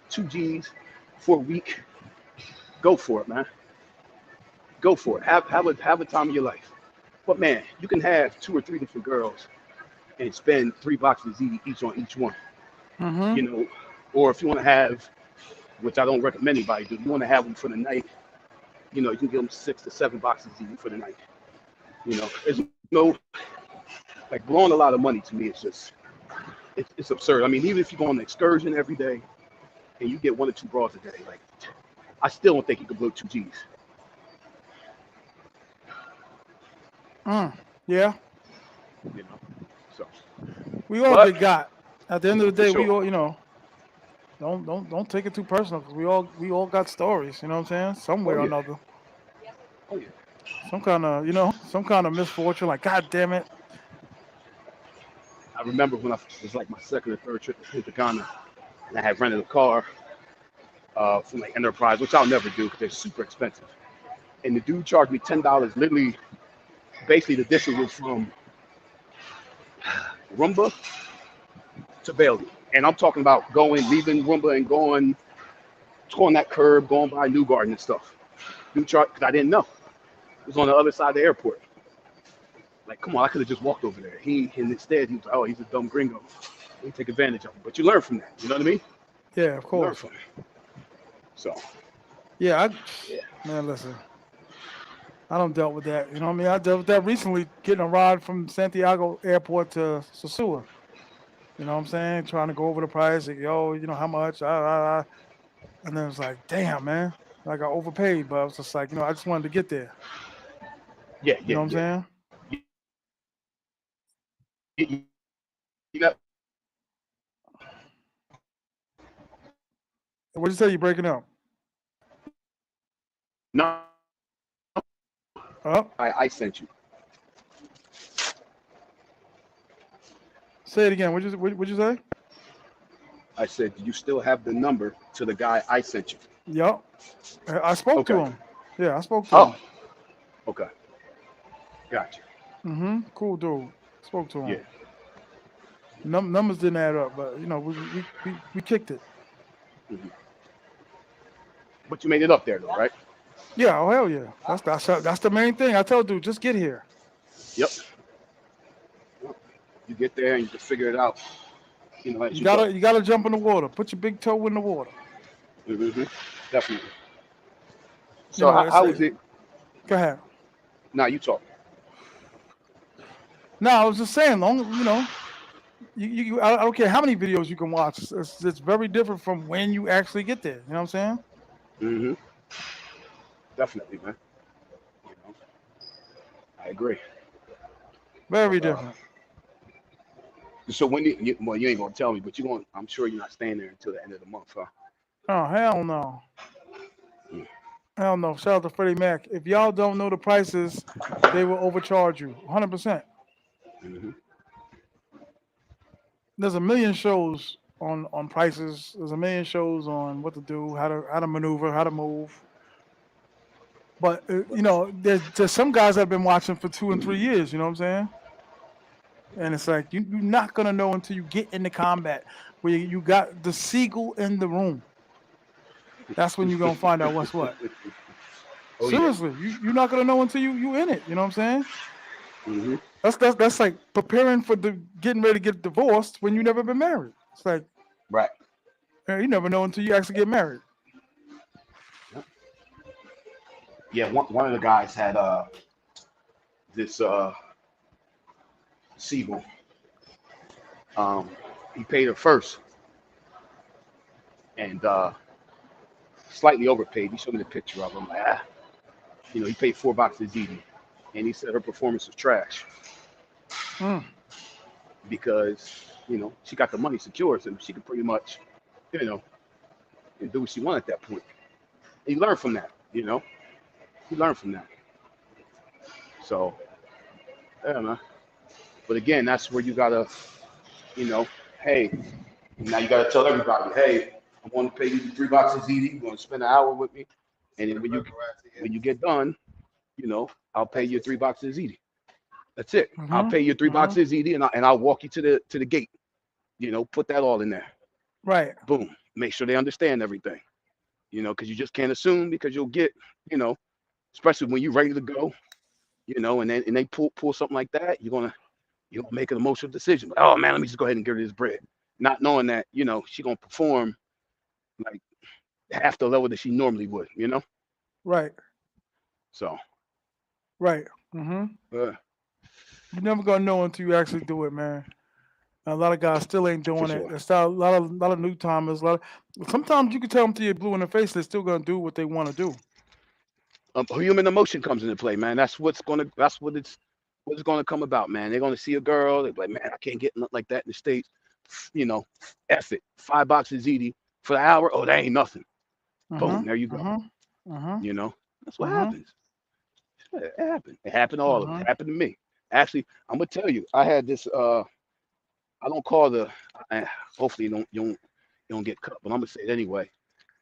2 G's for a week, go for it, man. Go for it. Have a time of your life. But man, you can have two or three different girls and spend $3 each on each one. Mm-hmm. You know, or if you want to have, which I don't recommend anybody do, you want to have them for the night. You can give them 6 to 7 boxes each for the night. There's no like blowing a lot of money to me. It's absurd. I mean, even if you go on an excursion every day and you get 1 or 2 bras a day, like I still don't think you can blow 2 G's. Mm. Yeah. You know, so We all but get got. At the end of the for day, we sure. all don't take it too personal because we all got stories. You know what I'm saying? Oh Somewhere or yeah. another, Oh yeah. some kind of misfortune. Like God damn it. I remember when it was like my second or third trip to Ghana, and I had rented a car from like Enterprise, which I'll never do because they're super expensive. And the dude charged me $10. Literally, basically the distance was from Rumba to Bailey, and I'm talking about leaving Rumba and going that curb, going by New Garden and stuff. Dude charged because I didn't know it was on the other side of the airport. Like, come on, I could have just walked over there. And instead he was like, oh, he's a dumb gringo. We take advantage of him. But you learn from that. You know what I mean? Yeah, of You learn course. from it. So, Yeah, yeah. man, listen. I don't dealt with that. You know what I mean? I dealt with that recently, getting a ride from Santiago Airport to Sosua. You know what I'm saying? Trying to go over the price. Like, yo, how much? And then it's like, damn, man. Like I overpaid, but I was just like, I just wanted to get there. Yeah, You yeah, know what I'm yeah. saying? You know, What'd you say? You breaking up? no, Oh, I sent you. say it again. What'd you say? I said, do you still have the number to the guy I sent you? Yup. I spoke to Okay. him. Yeah, I spoke to Oh, him. okay. Gotcha. Mm-hmm. Cool dude. Spoke to Yeah. him. Numbers didn't add up, but we kicked it. Mhm. But you made it up there, though, right? Yeah. Oh hell yeah. That's the main thing. I told dude, just get here. Yep. You get there and you can figure it out, as You you go. gotta you gotta jump in the water. Put your big toe in the water. Hmm. Definitely. You So know, how was it? go ahead. Now you talk. No, I was just saying, I don't care how many videos you can watch. It's very different from when you actually get there. You know what I'm saying? Mm-hmm. Definitely, man. You know, I agree. Very But different. so when well, you ain't gonna tell me, but you going. I'm sure you're not staying there until the end of the month, huh? Oh hell no. Mm. Hell no. Shout out to Freddie Mac. If y'all don't know the prices, they will overcharge you. 100%. Mm-hmm. There's a million shows on prices. There's a million shows on what to do, how to maneuver, how to move. But But there's some guys that have been watching for 2 and 3 years. You know what I'm saying? And it's like you're not gonna know until you get into combat where you got the seagull in the room. That's when you're gonna find out what's what. oh yeah. Seriously, you're not gonna know until you in it. You know what I'm saying? Mm-hmm. That's like preparing for the getting ready to get divorced when you never been married. It's like Right. you never know until you actually get married. Yeah. One of the guys had this Siegel. Um, he paid her first and slightly overpaid. He showed me the picture of him. Like, he paid $4 a ZD, and he said her performance was trash Mm, because she got the money secured, so she could pretty much you know do what she wanted at that point. And you learn from that. You learn from that. So yeah, man. But again, that's where you gotta, you know, hey, now you gotta tell everybody, hey, I want to pay you $3 a ZD. You're gonna spend an hour with me, and then when you get done, I'll pay you $3 a ZD. That's it. I'll mhm, pay you three mhm. boxes ED, and I'll walk you to the gate. Put that all in there. Right, Boom. Make sure they understand everything. Because you just can't assume because you'll get, you know, especially when you're ready to go, and they pull something like that, you're gonna make an emotional decision. Like, oh man, let me just go ahead and give her this bread, not knowing that she's gonna perform like half the level that she normally would. right, So, right. Mhm. uh, You're never gonna know until you actually do it, man. A lot of guys still ain't for doing it. sure. There's still a lot of new timers. Sometimes you can tell them till you're blue in the face. They're still gonna do what they want to do. Human emotion comes into play, man. That's what it's gonna come about, man. They're gonna see a girl, they're like, man, I can't get nothing like that in the States. You know, F it. $5 easy for the hour. Oh, that ain't nothing. Boom, Mhm. there you go. Mhm. Mhm. That's what Mhm. happens. It happened. It happened to all of us. It Mhm. happened to me. Actually, I'm gonna tell you, I had this I don't call uh, hopefully you don't get cut, but I'm gonna say it anyway.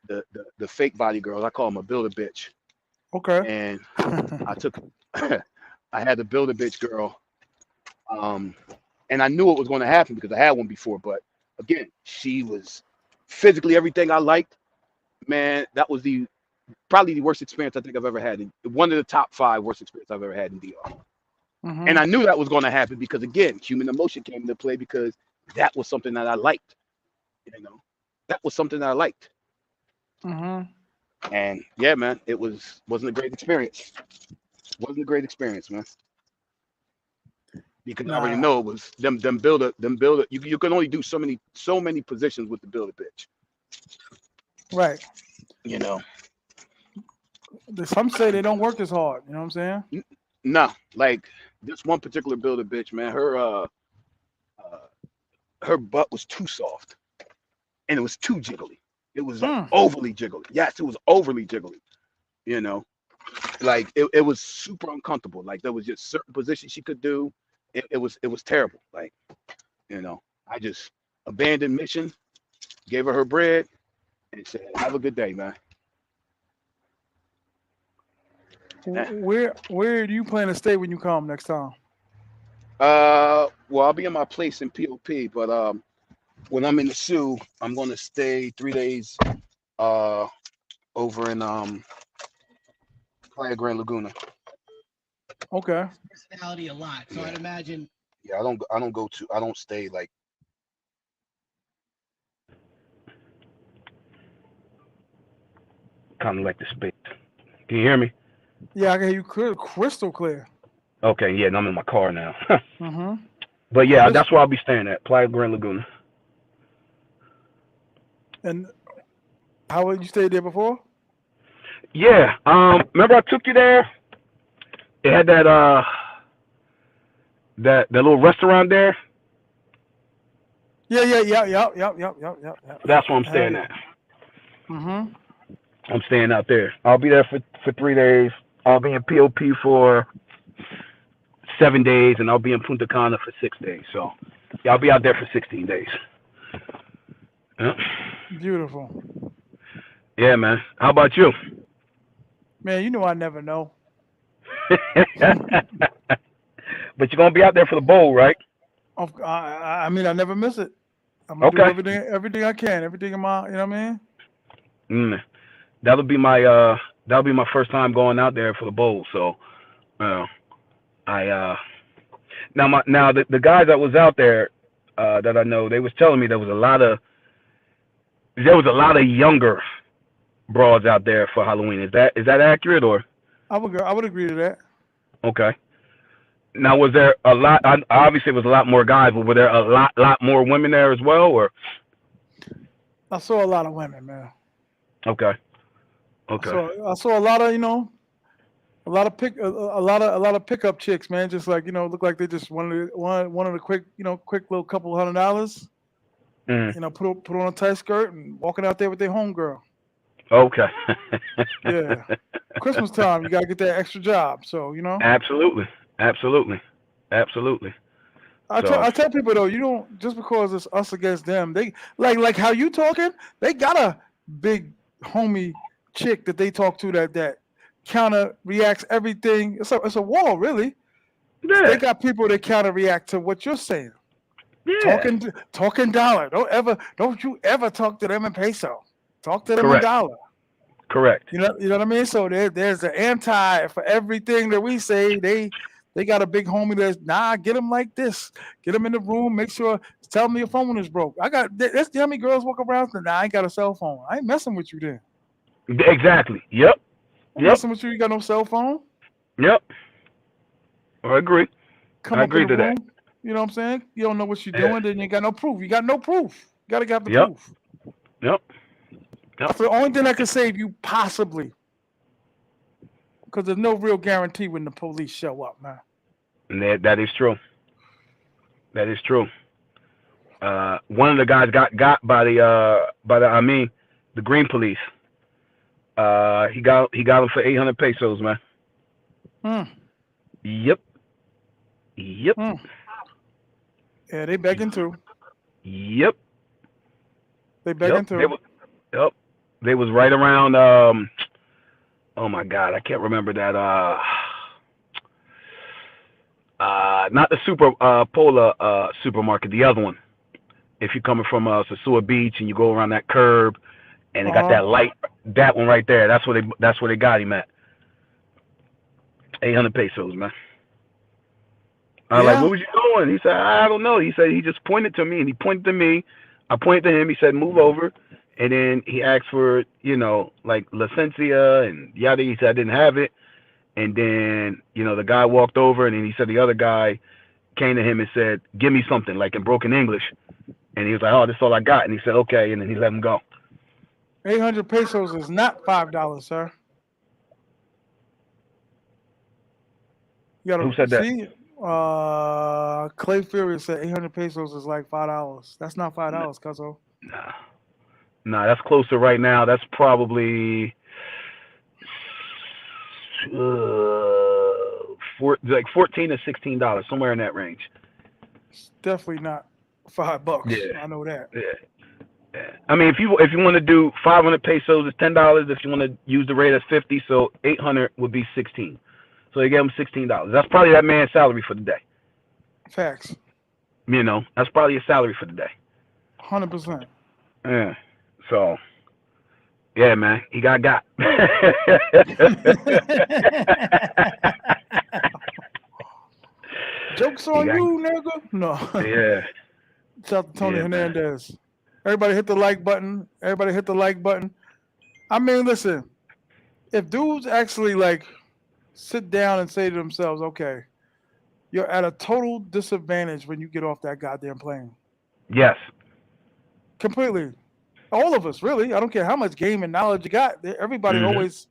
The fake body girls, I call them a builder bitch. Okay. And I took I had to build a bitch girl. Um, and I knew it was going to happen because I had one before. But again, she was physically everything I liked. Man, that was probably the worst experience I think I've ever had. One of the top 5 worst experiences I've ever had in DR. And Mhm. I knew that was going to happen because again, human emotion came into play because that was something that I liked. You know, that was something that I liked. Mhm. And yeah, man, wasn't a great experience. Wasn't a great experience, man. Because I already Nah. know it was them builder. You can only do so many positions with the builder bitch. Right. You know, Some say they don't work as hard. You know what I'm saying? N- nah, like this one particular builder bitch, man. Uh her butt was too soft and it was too jiggly. It was like Mm. overly jiggly. Yes, it was overly jiggly. You know, like it was super uncomfortable. Like there was just certain positions she could do. It was terrible. Like I just abandoned mission, gave her bread, and said, "Have a good day, man." Where do you plan to stay when you come next time? Well, I'll be in my place in POP, but when I'm in the SU, I'm gonna stay 3 days uh over in Playa Gran Laguna. Okay. Personality a lot. So Yeah, I'd imagine yeah. I don't stay like kind of like the space. Can you hear me? Yeah, I can hear you clear, crystal clear. Okay, yeah. And I'm in my car now. Mhm. But Oh, yeah, this that's where I'll be staying at Playa Gran Laguna. and how you stayed there before? Yeah. Remember I took you there? It had that little restaurant there. Yeah. That's where I'm Hell staying yeah. at. Mm-hmm. I'm staying out there. I'll be there for 3 days. I'll be in POP for 7 days, and I'll be in Punta Cana for 6 days. So yeah, I'll be out there for 16 days. Yeah, Beautiful. yeah, man. How about you? Man, you know I never know. But you're gonna be out there for the bowl, right? I mean, I never miss it. I'm gonna do Okay. everything I can, everything in my, you know what I mean? Mm. That'll be my first time going out there for the bowl. So uh, I now the guys that was out there that I know, they was telling me there was a lot of younger broads out there for Halloween. Is that accurate or I would agree to that. okay? Now was there a lot? Obviously, it was a lot more guys, but were there a lot more women there as well? Or I saw a lot of women, man. okay, I okay, saw I saw a lot of a lot of pickup chicks, man. Just like look like they just wanted a quick little couple $100. mm, Put on a tight skirt and walking out there with their homegirl. okay. Yeah, Christmas time, you gotta get that extra job. So Absolutely, absolutely, absolutely. I tell So I tell people though, you don't just because it's us against them. They like how you talking. They got a big homie chick that they talk to that counter reacts everything. It's a wall, really. They yeah, got people that counter react to what you're saying. yeah, Talking dollar. Don't you ever talk to them in peso. Talk to them in correct, dollar. correct. You know what I mean? So there's an anti for everything that we say. They got a big homie that's get them like this. Get them in the room. Make sure tell me your phone is broke. That's how many girls walk around saying, I ain't got a cell phone. I ain't messing with you then. Exactly. Yep, I'm yep, messing with you. You got no cell phone. yep. I agree. Come I up in agree the to that. room. You know what I'm saying? You don't know what you're Yeah. doing. Then you ain't got no proof. You got no proof. You gotta get the Yep. proof. Yep. Yep. That's the only thing that can save you possibly, because there's no real guarantee when the police show up, man. And that is true. That is true. One of the guys got by the the green police. He got him for 800 pesos, man. Hmm. Yep. Yep. Hmm. Yeah, they begging too. Yep. They Yep. begging They too. was yep. They was right around oh my god, I can't remember that not the super Polar supermarket, the other one. If you're coming from Sosua Beach and you go around that curb and they got Uh huh. that light, that one right there. That's where they got him at. 800 pesos, man. I was like, Yeah. where was you going? He said, I don't know. He said he just pointed to me, and he pointed to me. I pointed to him. He said, move over, and then he asked for like licencia and yada. He said I didn't have it, and then the guy walked over, and then he said the other guy came to him and said, give me something like in broken English, and he was like, oh, that's all I got, and he said okay, and then he let him go. 800 pesos is not $5, sir. You Who gotta said that? see. Clay Fury said 800 pesos is like $5. That's not $5, cuzzo. Nah, nah, that's closer right now. That's probably like $14 to $16, somewhere in that range. It's definitely not $5. Yeah, I know that. yeah, yeah. I mean, if you want to do 500 pesos, it's $10. If you want to use the rate as 50, so 800 would be 16. So they gave him $16. That's probably that man's salary for the day. Facts. That's probably his salary for the day. 100%. Yeah. So yeah, man, he got. Jokes he on got. you, nigga. No. Yeah, Shout out to Tony yeah, man. Hernandez. Everybody hit the like button. Everybody hit the like button. I mean, listen, if dudes actually like sit down and say to themselves, okay, you're at a total disadvantage when you get off that goddamn plane. Yes. Completely. All of us, really. I don't care how much game and knowledge you got. Everybody Mhm. always,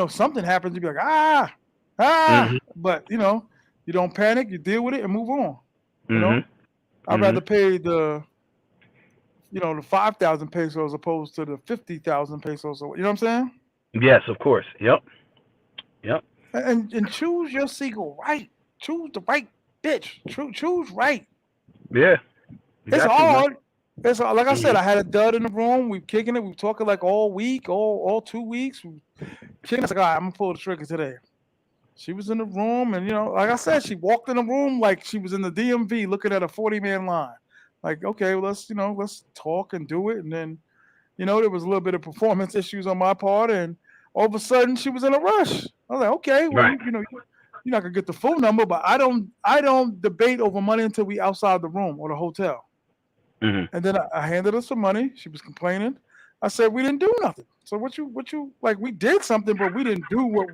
something happens. You be like, ah. Mhm. But you don't panic. You deal with it and move on. You know, Mhm. I'd rather Mhm. pay the 5,000 pesos opposed to the 50,000 pesos. You know what I'm saying? Yes, of course. Yep. Yep. And choose your seagull right. Choose the right bitch. Choose right. Yeah. You It's got to, man. hard. It's hard. Like I said, Mhm. I had a dud in the room. We kicking it. We talking like all week, all 2 weeks. We kicking. I was like, all right, I'm gonna pull the trigger today. She was in the room, and like I said, she walked in the room like she was in the DMV looking at a 40-man line. Like, okay, well, let's talk and do it. And then, there was a little bit of performance issues on my part, and all of a sudden she was in a rush. I was like, okay, well, Right. you're not gonna get the full number, but I don't debate over money until we outside the room or the hotel. Mhm. And then I handed her some money. She was complaining. I said, we didn't do nothing. So what you like? We did something, but we didn't do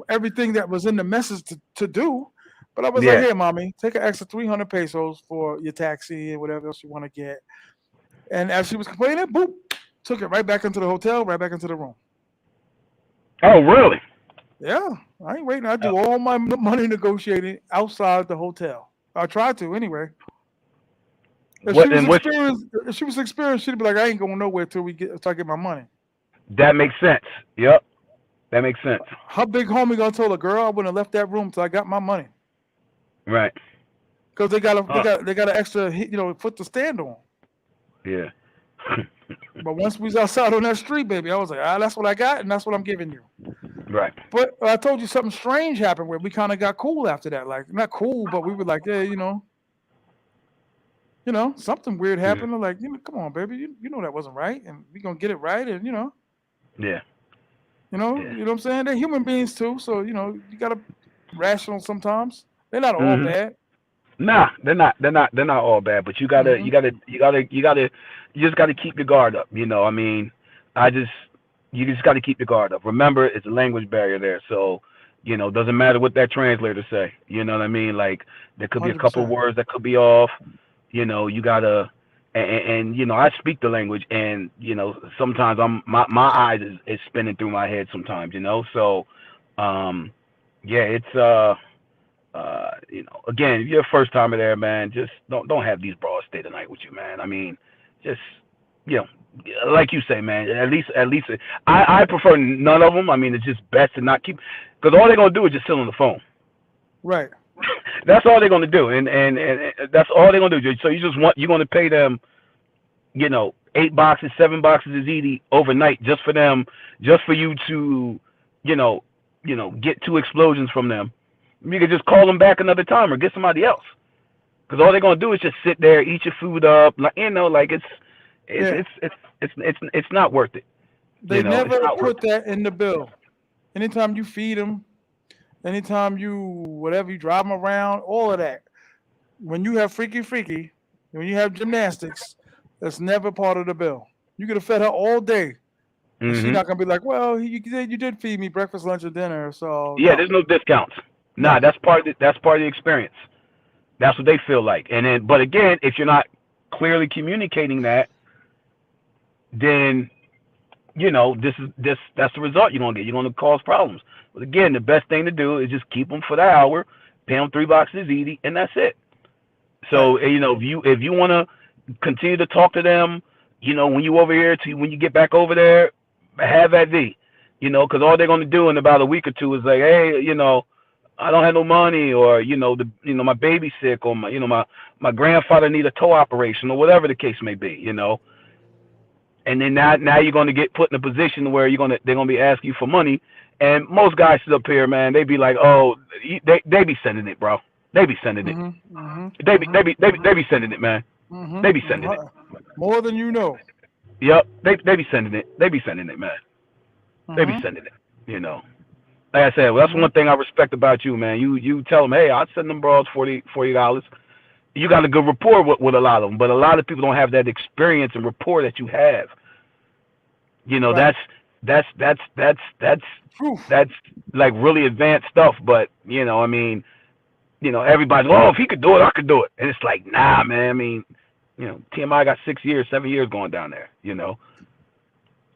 everything that was in the message to do. But I was like, Yeah. here, mommy, take an extra 300 pesos for your taxi and whatever else you want to get. And as she was complaining, boop, took it right back into the hotel, right back into the room. Oh, really? Yeah, I ain't waiting. I Uh, do all my money negotiating outside the hotel. I tried to anyway. If she what was and what? experienced, she'd be like, I ain't going nowhere till I get my money. That makes sense. Yep. That makes sense. Her big homie gonna tell a girl I wouldn't have left that room till I got my money Right. because they got a they Uh, got they got an extra foot to stand on. yeah. But once we was outside on that street, baby, I was like, that's what I got, and that's what I'm giving you. Right. But I told you something strange happened where we kind of got cool after that. Like not cool, but we were like, yeah, something weird Mhm. happened. I'm like, come on, baby, you know that wasn't right, and we gonna get it right, and Yeah. you Yeah. know what I'm saying? They're human beings too, so you gotta rational sometimes. They're not all Mhm. bad. Nah, they're not. They're not all bad. But you gotta. Hmm. You gotta. You gotta. You gotta. You just gotta keep your guard up. I mean, I just. You just gotta keep your guard up. Remember, it's a language barrier there. So, doesn't matter what that translator say. You know what I mean? Like there could be a couple of 100%. words that could be off. You gotta. And I speak the language, and sometimes my eyes is spinning through my head sometimes. So, um, yeah, it's again, if you're a first timer there, man, just don't have these broads stay the night with you, man. I mean, just you know, like you say, man. At least, I prefer none of them. I mean, it's just best to not keep, because all they're gonna do is just sit on the phone. Right. That's all they're gonna do, and that's all they're gonna do. So you're gonna pay them, 8 boxes, 7 boxes of ziti overnight just for them, just for you to, you know, get 2 explosions from them. You could just call them back another time or get somebody else. Because all they're gonna do is just sit there, eat your food up, like it's Yeah. it's it's it's not worth it. They It's never not worth put it. that in the bill. Anytime you feed them, anytime whatever you drive them around, all of that. When you have freaky, when you have gymnastics, that's never part of the bill. You could have fed her all day, and she's Mhm. not gonna be like, well, you did feed me breakfast, lunch, and dinner, so Yeah, no, there's no discounts. Nah, no, that's part of the experience. That's what they feel like. And then, but again, if you're not clearly communicating that, then that's the result you're gonna get. You're gonna cause problems. But again, the best thing to do is just keep them for the hour, pay them 3 boxes easy, and that's it. right. So if you want to continue to talk to them, when you over here to when you get back over there, have at thee. Because all they're gonna do in about a week or two is like, hey, I don't have no money, or my baby's sick, or my grandfather need a toe operation, or whatever the case may be. And then now you're gonna get put in a position where they're gonna be asking you for money, and most guys sit up here, man, they be like, oh, they be sending it, bro. They be sending it. Mhm. Mhm. They be they Mhm. be they be, they be sending it, man. They Mhm. be sending it. More than you know. Yep, they be sending it. They be sending it, man. They be Mhm. sending it. You know. Like I said, well, that's Mhm. one thing I respect about you, man. You tell them, hey, I'll send them bros $40. You got a good rapport with a lot of them, but a lot of people don't have that experience and rapport that you have. Right. That's Proof. that's like really advanced stuff. But I mean, Everybody's, oh, if he could do it, I could do it. And it's like, nah, man. I mean, T.M.I got 6 years, 7 years going down there, And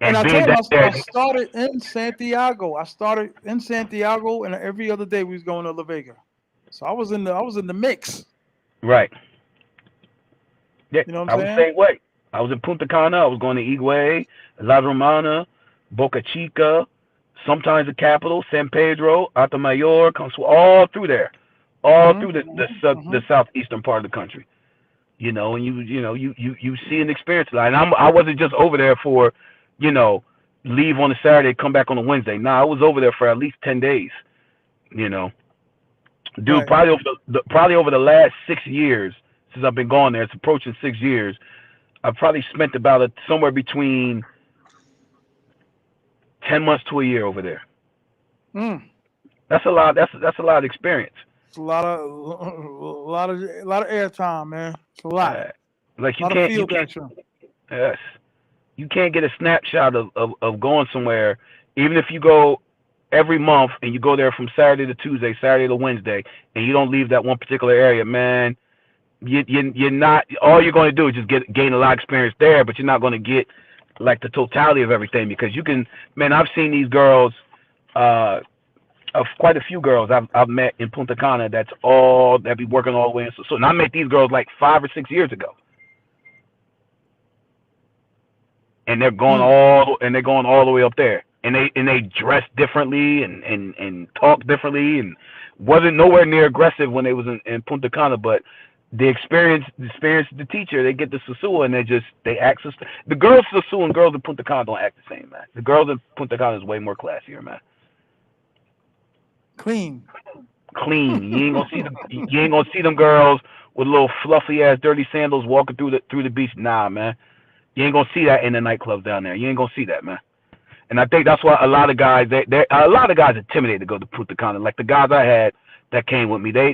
and I being told him down I there, started in Santiago. I started in Santiago, and every other day we was going to La Vega. So I was in the mix. right? Yeah, You know what I'm I was the saying? same way. I was in Punta Cana. I was going to Higüey, La Romana, Boca Chica, sometimes the capital, San Pedro, Atamayor, all through there, all Mm-hmm. through Mm-hmm. the southeastern part of the country. And you see and experience that. And I wasn't just over there for, you know, leave on a Saturday, come back on a Wednesday. Nah, I was over there for at least 10 days. You know, dude, Right. probably over the last 6 years since I've been going there, it's approaching 6 years. I've probably spent about somewhere between 10 months to a year over there. Mm. That's a lot. That's a lot of experience. It's a lot of airtime, man. It's a lot. Uh, like A lot of you field can't. action. Yes, you can't get a snapshot of going somewhere, even if you go every month and you go there from Saturday to Tuesday, Saturday to Wednesday, and you don't leave that one particular area, man. You're not. All you're going to do is just gain a lot of experience there, but you're not going to get like the totality of everything because you can. Man, I've seen these girls. Of quite a few girls I've met in Punta Cana that be working all the way in. So and I met these girls like 5 or 6 years ago, and Mm. they're going all the way up there, and they dress differently and talk differently, and wasn't nowhere near aggressive when they was in Punta Cana, but the experience of the teacher, they get the sosua and they act. The girls sosua and girls in Punta Cana don't act the same, man. The girls in Punta Cana is way more classier, man. Clean. Clean. You ain't gonna see them girls with little fluffy ass dirty sandals walking through the beach. Nah, man. You ain't gonna see that in the nightclubs down there. You ain't gonna see that, man. And I think that's why a lot of guys intimidated to go to Punta Cana. Like the guys I had that came with me, they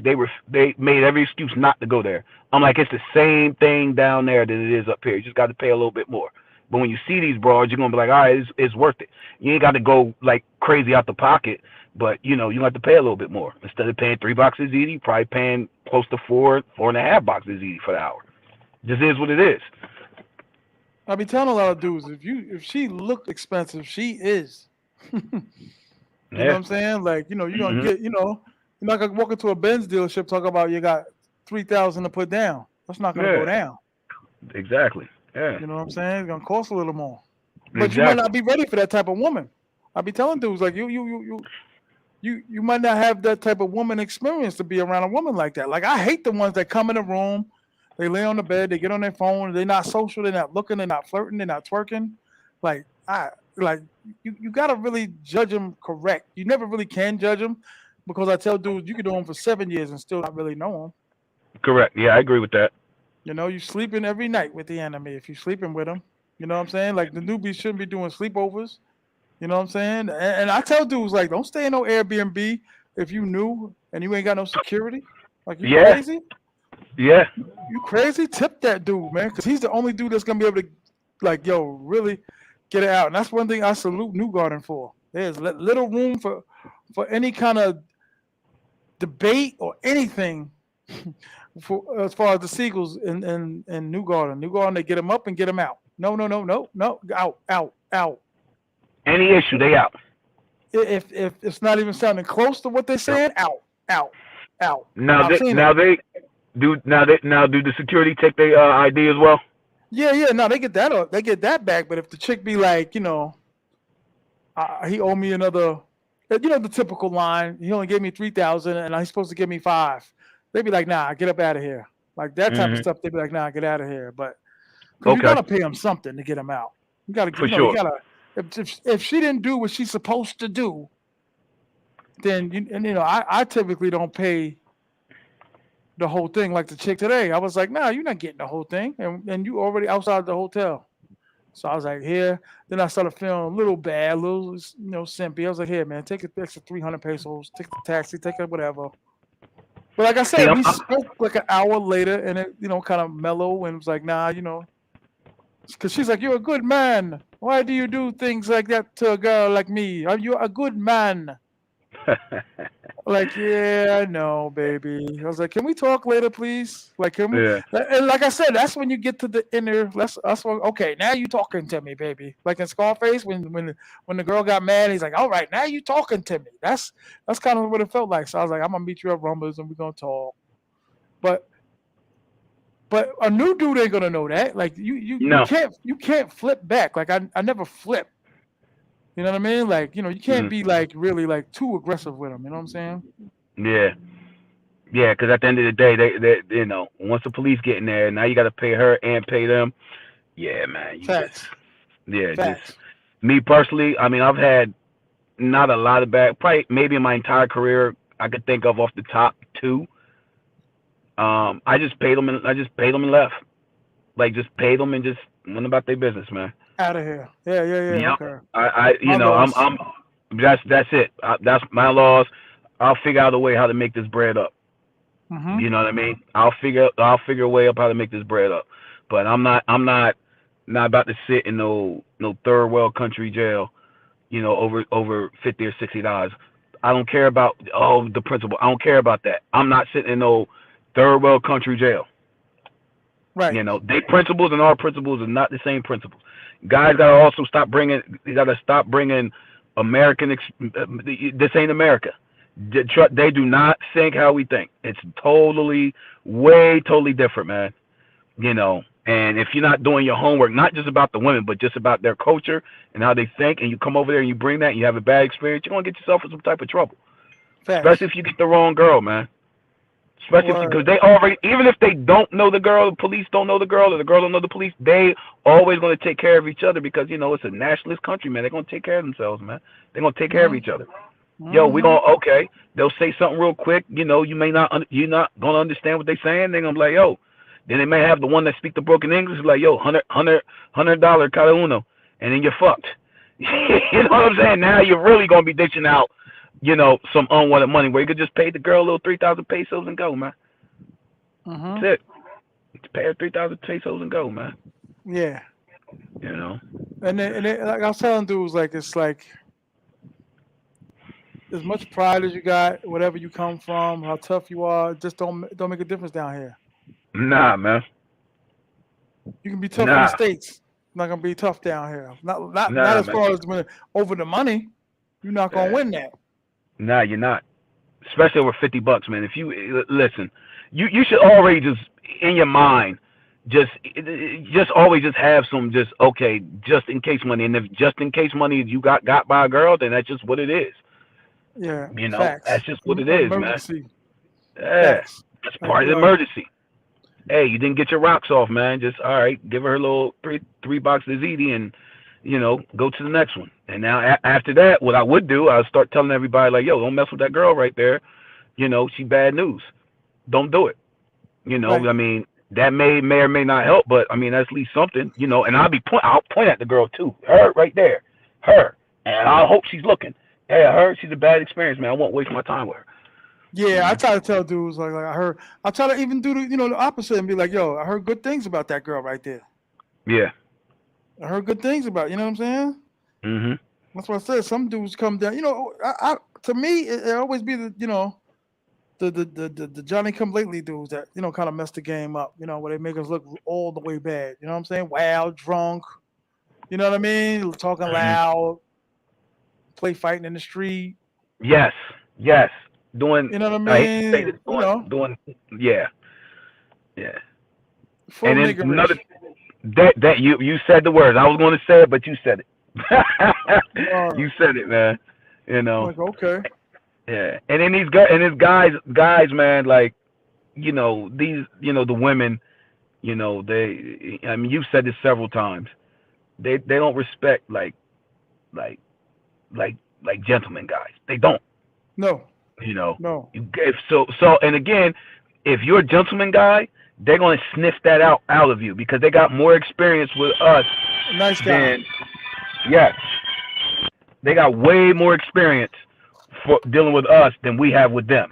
made every excuse not to go there. I'm like, it's the same thing down there that it is up here. You just got to pay a little bit more. But when you see these broads, you're gonna be like, all right, it's worth it. You ain't got to go like crazy out the pocket, but you have to pay a little bit more. Instead of paying $3 easy, you're probably paying close to $4.50 easy for the hour. Just is what it is. I be telling a lot of dudes if she looked expensive, she is. You know what Yeah. I'm saying? Like, you're gonna Hmm. get, you're not gonna walk into a Benz dealership talk about you got 3,000 to put down. That's not gonna go Yeah. down. Exactly. Yeah. You know what I'm saying? It's gonna cost a little more. But you might not Exactly. be ready for that type of woman. I be telling dudes like you might not have that type of woman experience to be around a woman like that. Like I hate the ones that come in the room, they lay on the bed, they get on their phone, they're not social, they're not looking, they're not flirting, they're not twerking. Like I like you gotta really judge them correct. You never really can judge them because I tell dudes you could do them for 7 years and still not really know them. Correct. Yeah, I agree with that. You sleeping every night with the enemy if you sleeping with them. You know what I'm saying? Like the newbies shouldn't be doing sleepovers. You know what I'm saying? And I tell dudes like, don't stay in no Airbnb if you new and you ain't got no security. Like you Yeah. crazy? Yeah. You crazy? Tip that dude, man, because he's the only dude that's gonna be able to, like, yo, really get it out. And that's one thing I salute New Garden for. There's little room for any kind of debate or anything for as far as the Seagulls in New Garden. New Garden, they get them up and get them out. No, no, no, no, no, out, out, out. Any issue, they out. If it's not even sounding close to what they're Yep. saying, out, out, out. Now I've they seen it. now they do the security take their ID as well? Yeah, yeah. No, they get that. They get that back. But if the chick be like, he owe me another, the typical line. He only gave me 3,000, and he's supposed to give me 5. They be like, nah, get up out of here. Like that type of Hmm. stuff. They be like, nah, get out of here. But because you Okay, gotta pay him something to get him out. You gotta, for you sure. gotta. If she didn't do what she's supposed to do, then I typically don't pay the whole thing like the chick today. I was like, nah, you're not getting the whole thing, and you already outside the hotel. So I was like, here. Then I started feeling a little bad, a little, simpy. I was like, here, man, take an extra 300 pesos, take the taxi, take it, whatever. But like I See, said, I'm, we I'm spoke like an hour later, and it, kind of mellow, and was like, nah, because she's like, you're a good man. Why do you do things like that to a girl like me? Are you a good man? Like, yeah, I know, baby. I was like, can we talk later, please? Like, can we? Yeah. And like I said, that's when you get to the inner. That's when, okay. Now you talking to me, baby. Like in Scarface, when the girl got mad, he's like, all right, now you talking to me. That's kind of what it felt like. So I was like, I'm gonna meet you at Rumbles and we're gonna talk. But but a new dude ain't gonna know that. Like No. you can't flip back. Like I never flip. You know what I mean? Like you can't Mm. be like really like too aggressive with him. You know what I'm saying? Yeah. Yeah, because at the end of the day, once the police get in there, now you got to pay her and pay them. Yeah, man, Facts. just Facts. me personally. I mean, I've had not a lot of bad, probably maybe in my entire career, I could think of off the top two. I just paid them and left. Like just paid them and just went about their business, man. Out of here. Yeah, yeah, yeah. You know, Okay. you My know, loss. that's it. That's my laws. I'll figure out a way how to make this bread up. Mm-hmm. You know what I mean? I'll figure a way up how to make this bread up. But I'm not about to sit in no third world country jail, over $50 or $60. I don't care about the principle. I don't care about that. I'm not sitting in no third world country jail. Right. They principles and our principles are not the same principles. Guys gotta also stop bringing. You gotta stop bringing American. This ain't America. They do not think how we think. It's totally different, man. And if you're not doing your homework, not just about the women, but just about their culture and how they think, and you come over there and you bring that, and you have a bad experience, you're gonna get yourself in some type of trouble. Facts. Especially if you get the wrong girl, man. Especially because Word. they already, even if they don't know the girl, the police don't know the girl, or the girl don't know the police, they always going to take care of each other because it's a nationalist country, man. They're going to take care of themselves, man. They're going to take care of each other. Yo, we Mm-hmm. gonna okay. They'll say something real quick. You may not, you're not gonna understand what they're saying. They're gonna be like, yo. Then they may have the one that speak the broken English, like, yo, $100 cada uno, and then you're fucked. You know what I'm saying? Now you're really gonna be dishing out, some unwanted money where you could just pay the girl a little 3,000 pesos and go, man. Mm-hmm. That's it. Just pay her 3,000 pesos and go, man. Yeah. You know. And like I was telling dudes, like it's like as much pride as you got, whatever you come from, how tough you are, just don't make a difference down here. Nah, man. You can be tough in the Nah, states, not gonna be tough down here. Not nah, as man. far as when over the money. You're not gonna Yeah. win that. Nah, you're not. Especially over $50, man. If you listen, you should already just in your mind, just always just have some just okay, just in case money. And if just in case money you got by a girl, then that's just what it is. Yeah. That's Facts. just what it is, man. Emergency. Yeah, Facts. that's Like part of the emergency. Hey, you didn't get your rocks off, man. Just all right, give her a little three boxes of ziti and go to the next one. And now after that, what I would do, I would start telling everybody like, yo, don't mess with that girl right there. She bad news. Don't do it. right. I mean, that may or may not help, but I mean, that's at least something. And I'll point at the girl too. Her right there, her, and I hope she's looking. Hey, her, she's a bad experience, man. I won't waste my time with her. Yeah, I try to tell dudes I try to even do the opposite and be like, yo, I heard good things about that girl right there. Yeah. I heard good things about, you know what I'm saying? Mhm. That's what I said. Some dudes come down, to me it always be the Johnny come lately dudes that, kind of mess the game up, where they make us look all the way bad. You know what I'm saying? Wild, drunk, you know what I mean? Talking Mhm. loud, play fighting in the street. Yes. Yes. Doing. You know what I I hate to say mean? this. Doing. Yeah. Yeah. Full And then another niggerish. that you said the words. I was going to say it, but you said it. You Word. said it, man. You I'm know. like, okay. Yeah. And then these guys, man, like these, the women, they. I mean, you've said this several times. They don't respect like like gentlemen guys. They don't. No, You know. no. If and again, if you're a gentleman guy, they're going to sniff that out of you because they got more experience with us Nice guy. than yes, they got way more experience for dealing with us than we have with them.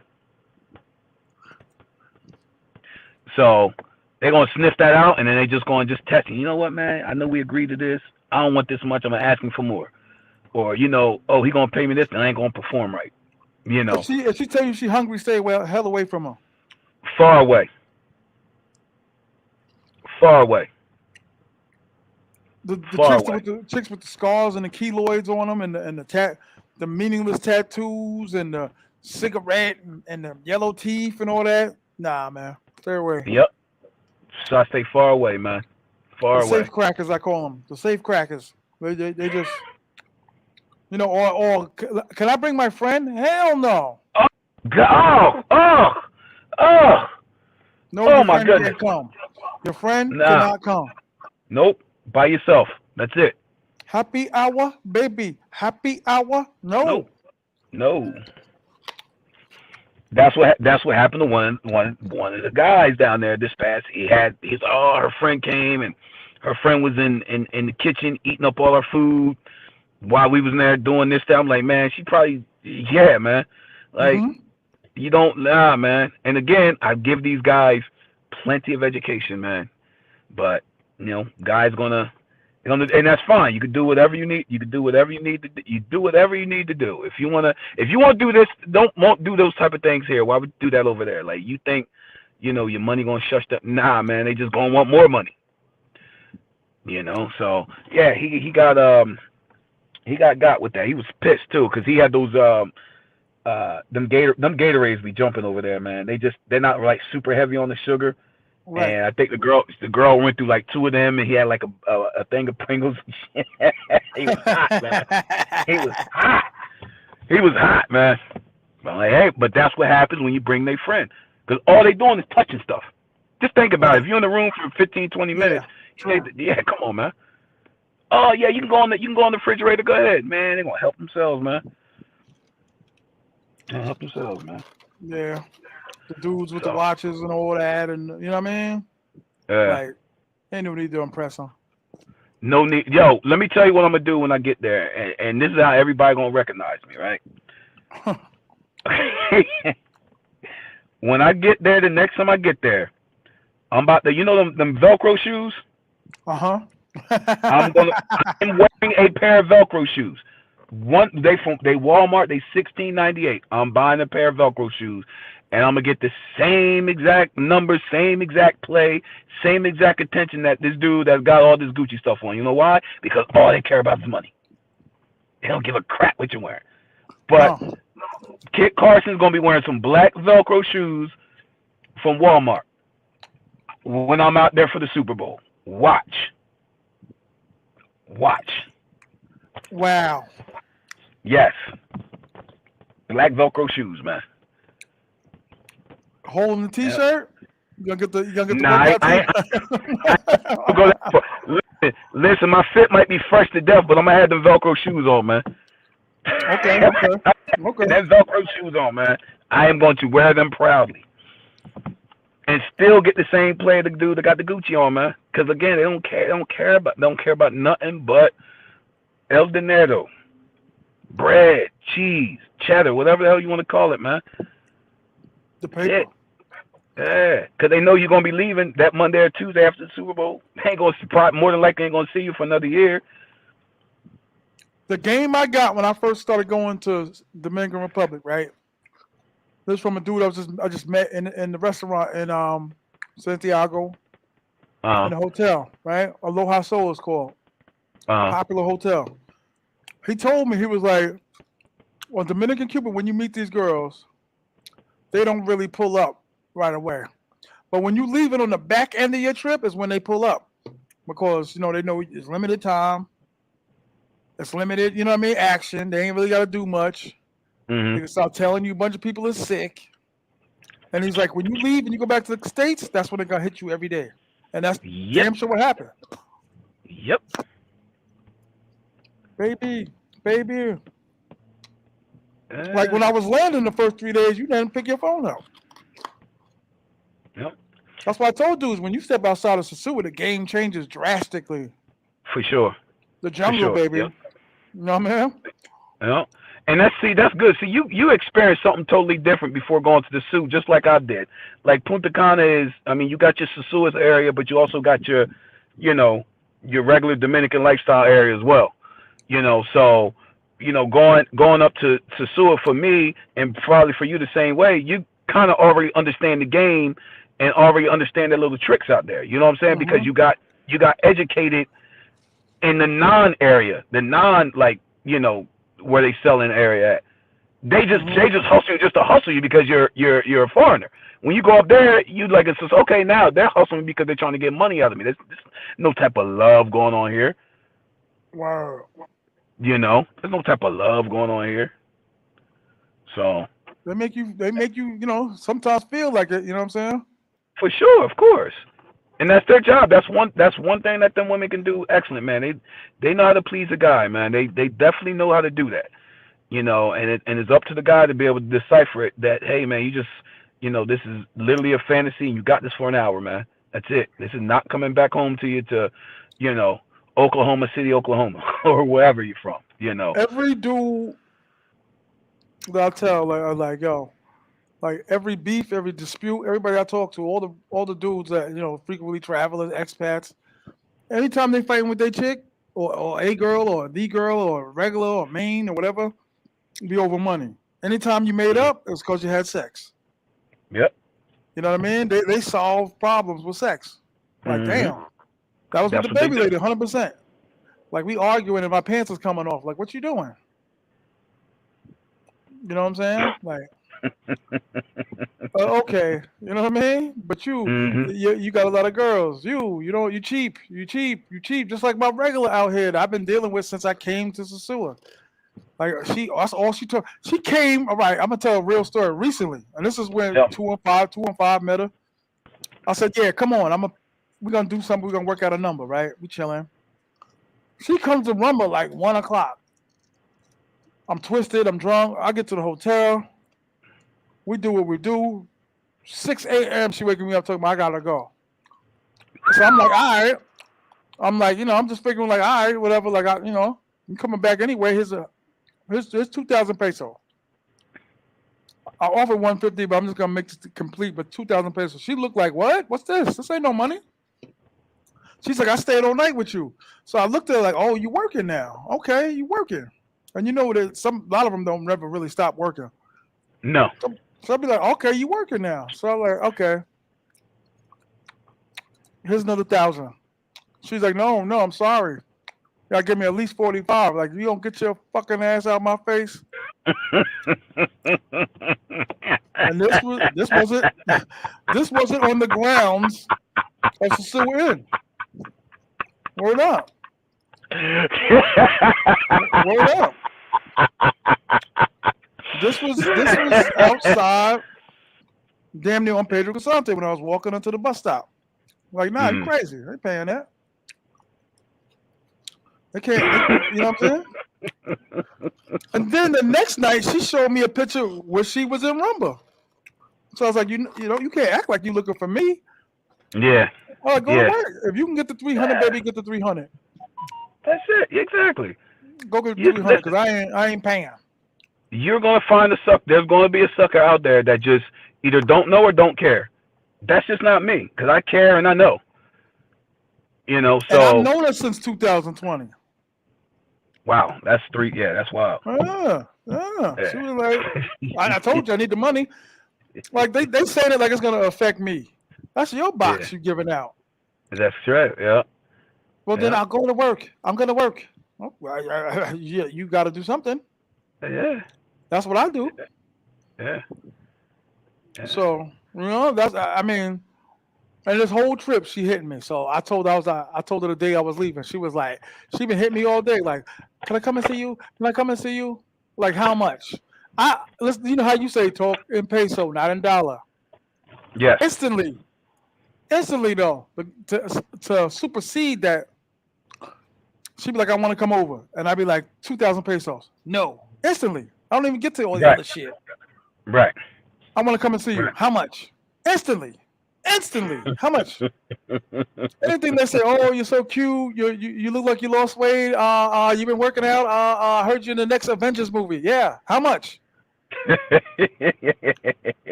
So they're gonna sniff that out, and then they just going to just test it. You know what, man? I know we agreed to this. I don't want this much. I'm asking for more. Or oh, he gonna pay me this, and I ain't gonna perform right. You know, If she tell you she hungry, stay well hell away from her. far away, far away, The far chicks away. with the scars and the keloids on them and the meaningless tattoos and the cigarette and the yellow teeth and all that. Nah, man, stay away. Yep. So I stay far away, man. The Far safe away. crackers, I call them. The safe crackers. They just or can I bring my friend? Hell no. Oh, oh, No, oh your my friend goodness. can't come. Your friend Nah, cannot come. nope. By yourself. That's it. Happy hour, baby. Happy hour. No. Nope. No. That's what happened to one of the guys down there this past. Her friend came and her friend was in the kitchen eating up all our food while we was in there doing this stuff. I'm like, man, she probably, yeah, man. Like, Mm-hmm. you don't, nah, man. And again, I give these guys plenty of education, man. But guys gonna, and that's fine. You can do whatever you need. You can do whatever you need to do. You do whatever you need to do. If you wanna do this, won't do those type of things here. Why would you do that over there? Like, you think, your money gonna shush that? Nah, man. They just gonna want more money. So yeah, he got with that. He was pissed too because he had those them Gatorades be jumping over there, man. They're not like super heavy on the sugar. Right. And I think the girl went through like two of them, and he had like a thing of Pringles. He was hot, man. He was hot. He was hot, man. I'm like, hey, but that's what happens when you bring their friend, because all they doing is touching stuff. Just think about it. If you're in the room for 15, 20 minutes, yeah, come on, man. Oh yeah, you can go on the refrigerator. Go ahead, man. They're gonna help themselves, man. They're gonna help themselves, man. Yeah. The dudes with the So, watches and all that, and you know what I mean? Like, ain't no need to impress them. no need. Yo, let me tell you what I'm gonna do when I get there, and this is how everybody gonna recognize me, right? When I get there, the next time I get there, I'm about to, them Velcro shoes. Uh-huh. I'm wearing a pair of Velcro shoes. They Walmart, they $16.98. I'm buying a pair of Velcro shoes, and I'm gonna get the same exact numbers, same exact play, same exact attention that this dude that's got all this Gucci stuff on. You know why? Because all they care about is money. They don't give a crap what you're wearing. But No. Kit Carson's gonna be wearing some black Velcro shoes from Walmart when I'm out there for the Super Bowl. Watch. Wow. Yes. Black Velcro shoes, man. Holding the T-shirt. You gonna get the Nah, I go there. Listen, my fit might be fresh to death, but I'm gonna have them Velcro shoes on, man. Okay. That Velcro shoes on, man. I am going to wear them proudly, and still get the same play the dude that got the Gucci on, man. Because again, they don't care about nothing but El Dinero, bread, cheese, cheddar, whatever the hell you want to call it, man. The paper. Yeah, because they know you're gonna be leaving that Monday or Tuesday after the Super Bowl. They ain't gonna more than likely ain't gonna see you for another year. The game I got when I first started going to Dominican Republic, right? This is from a dude I just met in the restaurant in Santiago in the hotel, right? Aloha Soul is called. Popular hotel. He told me, he was like, well, Dominican Cuba, when you meet these girls, they don't really pull up right away. But when you leave it on the back end of your trip is when they pull up. Because, they know it's limited time. It's limited, action. They ain't really got to do much. Mm-hmm. They can start telling you a bunch of people are sick. And he's like, when you leave and you go back to the States, that's when they're going to hit you every day. And that's damn sure what happened. Yep. Baby. Like when I was landing the first 3 days, you didn't pick your phone up. Yep. That's why I told dudes, when you step outside of Sosua, the game changes drastically. For sure. The jungle, baby. Yep. You know what I mean? Yeah. And that's good. See, you experienced something totally different before going to the Sioux, just like I did. Like Punta Cana is, you got your Sosua area, but you also got your, your regular Dominican lifestyle area as well. So going up to sosua for me, and probably for you the same way. You kind of already understand the game and already understand the little tricks out there. You know what I'm saying? Because Mm-hmm. you got educated in the non area, the non like where they sell in the area at. Mm-hmm. They just hustle you just to hustle you because you're a foreigner. When you go up there, you like it's just okay. Now they're hustling because they're trying to get money out of me. There's no type of love going on here. Wow. There's no type of love going on here. So They make you, sometimes feel like it. You know what I'm saying? for sure, of course, and that's their job. That's one thing that them women can do excellent, man. They know how to please a guy, man. They definitely know how to do that. And it's up to the guy to be able to decipher it. That hey, man, you just this is literally a fantasy, and you got this for an hour, man. That's it. This is not coming back home to you to, you know, Oklahoma City, Oklahoma, or wherever you're from. Every dude that I tell, like, I'm like, yo, like every beef, every dispute, everybody I talk to, all the dudes that frequently travelers, expats, anytime they fighting with their chick or a girl or the girl or regular or main or whatever, it be over money. Anytime you made Mhm. up, it's because you had sex. Yep. You know what I mean? They solve problems with sex. Like, Mhm. damn, that was with the That's what they baby do. lady, 100%. Like we arguing and my pants was coming off. Like, what you doing? You know what I'm saying? Like, okay, you know what I mean? But you, Mhm. you got a lot of girls. You cheap, you cheap. Just like my regular out here that I've been dealing with since I came to Sosua. Like that's all she took. She came. All right, I'm gonna tell a real story recently, and this is when Tell me. 215 met her. I said, yeah, come on, we're gonna do something. We're gonna work out a number, right? We chilling. She comes to Rumble like 1 o'clock. I'm twisted. I'm drunk. I get to the hotel. We do what we do. 6 a.m. She waking me up talking about I gotta go. So I'm like, all right. I'm like, I'm just figuring like, all right, whatever. Like, I'm coming back anyway. Here's 2,000 pesos. I offered 150, but I'm just gonna make this complete. But 2,000 pesos. She looked like, what? What's this? This ain't no money. She's like, I stayed all night with you. So I looked at her like, oh, you working now? Okay, you working. And you know that a lot of them don't never really stop working. No. So I'll be like, okay, you working now. So I'm like, okay, here's another 1,000. She's like, no, no, I'm sorry. You gotta give me at least 45. Like, you don't get your fucking ass out of my face. And this wasn't on the grounds of Sasua Inn. Word up. Word up. This was outside, damn near on Pedro Casante when I was walking into the bus stop. Like, nah, you Mm. crazy. They paying that. They can't. You know what I'm saying? And then the next night, she showed me a picture where she was in Rumba. So I was like, you can't act like you looking for me. Yeah. I'm like, go to Yeah. work. If you can get the 300, baby, get the 300. That's it. Exactly. Go get the You 300 listen. because I ain't paying. You're gonna find a suck. There's gonna be a sucker out there that just either don't know or don't care. That's just not me, because I care and I know. And I've So known her since 2020. wow, that's three. Yeah, that's wild. Yeah, yeah. She was like, I Yeah. told you I need the money. Like they say that like it's gonna affect me. That's your Yeah, box you giving out. that's right. Yeah, Well, then yeah, I'll go to work. I'm gonna work. Oh, yeah, you got to do something. yeah, That's what I do. yeah, yeah. So that's I mean, and this whole trip she hit me. So I told her the day I was leaving. She was like, she been hitting me all day. Like, can I come and see you? Can I come and see you? Like, how much? Listen. You know how you say talk in peso, not in dollar. Yes. Instantly though, but to supersede that, she'd be like, I want to come over, and I'd be like, 2,000 pesos. No, instantly. I don't even get to all the Right. other shit. Right. I want to come and see you. Right. How much? Instantly. Instantly. How much? Anything they say, oh, you're so cute. You look like you lost weight. You've been working out. I heard you in the next Avengers movie. Yeah. How much?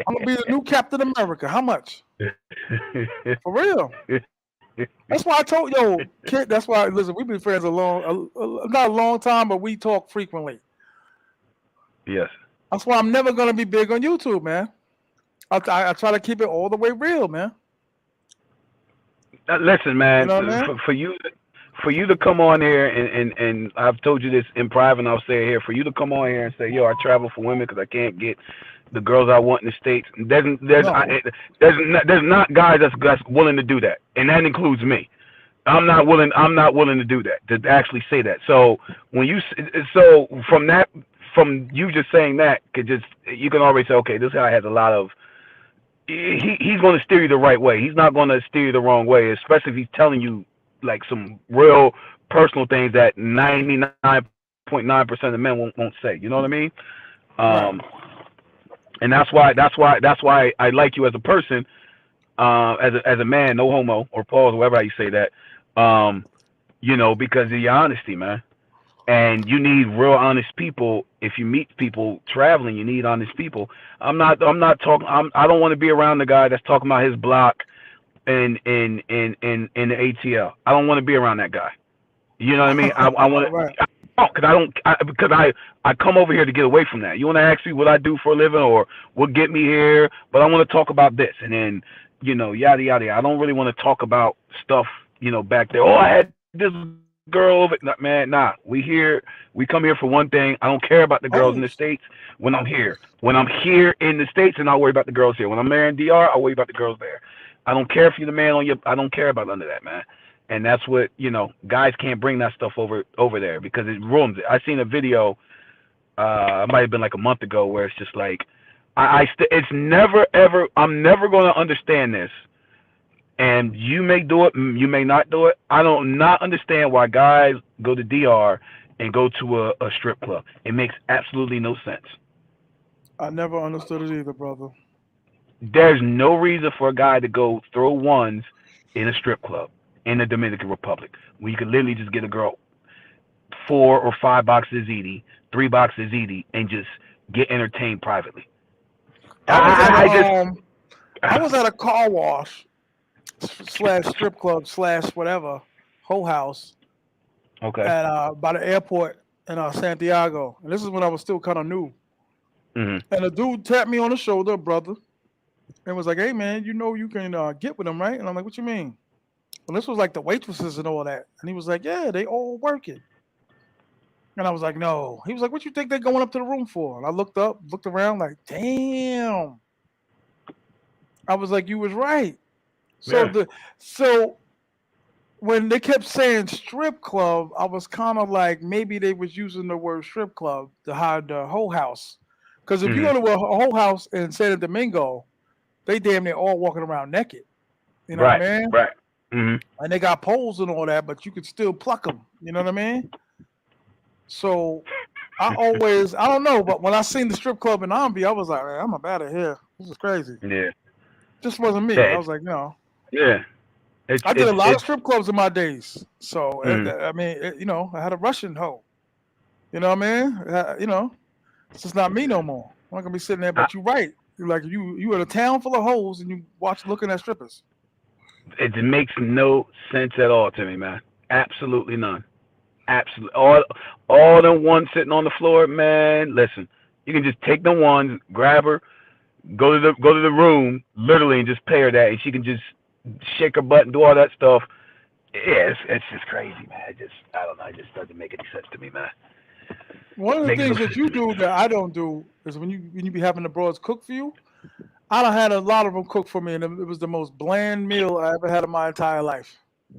I'm gonna be the new Captain America. How much? For real. That's why I told yo kid. That's why listen. We've been friends not a long time, but we talk frequently. Yes. That's why I'm never gonna be big on YouTube, man. I try to keep it all the way real, man. Listen, You man, know what I mean? for you to come on here and I've told you this in private, and I'll say it here, for you to come on here and say, yo, I travel for women because I can't get the girls I want in the states. No, There's not guys that's willing to do that, and that includes me. I'm not willing to do that, to actually say that. So when you so from that, from you just saying that, could just, you can already say, okay, this guy has a lot of, he's going to steer you the right way. He's not going to steer you the wrong way, especially if he's telling you like some real personal things that 99.9% of men won't say. You know what I mean? right. Um, and that's why I like you as a person, as a man, no homo or pause, whatever you say that. Um, because of your honesty, man. And you need real honest people. If you meet people traveling, you need honest people. I'm not talking. I don't want to be around the guy that's talking about his block in the ATL. I don't want to be around that guy. You know what I mean? I want Right. to. Because I don't, because I come over here to get away from that. You want to ask me what I do for a living or what get me here, but I want to talk about this, and then yada yada. I don't really want to talk about stuff back there. Oh, I had this girl over. Nah, man, nah. We come here for one thing. I don't care about the girls in the Always. states when I'm here. When I'm here in the states, and I'll worry about the girls here. When I'm there in DR, I'll worry about the girls there. I don't care if you're the man on your. I don't care about none of that, man. And that's what guys can't bring that stuff over there because it ruins it. I seen a video, it might have been like a month ago, where it's just like, it's never ever. I'm never going to understand this, and you may do it, you may not do it. I don't not understand why guys go to DR and go to a strip club. It makes absolutely no sense. I never understood it either, brother. There's no reason for a guy to go throw ones in a strip club in the Dominican Republic where you could literally just get a girl 4 or 5 boxes ziti, 3 boxes ziti, and just get entertained privately. I was at I just I was at a car wash slash strip club slash whatever whole house okay. at by the airport in Santiago, and this is when I was still kind of new. Hmm. And a dude tapped me on the shoulder, brother, and was like, "Hey man, you can get with them, right?" And I'm like, "What you mean?" And this was like the waitresses and all that, and he was like, "Yeah, they all working." And I was like, "No." He was like, "What you think they're going up to the room for?" And I looked up, looked around, like, "Damn." I was like, "You was right." So Yeah. the so when they kept saying strip club, I was kind of like maybe they was using the word strip club to hide the whole house. Because if you Hmm. go to a whole house in San Domingo, they damn near all walking around naked. You know what Right. I mean? Right. Hmm. And they got poles and all that, but you could still pluck them. You know what I mean? So I don't know, but when I seen the strip club in Ambi, I was like, man, I'm about out of here. This is crazy. Yeah. Just wasn't me. Yeah. I was like, no. Yeah. It's I did a it's lot of it's. strip clubs in my days. So, Mm. I mean, I had a Russian hoe. You know what I mean? It's just not me no more. I'm not gonna be sitting there. I, But you're right. You're like you in a town full of hoes and you watch looking at strippers. it makes no sense at all to me, man. Absolutely none. Absolutely. All them ones sitting on the floor, man. Listen, you can just take them ones, grab her, go to the room, literally, and just pay her that, and she can just shake her butt and do all that stuff. Yeah, it's just crazy, man. I don't know. It just doesn't make any sense to me, man. One of the Makes no things that sense you to me. do that I don't do is when you be having the broads cook for you. I done had a lot of them cook for me, and it was the most bland meal I ever had in my entire life. I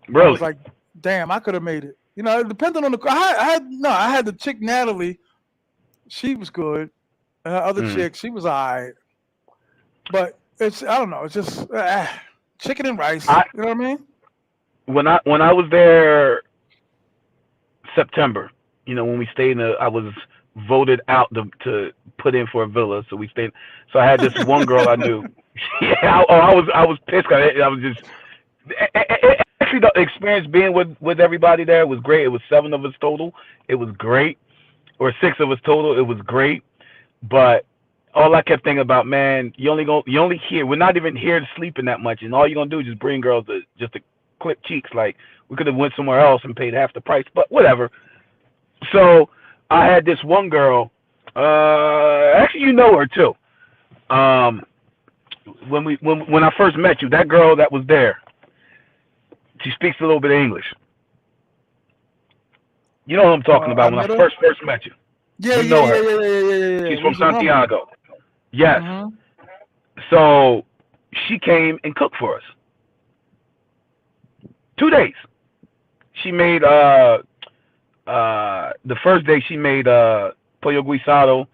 was Really? like, damn, I could have made it. Depending on I had the chick Natalie. She was good. And her other Mm. chick, she was alright. But I don't know. It's just chicken and rice. I You know what I mean? when I was there September, when we stayed I was voted out to put in for a villa, so we stayed. So I had this one girl I knew. Yeah, I was pissed. I was just actually the experience being with everybody there was great. It was 7 of us total. It was great, or 6 of us total. It was great, but all I kept thinking about, man, you only here. We're not even here to sleep in that much, and all you're gonna do is just bring girls to clip cheeks. Like we could have went somewhere else and paid half the price, but whatever. So I had this one girl. Actually, you know her too. When I first met you, that girl that was there, she speaks a little bit of English. You know what I'm talking I about. When I met her. first met you, Yeah, you yeah, know yeah, her. yeah, yeah, yeah, yeah, yeah. She's We from used to rumble. Santiago. Yes. Mm-hmm. So she came and cooked for us. 2 days. She made the first day she made pollo guisado,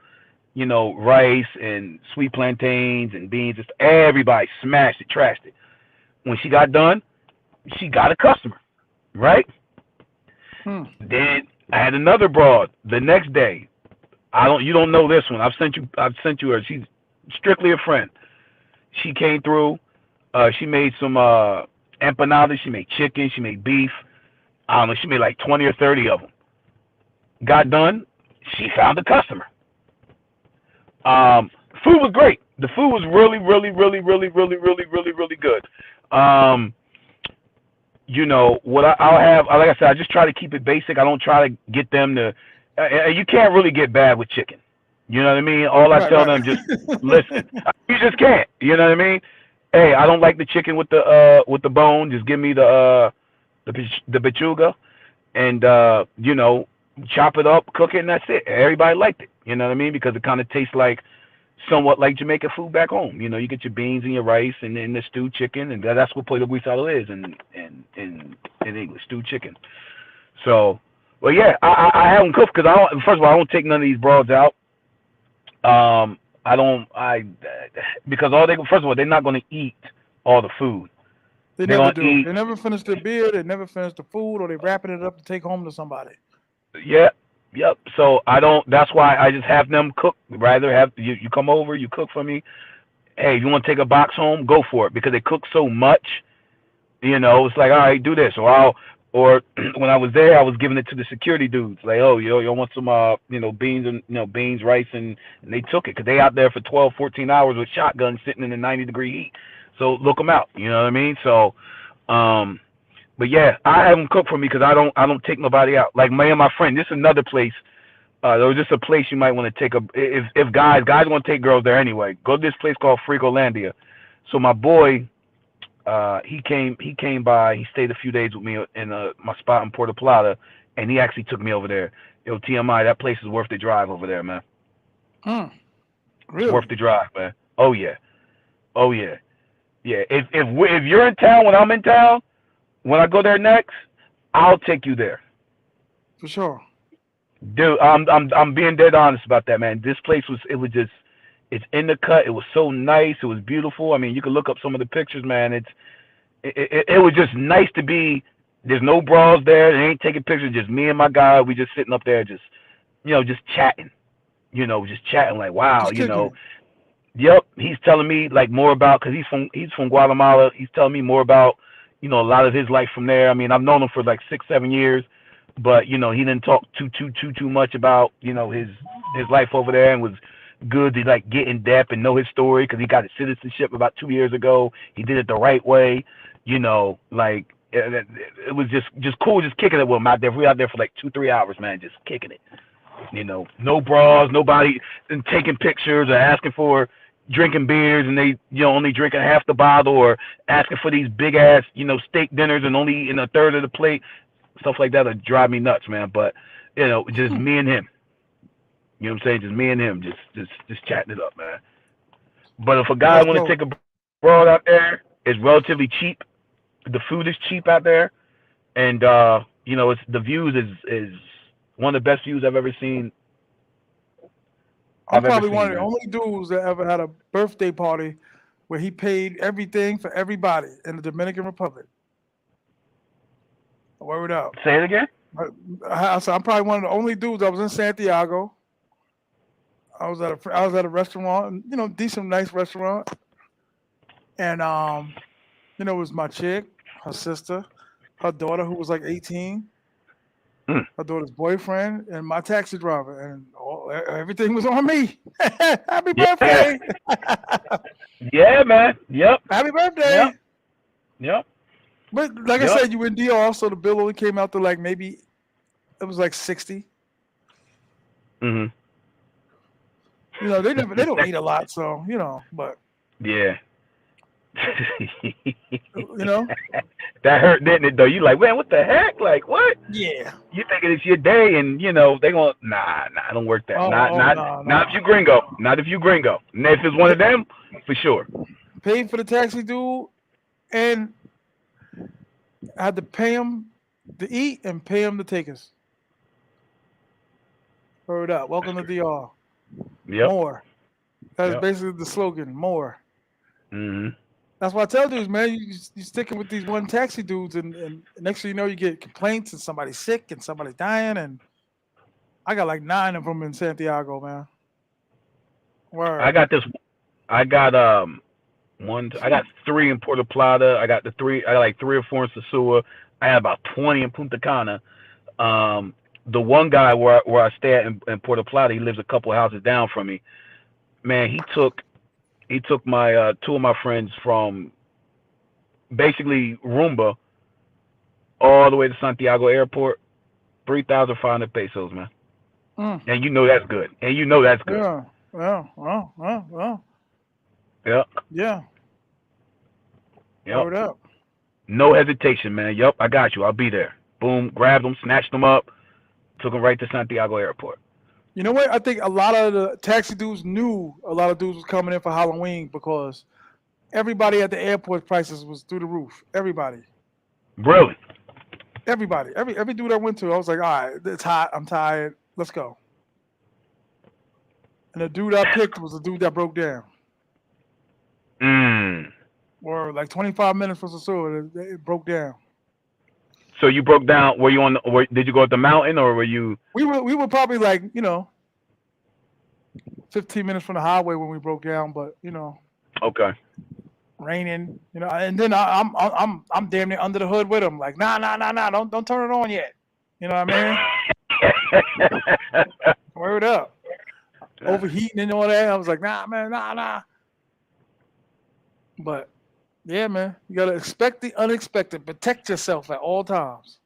you know, rice and sweet plantains and beans. Everybody smashed it, trashed it. When she got done, she got a customer, right? Hmm. Then I had another broad the next day. You don't know this one. I've sent you her. She's strictly a friend. She came through. She made some empanadas. She made chicken. She made beef. I don't know. She made like 20 or 30 of them. Got done. She found a customer. Food was great. The food was really, really, really, really, really, really, really, really good. You know what I'll have. Like I said, I just try to keep it basic. I don't try to get them to. You can't really get bad with chicken. You know what I mean? All I Right, tell right. them, just listen. You just can't. You know what I mean? Hey, I don't like the chicken with the bone. Just give me the pechuga, and you know, chop it up, cook it, and that's it. Everybody liked it. You know what I mean? Because it kind of tastes like somewhat like Jamaican food back home. You know, you get your beans and your rice and then the stewed chicken, and that's what pollo guisado is in English, stewed chicken. So, well, yeah, I haven't cooked because first of all, I don't take none of these broads out. I don't, because first of all, they're not going to eat all the food. They They're never going to do. eat, They never finish their beer. They never finish the food, or they wrapping it up to take home to somebody. yeah, yep. So I don't, that's why I just have them cook. Rather have you come over, you cook for me. Hey, if you want to take a box home, go for it because they cook so much. You know, it's like, all right, do this, or when I was there, I was giving it to the security dudes. Like, oh, you want some, beans and beans, rice, and they took it because they out there for 12, 14 hours with shotguns sitting in the 90-degree heat. So look them out. You know what I mean? So, but yeah, I have them cook for me because I don't take nobody out. Like me and my friend, this is another place. There was just a place you might want to take if guys want to take girls there anyway. Go to this place called Freakolandia. So my boy, he came by. He stayed a few days with me in my spot in Puerto Plata, and he actually took me over there. Yo, T.M.I, that place is worth the drive over there, man. Hmm. It's worth Really? the drive, man. Oh yeah, oh yeah, yeah. If you're in town when I'm in town, when I go there next, I'll take you there. For sure. Dude, I'm being dead honest about that, man. This place it's in the cut. It was so nice. It was beautiful. I mean, you can look up some of the pictures, man. It was just nice to be. There's no bras there. They ain't taking pictures. Just me and my guy. We just sitting up there, just chatting. Just chatting. Like, wow, Just kicking it. Yep, he's telling me like more about because he's from Guatemala. He's telling me more about a lot of his life from there. I mean, I've known him for like 6-7 years, but he didn't talk too much about his life over there, and was good to like get in depth and know his story because he got his citizenship about 2 years ago. He did it the right way, like it was just cool, just kicking it with him out there. We out there for like 2-3 hours, man, just kicking it. No bras, nobody and taking pictures or asking for drinking beers and they only drinking half the bottle or asking for these big ass steak dinners and only eating a third of the plate. Stuff like that would drive me nuts, man. But just me and him. You know what I'm saying? Just me and him, just chatting it up, man. But if a guy That's want to dope. take a broad out there, it's relatively cheap. The food is cheap out there, and it's the views is one of the best views I've ever seen. I'm probably one of the Man. only dudes that ever had a birthday party where he paid everything for everybody in the Dominican Republic. Word up. Say it again. So I'm probably one of the only dudes. I was in Santiago. I was at a restaurant, decent, nice restaurant, and it was my chick, her sister, her daughter who was like 18, Mm. her daughter's boyfriend, and my taxi driver, and everything was on me. Happy Yeah. birthday! Yeah, man. Yep. Happy birthday! Yep. Yep. But like I Yep. said, you were in DR, so the bill only came out to like maybe it was like 60. Mhm. You know, they don't eat a lot, so you know, but Yeah. you know, That hurt, didn't it? Though you like, man, what the heck? Like, what? yeah. You thinking it's your day, and you know they gonna nah, don't work that. Not Oh not no not if no. you gringo. Not if you gringo. And if it's one of them, for sure. Paid for the taxi dude, and I had to pay him to eat and pay him to take us. Heard up. Welcome to DR. Yep. More. That's Yep. basically the slogan. More. Mhm. That's why I tell dudes, man, you sticking with these one taxi dudes, and next thing you know, you get complaints and somebody's sick and somebody's dying, and I got like 9 of them in Santiago, man. I Word. got this. I got I got 3 in Puerto Plata. I got 3. I got like 3 or 4 in Sosua. I had about 20 in Punta Cana. The one guy where I stay at in Puerto Plata, he lives a couple of houses down from me. Man, he took my 2 of my friends from basically Roomba all the way to Santiago Airport. 3,500 pesos, man. Mm. And you know that's good. And you know that's good. Yeah. Well. Yep. Yeah. Yep. Word up. No hesitation, man. Yep, I got you. I'll be there. Boom, grabbed them, snatched them up, took them right to Santiago Airport. You know what? I think a lot of the taxi dudes knew a lot of dudes was coming in for Halloween because everybody at the airport prices was through the roof. Everybody. Really? Everybody. Every dude I went to, I was like, all right, it's hot. I'm tired. Let's go. And the dude I picked was the dude that broke down. Mm. Or like 25 minutes from the sewer, it broke down. So you broke down. Were you on? Did you go up the mountain, or were you? We were probably like 15 minutes from the highway when we broke down, but Okay. raining, and then I'm damn near under the hood with him, like nah, don't turn it on yet. You know what I mean? Word up, overheating and all that. I was like, nah, man, nah. But yeah, man, you gotta expect the unexpected. Protect yourself at all times.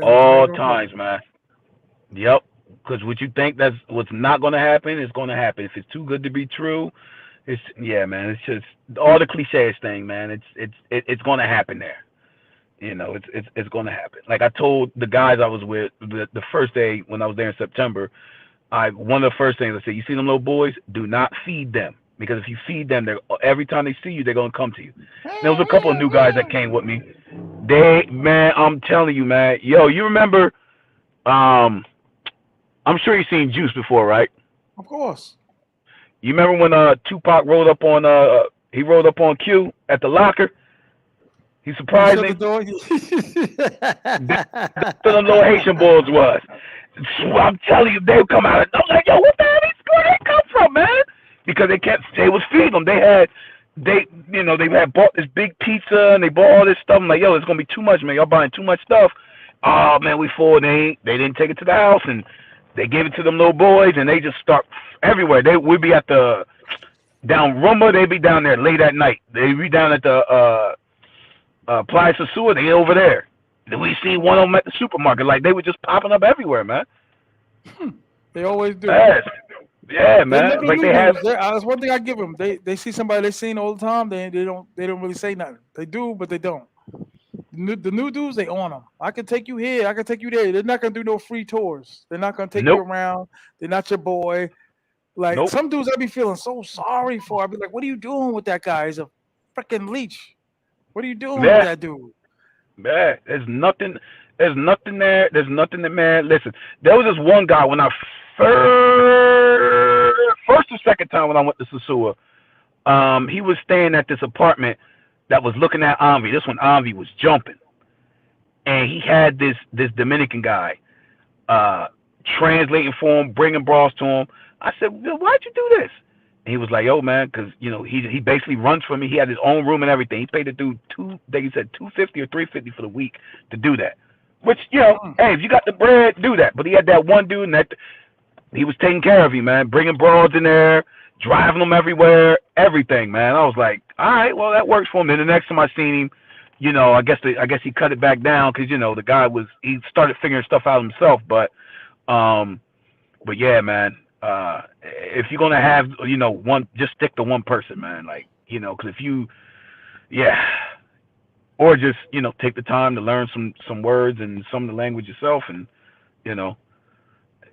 All times, man. Yep. Because what you think that's what's not going to happen is going to happen. If it's too good to be true, yeah, man. It's just all the cliches thing, man. It's going to happen there. It's going to happen. Like I told the guys I was with the first day when I was there in September, one of the first things I said, you see them little boys, do not feed them. Because if you feed them, every time they see you, they're going to come to you. And there was a couple of new guys that came with me. Man, I'm telling you, man. Yo, you remember, I'm sure you've seen Juice before, right? Of course. You remember when Tupac rode up on Q at the locker? He surprised Shut me. the door. That's what them little Haitian boys was. So I'm telling you, they would come out. I was like, yo, what the hell where they come from, man? Because they was feeding them. They had bought this big pizza and they bought all this stuff. I'm like, yo, it's gonna be too much, man. Y'all buying too much stuff. Oh man, we full. They didn't take it to the house and they gave it to them little boys and they just start everywhere. We'd be at the down Rumba. They'd be down there late at night. They'd be down at the Playa Sosua. They over there. Then we seen one of them at the supermarket. Like they were just popping up everywhere, man. They always do. Yes. Yeah, man. They never Like they have. That's one thing I give them. They see somebody they seen all the time. They don't really say nothing. They do, but they don't. The new dudes, they on them. I can take you here. I can take you there. They're not gonna do no free tours. They're not gonna take you around. They're not your boy. Like some dudes, I be feeling so sorry for. I be like, what are you doing with that guy? He's a freaking leech. What are you doing with that dude? Man, there's nothing there. There's nothing there, man. Listen, there was this one guy when I first or second time when I went to Sosua. He was staying at this apartment that was looking at Envy. This one Envy was jumping. And he had this Dominican guy translating for him, bringing bras to him. I said, well, why'd you do this? And he was like, yo, man, because, he basically runs for me. He had his own room and everything. He paid the dude he said $250 or $350 for the week to do that. Which, hey, if you got the bread, do that. But he had that one dude and he was taking care of him, man, bringing broads in there, driving them everywhere, everything, man. I was like, all right, well, that works for him. Then the next time I seen him, I guess he cut it back down because, the guy he started figuring stuff out himself. But yeah, man, If you're gonna have, one, just stick to one person, man. Like, because if you, yeah, or just, take the time to learn some words and some of the language yourself, and you know,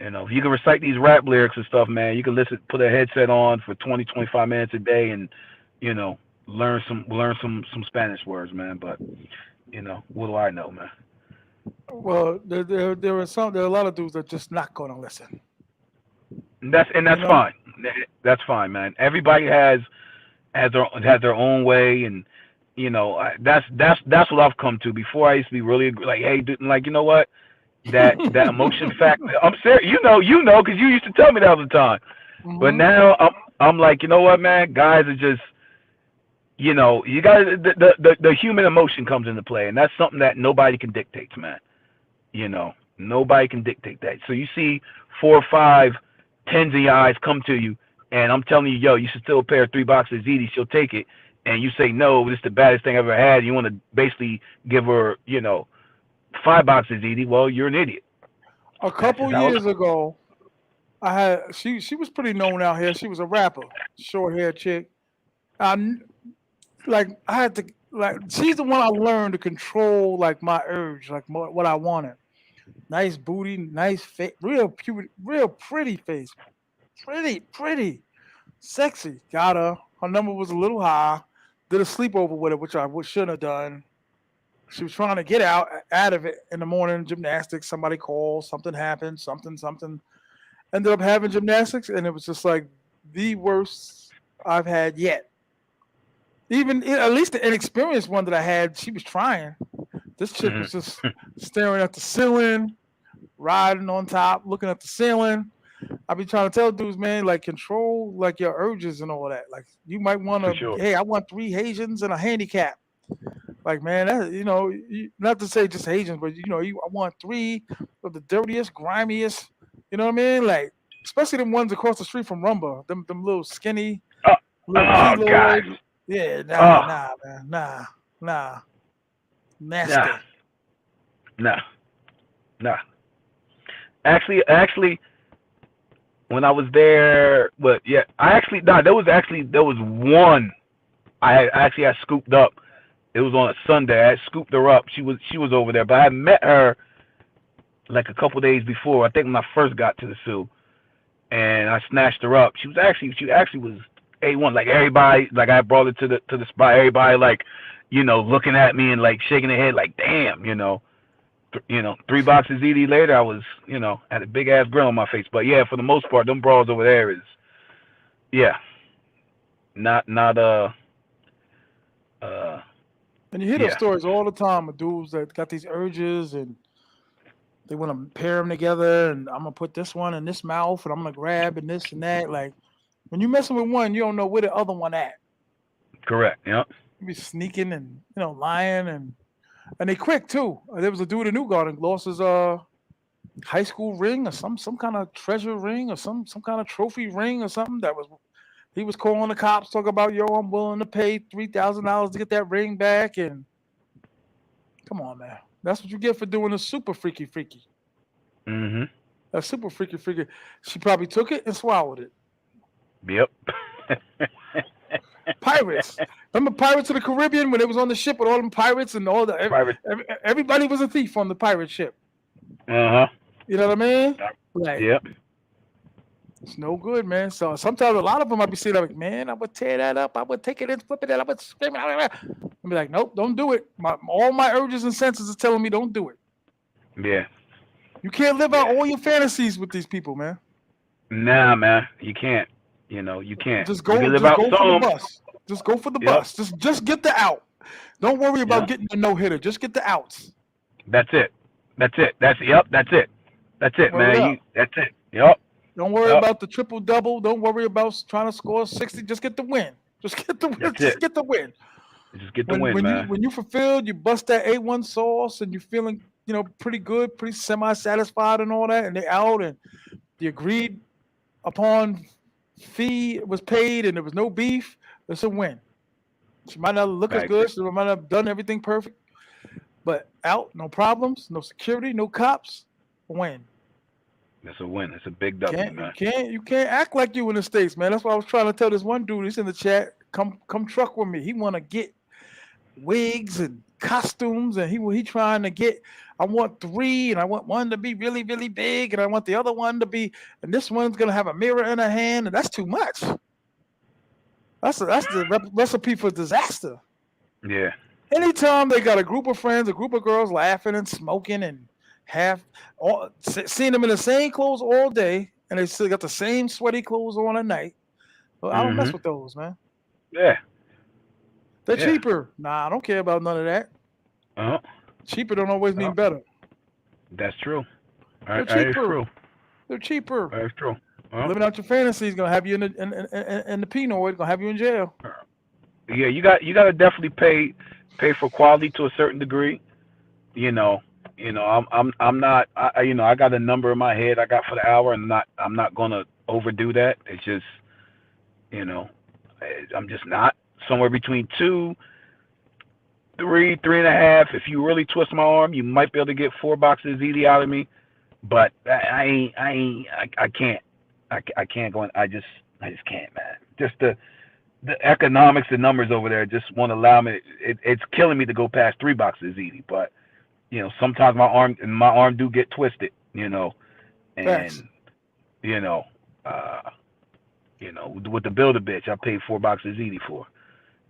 if you can recite these rap lyrics and stuff, man, you can put a headset on for 20, 25 minutes a day, and you know, learn some Spanish words, man. But what do I know, man? Well, there are a lot of dudes that just not gonna listen. You That's know, fine. That's fine, man. Everybody has their own way, and that's what I've come to. Before, I used to be really like, hey, dude, like, you know what? That emotion factor. I'm serious. Because you used to tell me that all the time. But hmm now I'm like, you know what, man? Guys are just, you got the human emotion comes into play, and that's something that nobody can dictate, man. Nobody can dictate that. So you see 4 or 5 tens of your eyes come to you, and I'm telling you, yo, you should steal a pair of 3 boxes of ZD. She'll take it, and you say no, this is the baddest thing I've ever had. You want to basically give her, 5 boxes of ZD. Well, you're an idiot. a That's couple just how it years ago, I had she was pretty known out here. She was a rapper, short hair chick. I kn- I had to she's the one I learned to control like my urge, like what I wanted. Nice booty, nice face, real pretty face, pretty, sexy. Got her. Her number was a little high. Did a sleepover with her, which I shouldn't have done. She was trying to get out of it in the morning. Gymnastics. Somebody called. Something happened. Something. Ended up having gymnastics, and it was just like the worst I've had yet. Even at least the inexperienced one that I had, she was trying. This chick is. was just staring at the ceiling, riding on top, looking at the ceiling. I be trying to tell dudes, man, like control like your urges and all that. Like you might want For to, sure. hey, I want 3 Haitians and a handicap. Like man, not to say just Haitians, but I want 3 of the dirtiest, grimiest. You know what I mean? Like especially them ones across the street from Rumba, them little skinny, Oh, little oh God. keloid. Yeah, Oh, nah, man, nah, nah, nasty. nah, nah. Actually, when I was there, but yeah, I actually, nah, there was one I scooped up. It was on a Sunday. I scooped her up. She was over there, but I met her like a couple days before. I think when I first got to the zoo, and I snatched her up. She actually was A1. Like everybody, like I brought her to the spot. Everybody like, looking at me and like shaking their head, like damn, 3 boxes ED later, I was, had a big ass grin on my face. But yeah, for the most part, them bras over there is, yeah, not uh And you hear those yeah, stories all the time of dudes that got these urges and they want to pair them together. And I'm gonna put this one in this mouth, and I'm gonna grab and this and that. Like when you're messing with one, you don't know where the other one at. correct, yeah, You be sneaking and lying and they quick too. There was a dude in New Garden lost his high school ring or some kind of treasure ring or some kind of trophy ring or something that was he was calling the cops talking about yo I'm willing to pay $3,000 to get that ring back and come on man that's what you get for doing a super freaky. mhm, That super freaky. She probably took it and swallowed it. yep, Pirates. Remember Pirates of the Caribbean when it was on the ship with all them pirates and all the private, everybody was a thief on the pirate ship. uh huh, You know what I mean? Like yep, it's no good, man. So sometimes a lot of them I be saying like, man, I would tear that up. I would take it and flip it. I would scream. I'd be like, nope, don't do it. All my urges and senses is telling me don't do it. yeah, You can't live out yeah. all your fantasies with these people, man. Nah, man, you can't. You can't. Just You go, can live just out go for the some. bus. Just go for the Yep, bus. Just get the out. Don't worry about yep. getting the no hitter. Just get the outs. That's it. That's it. Yep. That's it. That's it, Word man. up. That's it. Yep. Don't worry Yep. about the triple double. Don't worry about trying to score 60. Just get the win. Just get the win. That's Just it. get the win. Just get the When win, when you man. when you fulfilled, you bust that A1 sauce and you're feeling, pretty good, pretty semi-satisfied and all that, and they out and the agreed upon fee was paid and there was no beef, it's a win. She might not look I as agree. good, she might not have done everything perfect, but out, no problems, no security, no cops, win. It's a win. It's a big W, man. You can't act like you in the States, man. That's why I was trying to tell this one dude. He's in the chat. Come truck with me. He want to get wigs and costumes, and he trying to get. I want 3, and I want one to be really really big, and I want the other one to be, and this one's gonna have a mirror in her hand, and that's too much. That's the recipe for disaster. Yeah. Anytime they got a group of friends, a group of girls laughing and smoking and seeing them in the same clothes all day, and they still got the same sweaty clothes on at night. Well, I don't mess with those, man. Yeah. They're cheaper. Nah, I don't care about none of that. Cheaper don't always mean better. That's true. They're cheaper. That is true. They're cheaper. That's true. Living out your fantasies gonna have you in the Pinoid, gonna have you in jail. Yeah, you got to definitely pay for quality to a certain degree. I'm not. I got a number in my head I got for the hour, and I'm not gonna overdo that. It's just, I'm just not. Somewhere between 2, 3, 3.5. If you really twist my arm, you might be able to get 4 boxes of ziti out of me. But I can't. I can't go in. I just can't, man. Just the economics and numbers over there just won't allow me. It's killing me to go past 3 boxes of ziti. But sometimes my arm do get twisted. And Facts. with the Builder bitch, I paid 4 boxes of ziti for.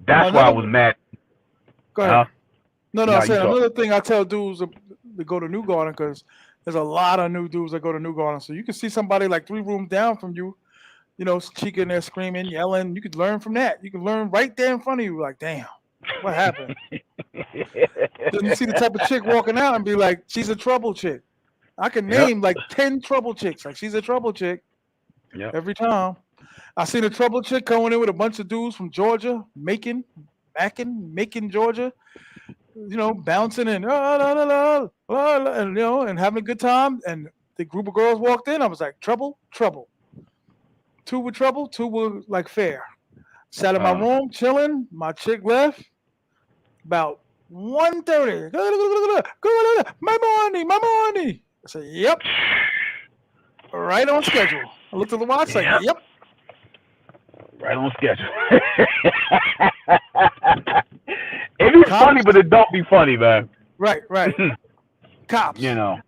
That's why I was mad. Go ahead. No, I said another thing I tell dudes to go to New Garden, because there's a lot of new dudes that go to New Garden. So you can see somebody like 3 rooms down from you, cheeking there, screaming, yelling. You could learn from that. You can learn right there in front of you. Like, damn, what happened? Then you see the type of chick walking out and be like, she's a trouble chick. I can name like 10 trouble chicks. Like, she's a trouble chick. Every time. I seen a trouble chick going in with a bunch of dudes from Georgia, Macon, Georgia, bouncing and and having a good time. And the group of girls walked in. I was like, trouble. 2 were trouble, 2 were like fair. Sat in my room, chilling. My chick left about 1:30. My money. I said, yep. Right on schedule. I looked at the watch, like, yep. Right on schedule. It be funny, but it don't be funny, man. Right. Cops. Yep.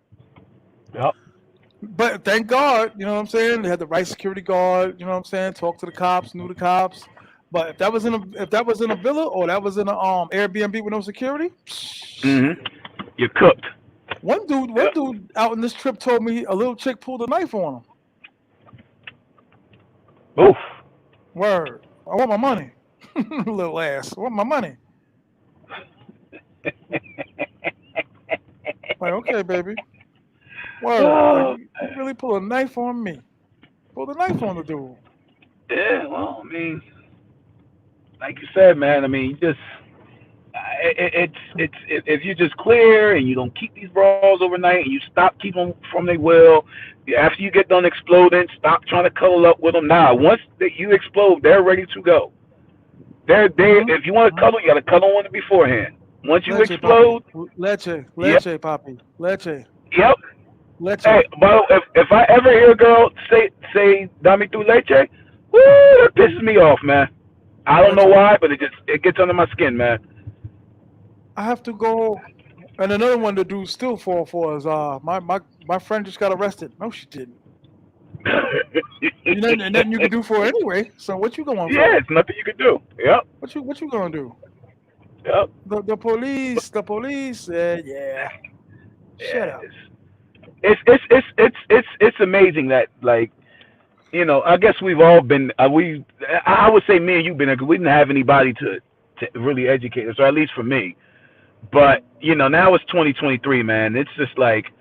But thank God, you know what I'm saying? They had the right security guard, you know what I'm saying? Talked to the cops, knew the cops. But if that was in a villa or that was in a Airbnb with no security, you're cooked. One dude out in this trip told me a little chick pulled a knife on him. Oof. Word. I want my money. Little ass. I want my money. Like, okay, baby. Word. Like, you really pull a knife on me. Pull the knife on the dude. Yeah, well, I mean, like you said, man, I mean, just it's if you're just clear and you don't keep these bras overnight and you stop keeping them from their will, after you get done exploding, stop trying to cuddle up with them. Now, once you explode, they're ready to go. If you want to cuddle, you got to cuddle on it beforehand. Once you explode, leche, papi, leche. Yep. Leche. Hey, but if I ever hear a girl say "dame tu leche," woo, that pisses me off, man. I don't know why, but it gets under my skin, man. I have to go. And another one the dude still fall for is my friend just got arrested. No, she didn't. And nothing you can do for her anyway. So what you going for? Yeah, it's nothing you can do. Yep. What you gonna do? Yep. The police. Yeah. Shut up. It's amazing that, like, I guess we've all been I would say me and you've been there because we didn't have anybody to really educate us, or at least for me. But now it's 2023, man. It's just like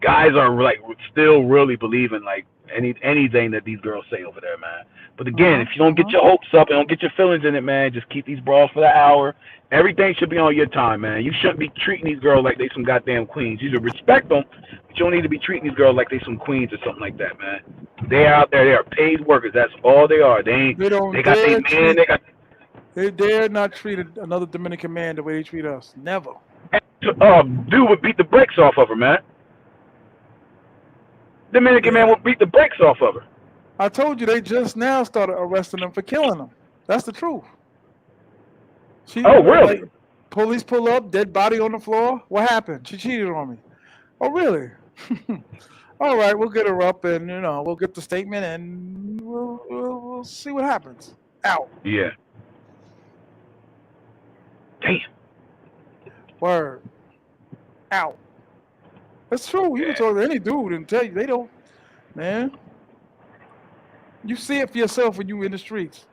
guys are like still really believing like anything that these girls say over there, man. But again, if you don't get your hopes up and don't get your feelings in it, man, just keep these bras for the hour. Everything should be on your time, man. You shouldn't be treating these girls like they some goddamn queens. You should respect them, but you don't need to be treating these girls like they some queens or something like that, man. They're out there. They are paid workers. That's all they are. They got their man. They dare not treat another Dominican man the way they treat us. Never. Dude would beat the brakes off of her, man. Dominican man Yeah. will beat the brakes off of her. I told you they just now started arresting them for killing them. That's the truth. She Oh, really? like police pull up, dead body on the floor. What happened? She cheated on me. Oh, really? All right, we'll get her up and we'll get the statement and we'll see what happens. Out. Yeah. Damn. Word. Out. That's true. You can talk to any dude and tell you they don't. Man, you see it for yourself when you in the streets.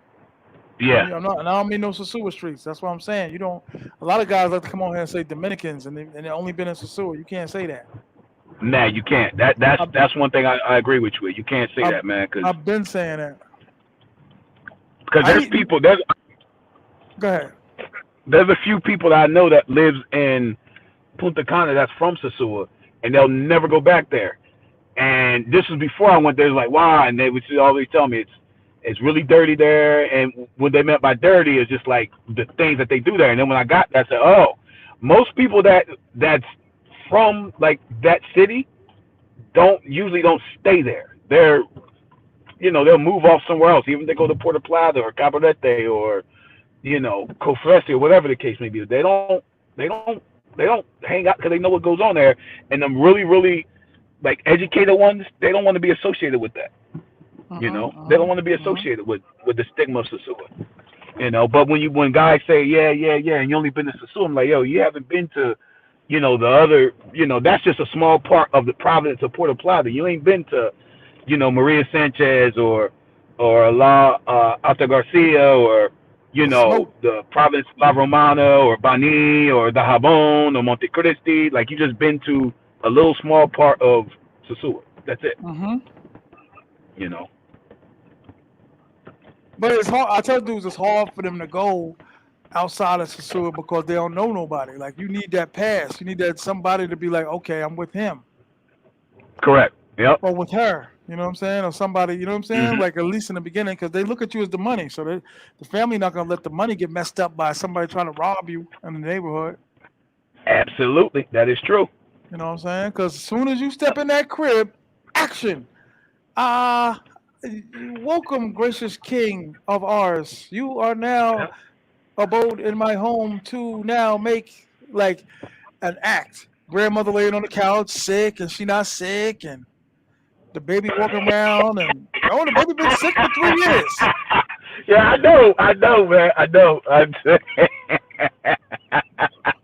Yeah. I'm not, and I don't mean no Sosua streets. That's what I'm saying. You don't. A lot of guys like to come on here and say Dominicans, and they only been in Sosua. You can't say that. Nah, you can't. That's one thing I agree with you with. You can't say that, man, I've been saying that. because there's people Go ahead. there's a few people that I know that lives in Punta Cana that's from Sosua, and they'll never go back there. And this was before I went there. It was like, why? And they would always tell me it's really dirty there. And what they meant by dirty is just like the things that they do there. And then when I got there, I said, oh, most people that's from like that city usually don't stay there. They'll move off somewhere else. Even if they go to Puerto Plata or Cabarete or Cofresi or whatever the case may be. They don't hang out because they know what goes on there. And them really, really like educated ones, they don't want to be associated with that. They don't want to be associated with the stigma of Sosua. But when guys say yeah, and you only been to Sosua, I'm like, yo, you haven't been to, the other, that's just a small part of the province of Puerto Plata. You ain't been to, Maria Sanchez or La Alta Garcia or the province La Romana or Bani or the Jabon or Montecristi. Like, you just been to a little small part of Sosua. That's it. But it's hard. I tell dudes it's hard for them to go outside of Sosua because they don't know nobody. Like, you need that pass. You need that somebody to be like, okay, I'm with him. Correct. Yep. Or with her. You know what I'm saying? Or somebody, you know what I'm saying? Like, at least in the beginning, because they look at you as the money. So the family not going to let the money get messed up by somebody trying to rob you in the neighborhood. Absolutely. That is true. You know what I'm saying? Because as soon as you step in that crib, action. Welcome, gracious king of ours. You are now abode in my home to now make like an act. Grandmother laying on the couch, sick, and she not sick, and the baby walking around, and the baby been sick for 3 years. Yeah, I know, man. I know.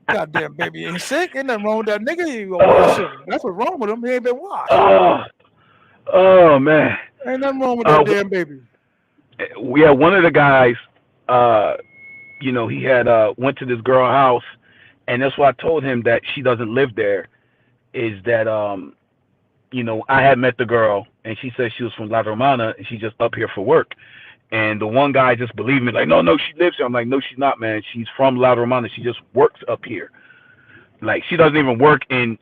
Goddamn baby ain't sick. Ain't nothing wrong with that nigga. You gonna wash him. That's what's wrong with him. He ain't been washed. Oh man. Ain't nothing wrong with that damn baby. Yeah, one of the guys, he had went to this girl house, and that's why I told him that she doesn't live there. Is that I had met the girl, and she said she was from La Romana, and she's just up here for work. And the one guy just believed me, like, no, she lives here. I'm like, no, she's not, man. She's from La Romana. She just works up here. Like, she doesn't even work in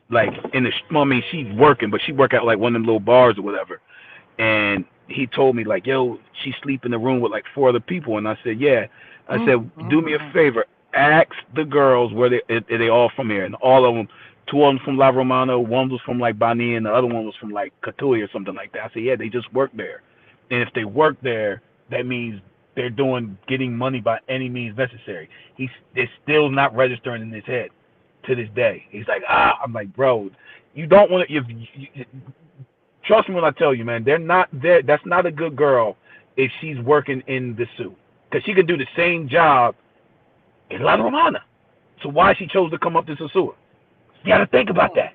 she's working, but she work at like one of them little bars or whatever. And he told me, like, yo, she sleep in the room with like 4 other people. And I said, yeah. I said, do me a favor. Ask the girls where they all from here. And all of them, 2 of them from La Romana, one was from like Bani, and the other one was from like Catuy or something like that. I said, yeah, they just work there. And if they work there, that means they're getting money by any means necessary. It's still not registering in his head to this day. He's like, I'm like, bro, you don't want to. Trust me when I tell you, man. They're not there. That's not a good girl if she's working in the suit, because she could do the same job in La Romana. So why she chose to come up to Sosua? You got to think about that.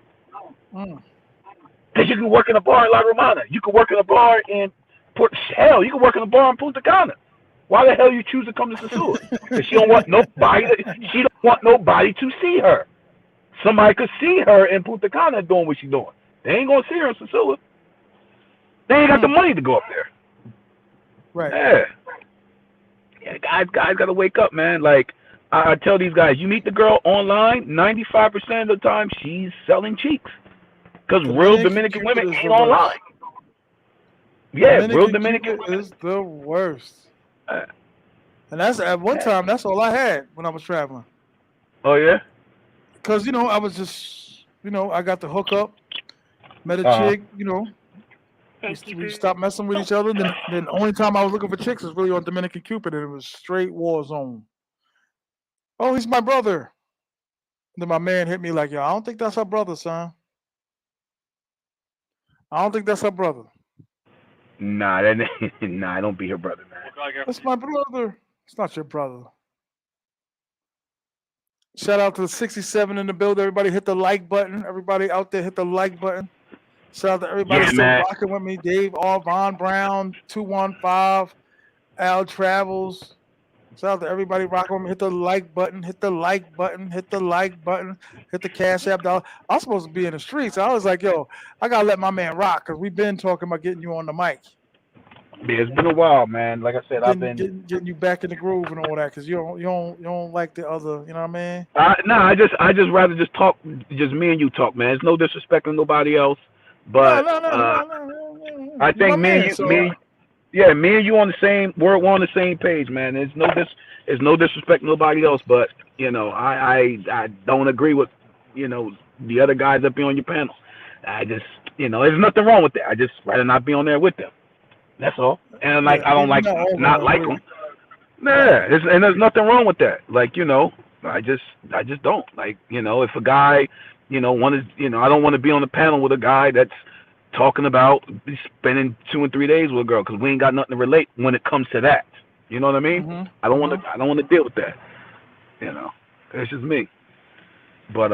Because you can work in a bar in La Romana. You can work in a bar in hell. You can work in a bar in Punta Cana. Why the hell you choose to come to Sosua? Because she don't want nobody. She don't want nobody to see her. Somebody could see her in Punta Cana doing what she's doing. They ain't gonna see her in Sosua. They ain't got the money to go up there. Right. Yeah, guys gotta wake up, man. Like, I tell these guys, you meet the girl online, 95% of the time she's selling cheeks. Because real Dominican women ain't online. Yeah, real Dominican women is the worst. And that's at one time, that's all I had when I was traveling. Oh, yeah? Because, I was just, I got the hookup, met a chick, We stopped messing with each other. Then the only time I was looking for chicks was really on Dominican Cupid, and it was straight war zone. Oh, he's my brother. And then my man hit me like, yo, I don't think that's her brother, son. I don't think that's her brother. Nah, that nah, don't be her brother, man. That's my brother. It's not your brother. Shout out to the 67 in the build. Everybody hit the like button. Everybody out there hit the like button. Shout out to everybody Yeah, still man. rocking with me. Dave R. Von Brown, 215, Al Travels. Shout out to everybody rocking with me. Hit the like button. Hit the like button. Hit the like button. Hit the Cash App dollar. I was supposed to be in the streets. I was like, yo, I gotta let my man rock because we've been talking about getting you on the mic, Yeah, it's been a while, man. Like I said, I've been. getting you back in the groove and all that because you don't like the other. You know what I mean? Nah, I just rather just talk, just me and you talk, man. It's no disrespect to nobody else, No, but no, no, no, no, no. I You my think man. So yeah, me and you on the same, we're on the same page, man. There's no disrespect to nobody else, but I don't agree with, the other guys up here on your panel. I just, there's nothing wrong with that. I just rather not be on there with them. That's all. And like, yeah, I don't we're like not all not gonna like agree. them. Nah, Right. and there's nothing wrong with that. Like, I just don't like, if a guy, I don't want to be on the panel with a guy that's talking about spending 2 and 3 days with a girl because we ain't got nothing to relate when it comes to that. You know what I mean? Mhm. I don't want Mhm. to. I don't want to deal with that. You know, it's just me. But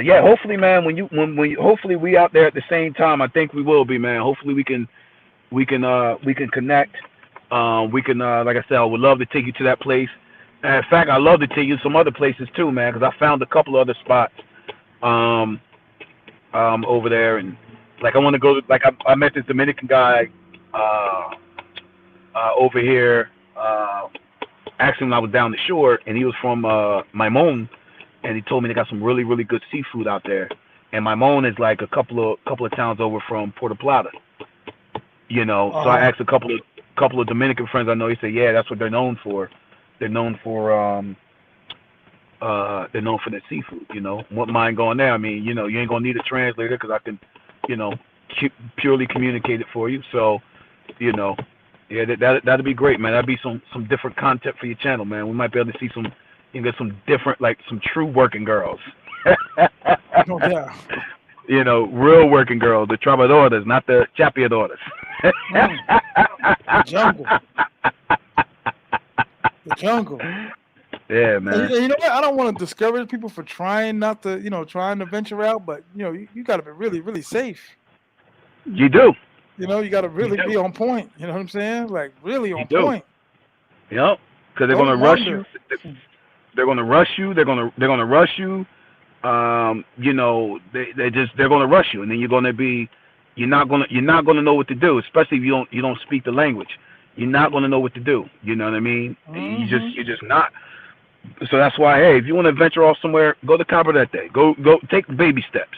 yeah. Hopefully, man. Hopefully we out there at the same time. I think we will be, man. Hopefully we can connect. We can, like I said, I would love to take you to that place. And in fact, I love to take you to some other places too, man, because I found a couple other spots um, over there, and like I want to go. Like I met this Dominican guy uh, over here. Actually, when I was down the shore, and he was from Maimon, and he told me they got some really really good seafood out there. And Maimon is like a couple of towns over from Puerto Plata. So I Uh-huh. asked a couple of Dominican friends I know. He said, yeah, that's what they're known for. They're known for their seafood. Wouldn't mind going there. I mean, you ain't gonna need a translator because I can, you know, purely communicate it for you. So, you know, yeah, that'd be great, man. That'd be some different content for your channel, man. We might be able to see get some different, like some true working girls. No doubt. Real working girls, the trabadoras, not the chapeadoras. Mm. The jungle. The jungle. Yeah, And man. you know what? I don't want to discourage people for trying not to, trying to venture out, but you got to be really, really safe. You do. You got to You really do. be on point. You know what I'm saying? Like really You on do. point. Yep. Because they're gonna Don't rush you. wonder. They're gonna rush you. They're gonna rush you. They're gonna rush you, and then you're not gonna know what to do, especially if you don't speak the language. You're not gonna know what to do. You know what I mean? Mm-hmm. You're just not. So that's why, hey, if you want to venture off somewhere, go to Cabardete. Go take baby steps.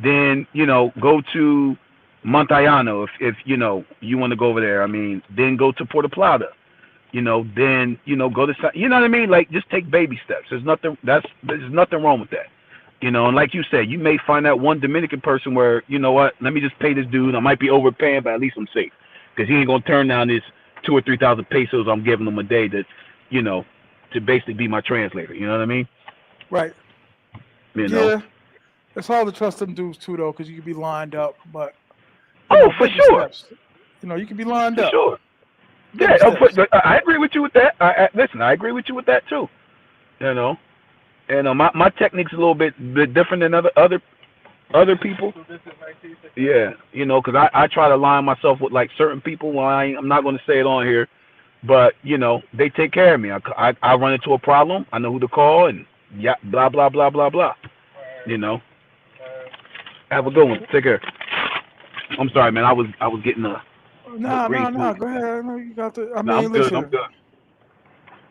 Then go to Montayano if you want to go over there. I mean, then go to Puerto Plata. Then go to you know what I mean. Like just take baby steps. There's nothing wrong with that. And like you said, you may find that one Dominican person where what, let me just pay this dude. I might be overpaying, but at least I'm safe because he ain't gonna turn down this 2 or 3 thousand pesos I'm giving him a day you know to basically be my translator. You know what I mean? Right. You know. Yeah. It's hard to trust them dudes too, though, because you could be lined up. But Oh, for baby sure, steps. You could be lined for up. sure. Baby Yeah, steps. I agree with you with that. Listen, I agree with you with that too. You know, and my technique's a little bit different than other people. Yeah, because I try to align myself with like certain people. Well, I'm not going to say it on here, but they take care of me. I run into a problem, I know who to call, and yeah, blah blah blah blah blah. You know, have a good one. Take care. I'm sorry, man. I was getting a Nah, green nah, nah. food. Go ahead. No, you got to. I No, I'm mean, good. I'm listen. good.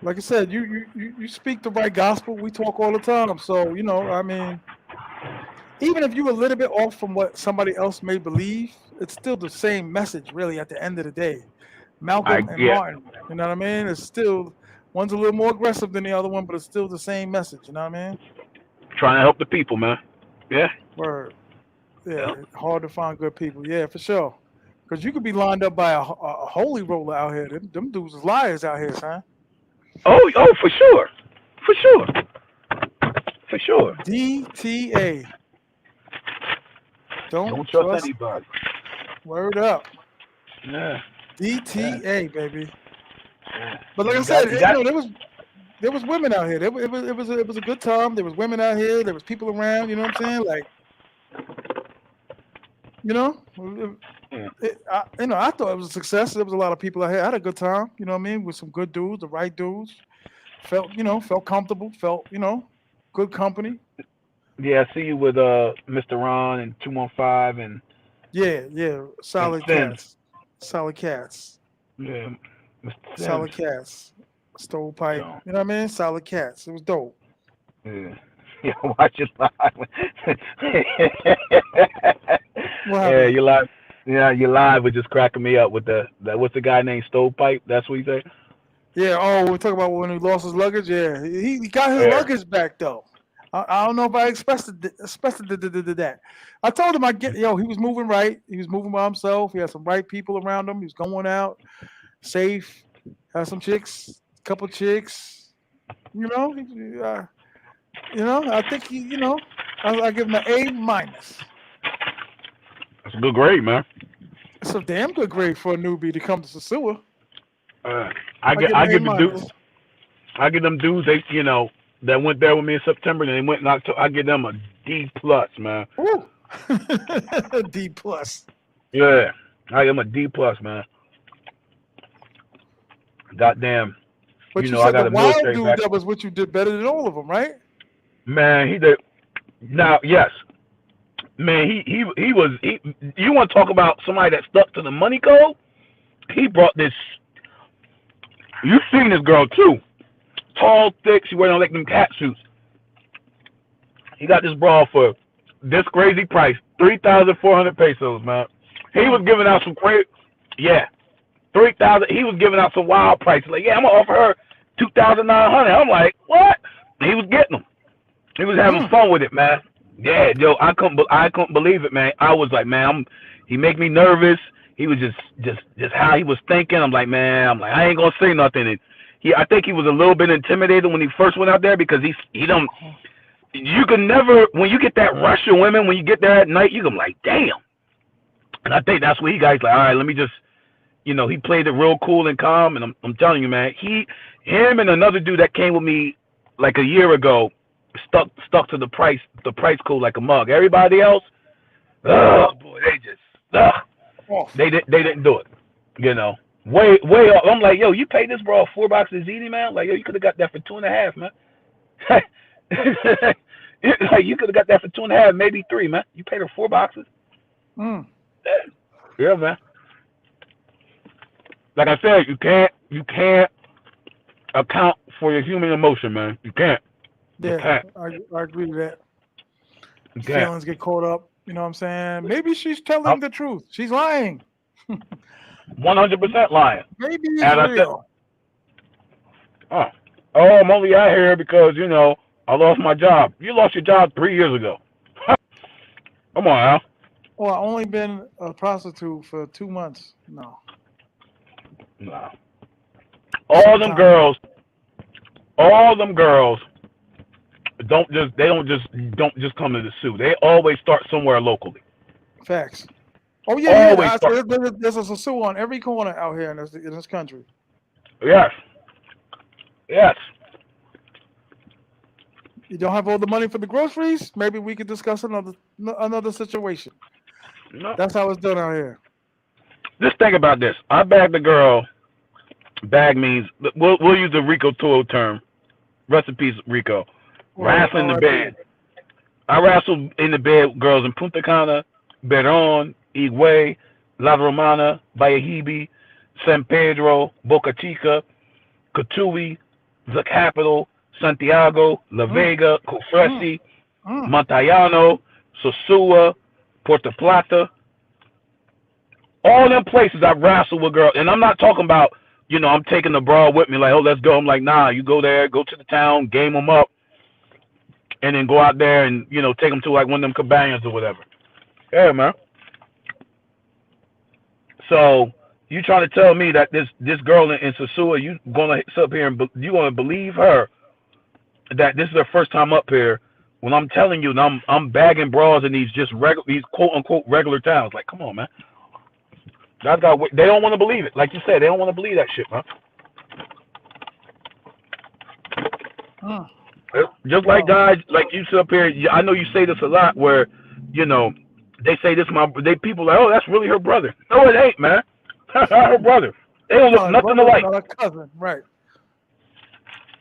Like I said, you speak the right gospel. We talk all the time. So I mean, even if you're a little bit off from what somebody else may believe, it's still the same message, really. At the end of the day, Malcolm and Yeah, Martin. You know what I mean? It's still one's a little more aggressive than the other one, but it's still the same message. You know what I mean? trying to help the people, man. Yeah. Word. Yeah, hard to find good people. Yeah, for sure. Because you could be lined up by a holy roller out here. Them dudes is liars out here, son. Oh, for sure, for sure, for sure. DTA. Don't Don't trust trust. anybody. Word up. Yeah, yeah, DTA, baby. yeah. But like I You said, got, you got. there was women out here. It was a good time. There was women out here. There was people around. You know what I'm saying? Like, you know, Yeah. I thought it was a success. There was a lot of people out here. I had a good time. You know what I mean? With some good dudes, the right dudes. Felt comfortable. Felt good company. Yeah, I see you with Mr. Ron and 215 Yeah, yeah. and Solid Sin. cats. Solid cats. Yeah, Mr. Sims. Solid cats. Stovepipe. So, You know what I mean? Solid cats. It was dope. yeah. Yeah, watch it live. What Yeah, happened? you live. Yeah, you live with just cracking me up with the what's the guy named Stovepipe? That's what you say. Yeah. Oh, we're talking about when he lost his luggage. Yeah, he got his Yeah. luggage back though. I don't know if I expected that. I told him he was moving right. He was moving by himself. He had some right people around him. He was going out safe. Had some chicks, couple chicks. You know, I think I give him an A minus. That's a good grade, man. It's a damn good grade for a newbie to come to Sosua. Uh, I I get give him I an A give the dudes minus. I give them dudes that went there with me in September and they went in October. I give them a D plus, man. Woo. D plus. Yeah, I give them a D plus, man. Goddamn, But you I said the got a wild military dude back. that was what you did better than all of them, right? Man, he did. Now, yes, man, he was. You want to talk about somebody that stuck to the money code? He brought this. You seen this girl too? Tall, thick. She wearing like them cat suits. He got this bra for this crazy price, 3,400 pesos, man. He was Mm. giving out some great, yeah, 3,000. He was giving out some wild prices. Like, yeah, I'm gonna offer her 2,900. I'm like, what? He was getting them. He was having Mm. fun with it, man. Yeah, Joe, I couldn't believe it, man. I was like, man, he make me nervous. He was just how he was thinking. I'm like, I ain't gonna say nothing. And I think he was a little bit intimidated when he first went out there because he don't. You can never, when you get that rush of women, when you get there at night, you can like, damn. And I think that's what he got. He's like, all right, let me just, he played it real cool and calm. And I'm telling you, man, him and another dude that came with me like a year ago stuck to the price code like a mug. Everybody else, oh boy, Off. they didn't do it. Way off. I'm like, yo, you paid this bro $4 easy, man. Like, yo, you could have got that for 2.5, man. Like, you could have got that for 2.5, maybe 3, man. You paid her $4. Mm. Yeah, man. Like I said, you can't account for your human emotion, man. You can't. You Yeah, can't. I agree with that. You can't. Feelings get caught up. You know what I'm saying? Maybe she's Oh, telling the truth. She's lying. 100% lying. Maybe it's And I said, real. oh, I'm only out here because I lost my job. You lost your job 3 years ago. Come on, Al. Oh, I only been a prostitute for 2 months. No, Nah. some All them time. girls, all them girls don't just come to the zoo. They always start somewhere locally. Facts. Oh yeah, yeah. Always start. There's a Sosua on every corner out here in this country. Yes. Yes. You don't have all the money for the groceries? Maybe we could discuss another situation. No. That's how it's done out here. Just think about this. I bagged the girl. Bag means we'll use the Rico Toro term. Recipes Rico. Well, Wrestling the R.I.P. bed. I wrestled in the bed with girls in Punta Cana, Beron, Higüey, La Romana, Vallejibi, San Pedro, Boca Chica, Cotuí, the capital, Santiago, La Mm, Vega, mm, Cofresi, mm. Montellano, Sosua, Puerto Plata. All them places I've wrestled with girls. And I'm not talking about, I'm taking the broad with me like, oh, let's go. I'm like, nah, you go there, go to the town, game them up, and then go out there and, take them to like one of them cabanas or whatever. Yeah, man. So you trying to tell me that this girl in Sosua, you gonna sit up here and you gonna believe her that this is her first time up here? When I'm telling you, and I'm bagging bras in these quote unquote regular towns. Like, come on, man. They don't want to believe it. Like you said, they don't want to believe that shit, man. Mm. Just like guys, like you sit up here. I know you say this a lot, where you know they say this. People like, oh, that's really her brother. No, it ain't, man. That's not her brother. They don't look No, nothing brother, alike. not a cousin, right?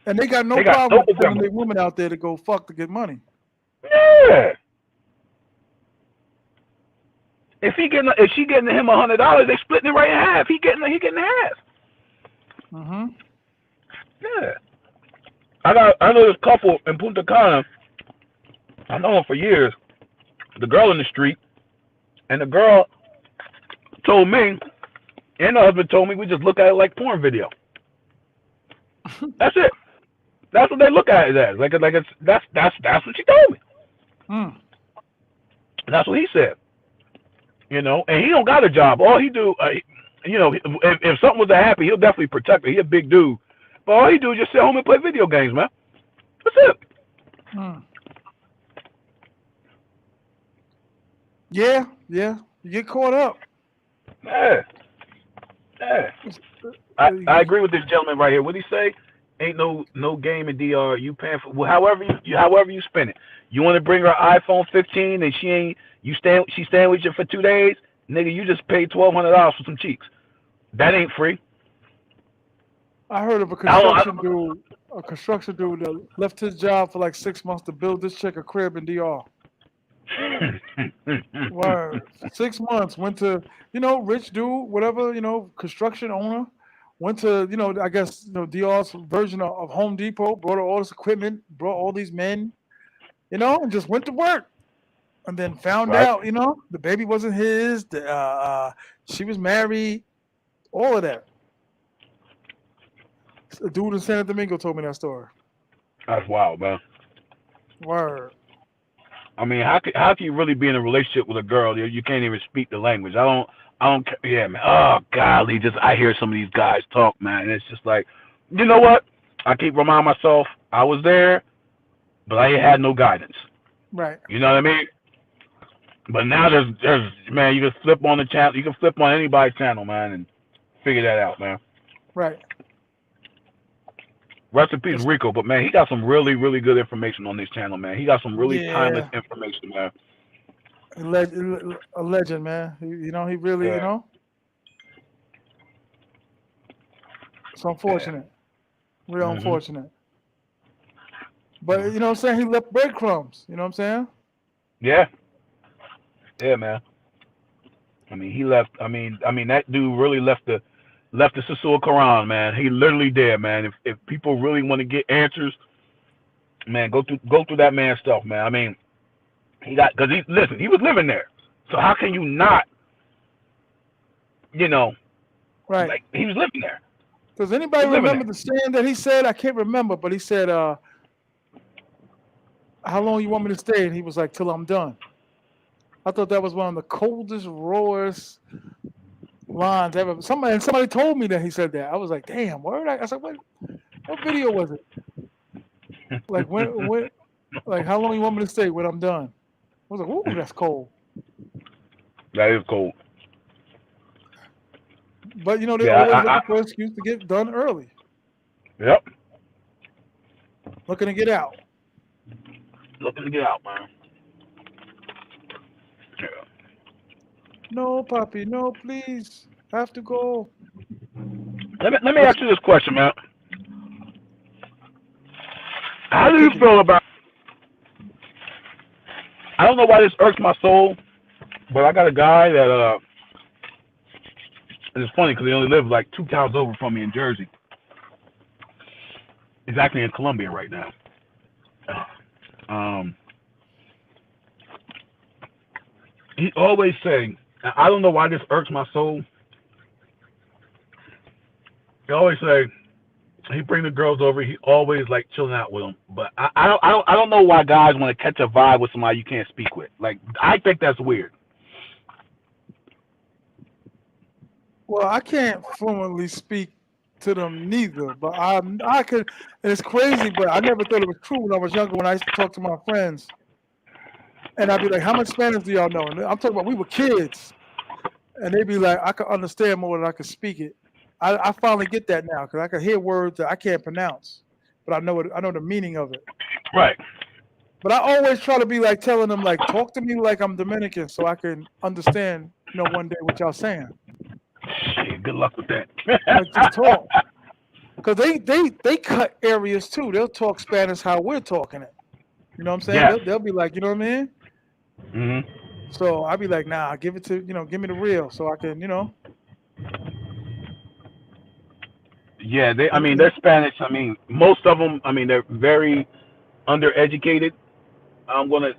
And they got no They got problem no sending their women out there to go fuck to get money. Yeah. If she getting him $100, they splitting it right in half. He getting half. Mm-hmm. Yeah. I know this couple in Punta Cana. I know them for years. The girl in the street, and the girl told me, and the husband told me, we just look at it like porn video. That's it. That's what they look at it as. That's what she told me. Mm. That's what he said. You know, and he don't got a job. All he do, you know, if something was to happen, he'll definitely protect her. He a big dude, but all he do is just sit home and play video games, man. That's it. Mm. Yeah. You get caught up. Yeah. I agree with this gentleman right here. What he say? Ain't no game in DR. You paying for however you spend it. You want to bring her iPhone 15 and she staying with you for 2 days, nigga. You just paid $1,200 for some cheeks. That ain't free. I heard of a construction dude that left his job for like 6 months to build this chick a crib in DR. Word. 6 months. Went to, rich dude, whatever, construction owner. Went to, I guess, DR's version of Home Depot, brought her all this equipment, brought all these men, and just went to work. And then found Right. out, the baby wasn't his, she was married, all of that. A dude in San Domingo told me that story. That's wild, man. Word. I mean, how can you really be in a relationship with a girl you can't even speak the language? I don't. Yeah, man. Oh, golly, I hear some of these guys talk, man. And it's just like, you know what? I keep reminding myself I was there, but I ain't had no guidance. Right. You know what I mean? But now there's man, you can flip on the channel. You can flip on anybody's channel, man, and figure that out, man. Right. Rest in peace, Rico. But man, he got some really, really good information on this channel, man. He got some really timeless information, man. A legend, man. He really, It's unfortunate. Real unfortunate. But you know what I'm saying? He left breadcrumbs. You know what I'm saying? Yeah. Yeah, man. I mean, he left. I mean, that dude really left the Sosua Quran, man. He literally did, man. If people really want to get answers, man, go through that man's stuff, man. I mean, he was living there. So how can you not, right? Like he was living there. Does anybody remember the saying that he said? I can't remember, but he said, "How long you want me to stay?" And he was like, "Till I'm done." I thought that was one of the coldest, rawest lines ever. Somebody told me that he said that. I was like, "Damn, word!" I said, "What video was it? Like when, like how long you want me to stay when I'm done?" I was like, "Ooh, that's cold." That is cold. But they always looking for an excuse to get done early. Yep. Looking to get out. Looking to get out, man. Yeah. No, Poppy, no, please. I have to go. Let me ask you this question, man. How do you feel about? I don't know why this irks my soul, but I got a guy that it's funny because he only lives like 2 towns over from me in Jersey. He's actually in Columbia right now. He always say, I don't know why this irks my soul. He always say he bring the girls over. He always like chilling out with them. But I don't know why guys want to catch a vibe with somebody you can't speak with. Like I think that's weird. Well, I can't fluently speak to them neither, but I could. And it's crazy, but I never thought it was true when I was younger. When I used to talk to my friends, and I'd be like, "How much Spanish do y'all know?" And I'm talking about we were kids, and they'd be like, "I could understand more than I could speak it." I finally get that now because I can hear words that I can't pronounce, but I know the meaning of it. Right. But I always try to be like telling them like, talk to me like I'm Dominican, so I can understand. One day what y'all saying. Shit, good luck with that. Like just talk. Because they cut areas too. They'll talk Spanish how we're talking it. You know what I'm saying? Yes. They'll be like, you know what I mean? Mhm. So I'll be like, nah, give it to, give me the real so I can, Yeah, I and, mean, and they're Spanish. I mean, most of them. I mean, they're very undereducated. I'm gonna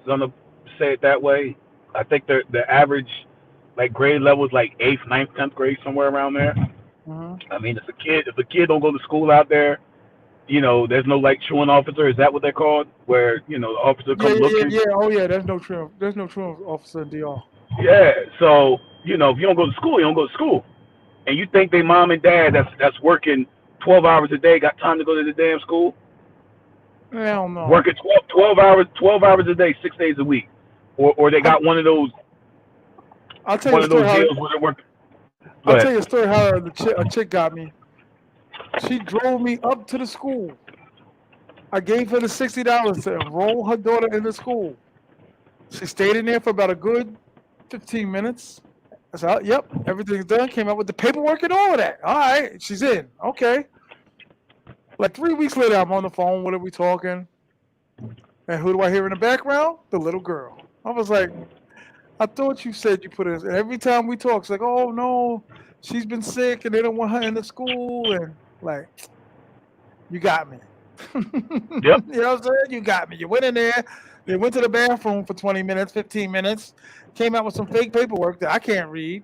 say it that way. I think the average like grade level is like eighth, ninth, 10th grade, somewhere around there. mhm. I mean, if a kid don't go to school out there, there's no like truant officer. Is that what they're called? Where the officer Yeah, come yeah, yeah, looking. yeah. Oh yeah, there's no truant officer in DR. Yeah. So if you don't go to school, you don't go to school. And you think they mom and dad that's working 12 hours a day got time to go to the damn school? Hell no. Working 12 hours a day, 6 days a week, or they I, got one of those I'll tell you one a of story those how deals where they're working. Go I'll ahead. tell you a story how a chick got me. She drove me up to the school. I gave her the $60 to enroll her daughter in the school. She stayed in there for about a good 15 minutes. I said, yep, everything's done. Came out with the paperwork and all of that. All right, she's in. Okay. Like 3 weeks later, I'm on the phone. What are we talking? And who do I hear in the background? The little girl. I was like, I thought you said you put her in. And every time we talk, it's like, oh no, she's been sick and they don't want her in the school. And like, you got me. You Yep. know what I'm saying? You got me. You went in there, you went to the bathroom for 20 minutes, 15 minutes, came out with some fake paperwork that I can't read,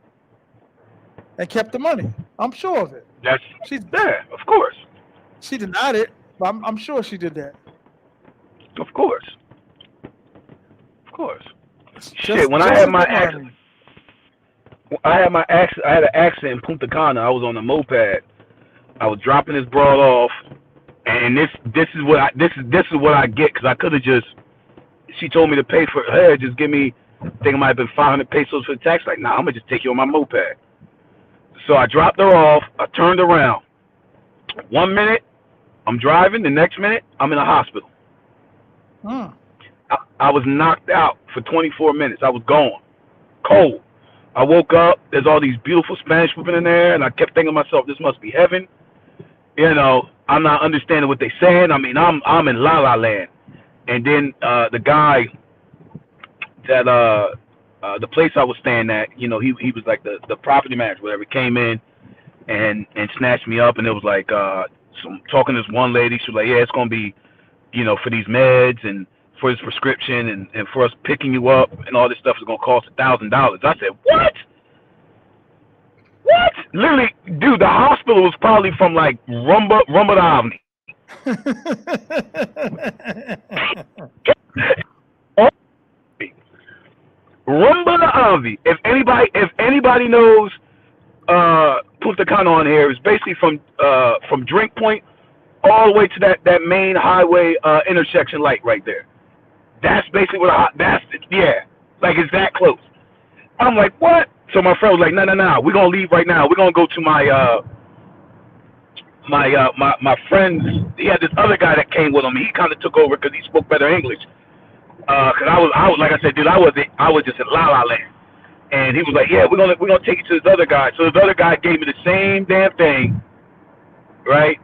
and kept the money. I'm sure of it. That's She yeah. Of course. she denied it, but I'm sure she did that. Of course. Of course. It's Shit. When just as the money. I had an accident in Punta Cana. I was on a moped. I was dropping this broad off, and this is what I get because I could have just. She told me to pay for her. Just give me. I think it might have been 500 pesos for the tax. Like, nah, I'm gonna just take you on my moped. So I dropped her off. I turned around. 1 minute I'm driving. The next minute I'm in a hospital. Hmm. I was knocked out for 24 minutes. I was gone, cold. I woke up. There's all these beautiful Spanish women in there, and I kept thinking to myself, this must be heaven. I'm not understanding what they're saying. I mean, I'm in La La Land. And then the guy that the place I was staying at, he was like the property manager, whatever. Came in and snatched me up, and it was like talking to this one lady. She was like, yeah, it's gonna be for these meds and for his prescription and for us picking you up and all this stuff is gonna cost $1,000. I said, what? What? Literally, dude, the hospital was probably from like Rumba Avni. Rumba Avi. If anybody knows Punta Cana on here, it's basically from Drink Point all the way to that main highway intersection light right there. That's basically that's yeah. Like it's that close. I'm like, what? So my friend was like, no, we're gonna leave right now. We're gonna go to my friends. He had this other guy that came with him. He kind of took over because he spoke better English. Cause I was like I said, dude, I was just in La La Land, and he was like, yeah, we're gonna take you to this other guy. So this other guy gave me the same damn thing, right?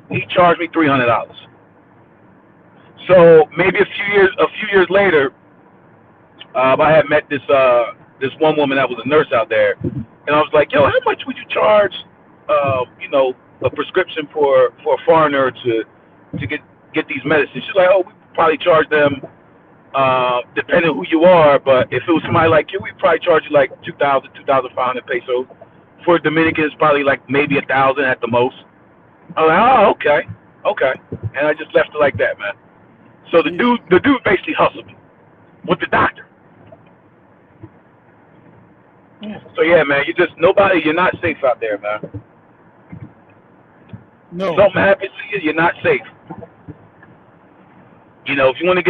He charged me $300. So maybe a few years later, I had met this one woman that was a nurse out there, and I was like, yo, how much would you charge, a prescription for a foreigner to get these medicines? She's like, oh, we probably charge them depending on who you are, but if it was somebody like you, we probably charge you like 2,500 pesos. For a Dominican, it's probably like maybe 1,000 at the most. I was like, oh, okay, and I just left it like that, man. So the Jeez. dude basically hustled me with the doctor. So yeah, man, you're not safe out there, man. No. Something happens to you, you're not safe. You know, if you want to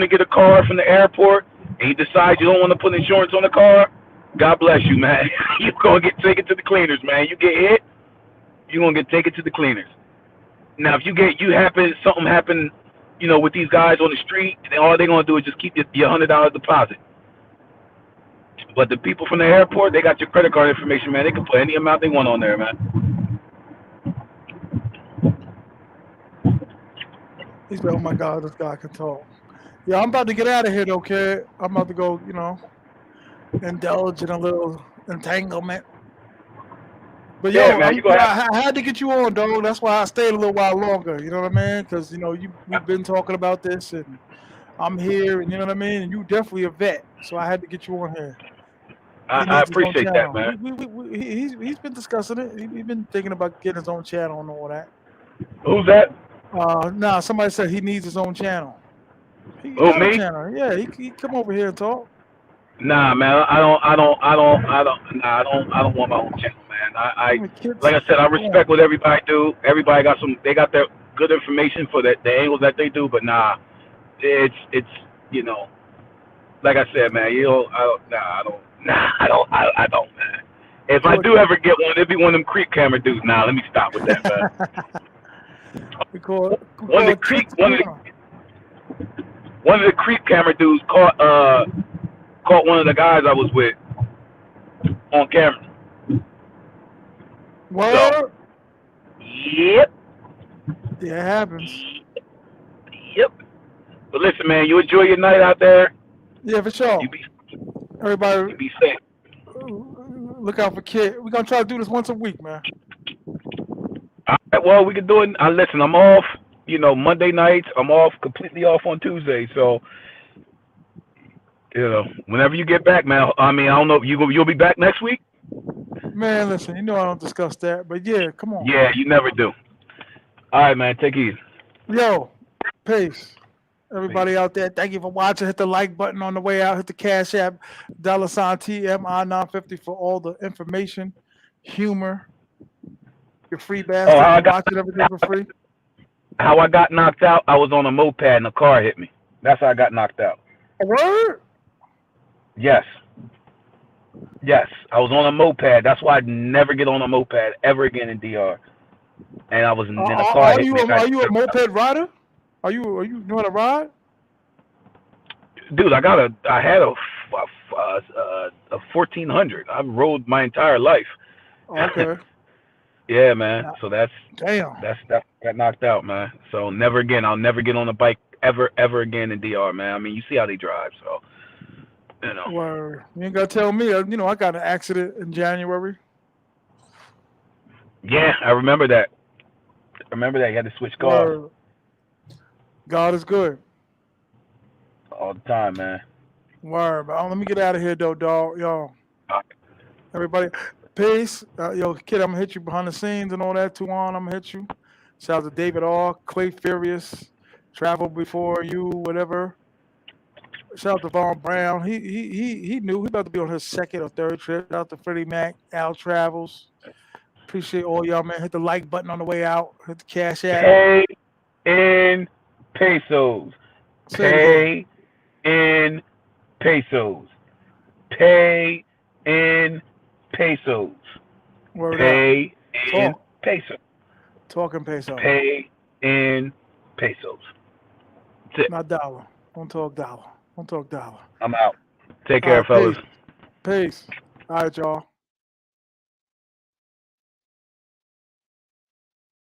get a car from the airport and you decide you don't want to put insurance on the car, God bless you, man. You're gonna get taken to the cleaners, man. You get hit, you're gonna get taken to the cleaners. Now, if something happen, you know, with these guys on the street, and all they're gonna do is just keep your $100 deposit. But the people from the airport, they got your credit card information, man. They can put any amount they want on there, man. He said, "Oh my God, this guy can talk." Yeah, I'm about to get out of here though, kid. I'm about to go, indulge in a little entanglement. But Yeah, yo, man, you gonna have. I had to get you on, dog. That's why I stayed a little while longer. You know what I mean? Because we've been talking about this, and I'm here, and you know what I mean. And you definitely a vet, so I had to get you on here. He I needs his own appreciate that, channel. man. He's been discussing it. He's been thinking about getting his own channel and all that. Who's that? Nah, somebody said he needs his own channel. He Who, got a me? channel. Yeah, he come over here and talk. Nah, man, I don't want my own channel, man. I mean, kids, Like I said, I come on. respect what everybody do. Everybody they got their good information for the angles that they do, but nah, it's, you know, like I said, man, I don't, man. If I do ever get one, it'd be one of them creep camera dudes. Nah, let me stop with that, man. we call One of the it creep, kids one of corner. the creep camera dudes caught one of the guys I was with on camera. Word? So, yep. Yeah, it happens. Yep. But listen, man, you enjoy your night out there. Yeah, for sure. You be Everybody, safe. look out for Kid. We're gonna try to do this once a week, man. All right, well, we can do it. Listen, I'm off. You know, Monday nights. I'm completely off on Tuesday. So, you know, whenever you get back, man. I mean, I don't know if you'll be back next week. Man, listen, I don't discuss that, but yeah, come on. Yeah, you never do. All right, man. Take it easy. Yo, peace. Everybody out there, thank you for watching. Hit the like button on the way out. Hit the Cash App, $ TMI 950 for all the information, humor. Your free bastard. How I got watching everything for free. How I got knocked out? I was on a moped and a car hit me. That's how I got knocked out. A word? Yes. Yes, I was on a moped. That's why I'd never get on a moped ever again in DR. And I was in a car hit me. Are you a moped rider? Are you know how to ride? Dude, I had a 1400. I've rode my entire life. Okay. Yeah, man. So that's damn. That got knocked out, man. So never again. I'll never get on a bike ever again in DR, man. I mean, you see how they drive, so you know. Word. You ain't gotta tell me. I got an accident in January. Yeah, I remember that. You had to switch cars. Word. God is good. All the time, man. Word. But let me get out of here, though, dog. Yo. Everybody, peace. Yo, Kid, I'm gonna hit you behind the scenes and all that. Tuan, I'm gonna hit you. Shout out to David R. Clay Furious. Travel Before You, whatever. Shout out to Von Brown. He knew he about to be on his second or third trip. Shout out to Freddie Mac, Al Travels. Appreciate all y'all, man. Hit the like button on the way out. Hit the Cash App. Pay in pesos. Pay in pesos. Pay in pesos. Word Pay out. in pesos. Talking pesos. Pay in pesos. That's it. Not dollar. Don't talk dollar. Don't talk dollar. I'm out. Take care, fellas. Peace. All right, y'all.